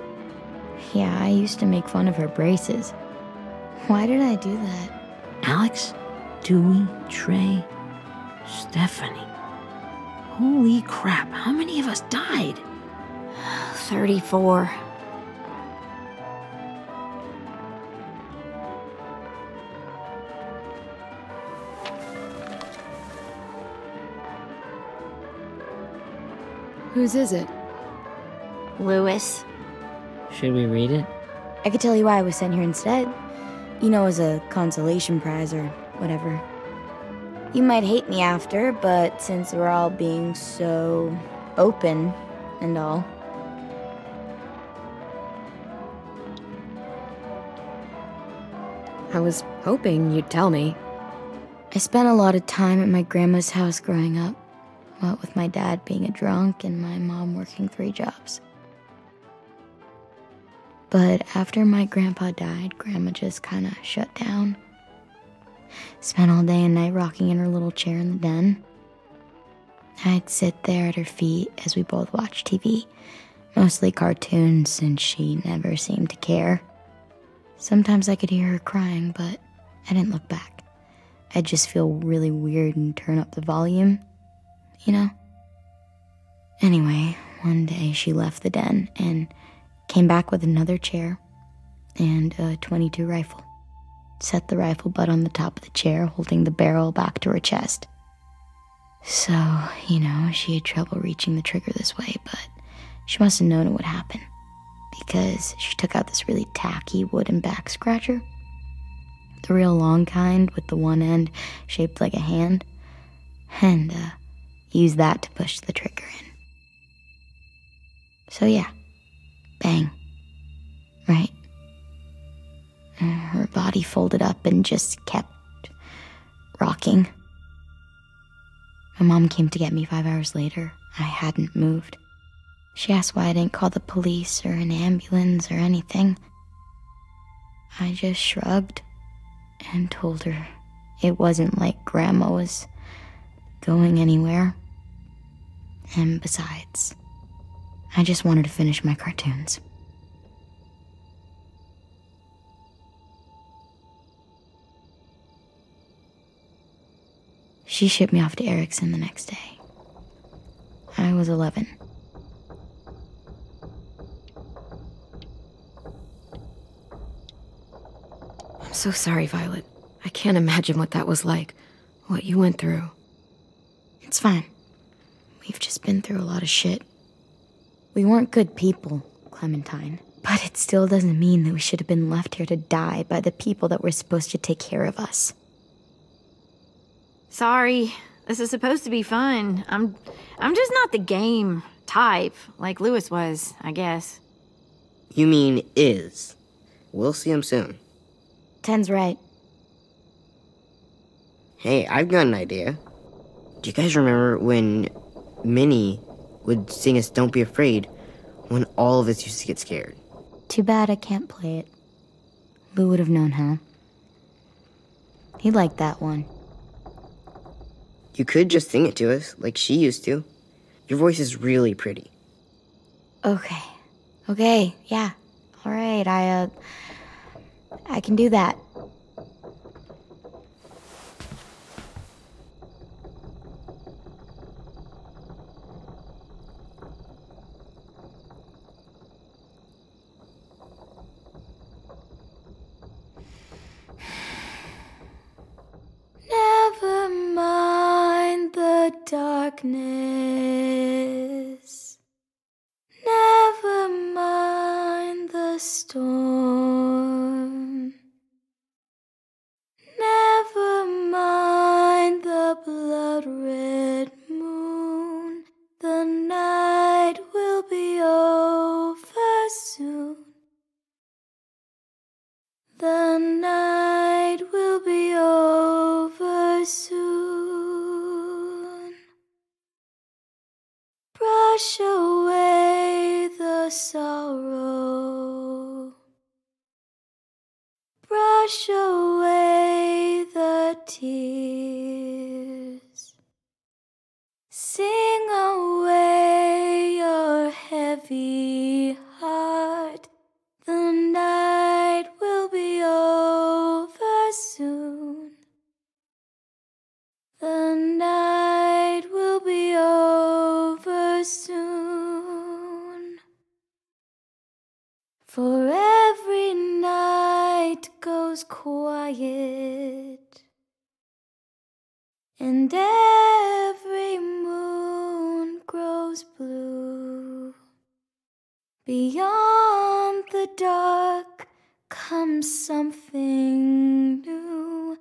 Yeah, I used to make fun of her braces. Why did I do that? Alex, Dewey, Trey, Stephanie. Holy crap, how many of us died? 34. Whose is it? Lewis. Should we read it? I could tell you why I was sent here instead. You know, as a consolation prize or whatever. You might hate me after, but since we're all being so open and all. I was hoping you'd tell me. I spent a lot of time at my grandma's house growing up. What with my dad being a drunk and my mom working 3 jobs. But after my grandpa died, Grandma just kinda shut down. Spent all day and night rocking in her little chair in the den. I'd sit there at her feet as we both watched TV. Mostly cartoons, since she never seemed to care. Sometimes I could hear her crying, but I didn't look back. I'd just feel really weird and turn up the volume. You know? Anyway, one day she left the den and came back with another chair and a .22 rifle. Set the rifle butt on the top of the chair, holding the barrel back to her chest. So, you know, she had trouble reaching the trigger this way, but she must have known it would happen. Because she took out this really tacky wooden back scratcher. The real long kind with the one end shaped like a hand. And, used that to push the trigger in. So yeah, bang. Right. Her body folded up and just kept rocking. My mom came to get me 5 hours later. I hadn't moved. She asked why I didn't call the police or an ambulance or anything. I just shrugged and told her it wasn't like Grandma was going anywhere. And besides, I just wanted to finish my cartoons. She shipped me off to Erickson the next day. I was 11. so sorry, Violet. I can't imagine what that was like. What you went through. It's fine. We've just been through a lot of shit. We weren't good people, Clementine. But it still doesn't mean that we should have been left here to die by the people that were supposed to take care of us. Sorry. This is supposed to be fun. I'm just not the game type, like Lewis was, I guess. You mean is. We'll see him soon. Ten's right. Hey, I've got an idea. Do you guys remember when Minnie would sing us Don't Be Afraid when all of us used to get scared? Too bad I can't play it. Lou would have known how. He liked that one. You could just sing it to us, like she used to. Your voice is really pretty. Okay. Okay, yeah. All right, I can do that. Never mind the darkness. Never mind the storm. Never mind the blood-red moon. The night will be over soon. The night will be over soon. Brush away the sorrow. Brush away the tears. Sing away your heavy heart. The night will be over soon. The night will be over soon. For every night goes quiet, and every moon grows blue. Beyond the dark comes something new.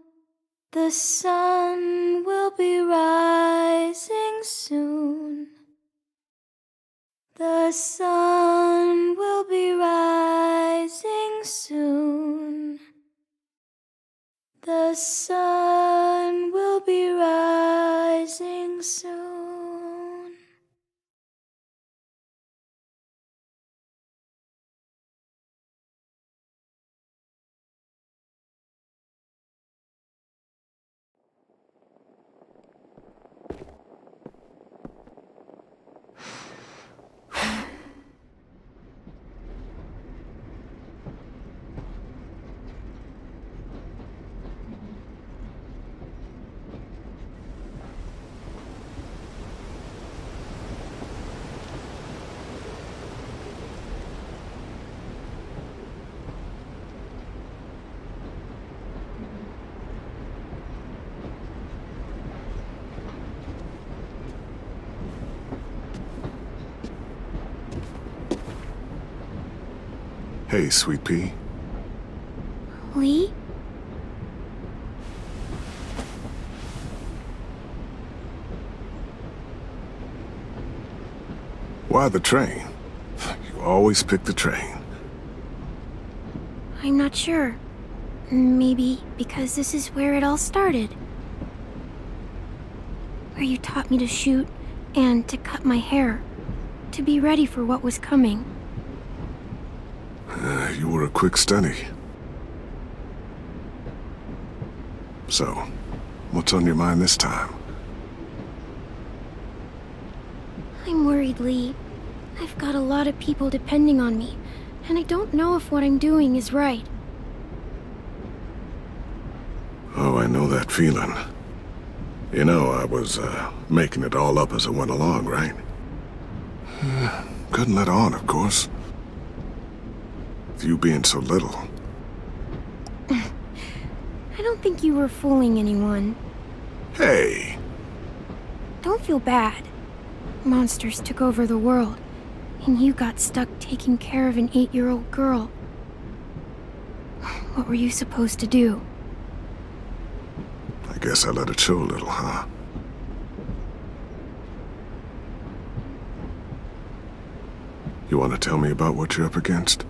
The sun will be rising soon. The sun will be rising soon. The sun will be rising soon. Hey, Sweet Pea. Lee? Why the train? You always pick the train. I'm not sure. Maybe because this is where it all started. Where you taught me to shoot and to cut my hair. To be ready for what was coming. You were a quick study. So, what's on your mind this time? I'm worried, Lee. I've got a lot of people depending on me, and I don't know if what I'm doing is right. Oh, I know that feeling. You know, I was, making it all up as I went along, right? Couldn't let on, of course. With you being so little. don't think you were fooling anyone. Hey. Don't feel bad. Monsters took over the world, and you got stuck taking care of an 8-year-old girl. What were you supposed to do? I guess I let it show a little, huh? You want to tell me about what you're up against?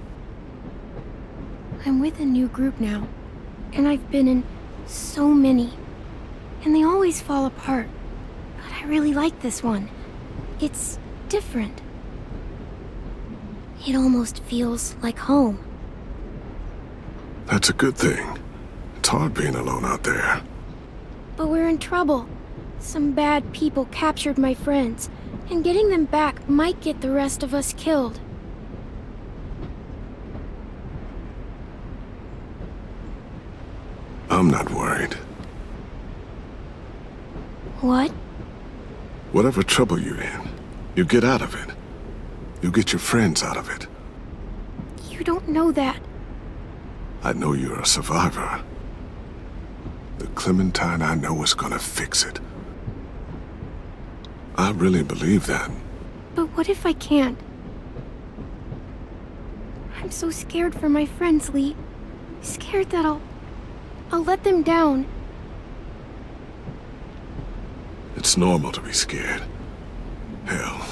I'm with a new group now, and I've been in so many, and they always fall apart. But I really like this one. It's different. It almost feels like home. That's a good thing. It's hard being alone out there. But we're in trouble. Some bad people captured my friends, and getting them back might get the rest of us killed. I'm not worried. What? Whatever trouble you're in, you get out of it. You get your friends out of it. You don't know that. I know you're a survivor. The Clementine I know is gonna fix it. I really believe that. But what if I can't? I'm so scared for my friends, Lee. Scared that I'll let them down. It's normal to be scared. Hell,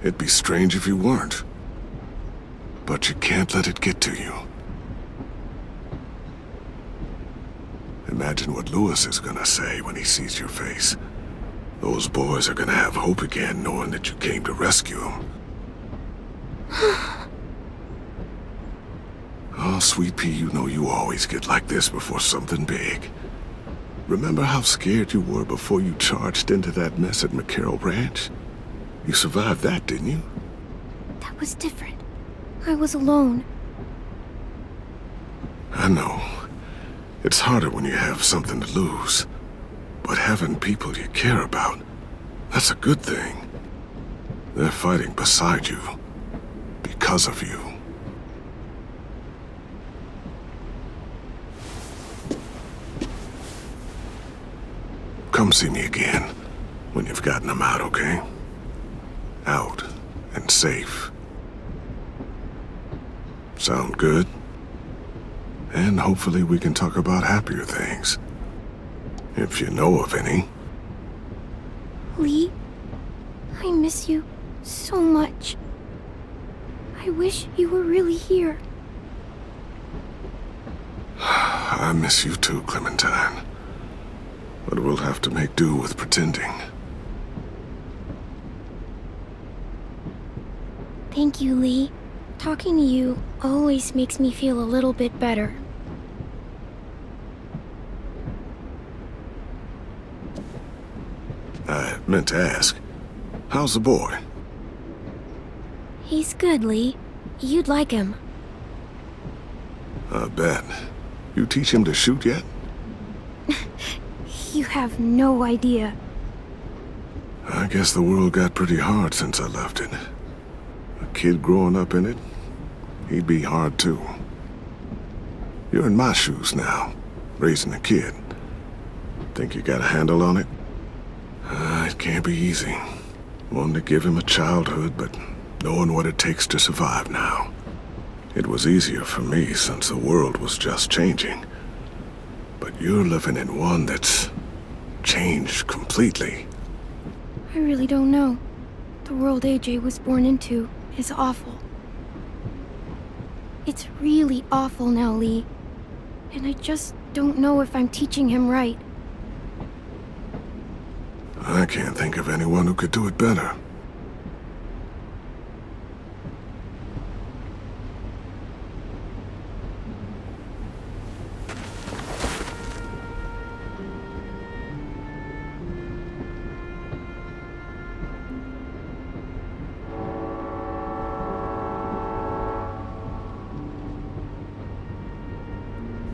it'd be strange if you weren't. But you can't let it get to you. Imagine what Lewis is gonna say when he sees your face. Those boys are gonna have hope again, knowing that you came to rescue them. Oh, Sweet Pea, you know you always get like this before something big. Remember how scared you were before you charged into that mess at McCarroll Ranch? You survived that, didn't you? That was different. I was alone. I know. It's harder when you have something to lose. But having people you care about, that's a good thing. They're fighting beside you. Because of you. Come see me again when you've gotten them out, okay? Out and safe. Sound good? And hopefully we can talk about happier things. If you know of any. Lee, I miss you so much. I wish you were really here. I miss you too, Clementine. But we'll have to make do with pretending. Thank you, Lee. Talking to you always makes me feel a little bit better. I meant to ask, how's the boy? He's good, Lee. You'd like him. I bet. You teach him to shoot yet? You have no idea. I guess the world got pretty hard since I left it. A kid growing up in it, he'd be hard too. You're in my shoes now, raising a kid. Think you got a handle on it? It can't be easy. Wanting to give him a childhood, but knowing what it takes to survive now. It was easier for me since the world was just changing. But you're living in one that's changed completely. I really don't know. The world AJ was born into is awful. It's really awful now, Lee. And I just don't know if I'm teaching him right. I can't think of anyone who could do it better.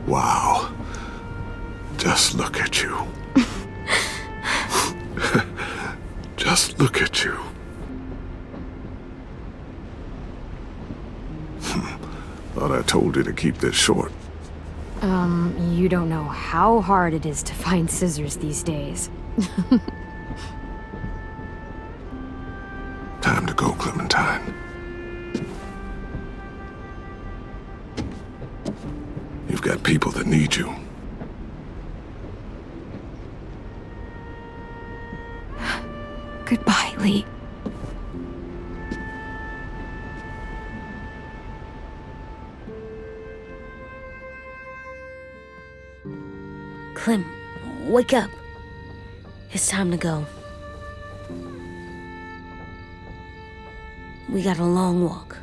Wow. Just look at you. Just look at you. Thought I told you to keep this short. You don't know how hard it is to find scissors these days. Time to go, Clementine. You've got people that need you. Goodbye, Lee. Clem, wake up. It's time to go. We got a long walk.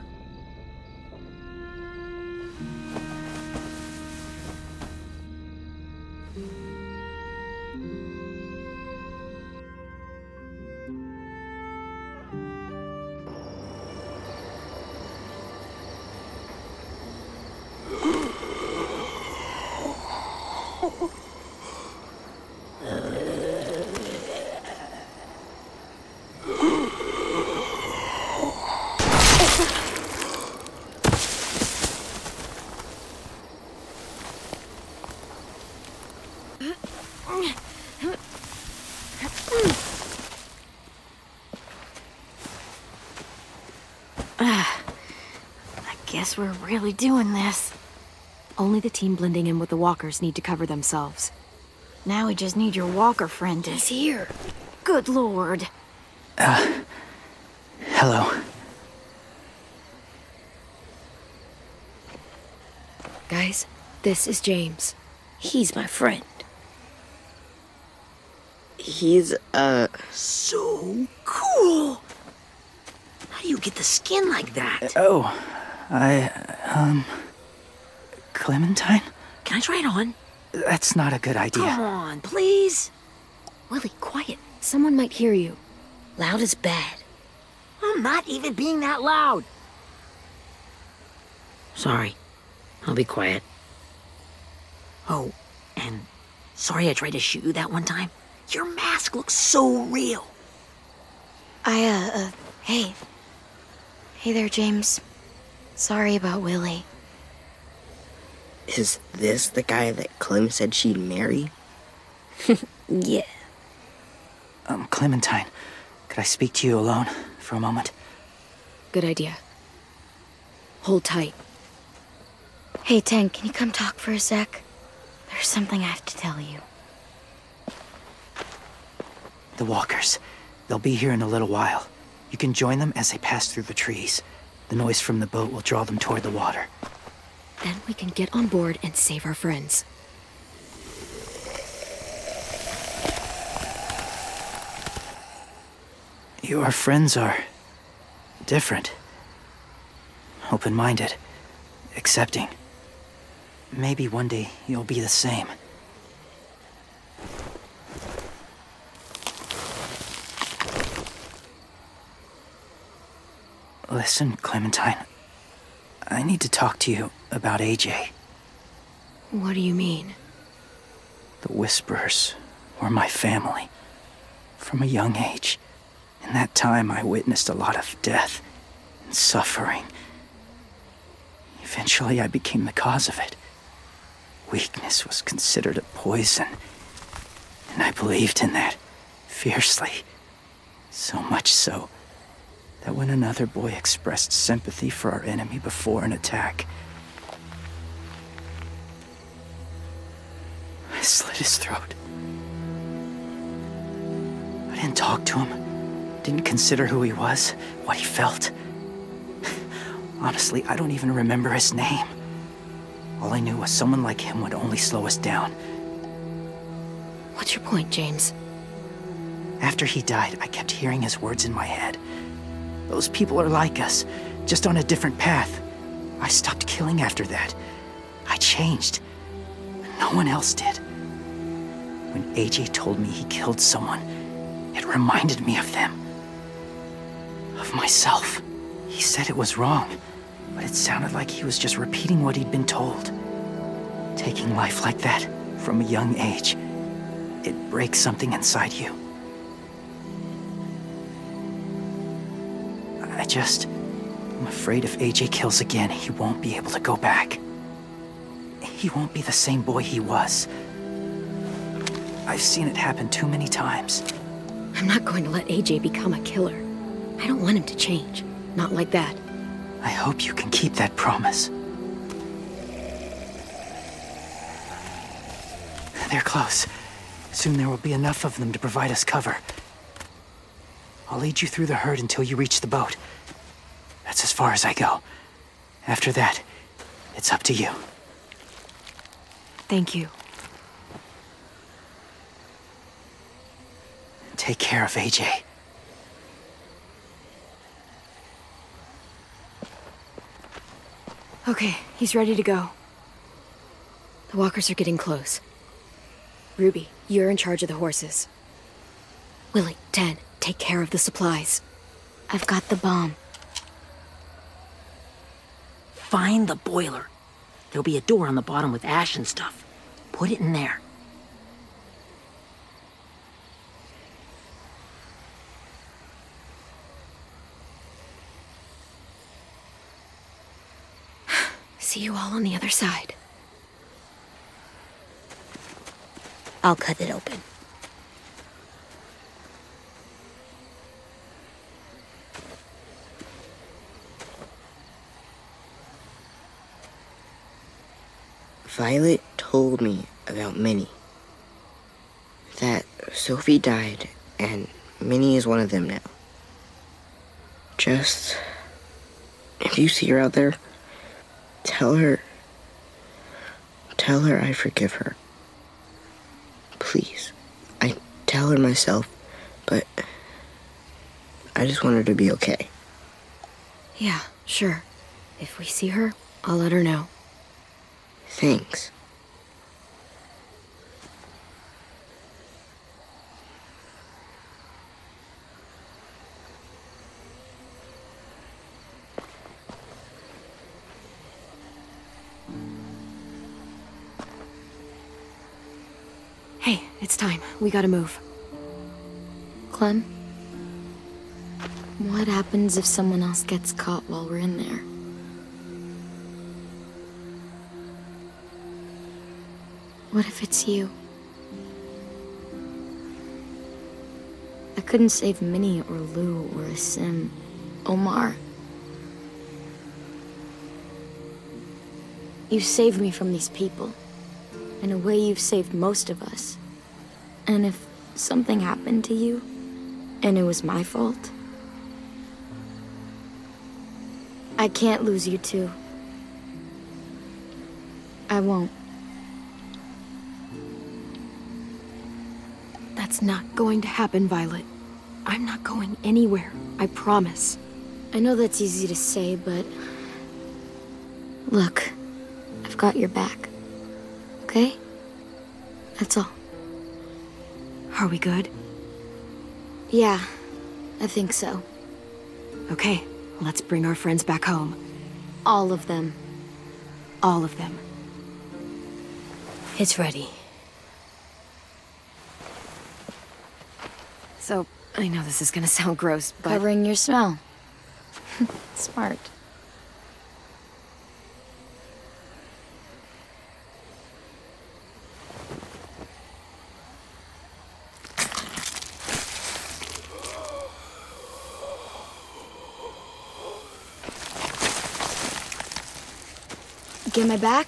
I guess we're really doing this. Only the team blending in with the walkers need to cover themselves. Now we just need your walker friend to... He's here. Good lord. Hello. Guys, this is James. He's my friend. He's, So cool! How do you get the skin like that? Clementine? Can I try it on? That's not a good idea. Come on, please. Willie, quiet. Someone might hear you. Loud is bad. I'm not even being that loud. Sorry. I'll be quiet. Oh, and sorry I tried to shoot you that one time. Your mask looks so real. Hey. Hey there, James. Sorry about Willie. is this the guy that Clem said she'd marry? Yeah. Clementine, could I speak to you alone for a moment? Good idea. Hold tight. Hey, Tank, can you come talk for a sec? There's something I have to tell you. The walkers. They'll be here in a little while. You can join them as they pass through the trees. The noise from the boat will draw them toward the water. Then we can get on board and save our friends. Your friends are different. Open-minded. Accepting. Maybe one day you'll be the same. Listen, Clementine. I need to talk to you about AJ. What do you mean? The Whisperers were my family. From a young age. In that time, I witnessed a lot of death and suffering. Eventually, I became the cause of it. Weakness was considered a poison. And I believed in that fiercely. So much so that when another boy expressed sympathy for our enemy before an attack, I slit his throat. I didn't talk to him. Didn't consider who he was, what he felt. Honestly, I don't even remember his name. All I knew was someone like him would only slow us down. What's your point, James? After he died, I kept hearing his words in my head. Those people are like us, just on a different path. I stopped killing after that. I changed. But no one else did. When AJ told me he killed someone, it reminded me of them. Of myself. He said it was wrong, but it sounded like he was just repeating what he'd been told. Taking life like that, from a young age, it breaks something inside you. I'm afraid if AJ kills again, he won't be able to go back. he won't be the same boy he was. I've seen it happen too many times. I'm not going to let AJ become a killer. I don't want him to change. Not like that. I hope you can keep that promise. They're close. Soon there will be enough of them to provide us cover. I'll lead you through the herd until you reach the boat. That's as far as I go. After that, it's up to you. Thank you. Take care of AJ. Okay, he's ready to go. The walkers are getting close. Ruby, you're in charge of the horses. Willie, Ted, take care of the supplies. I've got the bomb. Find the boiler. There'll be a door on the bottom with ash and stuff. Put it in there. See you all on the other side. I'll cut it open. Violet told me about Minnie. That Sophie died, and Minnie is one of them now. Just... if you see her out there, tell her I forgive her. Please. I tell her myself, but I just want her to be okay. Yeah, sure. If we see her, I'll let her know. Thanks. Hey, it's time. We gotta move. Clem? What happens if someone else gets caught while we're in there? What if it's you? I couldn't save Minnie or Lou or Asim. Omar. You saved me from these people. In a way, you've saved most of us. And if something happened to you, and it was my fault, I can't lose you too. I won't. That's not going to happen, Violet. I'm not going anywhere, I promise. I know that's easy to say, but... Look, I've got your back. Okay? That's all. Are we good? Yeah, I think so. Okay, let's bring our friends back home. All of them. All of them. It's ready. So, I know this is gonna sound gross, but... Covering your smell. Smart. Get my back?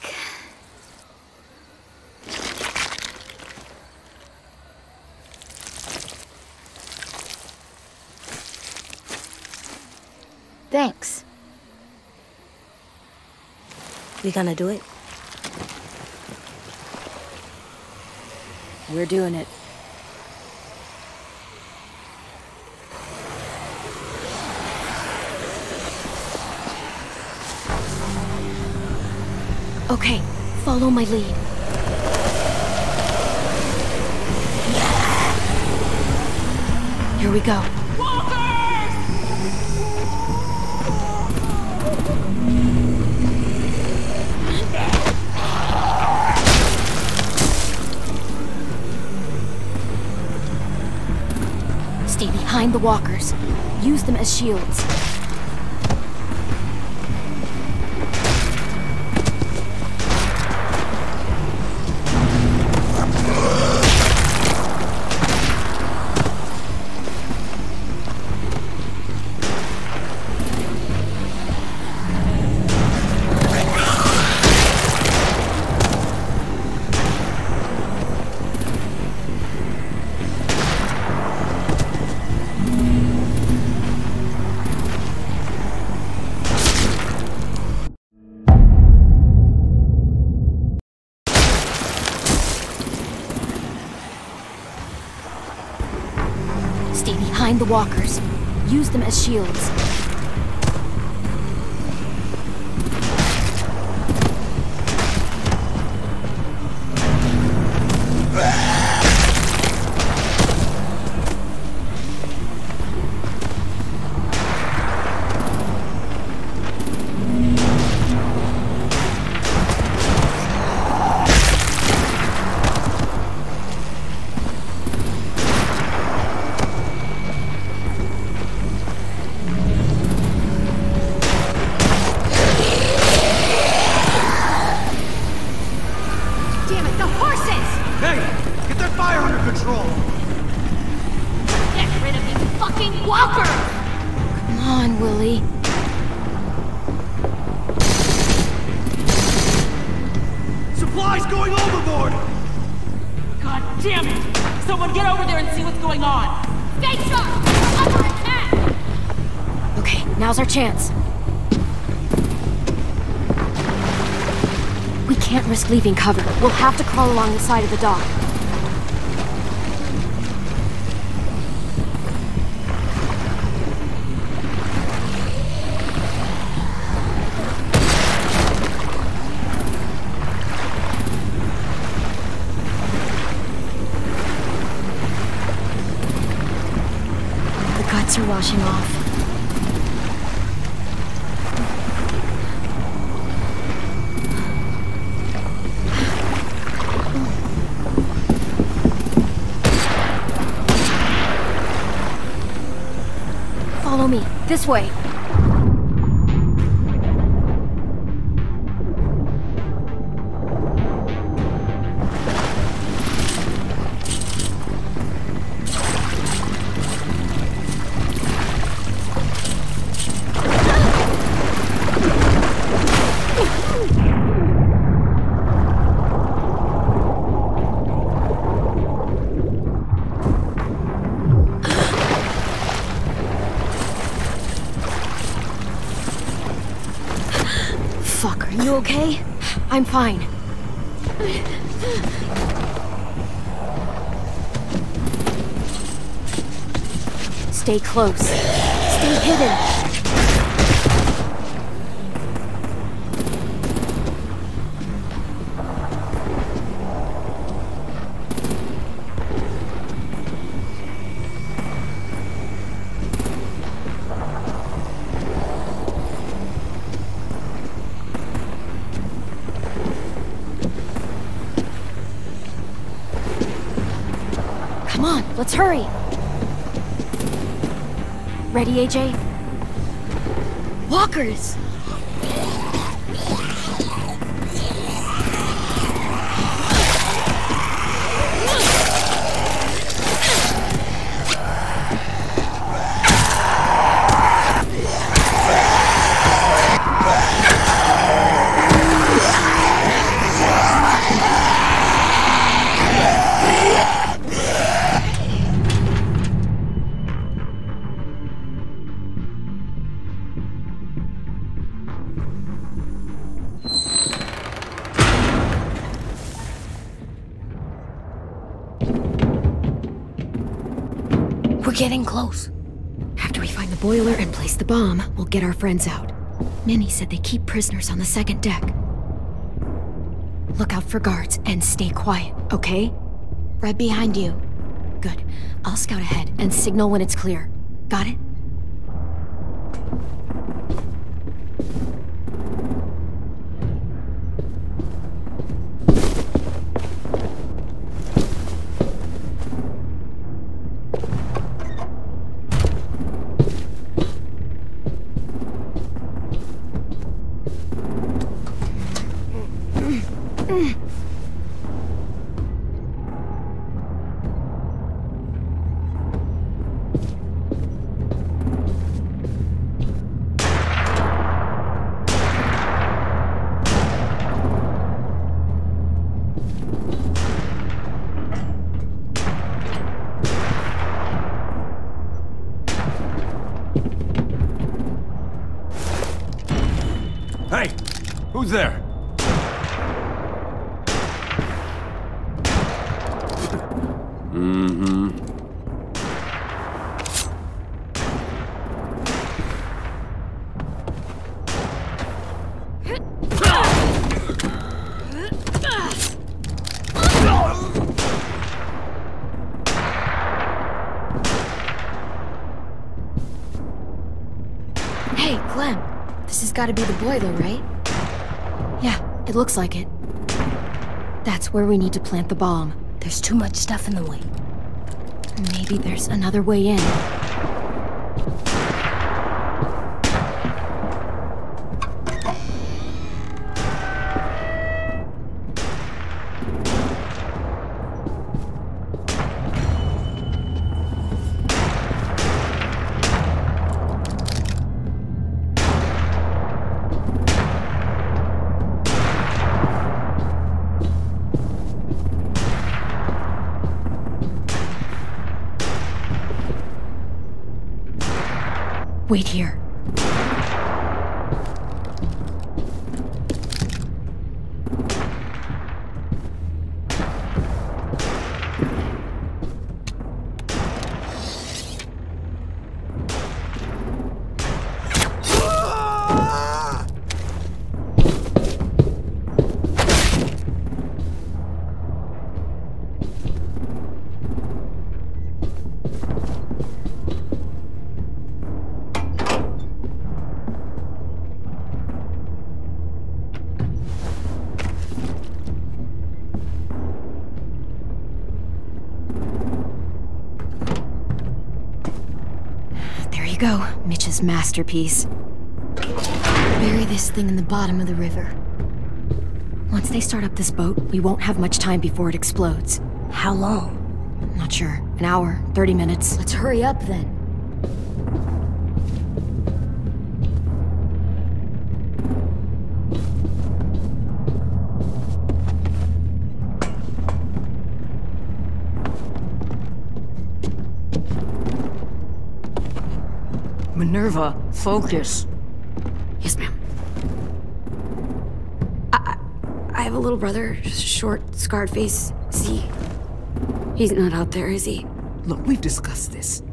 Thanks. We gonna do it? We're doing it. Okay, follow my lead. Here we go. Stay behind the walkers. Use them as shields. Find the walkers. Use them as shields. Now's our chance. We can't risk leaving cover. We'll have to crawl along the side of the dock. The guts are washing off. Follow me. This way. Fuck, are you okay? I'm fine. Stay close. Stay hidden. Come on, let's hurry. Ready, AJ? Walkers! We're getting close. After we find the boiler and place the bomb, we'll get our friends out. Minnie said they keep prisoners on the second deck. Look out for guards and stay quiet, okay? Right behind you. Good. I'll scout ahead and signal when it's clear. Got it? Hey! Who's there? Hey, Clem. This has got to be the boiler, right? Yeah, it looks like it. That's where we need to plant the bomb. There's too much stuff in the way. Maybe there's another way in. Wait here. Go, Mitch's masterpiece. Bury this thing in the bottom of the river. Once they start up this boat, we won't have much time before it explodes. How long? Not sure. An hour, 30 minutes. Let's hurry up then. Minerva, focus. Yes, ma'am. I have a little brother, short, scarred face. He's not out there, is he? Look, we've discussed this.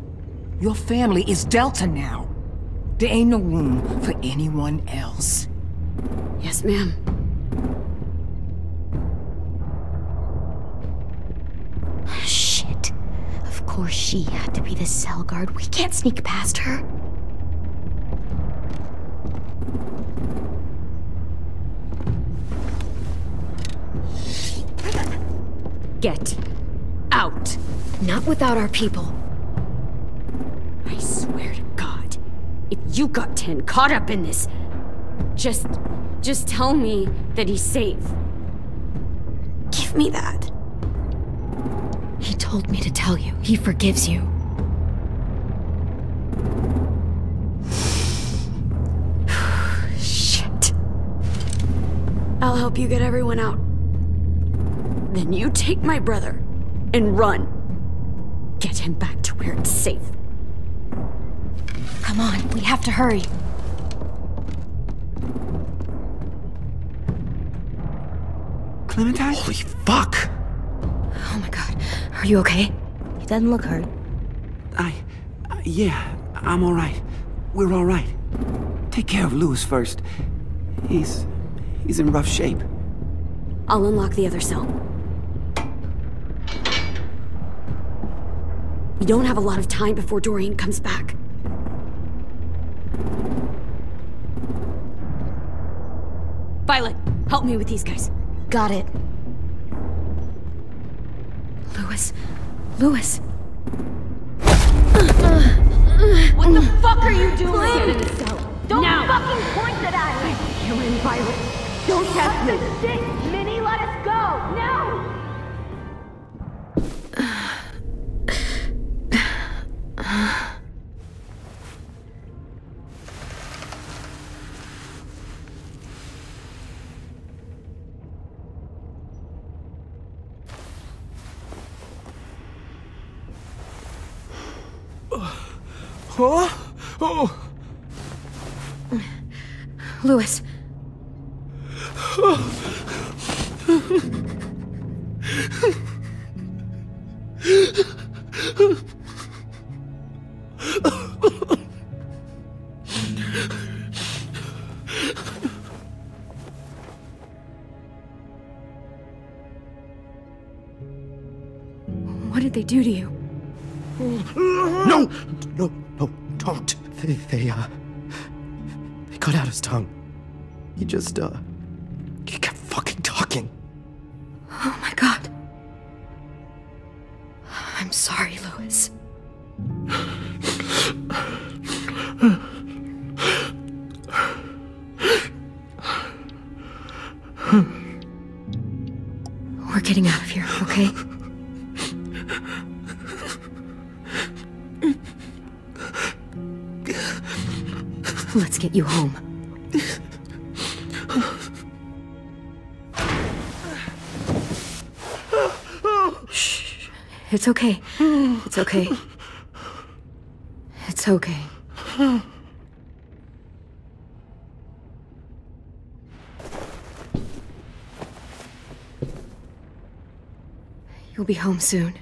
Your family is Delta now. There ain't no room for anyone else. Yes, ma'am. Shit. Of course she had to be the cell guard. We can't sneak past her. Get out. Not without our people. I swear to God, if you got 10 caught up in this, just tell me that he's safe. Give me that. He told me to tell you. He forgives you. Shit. I'll help you get everyone out. Then you take my brother and run. Get him back to where it's safe. Come on, we have to hurry. Clementine? Holy fuck! Oh my god. Are you okay? He doesn't look hurt. Yeah, I'm alright. We're alright. Take care of Louis first. He's in rough shape. I'll unlock the other cell. We don't have a lot of time before Dorian comes back. Violet, help me with these guys. Got it. Louis. What the fuck are you doing? Get in the cell. Don't now. fucking point it at me! You're in, Violet. Don't test me. Stick, Minnie, let us go! No! Huh? Oh. Louis. What did they do to you? No! No, don't. They cut out his tongue. He kept fucking talking. Oh my God. I'm sorry, Louis. We're getting out of here, okay? Let's get you home. Shh. It's okay. It's okay. It's okay. You'll be home soon.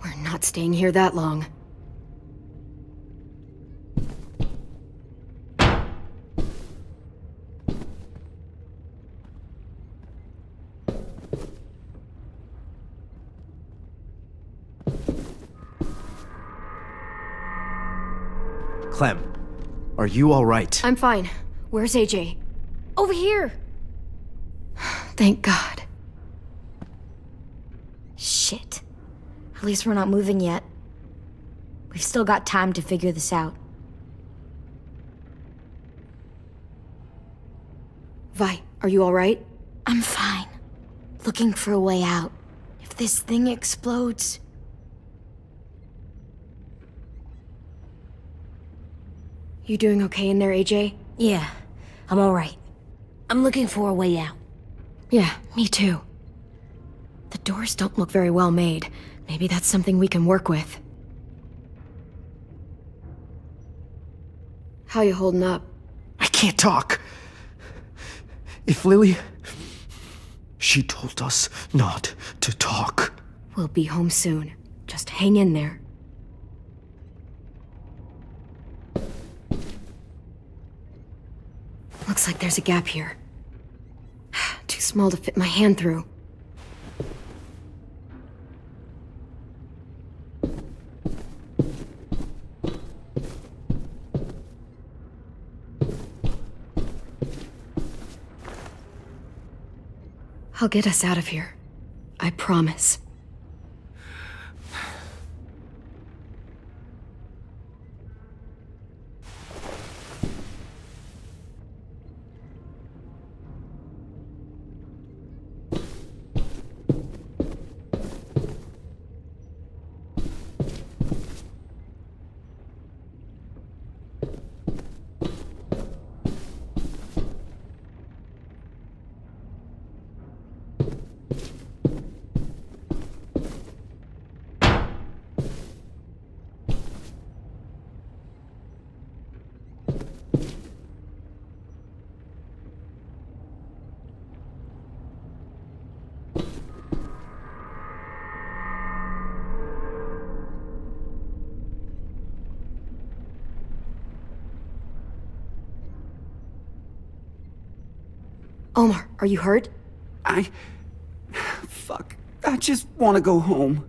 We're not staying here that long. Clem, are you all right? I'm fine. Where's AJ? Over here! Thank God. Shit. At least we're not moving yet. We've still got time to figure this out. Vi, are you alright? I'm fine. Looking for a way out. If this thing explodes... You doing okay in there, AJ? Yeah, I'm alright. I'm looking for a way out. Yeah, me too. The doors don't look very well made. Maybe that's something we can work with. How you holding up? I can't talk. If Lily... She told us not to talk. We'll be home soon. Just hang in there. Looks like there's a gap here. Too small to fit my hand through. I'll get us out of here. I promise. Omar, are you hurt? Fuck. I just want to go home.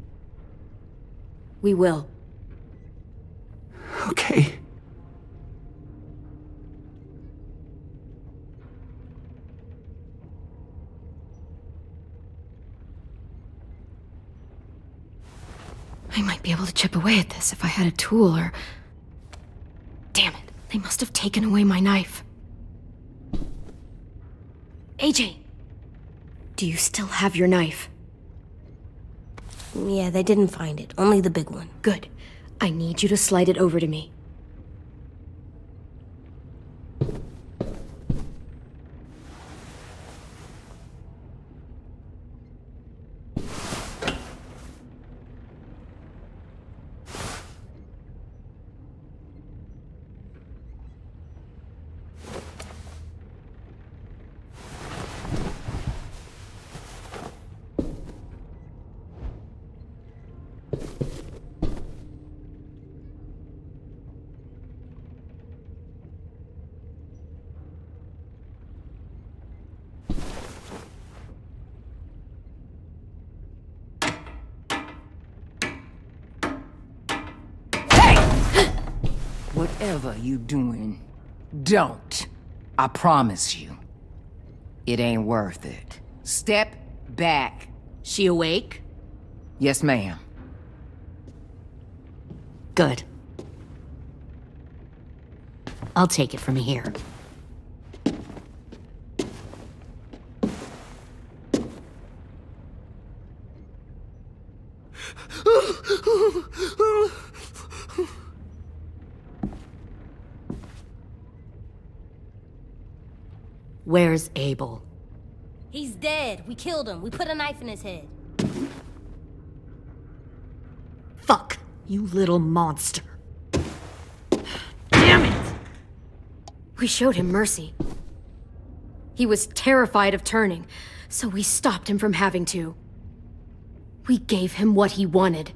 We will. Okay. I might be able to chip away at this if I had a tool or... Damn it, they must have taken away my knife. AJ! Do you still have your knife? Yeah, they didn't find it. Only the big one. Good. I need you to slide it over to me. Whatever you doing, don't. I promise you. It ain't worth it. Step back. She awake? Yes, ma'am. Good. I'll take it from here. Where's Abel? He's dead. We killed him. We put a knife in his head. Fuck, you little monster. Damn it! We showed him mercy. He was terrified of turning, so we stopped him from having to. We gave him what he wanted.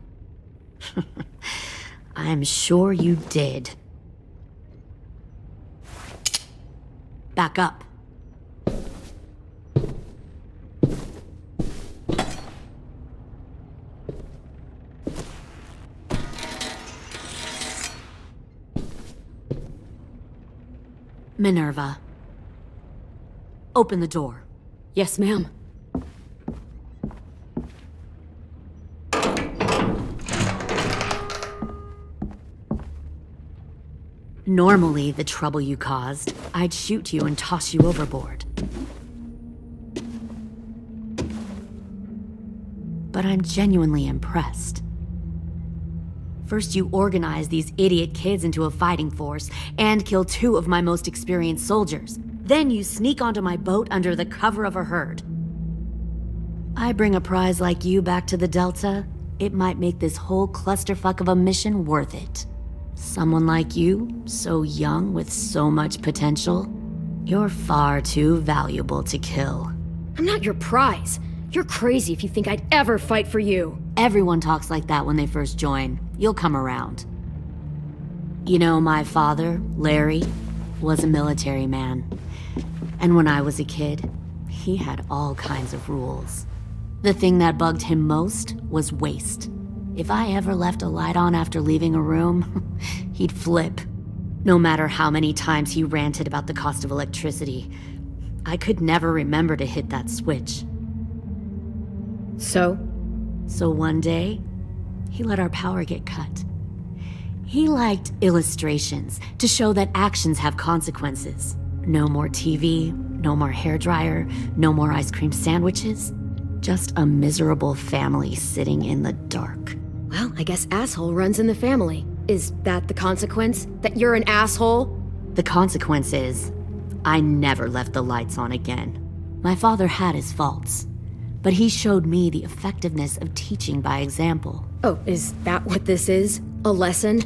I'm sure you did. Back up. Minerva. Open the door. Yes, ma'am. Normally, the trouble you caused, I'd shoot you and toss you overboard. But I'm genuinely impressed. First, you organize these idiot kids into a fighting force and kill 2 of my most experienced soldiers. Then you sneak onto my boat under the cover of a herd. I bring a prize like you back to the Delta, it might make this whole clusterfuck of a mission worth it. Someone like you, so young with so much potential, you're far too valuable to kill. I'm not your prize. You're crazy if you think I'd ever fight for you. Everyone talks like that when they first join. You'll come around. You know, my father, Larry, was a military man. And when I was a kid, he had all kinds of rules. The thing that bugged him most was waste. If I ever left a light on after leaving a room, he'd flip. No matter how many times he ranted about the cost of electricity, I could never remember to hit that switch. So one day, he let our power get cut. He liked illustrations to show that actions have consequences. No more TV, no more hairdryer, no more ice cream sandwiches. Just a miserable family sitting in the dark. Well, I guess asshole runs in the family. Is that the consequence? That you're an asshole? The consequence is, I never left the lights on again. My father had his faults, but he showed me the effectiveness of teaching by example. Oh, is that what this is? A lesson?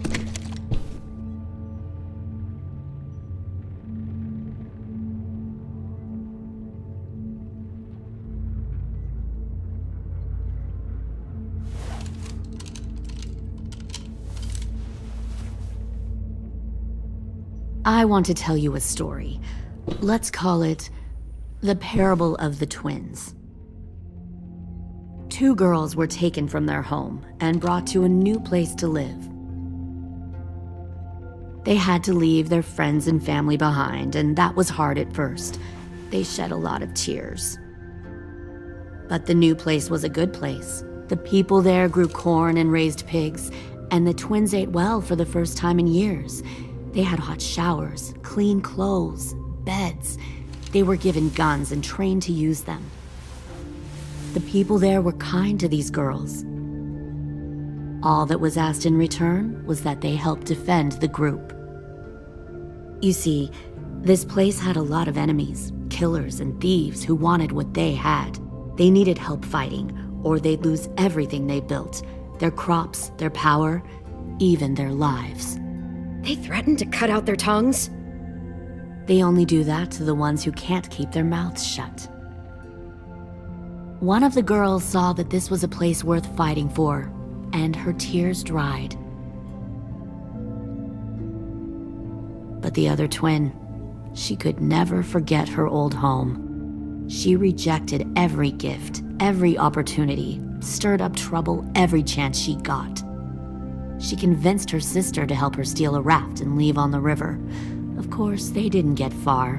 I want to tell you a story. Let's call it the Parable of the Twins. 2 girls were taken from their home and brought to a new place to live. They had to leave their friends and family behind, and that was hard at first. They shed a lot of tears. But the new place was a good place. The people there grew corn and raised pigs, and the twins ate well for the first time in years. They had hot showers, clean clothes, beds. They were given guns and trained to use them. The people there were kind to these girls. All that was asked in return was that they help defend the group. You see, this place had a lot of enemies, killers and thieves who wanted what they had. They needed help fighting, or they'd lose everything they built, their crops, their power, even their lives. They threatened to cut out their tongues? They only do that to the ones who can't keep their mouths shut. One of the girls saw that this was a place worth fighting for, and her tears dried. But the other twin, she could never forget her old home. She rejected every gift, every opportunity, stirred up trouble every chance she got. She convinced her sister to help her steal a raft and leave on the river. Of course, they didn't get far.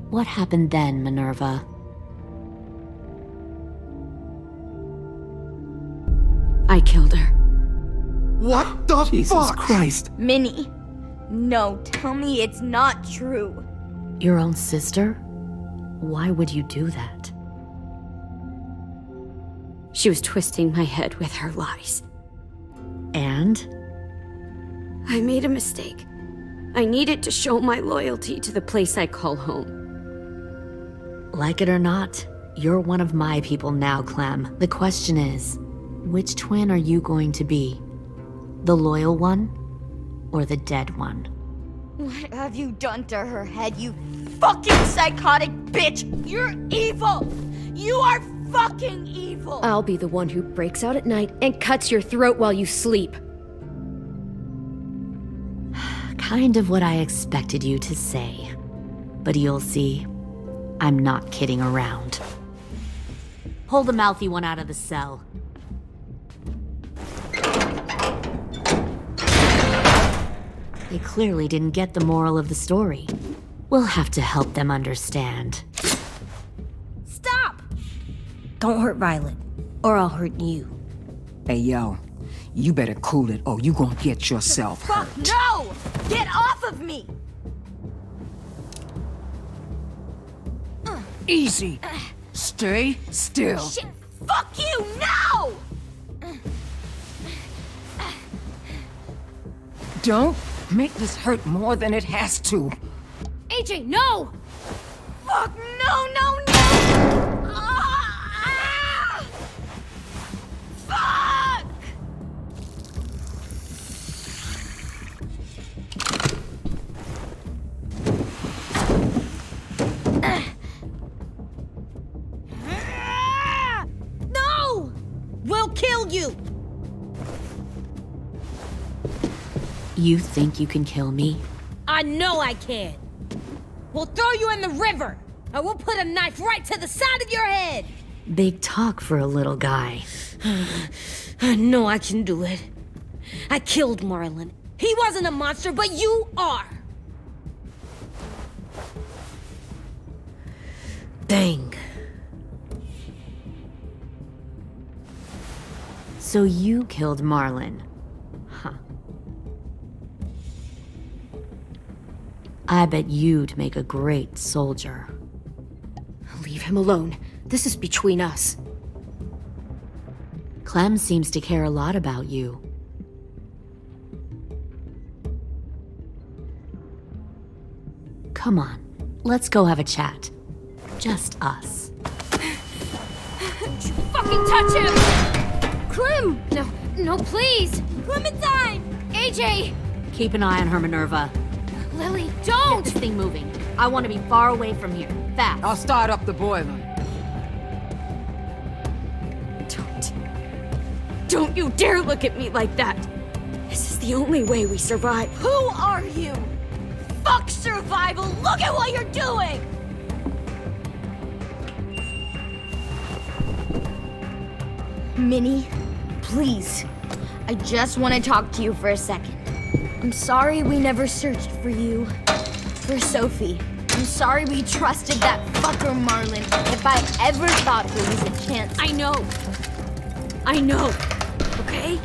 What happened then, Minerva? I killed her. What the Jesus Christ! Minnie, no, tell me it's not true. Your own sister? Why would you do that? She was twisting my head with her lies. And? I made a mistake. I needed to show my loyalty to the place I call home. Like it or not, you're one of my people now, Clem. The question is, which twin are you going to be? The loyal one, or the dead one? What have you done to her head, you fucking psychotic bitch? You're evil! You are fucking evil! I'll be the one who breaks out at night and cuts your throat while you sleep. Kind of what I expected you to say. But you'll see, I'm not kidding around. Pull the mouthy one out of the cell. They clearly didn't get the moral of the story. We'll have to help them understand. Stop! Don't hurt Violet, or I'll hurt you. Hey, yo. You better cool it, or you gonna get yourself hurt. Fuck no! Get off of me! Easy. Stay still. Shit! Fuck you! No! Don't make this hurt more than it has to. AJ, no! Fuck no, no, no! Ah! Fuck! No! We'll kill you! You think you can kill me? I know I can. We'll throw you in the river, and we'll put a knife right to the side of your head. Big talk for a little guy. I know I can do it. I killed Marlon. He wasn't a monster, but you are. Dang. So you killed Marlon. Huh. I bet you'd make a great soldier. Leave him alone. This is between us. Clem seems to care a lot about you. Come on, let's go have a chat. Just us. Fucking touch him! Clem! No, please! Clementine! AJ! Keep an eye on her, Minerva. Lily, don't! Get this thing moving. I want to be far away from here. Fast. I'll start up the boiler. Don't you dare look at me like that! This is the only way we survive. Who are you? Fuck survival! Look at what you're doing! Minnie, please. I just want to talk to you for a second. I'm sorry we never searched for you. For Sophie. I'm sorry we trusted that fucker Marlon. If I ever thought there was a chance. I know. Okay?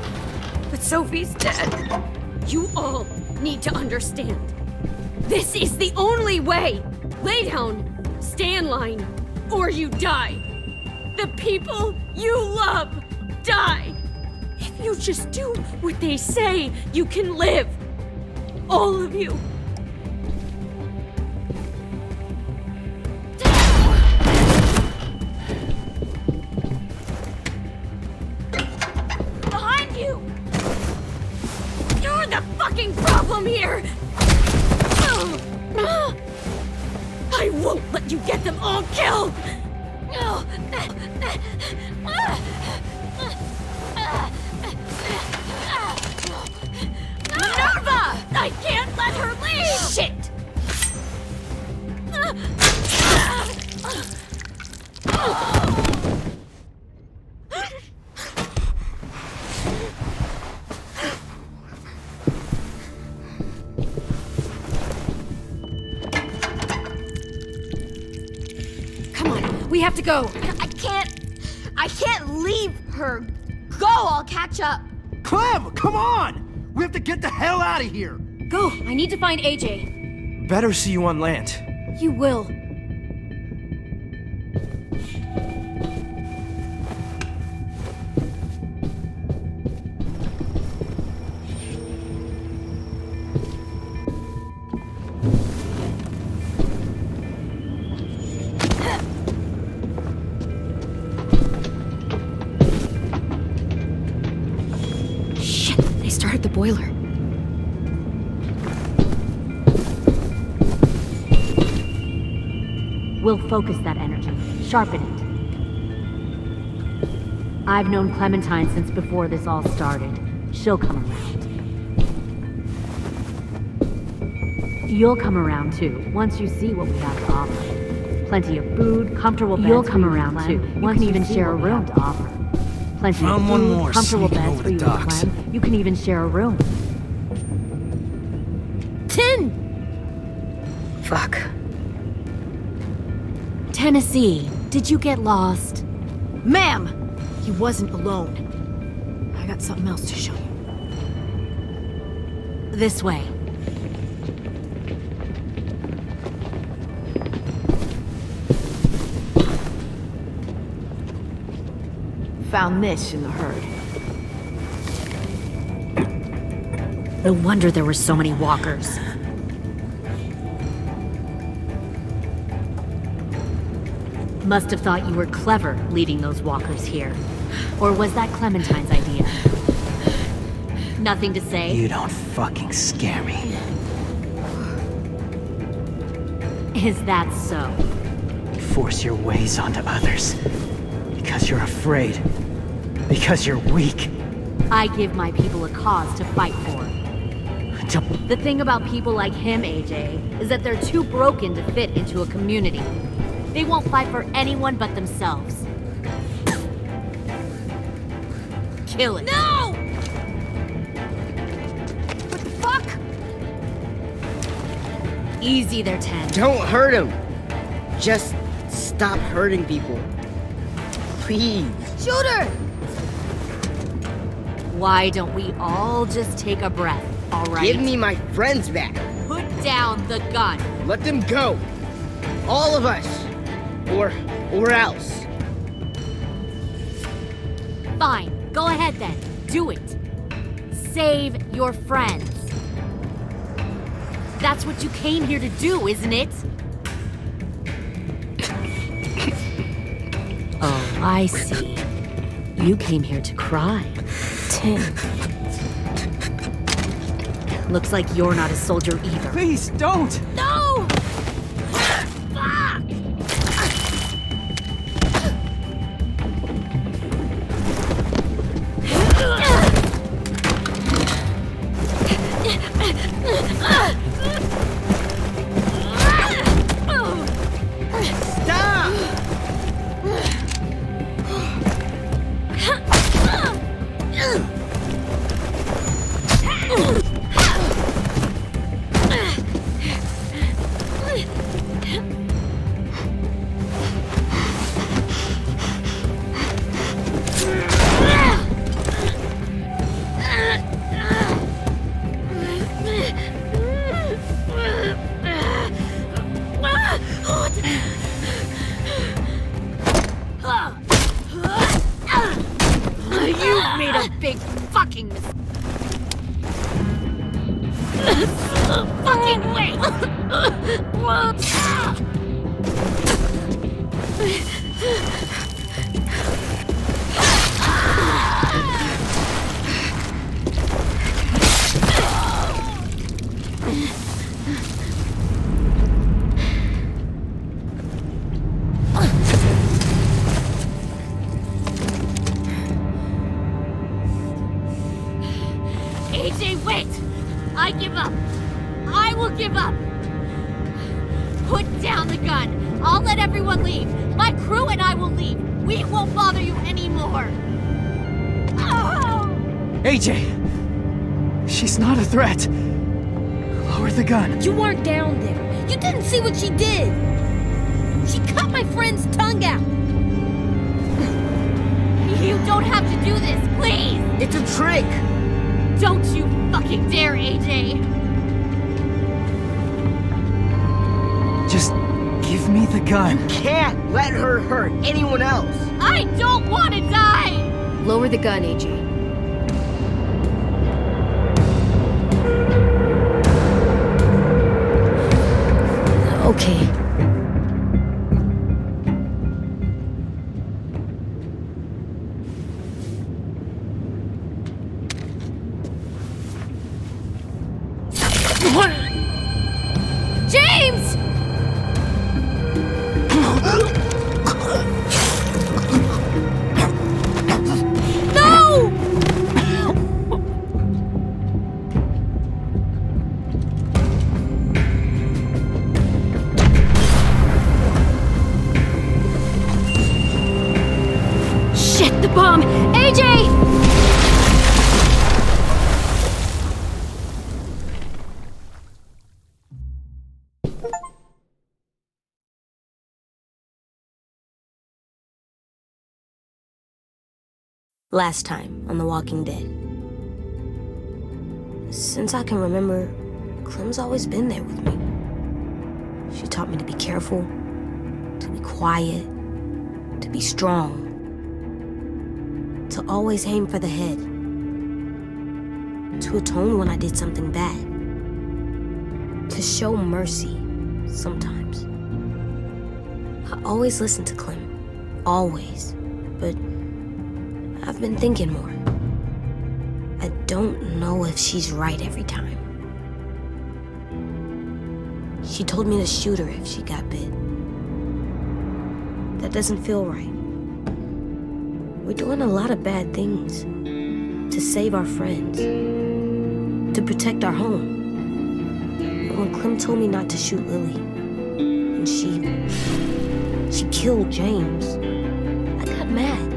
But Sophie's dead. You all need to understand. This is the only way. Lay down, stay in line, or you die. The people you love die. If you just do what they say, you can live. All of you. Behind you! You're the fucking problem here! I won't let you get them all killed! Minerva! I can't let her leave! Shit! have to go. I can't leave her. Go, I'll catch up. Clem, come on! We have to get the hell out of here! Go, I need to find AJ. Better see you on land. You will. Started the boiler. We'll focus that energy, sharpen it. I've known Clementine since before this all started. She'll come around. You'll come around too, once you see what we have to offer. Plenty of food, comfortable beds. You'll come around too, once you can even share a room to offer. Plenty of food, comfortable beds for you and Clem. You can even share a room. 10! Fuck. Tennessee, did you get lost? Ma'am! He wasn't alone. I got something else to show you. This way. Found this in the herd. No wonder there were so many walkers. Must have thought you were clever leading those walkers here. Or was that Clementine's idea? Nothing to say? You don't fucking scare me. Is that so? You force your ways onto others. Because you're afraid. Because you're weak. I give my people a cause to fight for. The thing about people like him, AJ, is that they're too broken to fit into a community. They won't fight for anyone but themselves. Kill it. No! What the fuck? Easy there, 10. Don't hurt him. Just stop hurting people. Please. Shoot her! Why don't we all just take a breath, all right? Give me my friends back. Put down the gun. Let them go. All of us. Or else. Fine. Go ahead then. Do it. Save your friends. That's what you came here to do, isn't it? Oh, I see. You came here to cry. 10. Looks like you're not a soldier either. Please, don't! No! You made a big fucking mistake. Fucking wait! AJ, wait! I give up. I will give up. Put down the gun. I'll let everyone leave. My crew and I will leave. We won't bother you anymore. Oh! AJ! She's not a threat. Lower the gun. You weren't down there. You didn't see what she did. She cut my friend's tongue out! You don't have to do this, please! It's a trick! Don't you fucking dare, AJ! Just give me the gun. You can't let her hurt anyone else! I don't want to die! Lower the gun, AJ. Okay. James! No! Shit, the bomb! AJ! Last time on The Walking Dead. Since I can remember, Clem's always been there with me. She taught me to be careful, to be quiet, to be strong, to always aim for the head, to atone when I did something bad, to show mercy sometimes. I always listened to Clem, always, but I've been thinking more. I don't know if she's right every time. She told me to shoot her if she got bit. That doesn't feel right. We're doing a lot of bad things to save our friends, to protect our home. But when Clem told me not to shoot Lily, and she killed James, I got mad.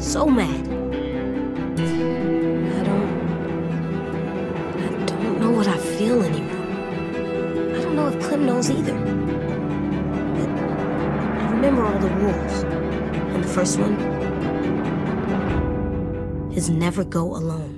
So mad. I don't know what I feel anymore. I don't know if Clem knows either. But I remember all the rules. And the first one is never go alone.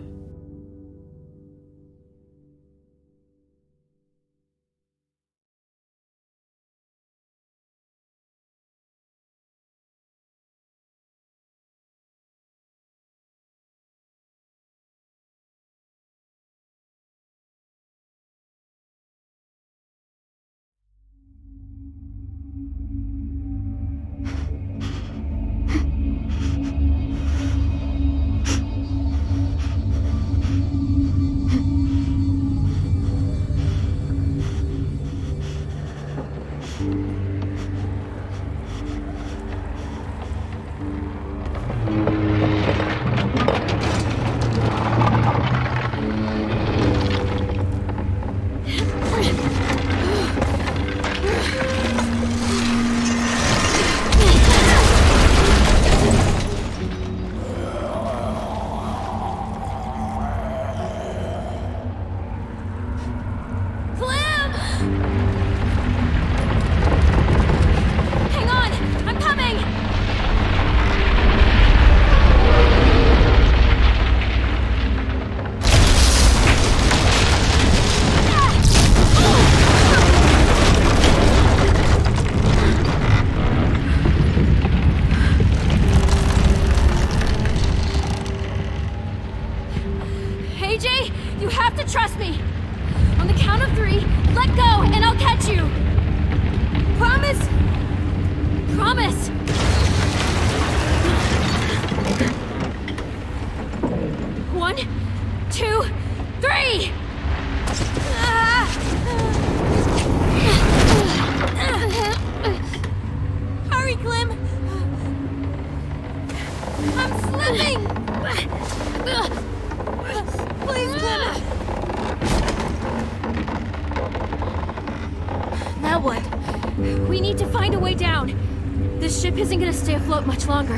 Much longer.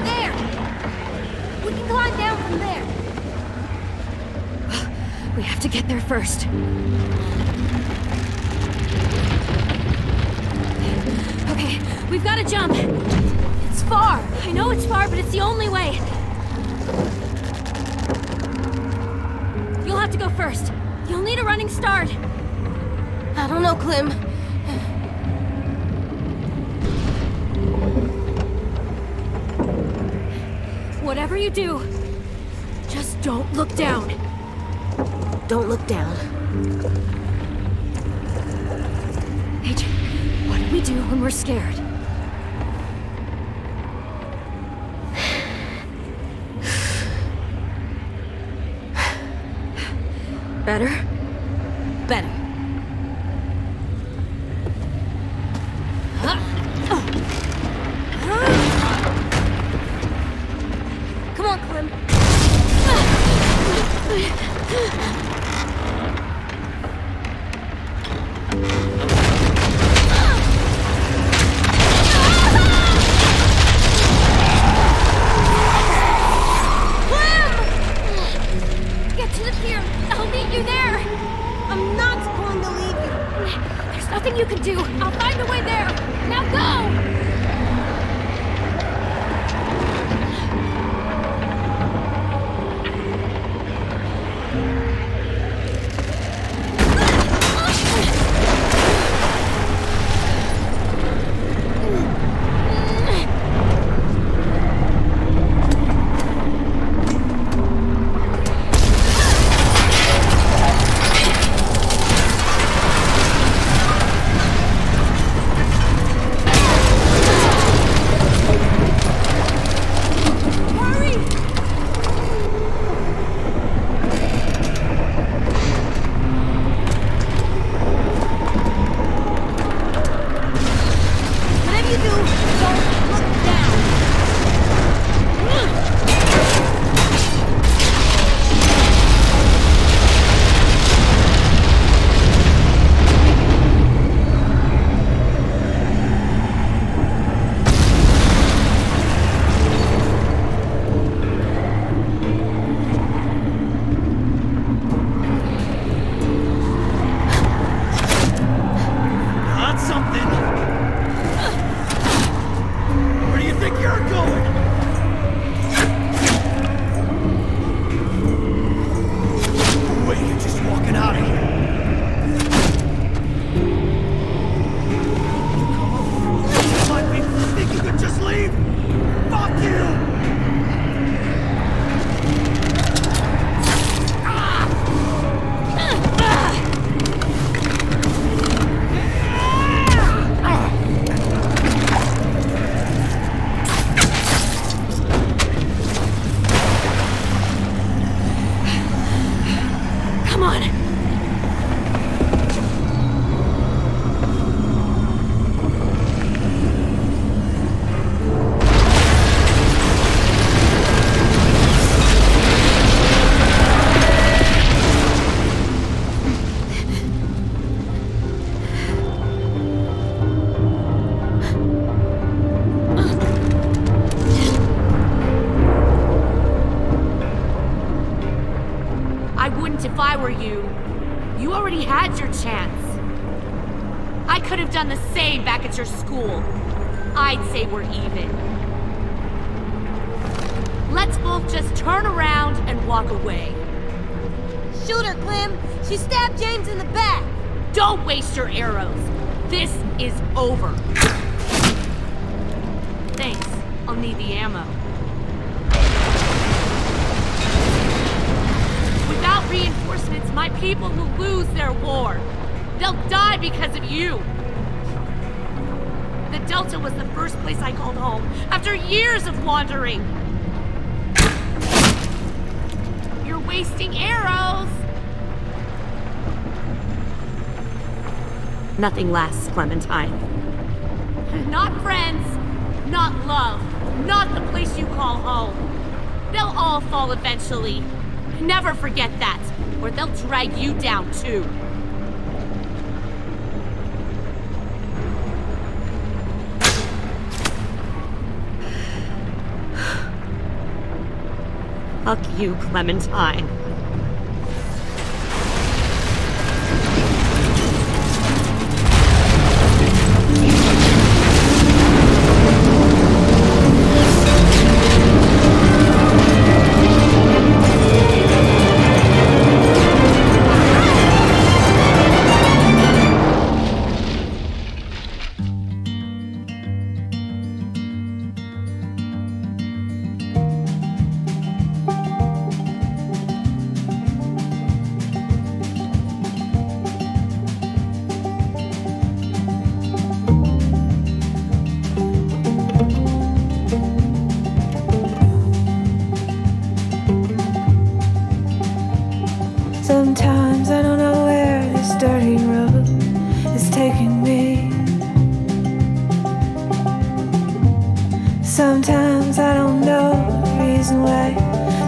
There! We can climb down from there. first. Okay, we've got to jump. It's far. I know it's far, but it's the only way. You'll have to go first. You'll need a running start. I don't know, Clem. Whatever you do, just don't look down. Don't look down. AJ, what do we do when we're scared? Better? Better. Come on, Clem. Get to the pier. I'll meet you there. I'm not going to leave you. There's nothing you can do. I'll find a way there. Now go! If I were you, you already had your chance. I could have done the same back at your school. I'd say we're even. Let's both just turn around and walk away. Shoot her, Clem! She stabbed James in the back! Don't waste your arrows. This is over. Thanks. I'll need the ammo. Without reinforcements, my people will lose their war. They'll die because of you. The Delta was the first place I called home after years of wandering. You're wasting arrows. Nothing lasts, Clementine. Not friends, not love, not the place you call home. They'll all fall eventually. Never forget that, or they'll drag you down too. Fuck you, Clementine. sometimes I don't know the reason why.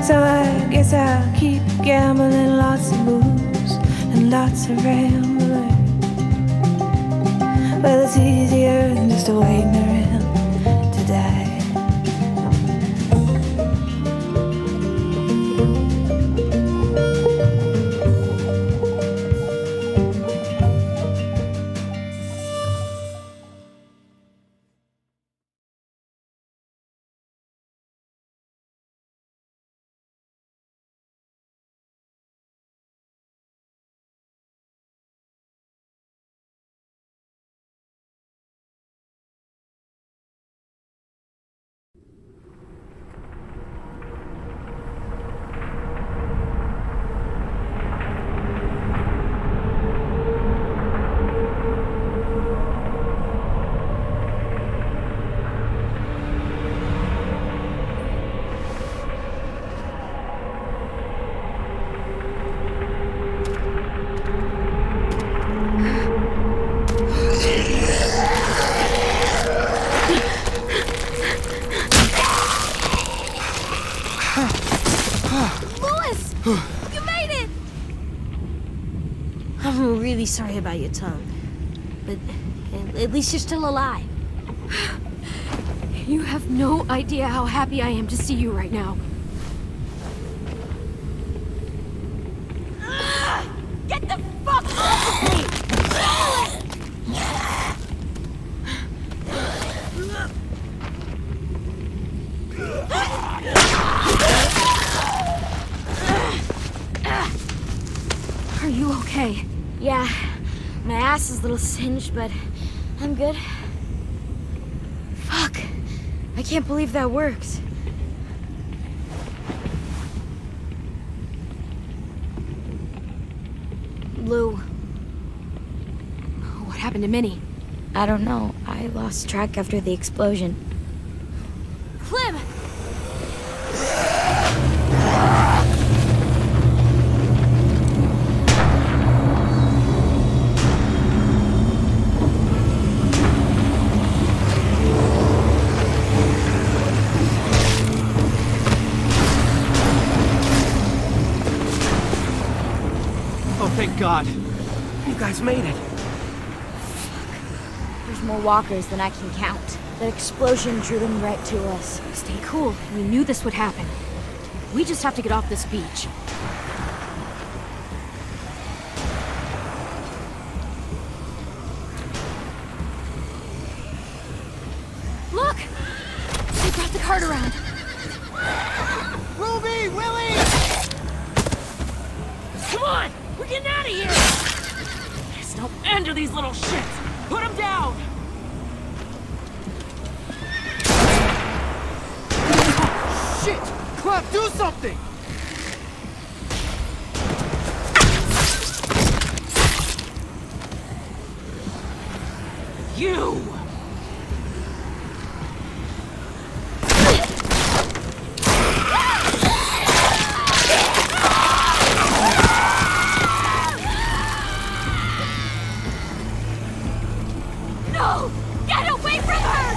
So I guess I'll keep gambling, lots of moves and lots of rambling. Well, it's easier than just waiting around to die. You made it! I'm really sorry about your tongue. But at least you're still alive. You have no idea how happy I am to see you right now. Get the fuck off of me! Are you okay? Yeah, my ass is a little singed, but I'm good. Fuck, I can't believe that worked. Lou. What happened to Minnie? I don't know. I lost track after the explosion. Clem! Oh, thank God. You guys made it. There's more walkers than I can count. The explosion drew them right to us. Stay cool. We knew this would happen. We just have to get off this beach. Look! They brought the cart around. Ruby! Willie! Come on! We're getting out of here! There's no end to these little shits! Put them down! Shit! Clem, do something! You! No! Get away from her!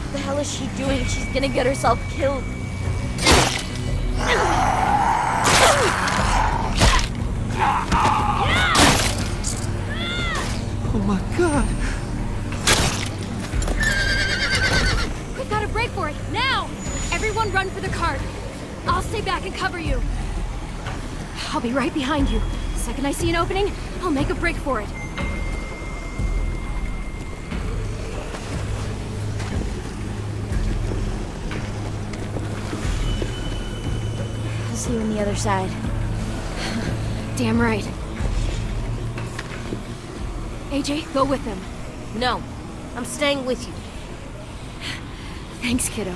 What the hell is she doing? She's gonna get herself killed. Oh my God. We've got to break for it, now! Everyone run for the cart. I'll stay back and cover you. I'll be right behind you. The second I see an opening, I'll make a break for it. I'll see you on the other side. Damn right. AJ, go with them. No, I'm staying with you. Thanks, kiddo.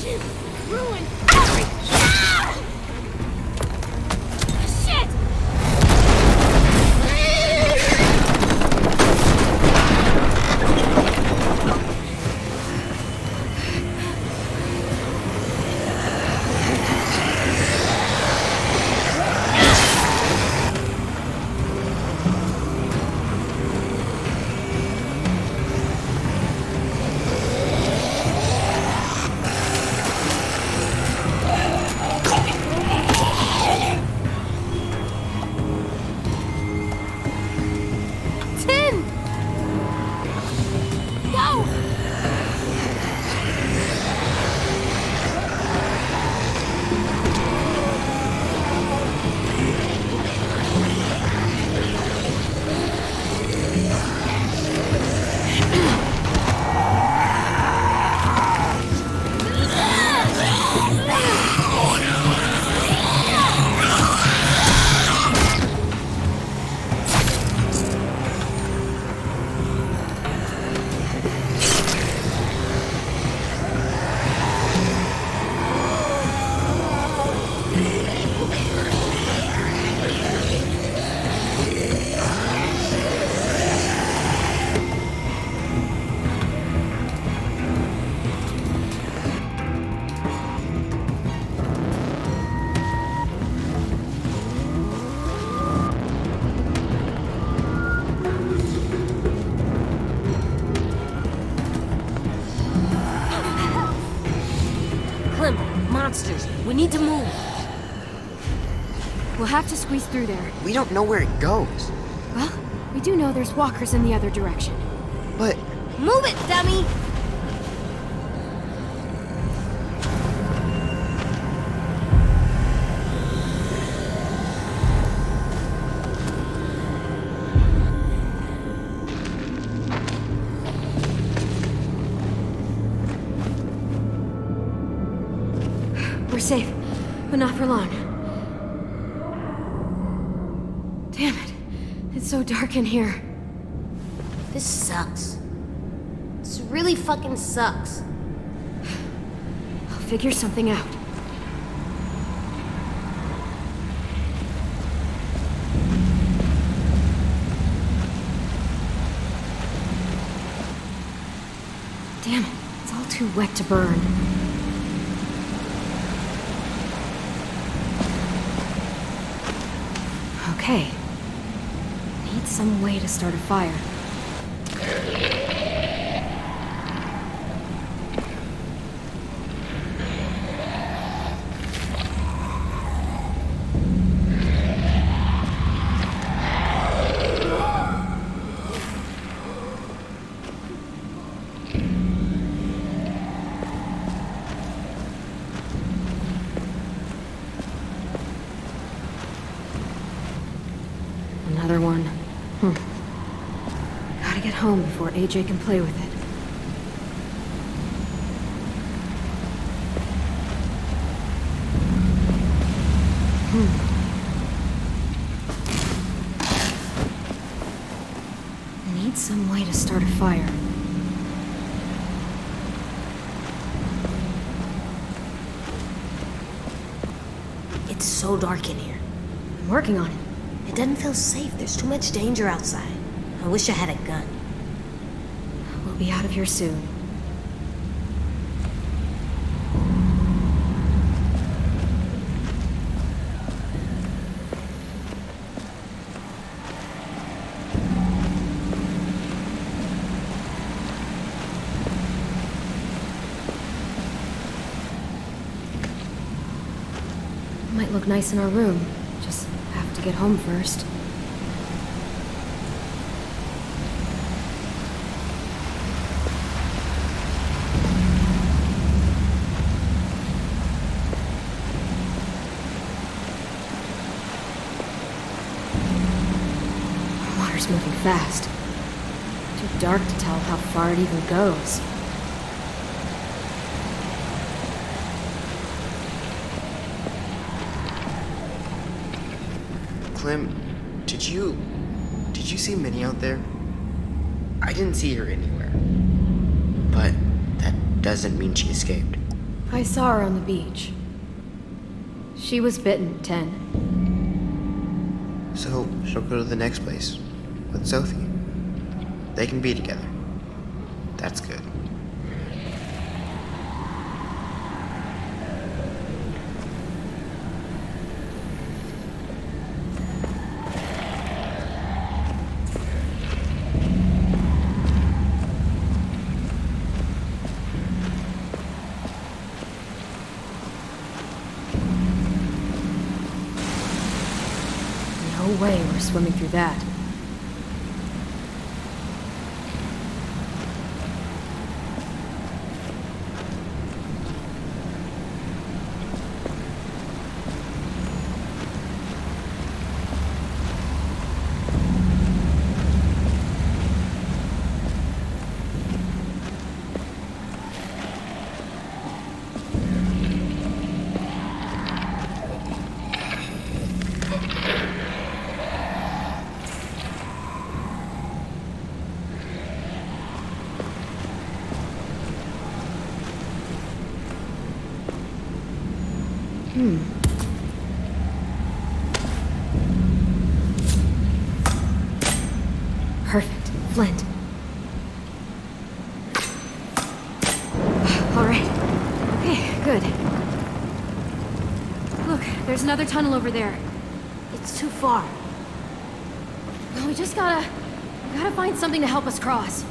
You ruined every... Ah! Shit! Monsters. We need to move. We'll have to squeeze through there. We don't know where it goes. Well, we do know there's walkers in the other direction. But... Move it, dummy! We're safe, but not for long. Damn it. It's so dark in here. This sucks. This really fucking sucks. I'll figure something out. Damn it. It's all too wet to burn. Okay. Need some way to start a fire. Another one. Gotta get home before AJ can play with it. Need some way to start a fire. It's so dark in here. I'm working on it. It doesn't feel safe. There's too much danger outside. I wish I had a gun. We'll be out of here soon. Might look nice in our room. Just have to get home first. Water's moving fast. Too dark to tell how far it even goes. Clem, did you see Minnie out there? I didn't see her anywhere. But that doesn't mean she escaped. I saw her on the beach. She was bitten, 10. So she'll go to the next place with Sophie. They can be together. That's good. No way we're swimming through that. Perfect. Flint. All right. Okay, good. Look, there's another tunnel over there. It's too far. Well, we just gotta find something to help us cross.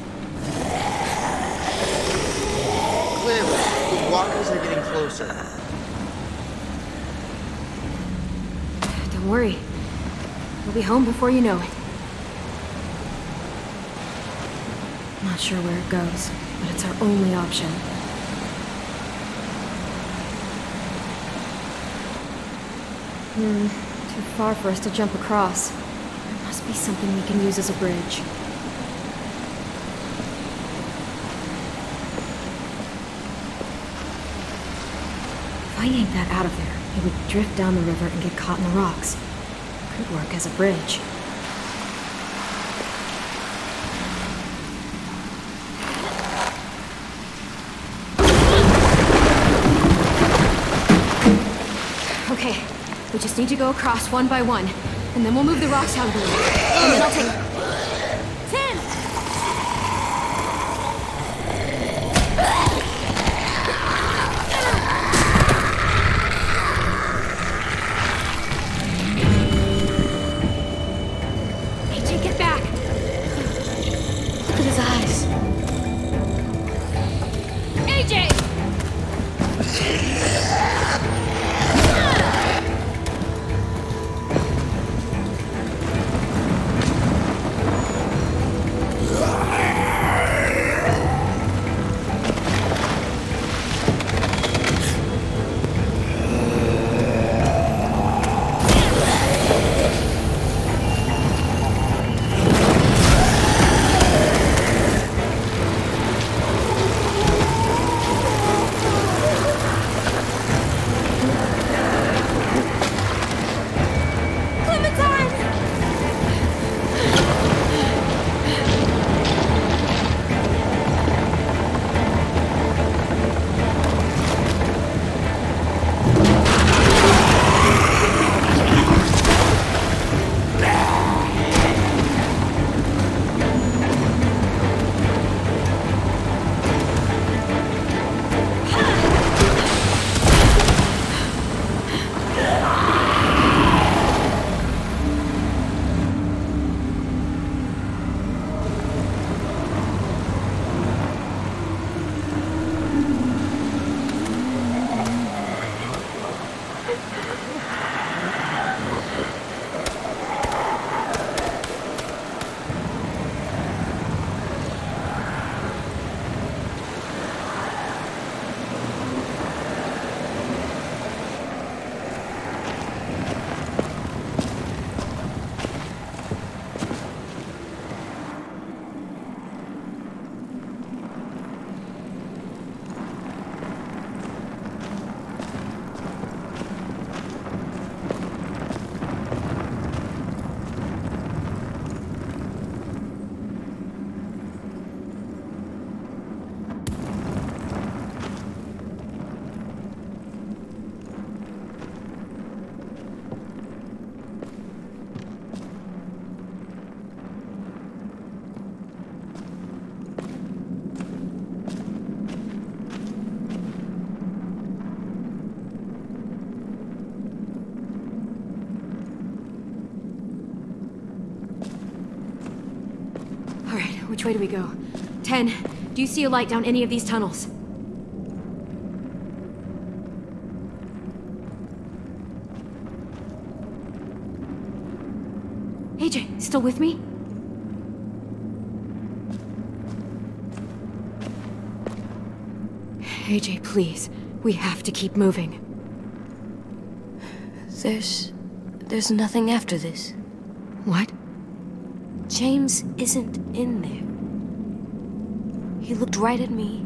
Clem, the walkers are getting closer. Don't worry. We'll be home before you know it. Not sure where it goes, but it's our only option. Too far for us to jump across. There must be something we can use as a bridge. If I yanked that out of there, it would drift down the river and get caught in the rocks. Could work as a bridge. Okay, we just need to go across one by one, and then we'll move the rocks out of the way. And then I'll take... Tim! AJ, get back! Look at his eyes. AJ! Which way do we go? 10, do you see a light down any of these tunnels? AJ, still with me? AJ, please. We have to keep moving. There's nothing after this. What? James isn't in there. He looked right at me,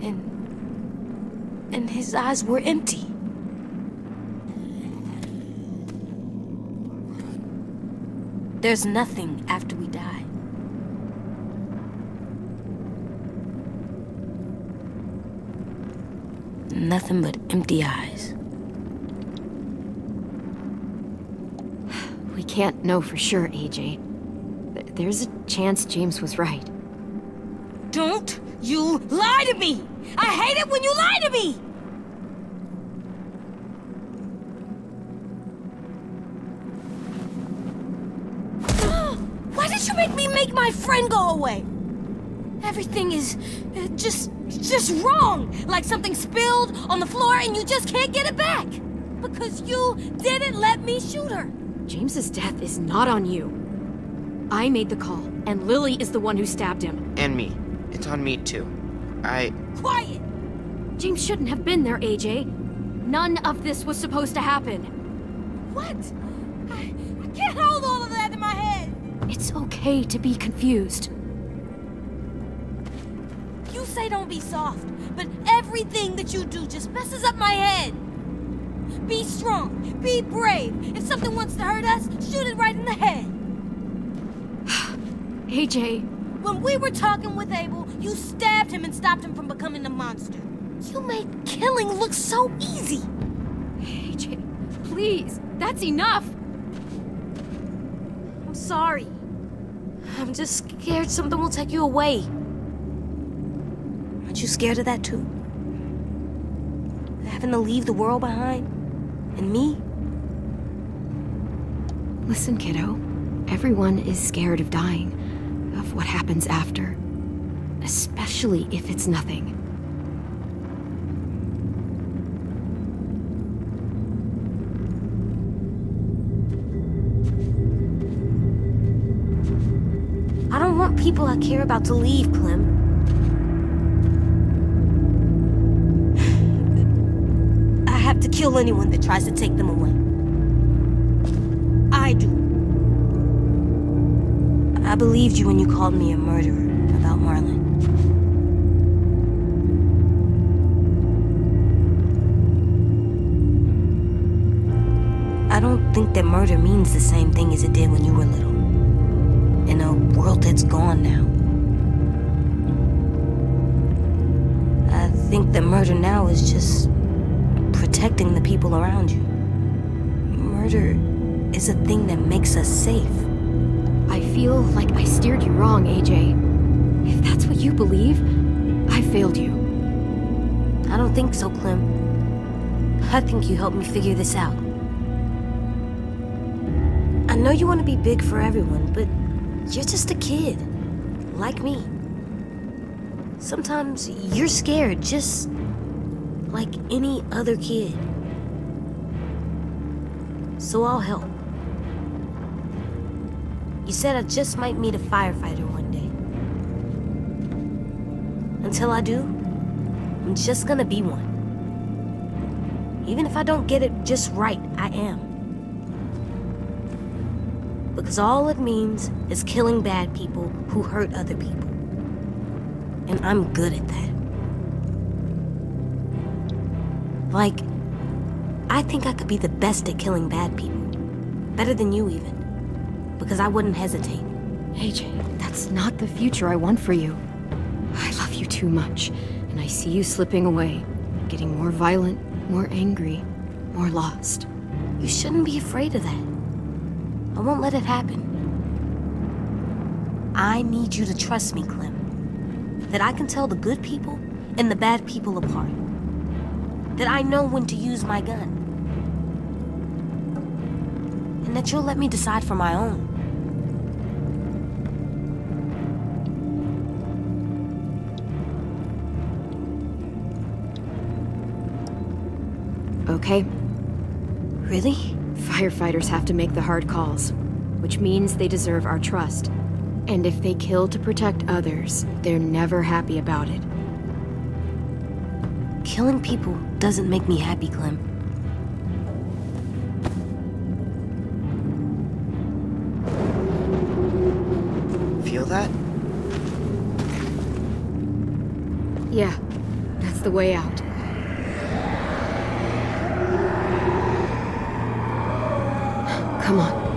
and his eyes were empty. There's nothing after we die. Nothing but empty eyes. We can't know for sure, AJ. There's a chance James was right. Don't you lie to me! I hate it when you lie to me! Why did you make my friend go away? Everything is just wrong. Like something spilled on the floor and you just can't get it back. Because you didn't let me shoot her. James's death is not on you. I made the call, and Lily is the one who stabbed him. And me. It's on me, too. Quiet! James shouldn't have been there, AJ. None of this was supposed to happen. What? I can't hold all of that in my head. It's okay to be confused. You say don't be soft, but everything that you do just messes up my head. Be strong, be brave. If something wants to hurt us, shoot it right in the head. AJ. When we were talking with Abel, you stabbed him and stopped him from becoming a monster. You made killing look so easy. AJ, please, that's enough. I'm sorry. I'm just scared something will take you away. Aren't you scared of that too? Having to leave the world behind? And me? Listen, kiddo. Everyone is scared of dying. Of what happens after. Especially if it's nothing. I don't want people I care about to leave, Clem. I have to kill anyone that tries to take them away. I do. I believed you when you called me a murderer about Marlon. I don't think that murder means the same thing as it did when you were little. In a world that's gone now. I think that murder now is just protecting the people around you. Murder is a thing that makes us safe. I feel like I steered you wrong, AJ. If that's what you believe, I failed you. I don't think so, Clem. I think you helped me figure this out. I know you want to be big for everyone, but you're just a kid. Like me. Sometimes you're scared, just like any other kid. So I'll help. You said I just might meet a firefighter one day. Until I do, I'm just gonna be one. Even if I don't get it just right, I am. Because all it means is killing bad people who hurt other people. And I'm good at that. Like, I think I could be the best at killing bad people. Better than you even. Because I wouldn't hesitate. AJ, that's not the future I want for you. I love you too much, and I see you slipping away. Getting more violent, more angry, more lost. You shouldn't be afraid of that. I won't let it happen. I need you to trust me, Clem. That I can tell the good people and the bad people apart. That I know when to use my gun. And that you'll let me decide for my own. okay? Really? Firefighters have to make the hard calls, which means they deserve our trust. And if they kill to protect others, they're never happy about it. Killing people doesn't make me happy, Clem. Feel that? Yeah, that's the way out. Come on.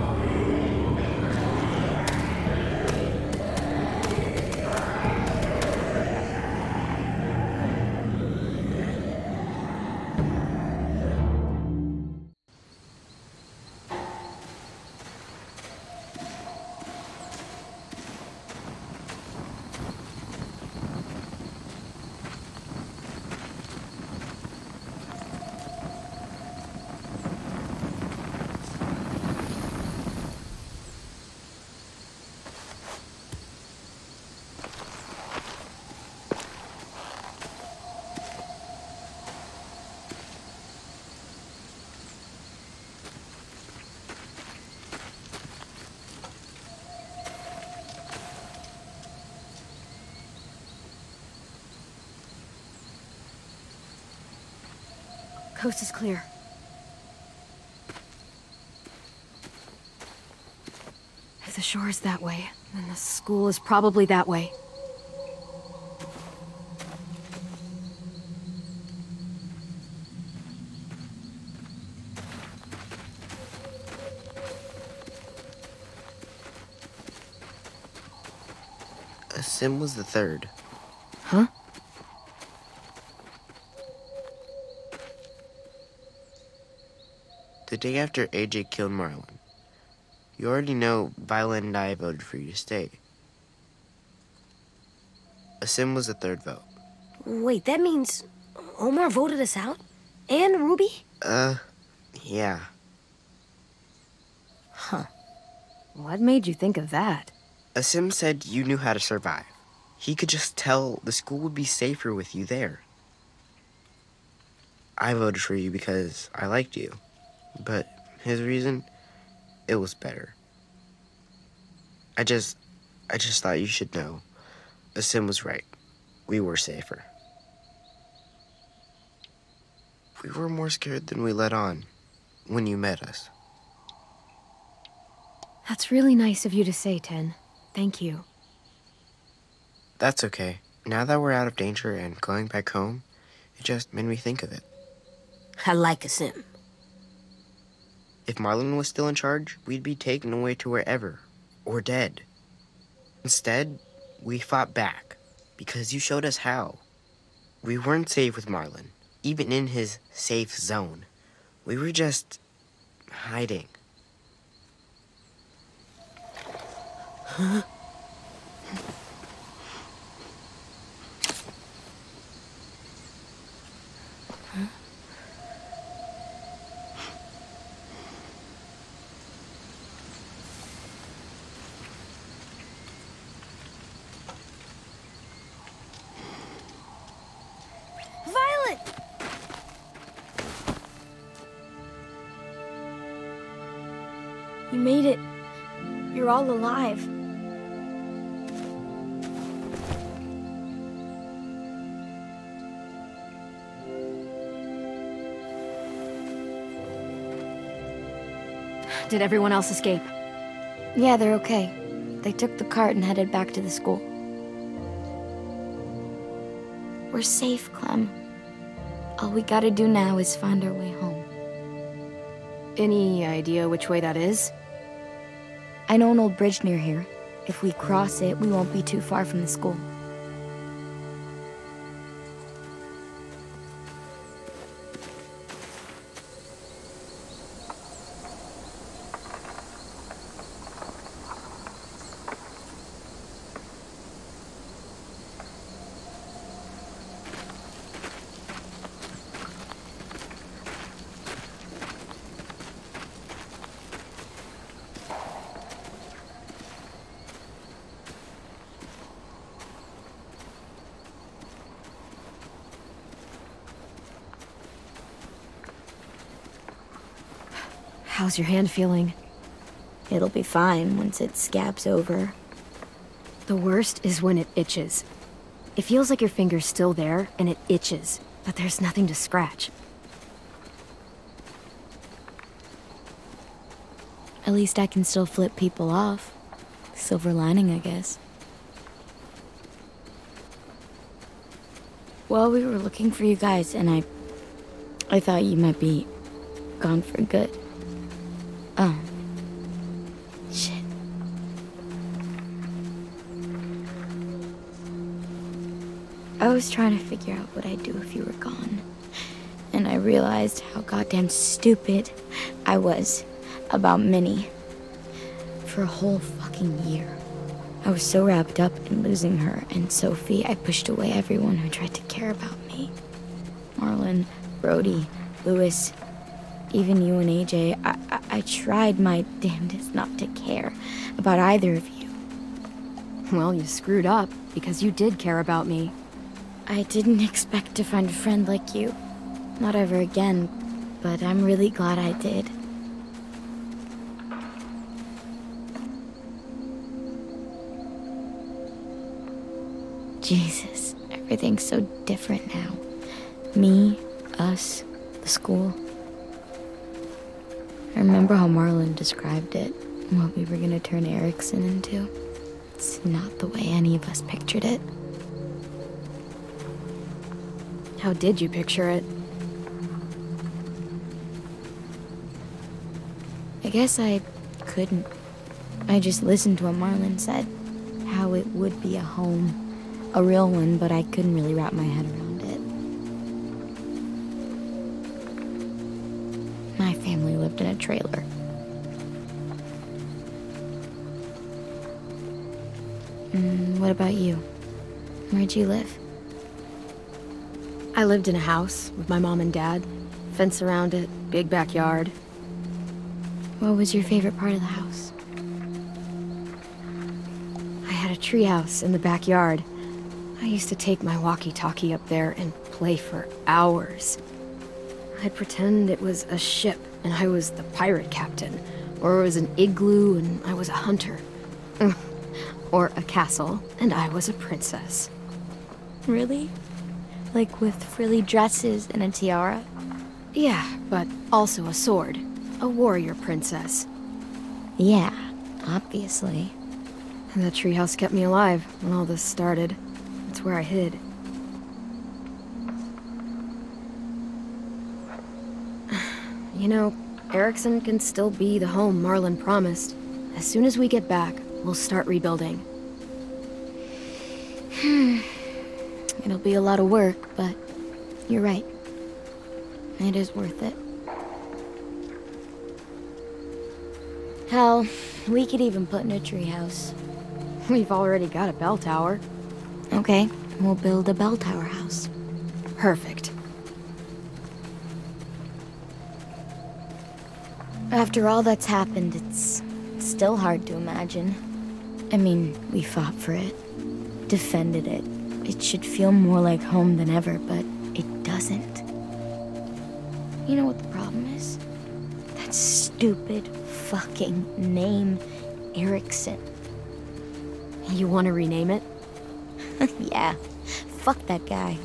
Coast is clear. If the shore is that way, then the school is probably that way. Sim was the third. Huh? The day after AJ killed Marlon. You already know Violet and I voted for you to stay. Sim was the third vote. Wait, that means Omar voted us out? And Ruby? Yeah. Huh. What made you think of that? Sim said you knew how to survive. He could just tell the school would be safer with you there. I voted for you because I liked you. But his reason, it was better. I just thought you should know. Sim was right. We were safer. We were more scared than we let on when you met us. That's really nice of you to say, Ten. Thank you. That's okay. Now that we're out of danger and going back home, it just made me think of it. I like Sim. If Marlon was still in charge, we'd be taken away to wherever, or dead. Instead, we fought back, because you showed us how. We weren't safe with Marlon, even in his safe zone. We were just hiding. Huh? You made it. You're all alive. Did everyone else escape? Yeah, they're okay. They took the cart and headed back to the school. We're safe, Clem. All we gotta do now is find our way home. Any idea which way that is? I know an old bridge near here. If we cross it, we won't be too far from the school. How's your hand feeling? It'll be fine once it scabs over. The worst is when it itches. It feels like your finger's still there, and it itches, but there's nothing to scratch. At least I can still flip people off. Silver lining, I guess. Well, we were looking for you guys, and I thought you might be gone for good. Oh. Shit. I was trying to figure out what I'd do if you were gone. And I realized how goddamn stupid I was about Minnie. For a whole fucking year. I was so wrapped up in losing her and Sophie, I pushed away everyone who tried to care about me. Marlon, Brody, Lewis, even you and AJ. I tried my damnedest not to care about either of you. Well, you screwed up, because you did care about me. I didn't expect to find a friend like you. Not ever again, but I'm really glad I did. Jesus, everything's so different now. Me, us, the school. I remember how Marlon described it, what we were gonna turn Erickson into. It's not the way any of us pictured it. How did you picture it? I guess I couldn't. I just listened to what Marlon said. How it would be a home. A real one, but I couldn't really wrap my head around it. My family lived in a trailer. What about you? Where'd you live? I lived in a house with my mom and dad. Fence around it, big backyard. What was your favorite part of the house? I had a treehouse in the backyard. I used to take my walkie-talkie up there and play for hours. I'd pretend it was a ship and I was the pirate captain, or it was an igloo and I was a hunter. Or a castle and I was a princess. Really? Like with frilly dresses and a tiara? Yeah, but also a sword. A warrior princess. Yeah, obviously. And the treehouse kept me alive when all this started. It's where I hid. You know, Erickson can still be the home Marlon promised. As soon as we get back, we'll start rebuilding. It'll be a lot of work, but you're right. It is worth it. Hell, we could even put in a treehouse. We've already got a bell tower. Okay, we'll build a bell tower house. Perfect. After all that's happened, it's still hard to imagine. I mean, we fought for it, defended it. It should feel more like home than ever, but it doesn't. You know what the problem is? That stupid fucking name, Erickson. You want to rename it? Yeah, fuck that guy.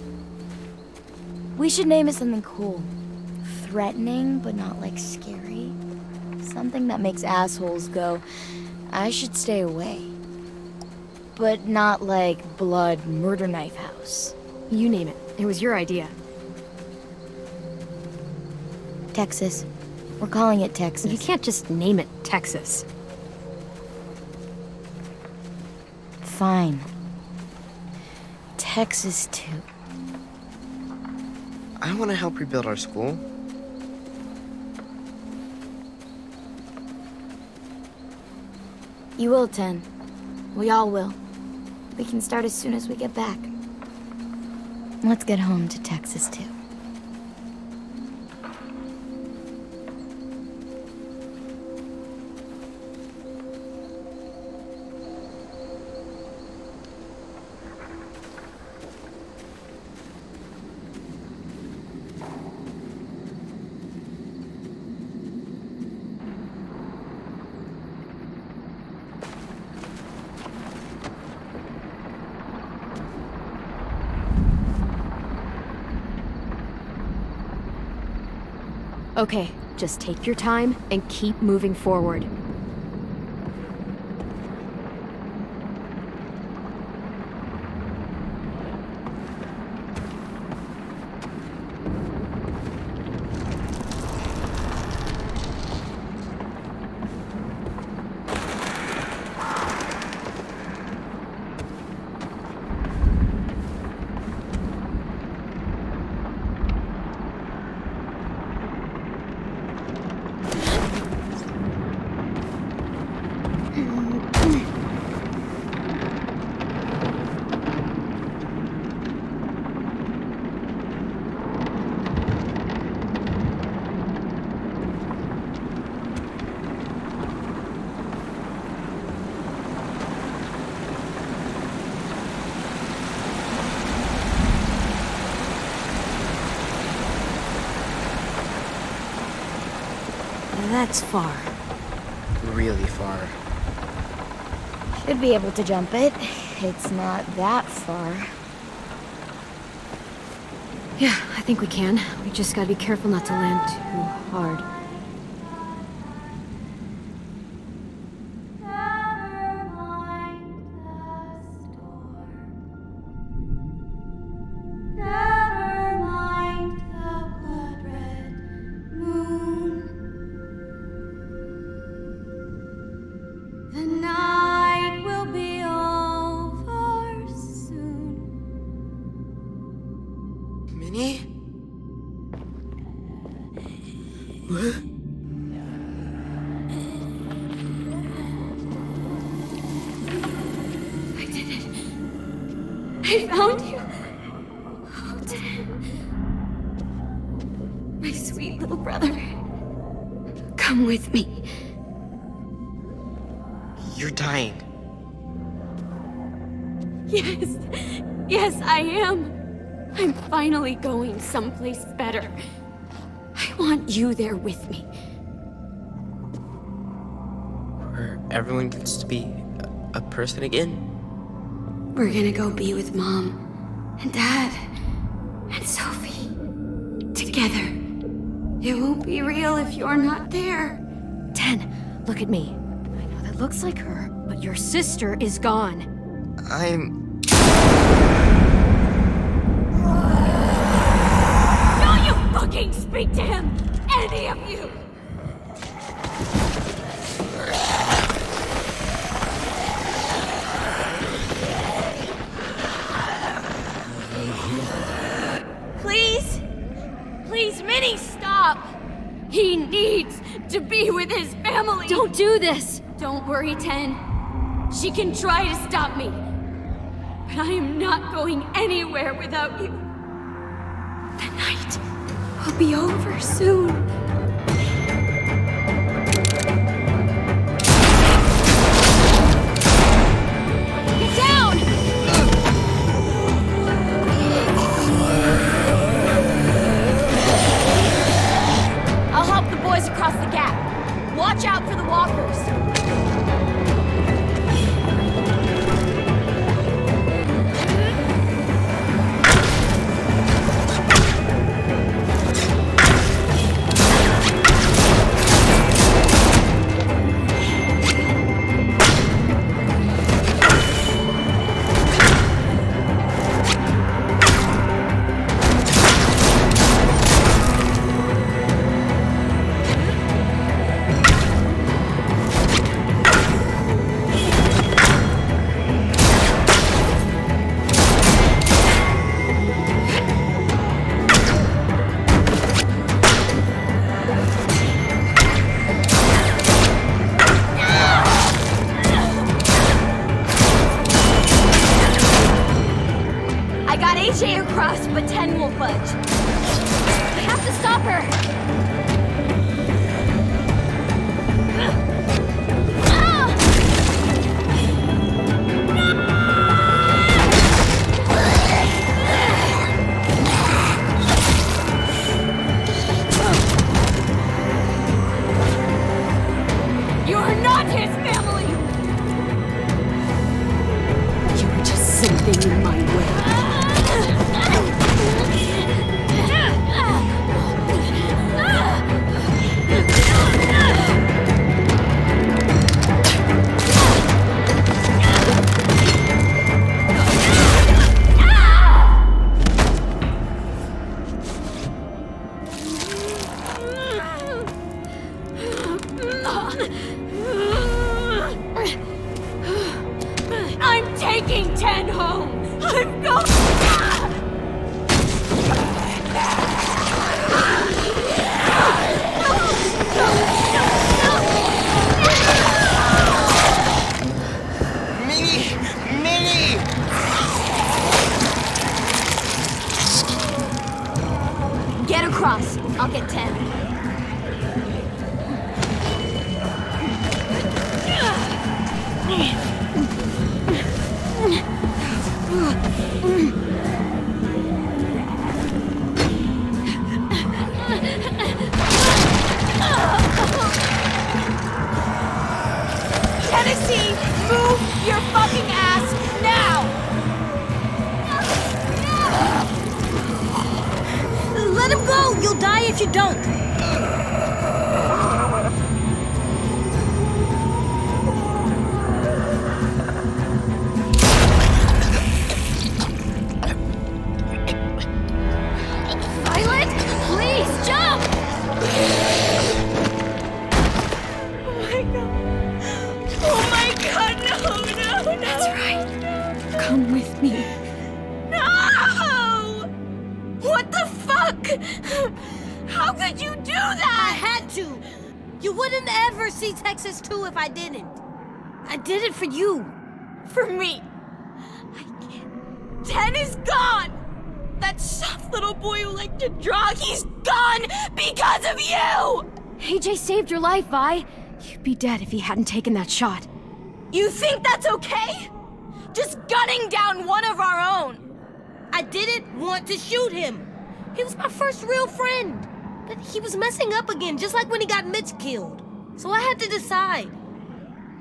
We should name it something cool. Threatening, but not like scary. Something that makes assholes go, I should stay away. But not like Blood Murder Knife House. You name it. It was your idea. Texas. We're calling it Texas. You can't just name it Texas. Fine. Texas, too. I want to help rebuild our school. You will, Ten. We all will. We can start as soon as we get back. Let's get home to Texas, too. Okay, just take your time and keep moving forward. That's far. Really far. Should be able to jump it. It's not that far. Yeah, I think we can. We just gotta be careful not to land too hard. I found you. Oh, Dad. My sweet little brother. Come with me. You're dying. Yes. Yes, I am. I'm finally going someplace better. I want you there with me. Where everyone gets to be a person again. We're gonna go be with Mom and Dad and Sophie together. It won't be real if you're not there. 10, look at me. I know that looks like her, but your sister is gone. Don't you fucking speak to him! Any of you! Please? Please, Minnie, stop! He needs to be with his family! Don't do this! Don't worry, 10. She can try to stop me. But I am not going anywhere without you. The night will be over soon. Get down! I'll help the boys across the gap. Watch out for the walkers. Across, but 10 won't budge. I have to stop her. You're not his family. You were just something in my way. I'm taking 10 home! I'm going... Minnie! Get across. I'll get 10. Tennessee, move your fucking ass now! Let him go! You'll die if you don't! Violet, please jump! Oh my god, no! That's right. Come with me. No! What the fuck? How could you do that? I had to! You wouldn't ever see Texas 2 if I didn't. I did it for you. For me. 10 is gone! That soft little boy who liked to draw, he's gone because of you! AJ saved your life, Vi. You'd be dead if he hadn't taken that shot. You think that's okay? Just gunning down one of our own. I didn't want to shoot him. He was my first real friend. But he was messing up again, just like when he got Mitch killed. So I had to decide.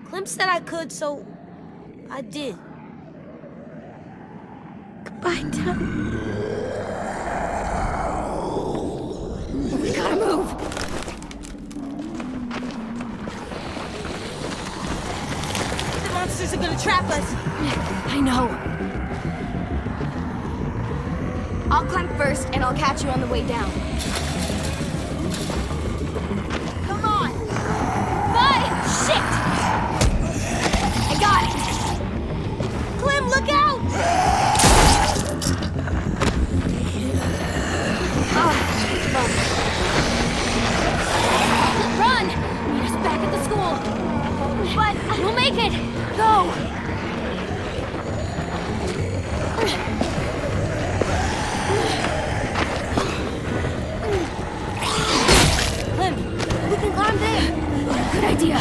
Clem said I could, so I did. Goodbye, Tom. We gotta move. The monsters are gonna trap us. I know. I'll climb first, and I'll catch you on the way down. Come on! Bye! Shit! I got it! Clem, look out! Run! Meet us back at the school. But we'll make it. Go! Clem, we can climb there. Good idea.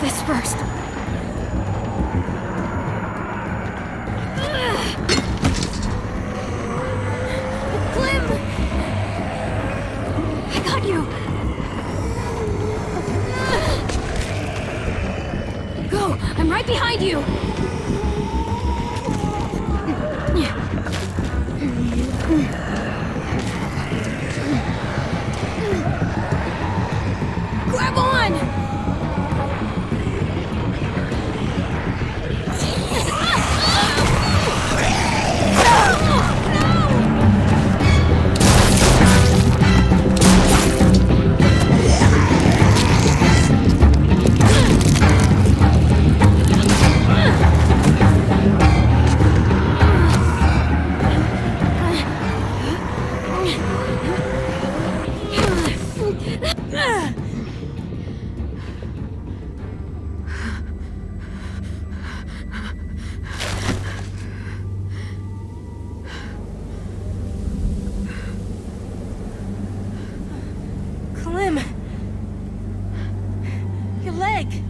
This first. Clem! I got you. Go! I'm right behind you. Grab on! Clem! Your leg!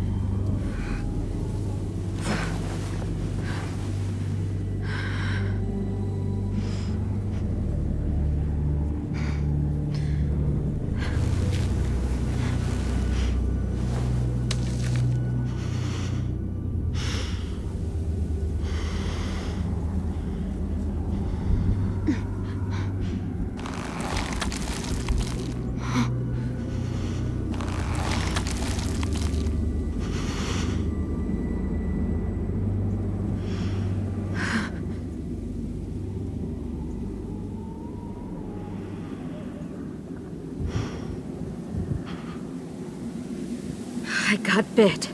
I got bit.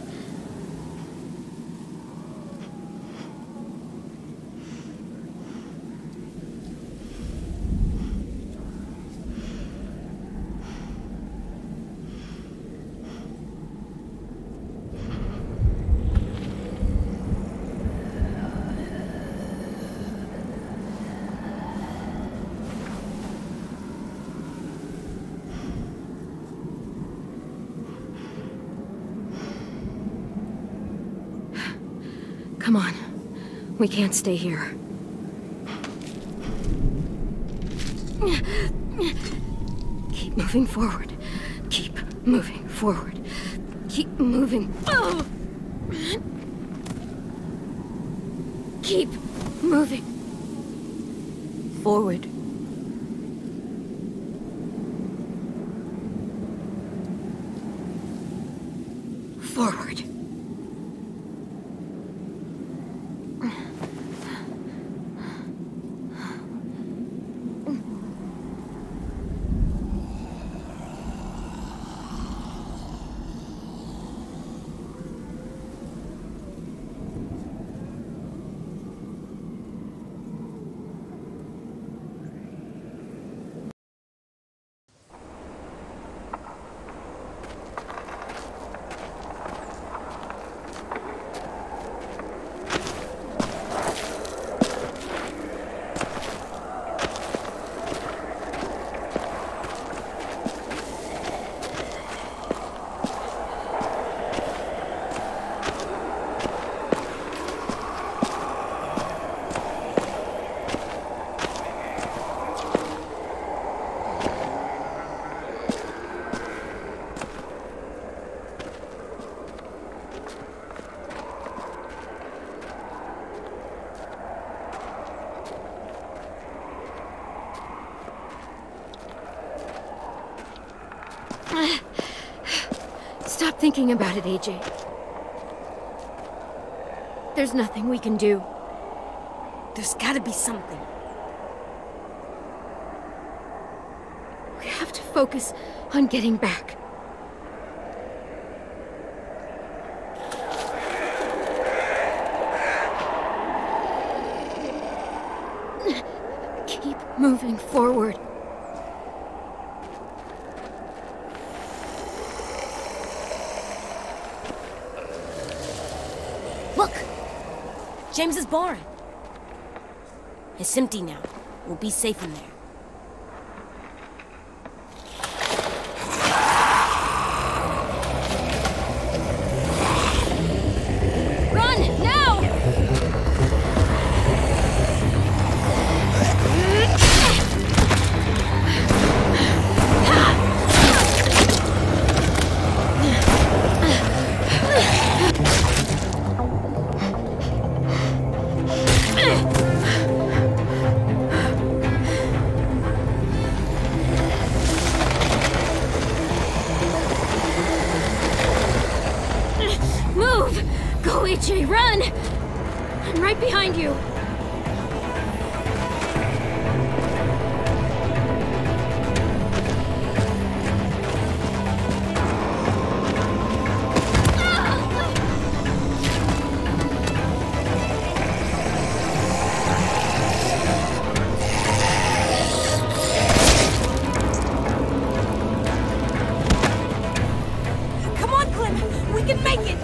Come on. We can't stay here. Keep moving forward. Keep moving forward. Keep moving. Oh! Keep moving forward. Forward. Stop thinking about it, AJ. There's nothing we can do. There's gotta be something. We have to focus on getting back. Keep moving forward. Look! James's barn. It's empty now. We'll be safe in there. Run, now! Move! Go, AJ, run! I'm right behind you. Come on, Clem! We can make it!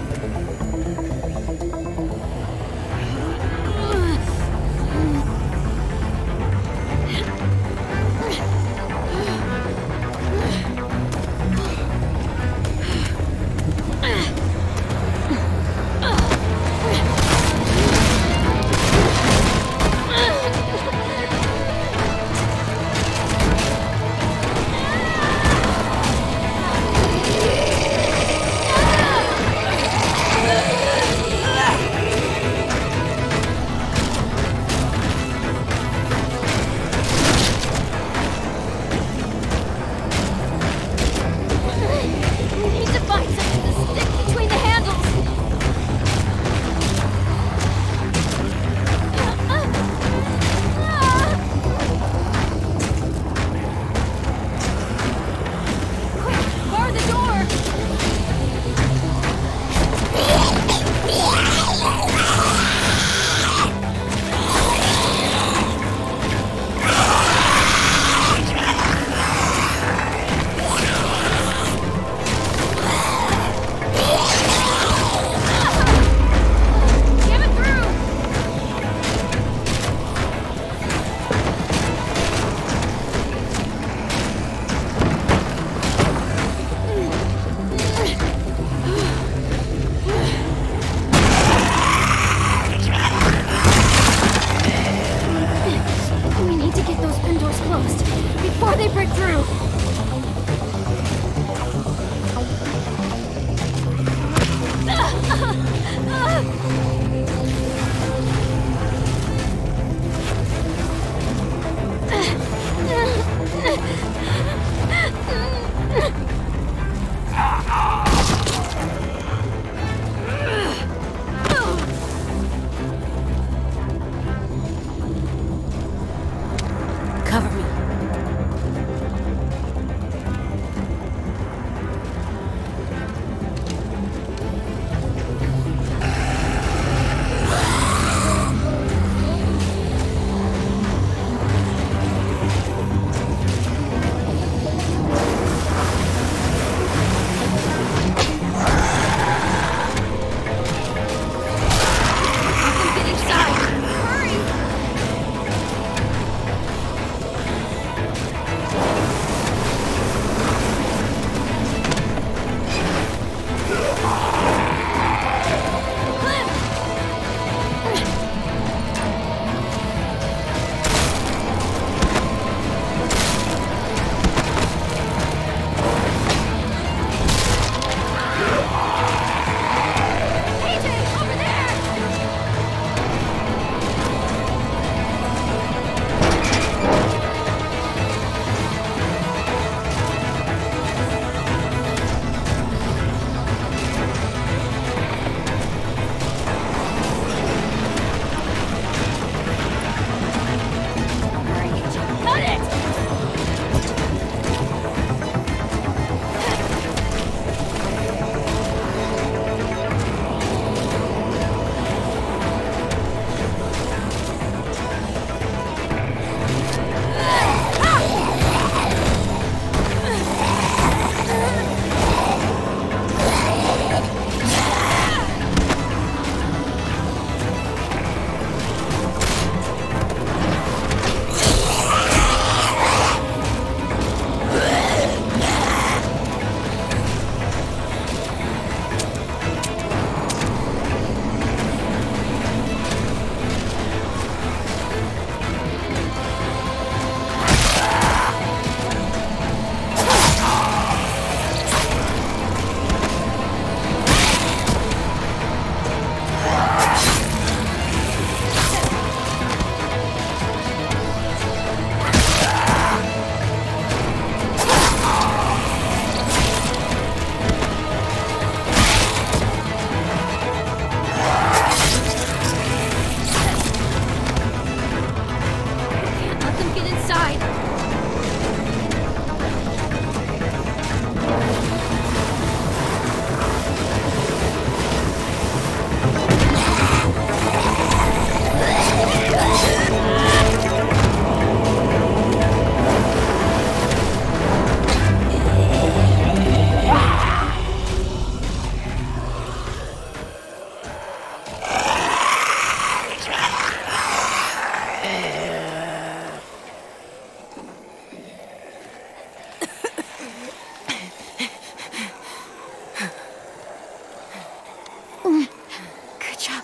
before they break through! Cover me.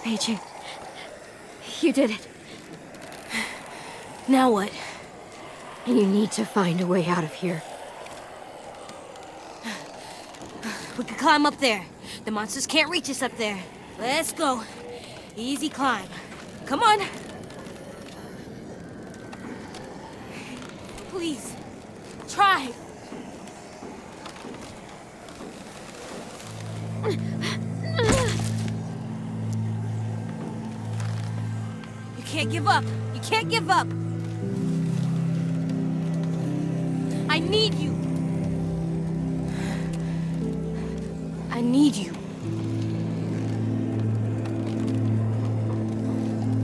AJ. You did it. Now what? You need to find a way out of here. We could climb up there. The monsters can't reach us up there. Let's go. Easy climb. Come on. Please. Try. You can't give up. You can't give up. I need you. I need you.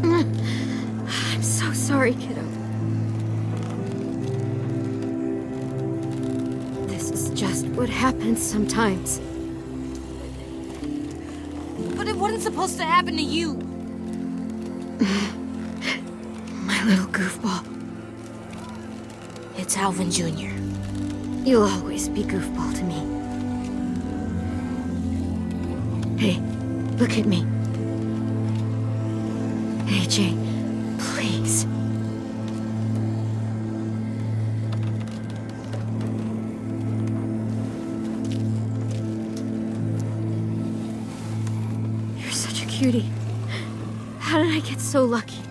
I'm so sorry, kiddo. This is just what happens sometimes. But it wasn't supposed to happen to you. My little goofball. It's Alvin Jr. You'll always be goofball to me. Hey, look at me. AJ, please. cutie. How did I get so lucky?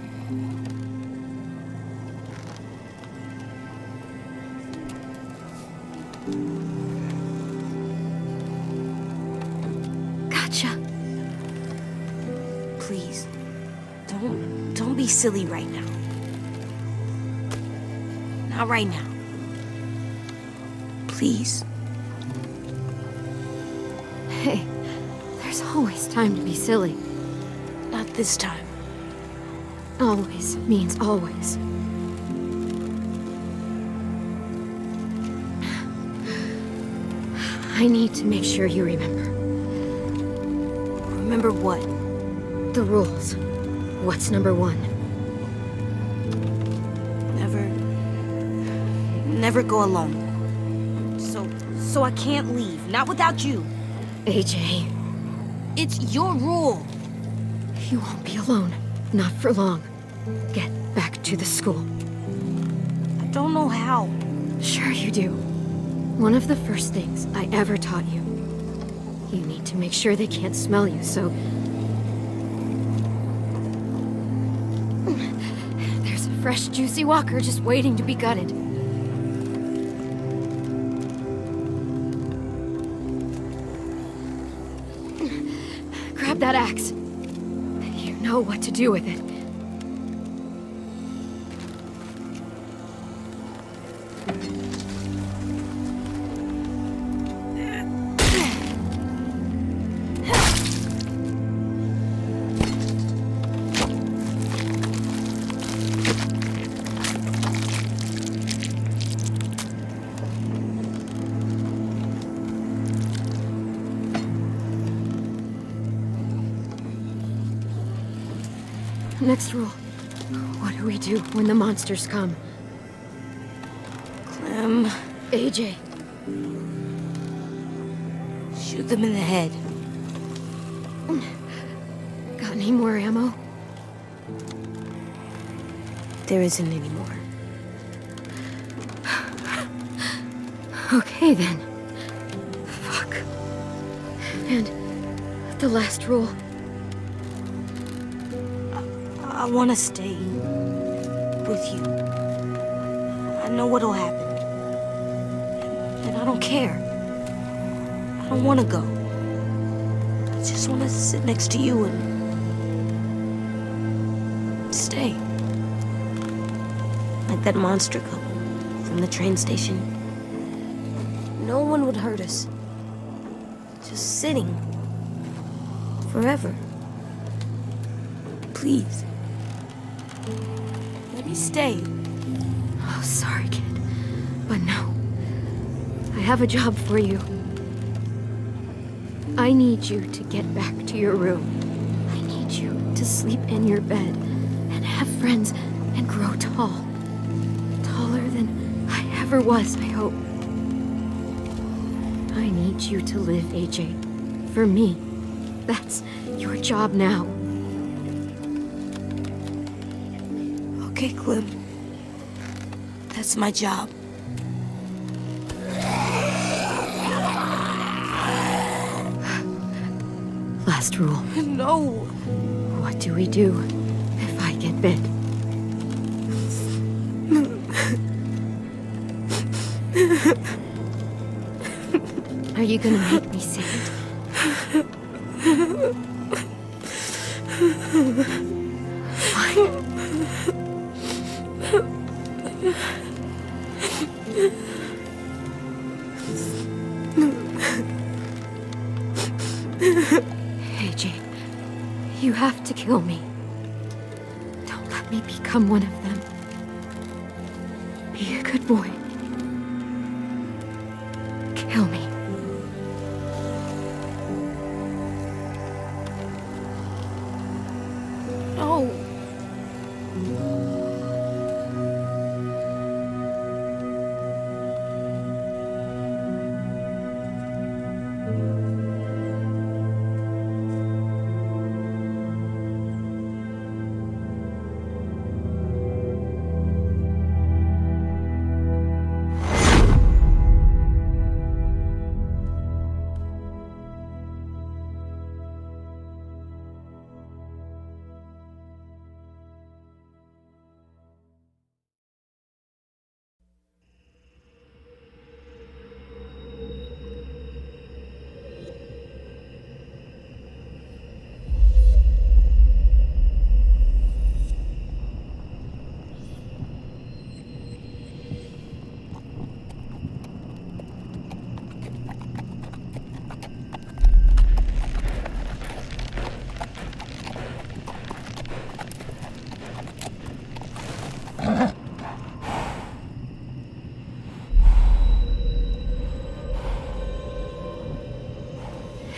Gotcha. Please, don't be silly right now. Not right now. Please. Hey, there's always time to be silly. Not this time. Always means always. I need to make sure you remember. Remember what? The rules. What's number one? Never go alone. So I can't leave. Not without you. AJ. It's your rule. You won't be alone. Not for long. Get back to the school. I don't know how. Sure you do. One of the first things I ever taught you. You need to make sure they can't smell you, so... There's a fresh, juicy walker just waiting to be gutted. Grab that axe. You know what to do with it. Next rule. What do we do when the monsters come? Clem. AJ. Shoot them in the head. Got any more ammo? There isn't any more. Okay then. Fuck. And the last rule. I want to stay with you. I know what'll happen. And I don't care. I don't want to go. I just want to sit next to you and stay. Like that monster couple from the train station. No one would hurt us. Just sitting. Forever. Please. Let me stay. Oh, sorry, kid. But no. I have a job for you. I need you to get back to your room. I need you to sleep in your bed and have friends and grow tall. Taller than I ever was, I hope. I need you to live, AJ. For me. That's your job now. Okay, Clem. That's my job. Last rule. No. What do we do if I get bit? Are you gonna make me say it? Fine. AJ, you have to kill me. Don't let me become one of them. Be a good boy. Kill me. No.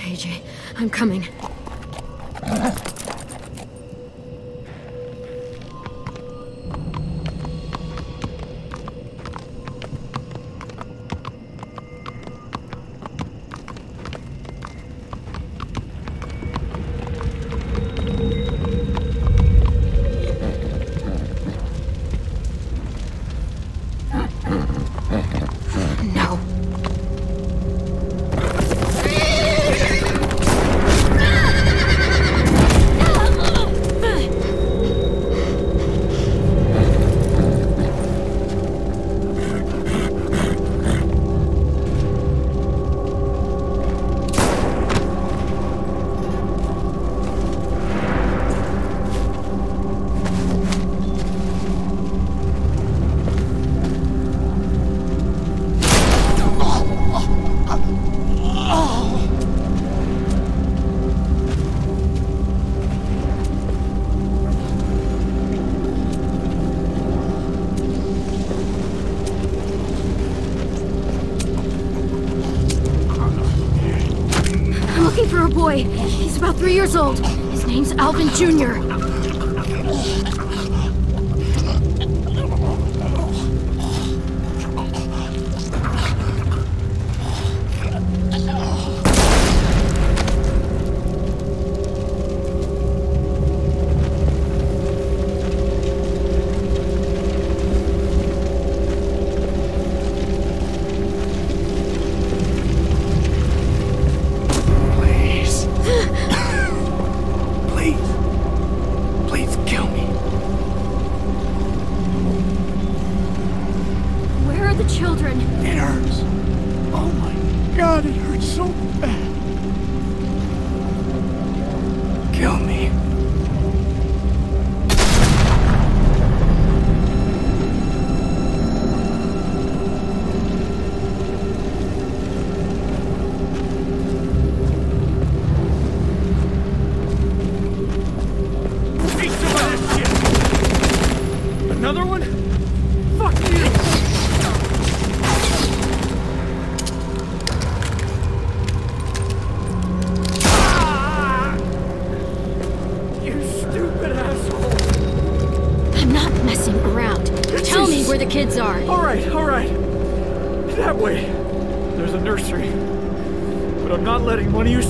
AJ, I'm coming. For a boy. He's about 3 years old. His name's Alvin Jr.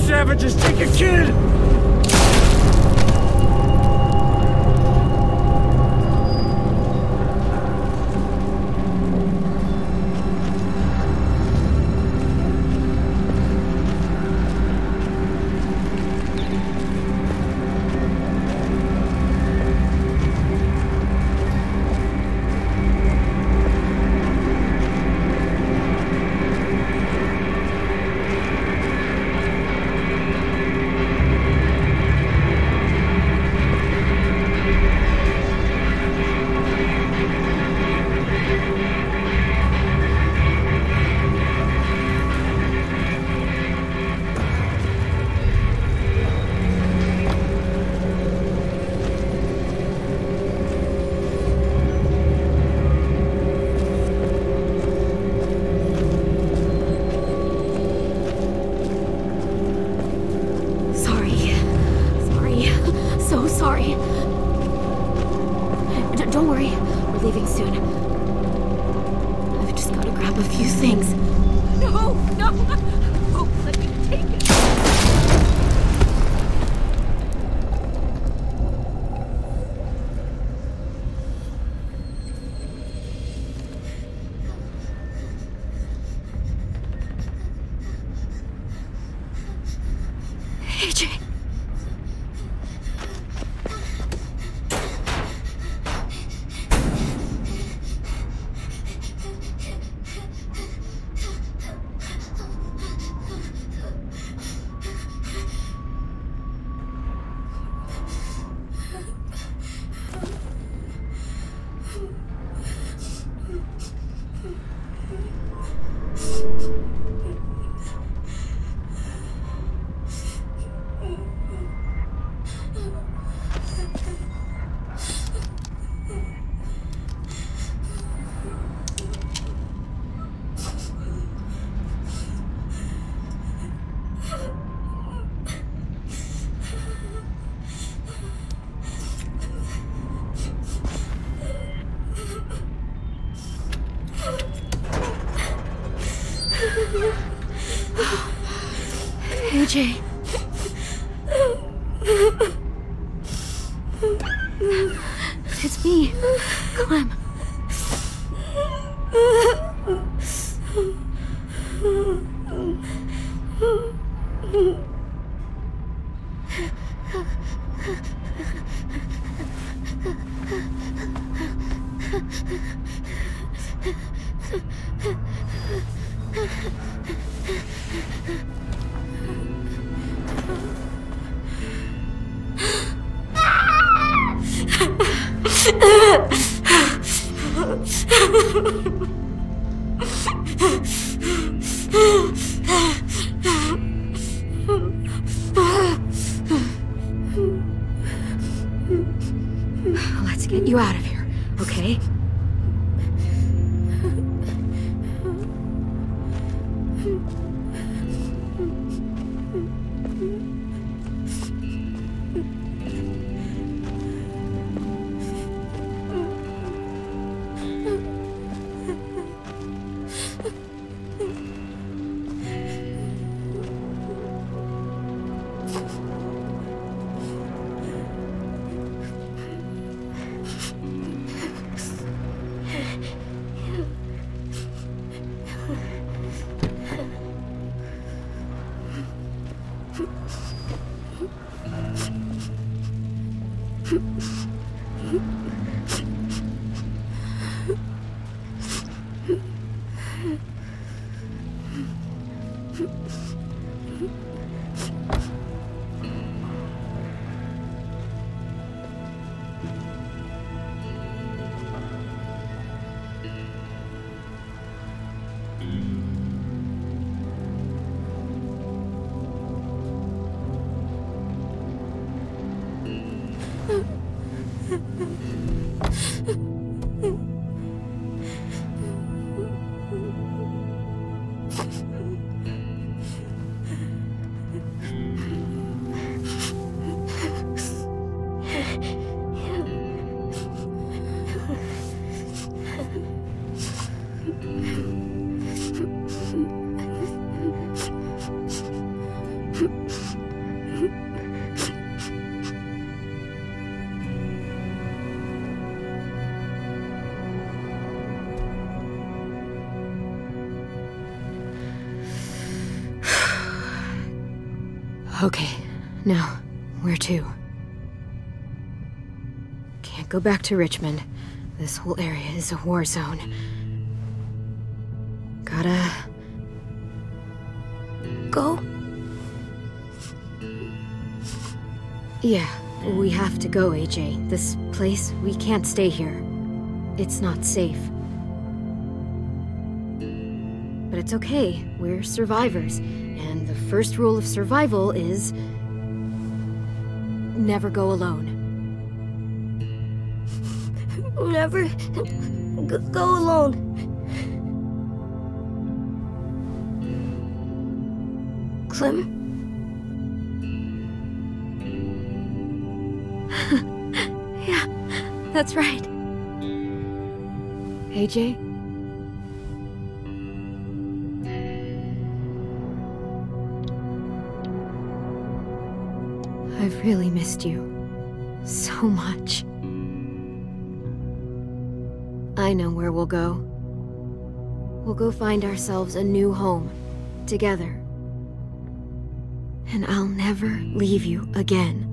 Savages take a kid! Don't worry, we're leaving soon. I've just got to grab a few things. No! Oh, let me take it! AJ. AJ. It's me, Clem. Let's get you out of here, okay? Okay, now, where to? Can't go back to Richmond. This whole area is a war zone. Gotta... Go? Yeah, we have to go, AJ. This place, we can't stay here. It's not safe. But it's okay, we're survivors. And the first rule of survival is... never go alone. Never go alone. Clem? Yeah, that's right. AJ? I've really missed you. So much. I know where we'll go. We'll go find ourselves a new home. Together. And I'll never leave you again.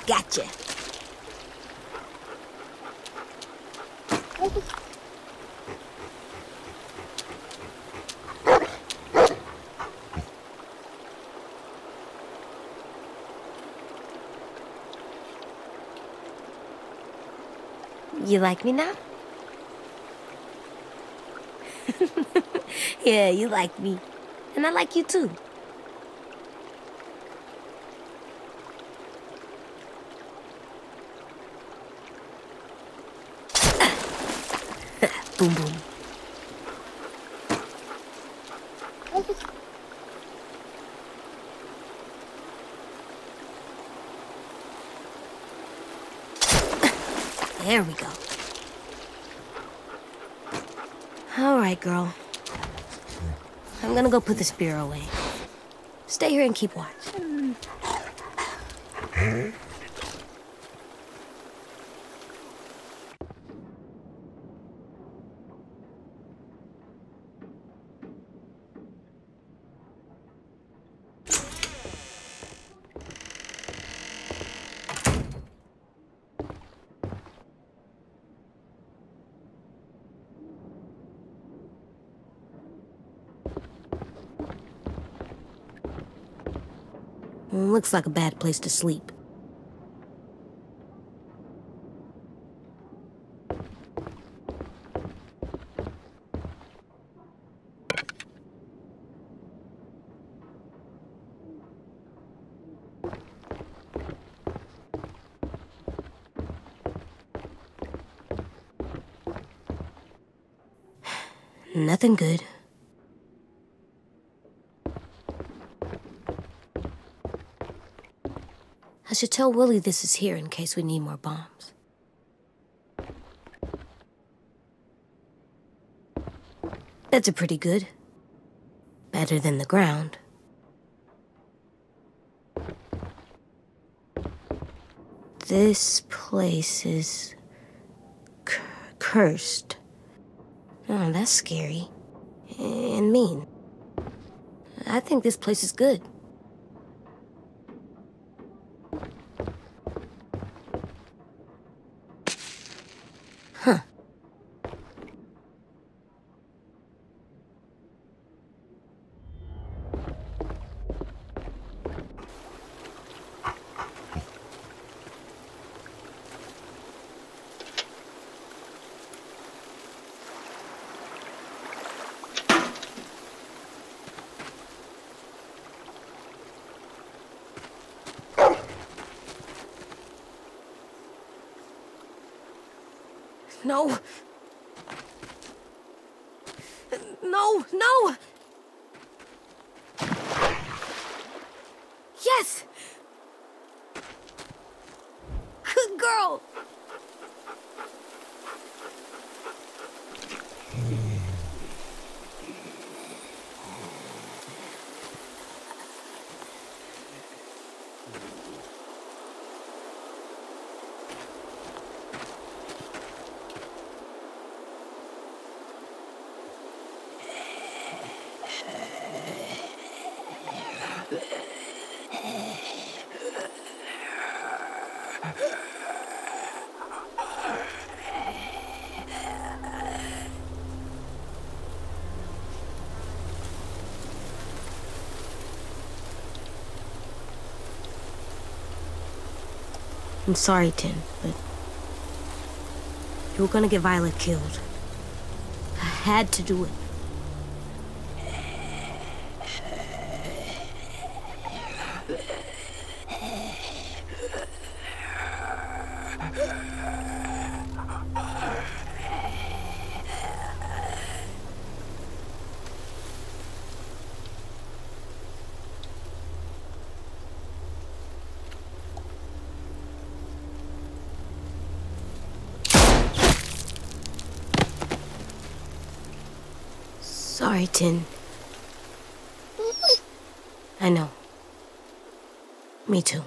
Gotcha. You like me now? Yeah, you like me. And I like you too. Boom, boom. There we go. All right, girl. I'm gonna go put the spear away. Stay here and keep watch. Looks like a bad place to sleep. Nothing good. I should tell Willie this is here in case we need more bombs. Beds are pretty good. Better than the ground. This place is cursed. Oh, that's scary. And mean. I think this place is good. Huh. No. No, no! Yes! Good girl! I'm sorry, Tin, but you were gonna get Violet killed. I had to do it. Sorry, Tin. I know. Me too.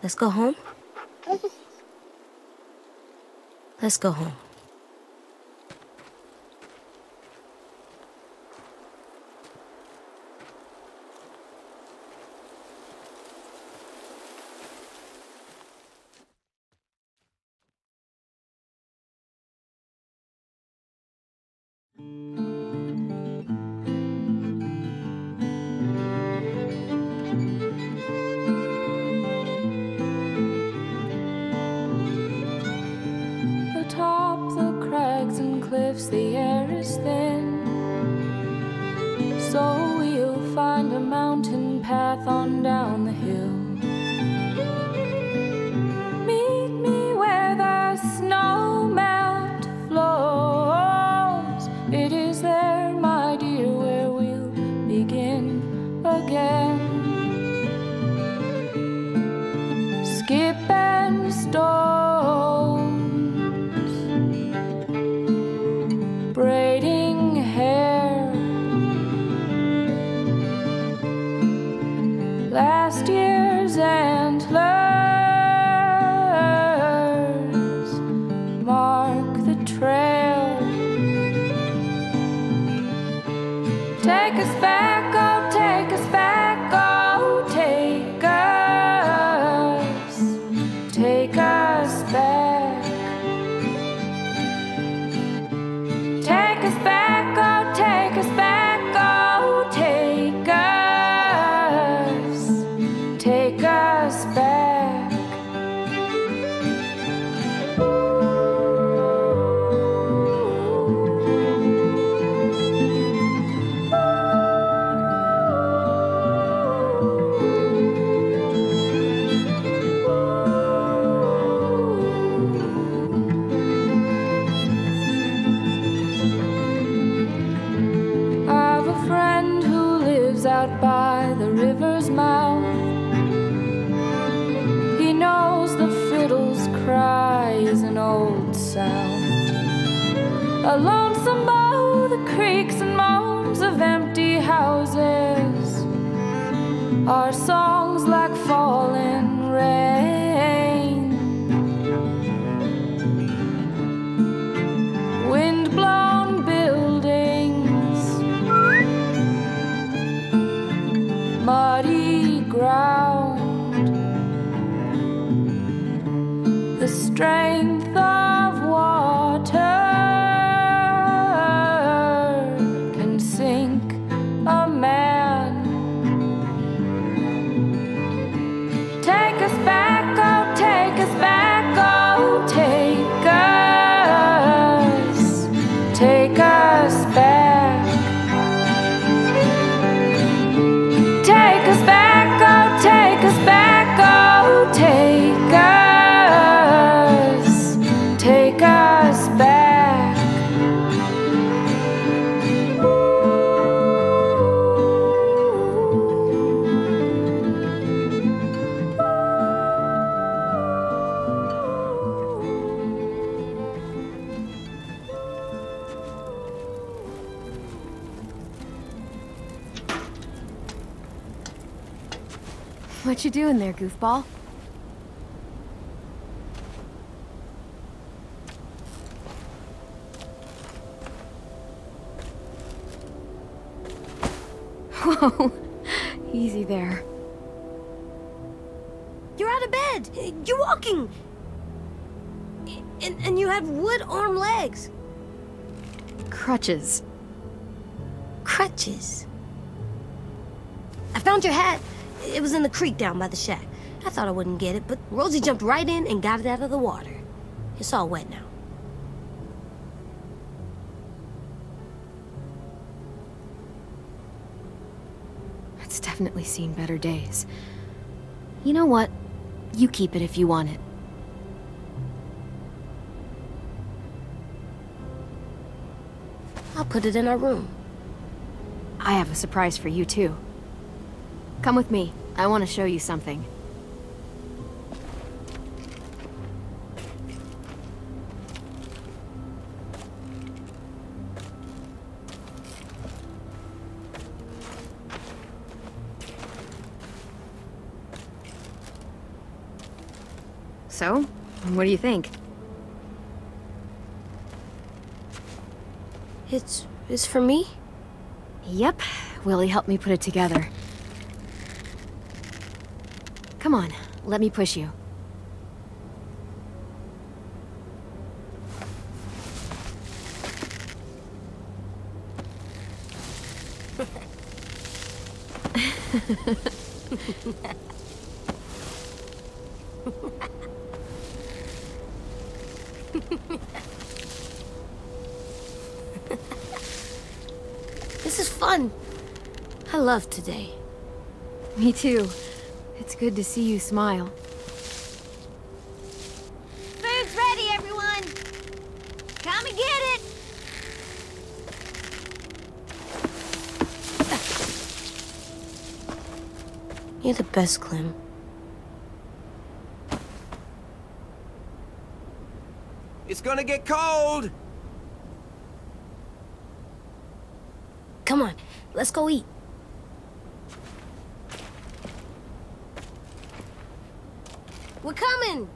Let's go home? Let's go home. drifts, the air is thin. So we'll find a mountain path on down the hill. Meet me where the snow melt flows. It is there, my dear, where we'll begin again. Skip and stones, braiding hair. Last year's antlers mark the trail. Take us back, oh, take us back, oh, take us back. Take us back, oh, take us back, oh, take us back. I've a friend who lives out by the river's mouth. He knows the fiddle's cry is an old sound. A lonesome bow, the creaks and moans of empty houses are songs like falling rain. Wind-blown buildings, muddy ground. The strength of water can sink a man. Take us back, oh, take us back, oh, take us back. Take us back, oh, take us back, oh, take us back. What you doing there, goofball? Whoa, easy there. You're out of bed. You're walking. And you have wood arm legs. Crutches. Crutches. I found your hat. It was in the creek down by the shack. I thought I wouldn't get it, but Rosie jumped right in and got it out of the water. It's all wet now. It's definitely seen better days. You know what? You keep it if you want it. I'll put it in our room. I have a surprise for you, too. Come with me. I want to show you something. So, what do you think? It's for me? Yep. Willie helped me put it together. Come on, let me push you. This is fun. I love today. Me too. It's good to see you smile. Food's ready, everyone. Come and get it. You're the best, Clem. It's gonna get cold! Come on, let's go eat. We're coming!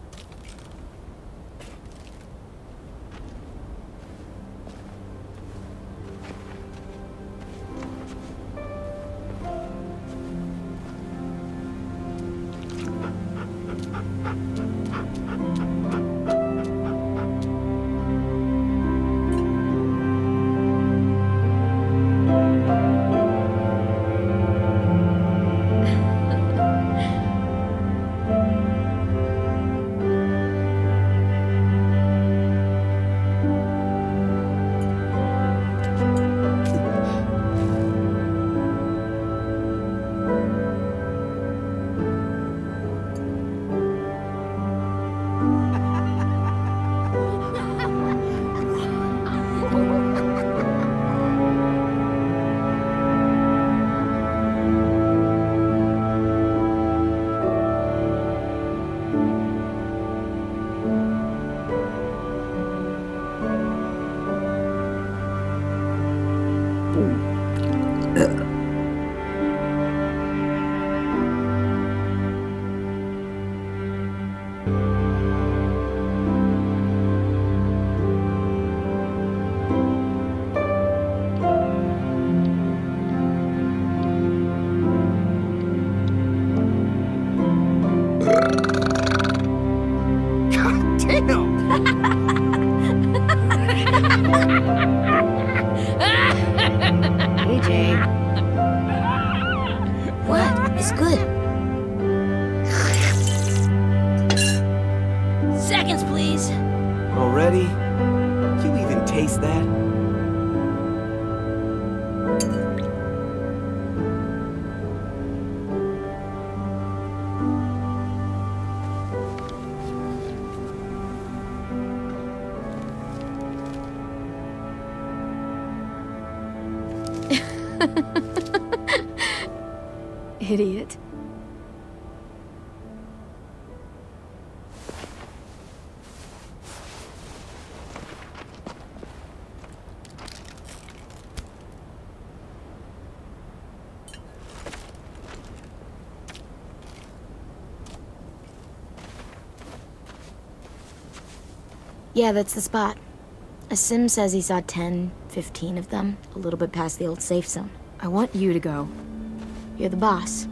AJ. What? It's good. Seconds, please. Already? You even taste that? Idiot. Yeah, that's the spot. A sim says he saw 10, 15 of them, a little bit past the old safe zone. I want you to go. You're the boss.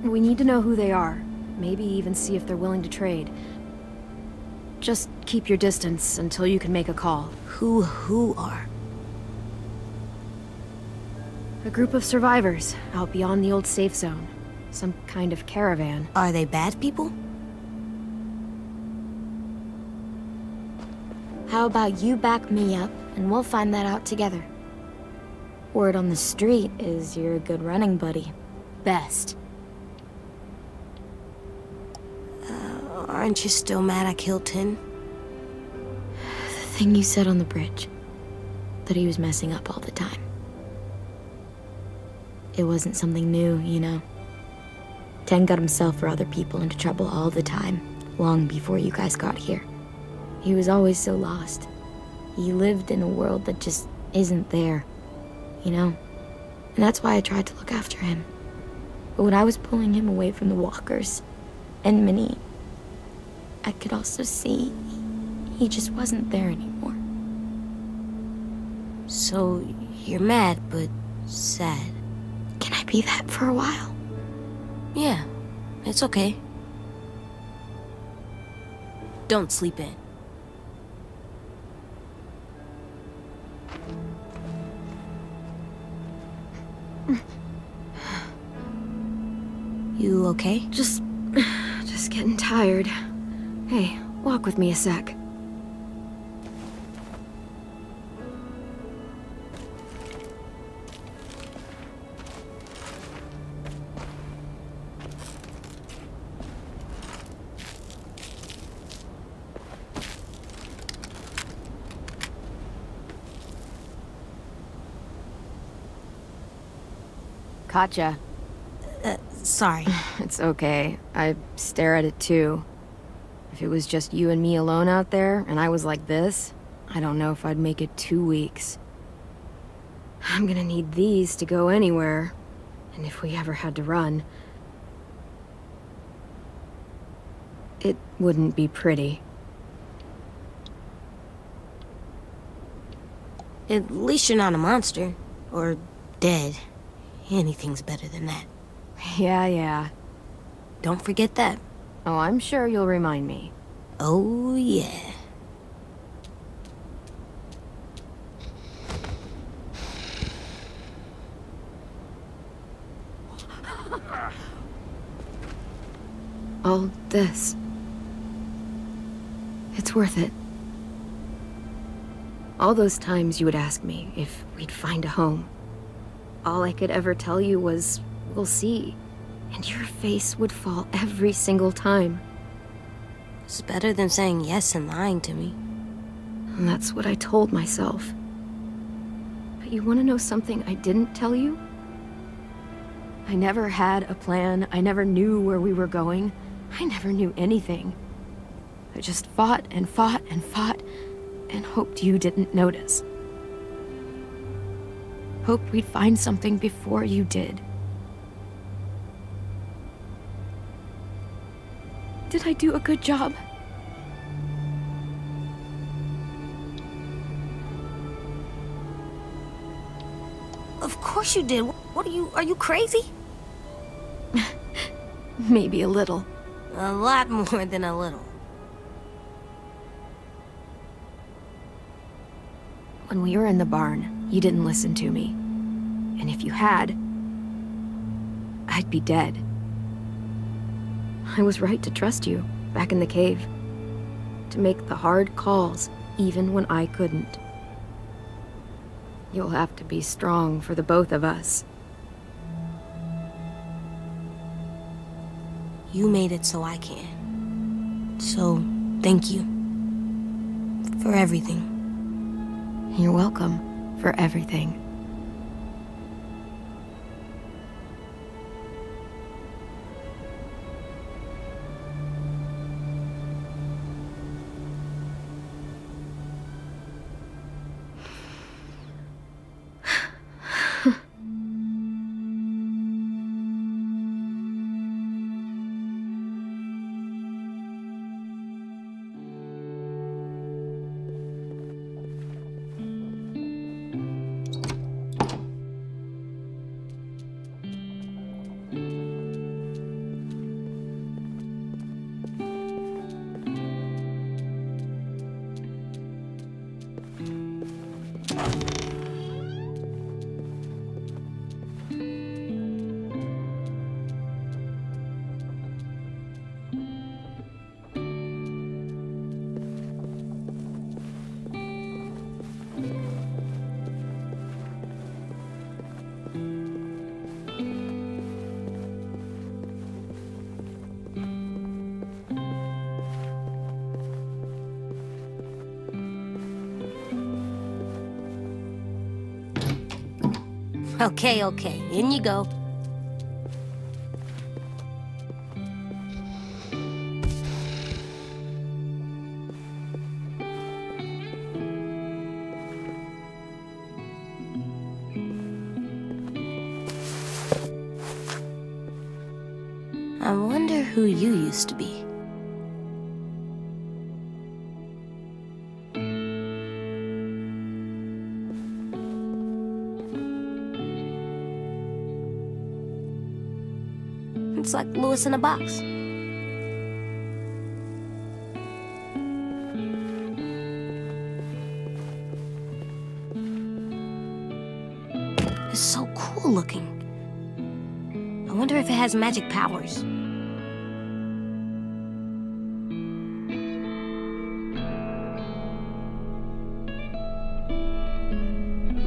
We need to know who they are. Maybe even see if they're willing to trade. Just keep your distance until you can make a call. Who are? A group of survivors out beyond the old safe zone. Some kind of caravan. Are they bad people? How about you back me up, and we'll find that out together. Word on the street is you're a good running buddy. Best. Aren't you still mad I killed Tin? The thing you said on the bridge. That he was messing up all the time. It wasn't something new, you know. Ten got himself or other people into trouble all the time, long before you guys got here. He was always so lost. He lived in a world that just isn't there, you know? And that's why I tried to look after him. But when I was pulling him away from the walkers, and Minnie, I could also see he just wasn't there anymore. So, you're mad, but sad. Can I be that for a while? Yeah, it's okay. Don't sleep in. You okay? Just getting tired. Hey, walk with me a sec. caught ya. Sorry. It's okay. I stare at it too. If it was just you and me alone out there, and I was like this, I don't know if I'd make it 2 weeks. I'm gonna need these to go anywhere. And if we ever had to run, it wouldn't be pretty. At least you're not a monster. Or dead. Anything's better than that. Yeah. Don't forget that. Oh, I'm sure you'll remind me. Oh, yeah. All this. It's worth it. All those times you would ask me if we'd find a home. All I could ever tell you was, we'll see. And your face would fall every single time. It's better than saying yes and lying to me. And that's what I told myself. But you want to know something I didn't tell you? I never had a plan. I never knew where we were going. I never knew anything. I just fought and fought and fought and hoped you didn't notice. Hoped we'd find something before you did. Did I do a good job? Of course you did. What are you crazy? Maybe a little. A lot more than a little. When we were in the barn, you didn't listen to me. And if you had, I'd be dead. I was right to trust you, back in the cave. To make the hard calls, even when I couldn't. You'll have to be strong for the both of us. You made it so I can. So, thank you. For everything. You're welcome for everything. Okay, in you go. I wonder who you used to be. It's like Lewis in a box. It's so cool looking. I wonder if it has magic powers.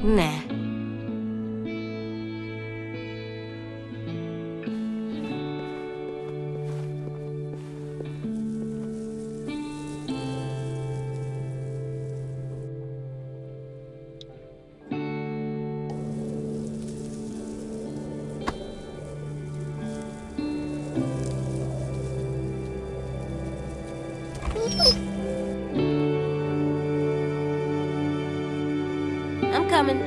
Nah. I'm coming.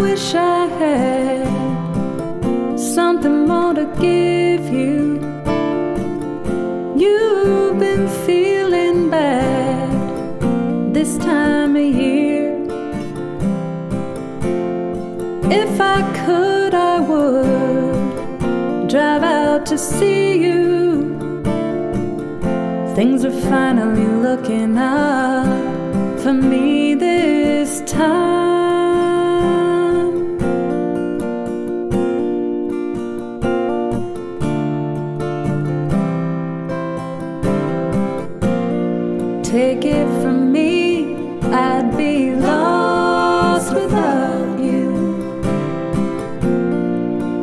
Wish I had something more to give you. You've been feeling bad this time of year. If I could, I would drive out to see you. Things are finally looking up for me this time. Take it from me, I'd be lost without you.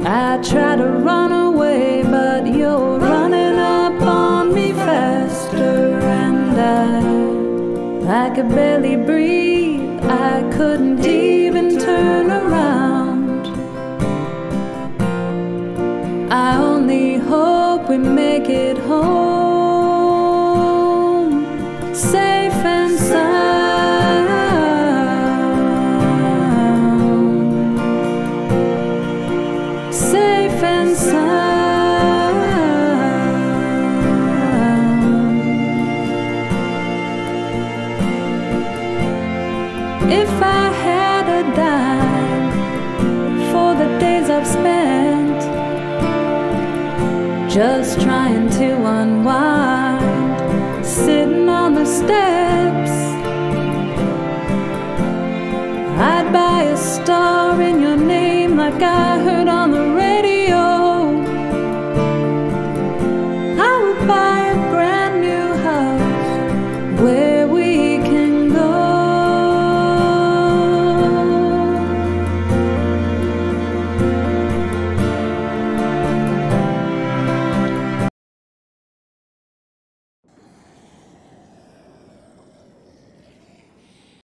I try to run away, but you're running up on me faster, and I could barely breathe. I couldn't even turn around. I only hope we make it home safe and sound. Safe and sound. If I had a dime for the days I've spent just trying to unwind, sitting on the steps, I'd buy a star in your name like I heard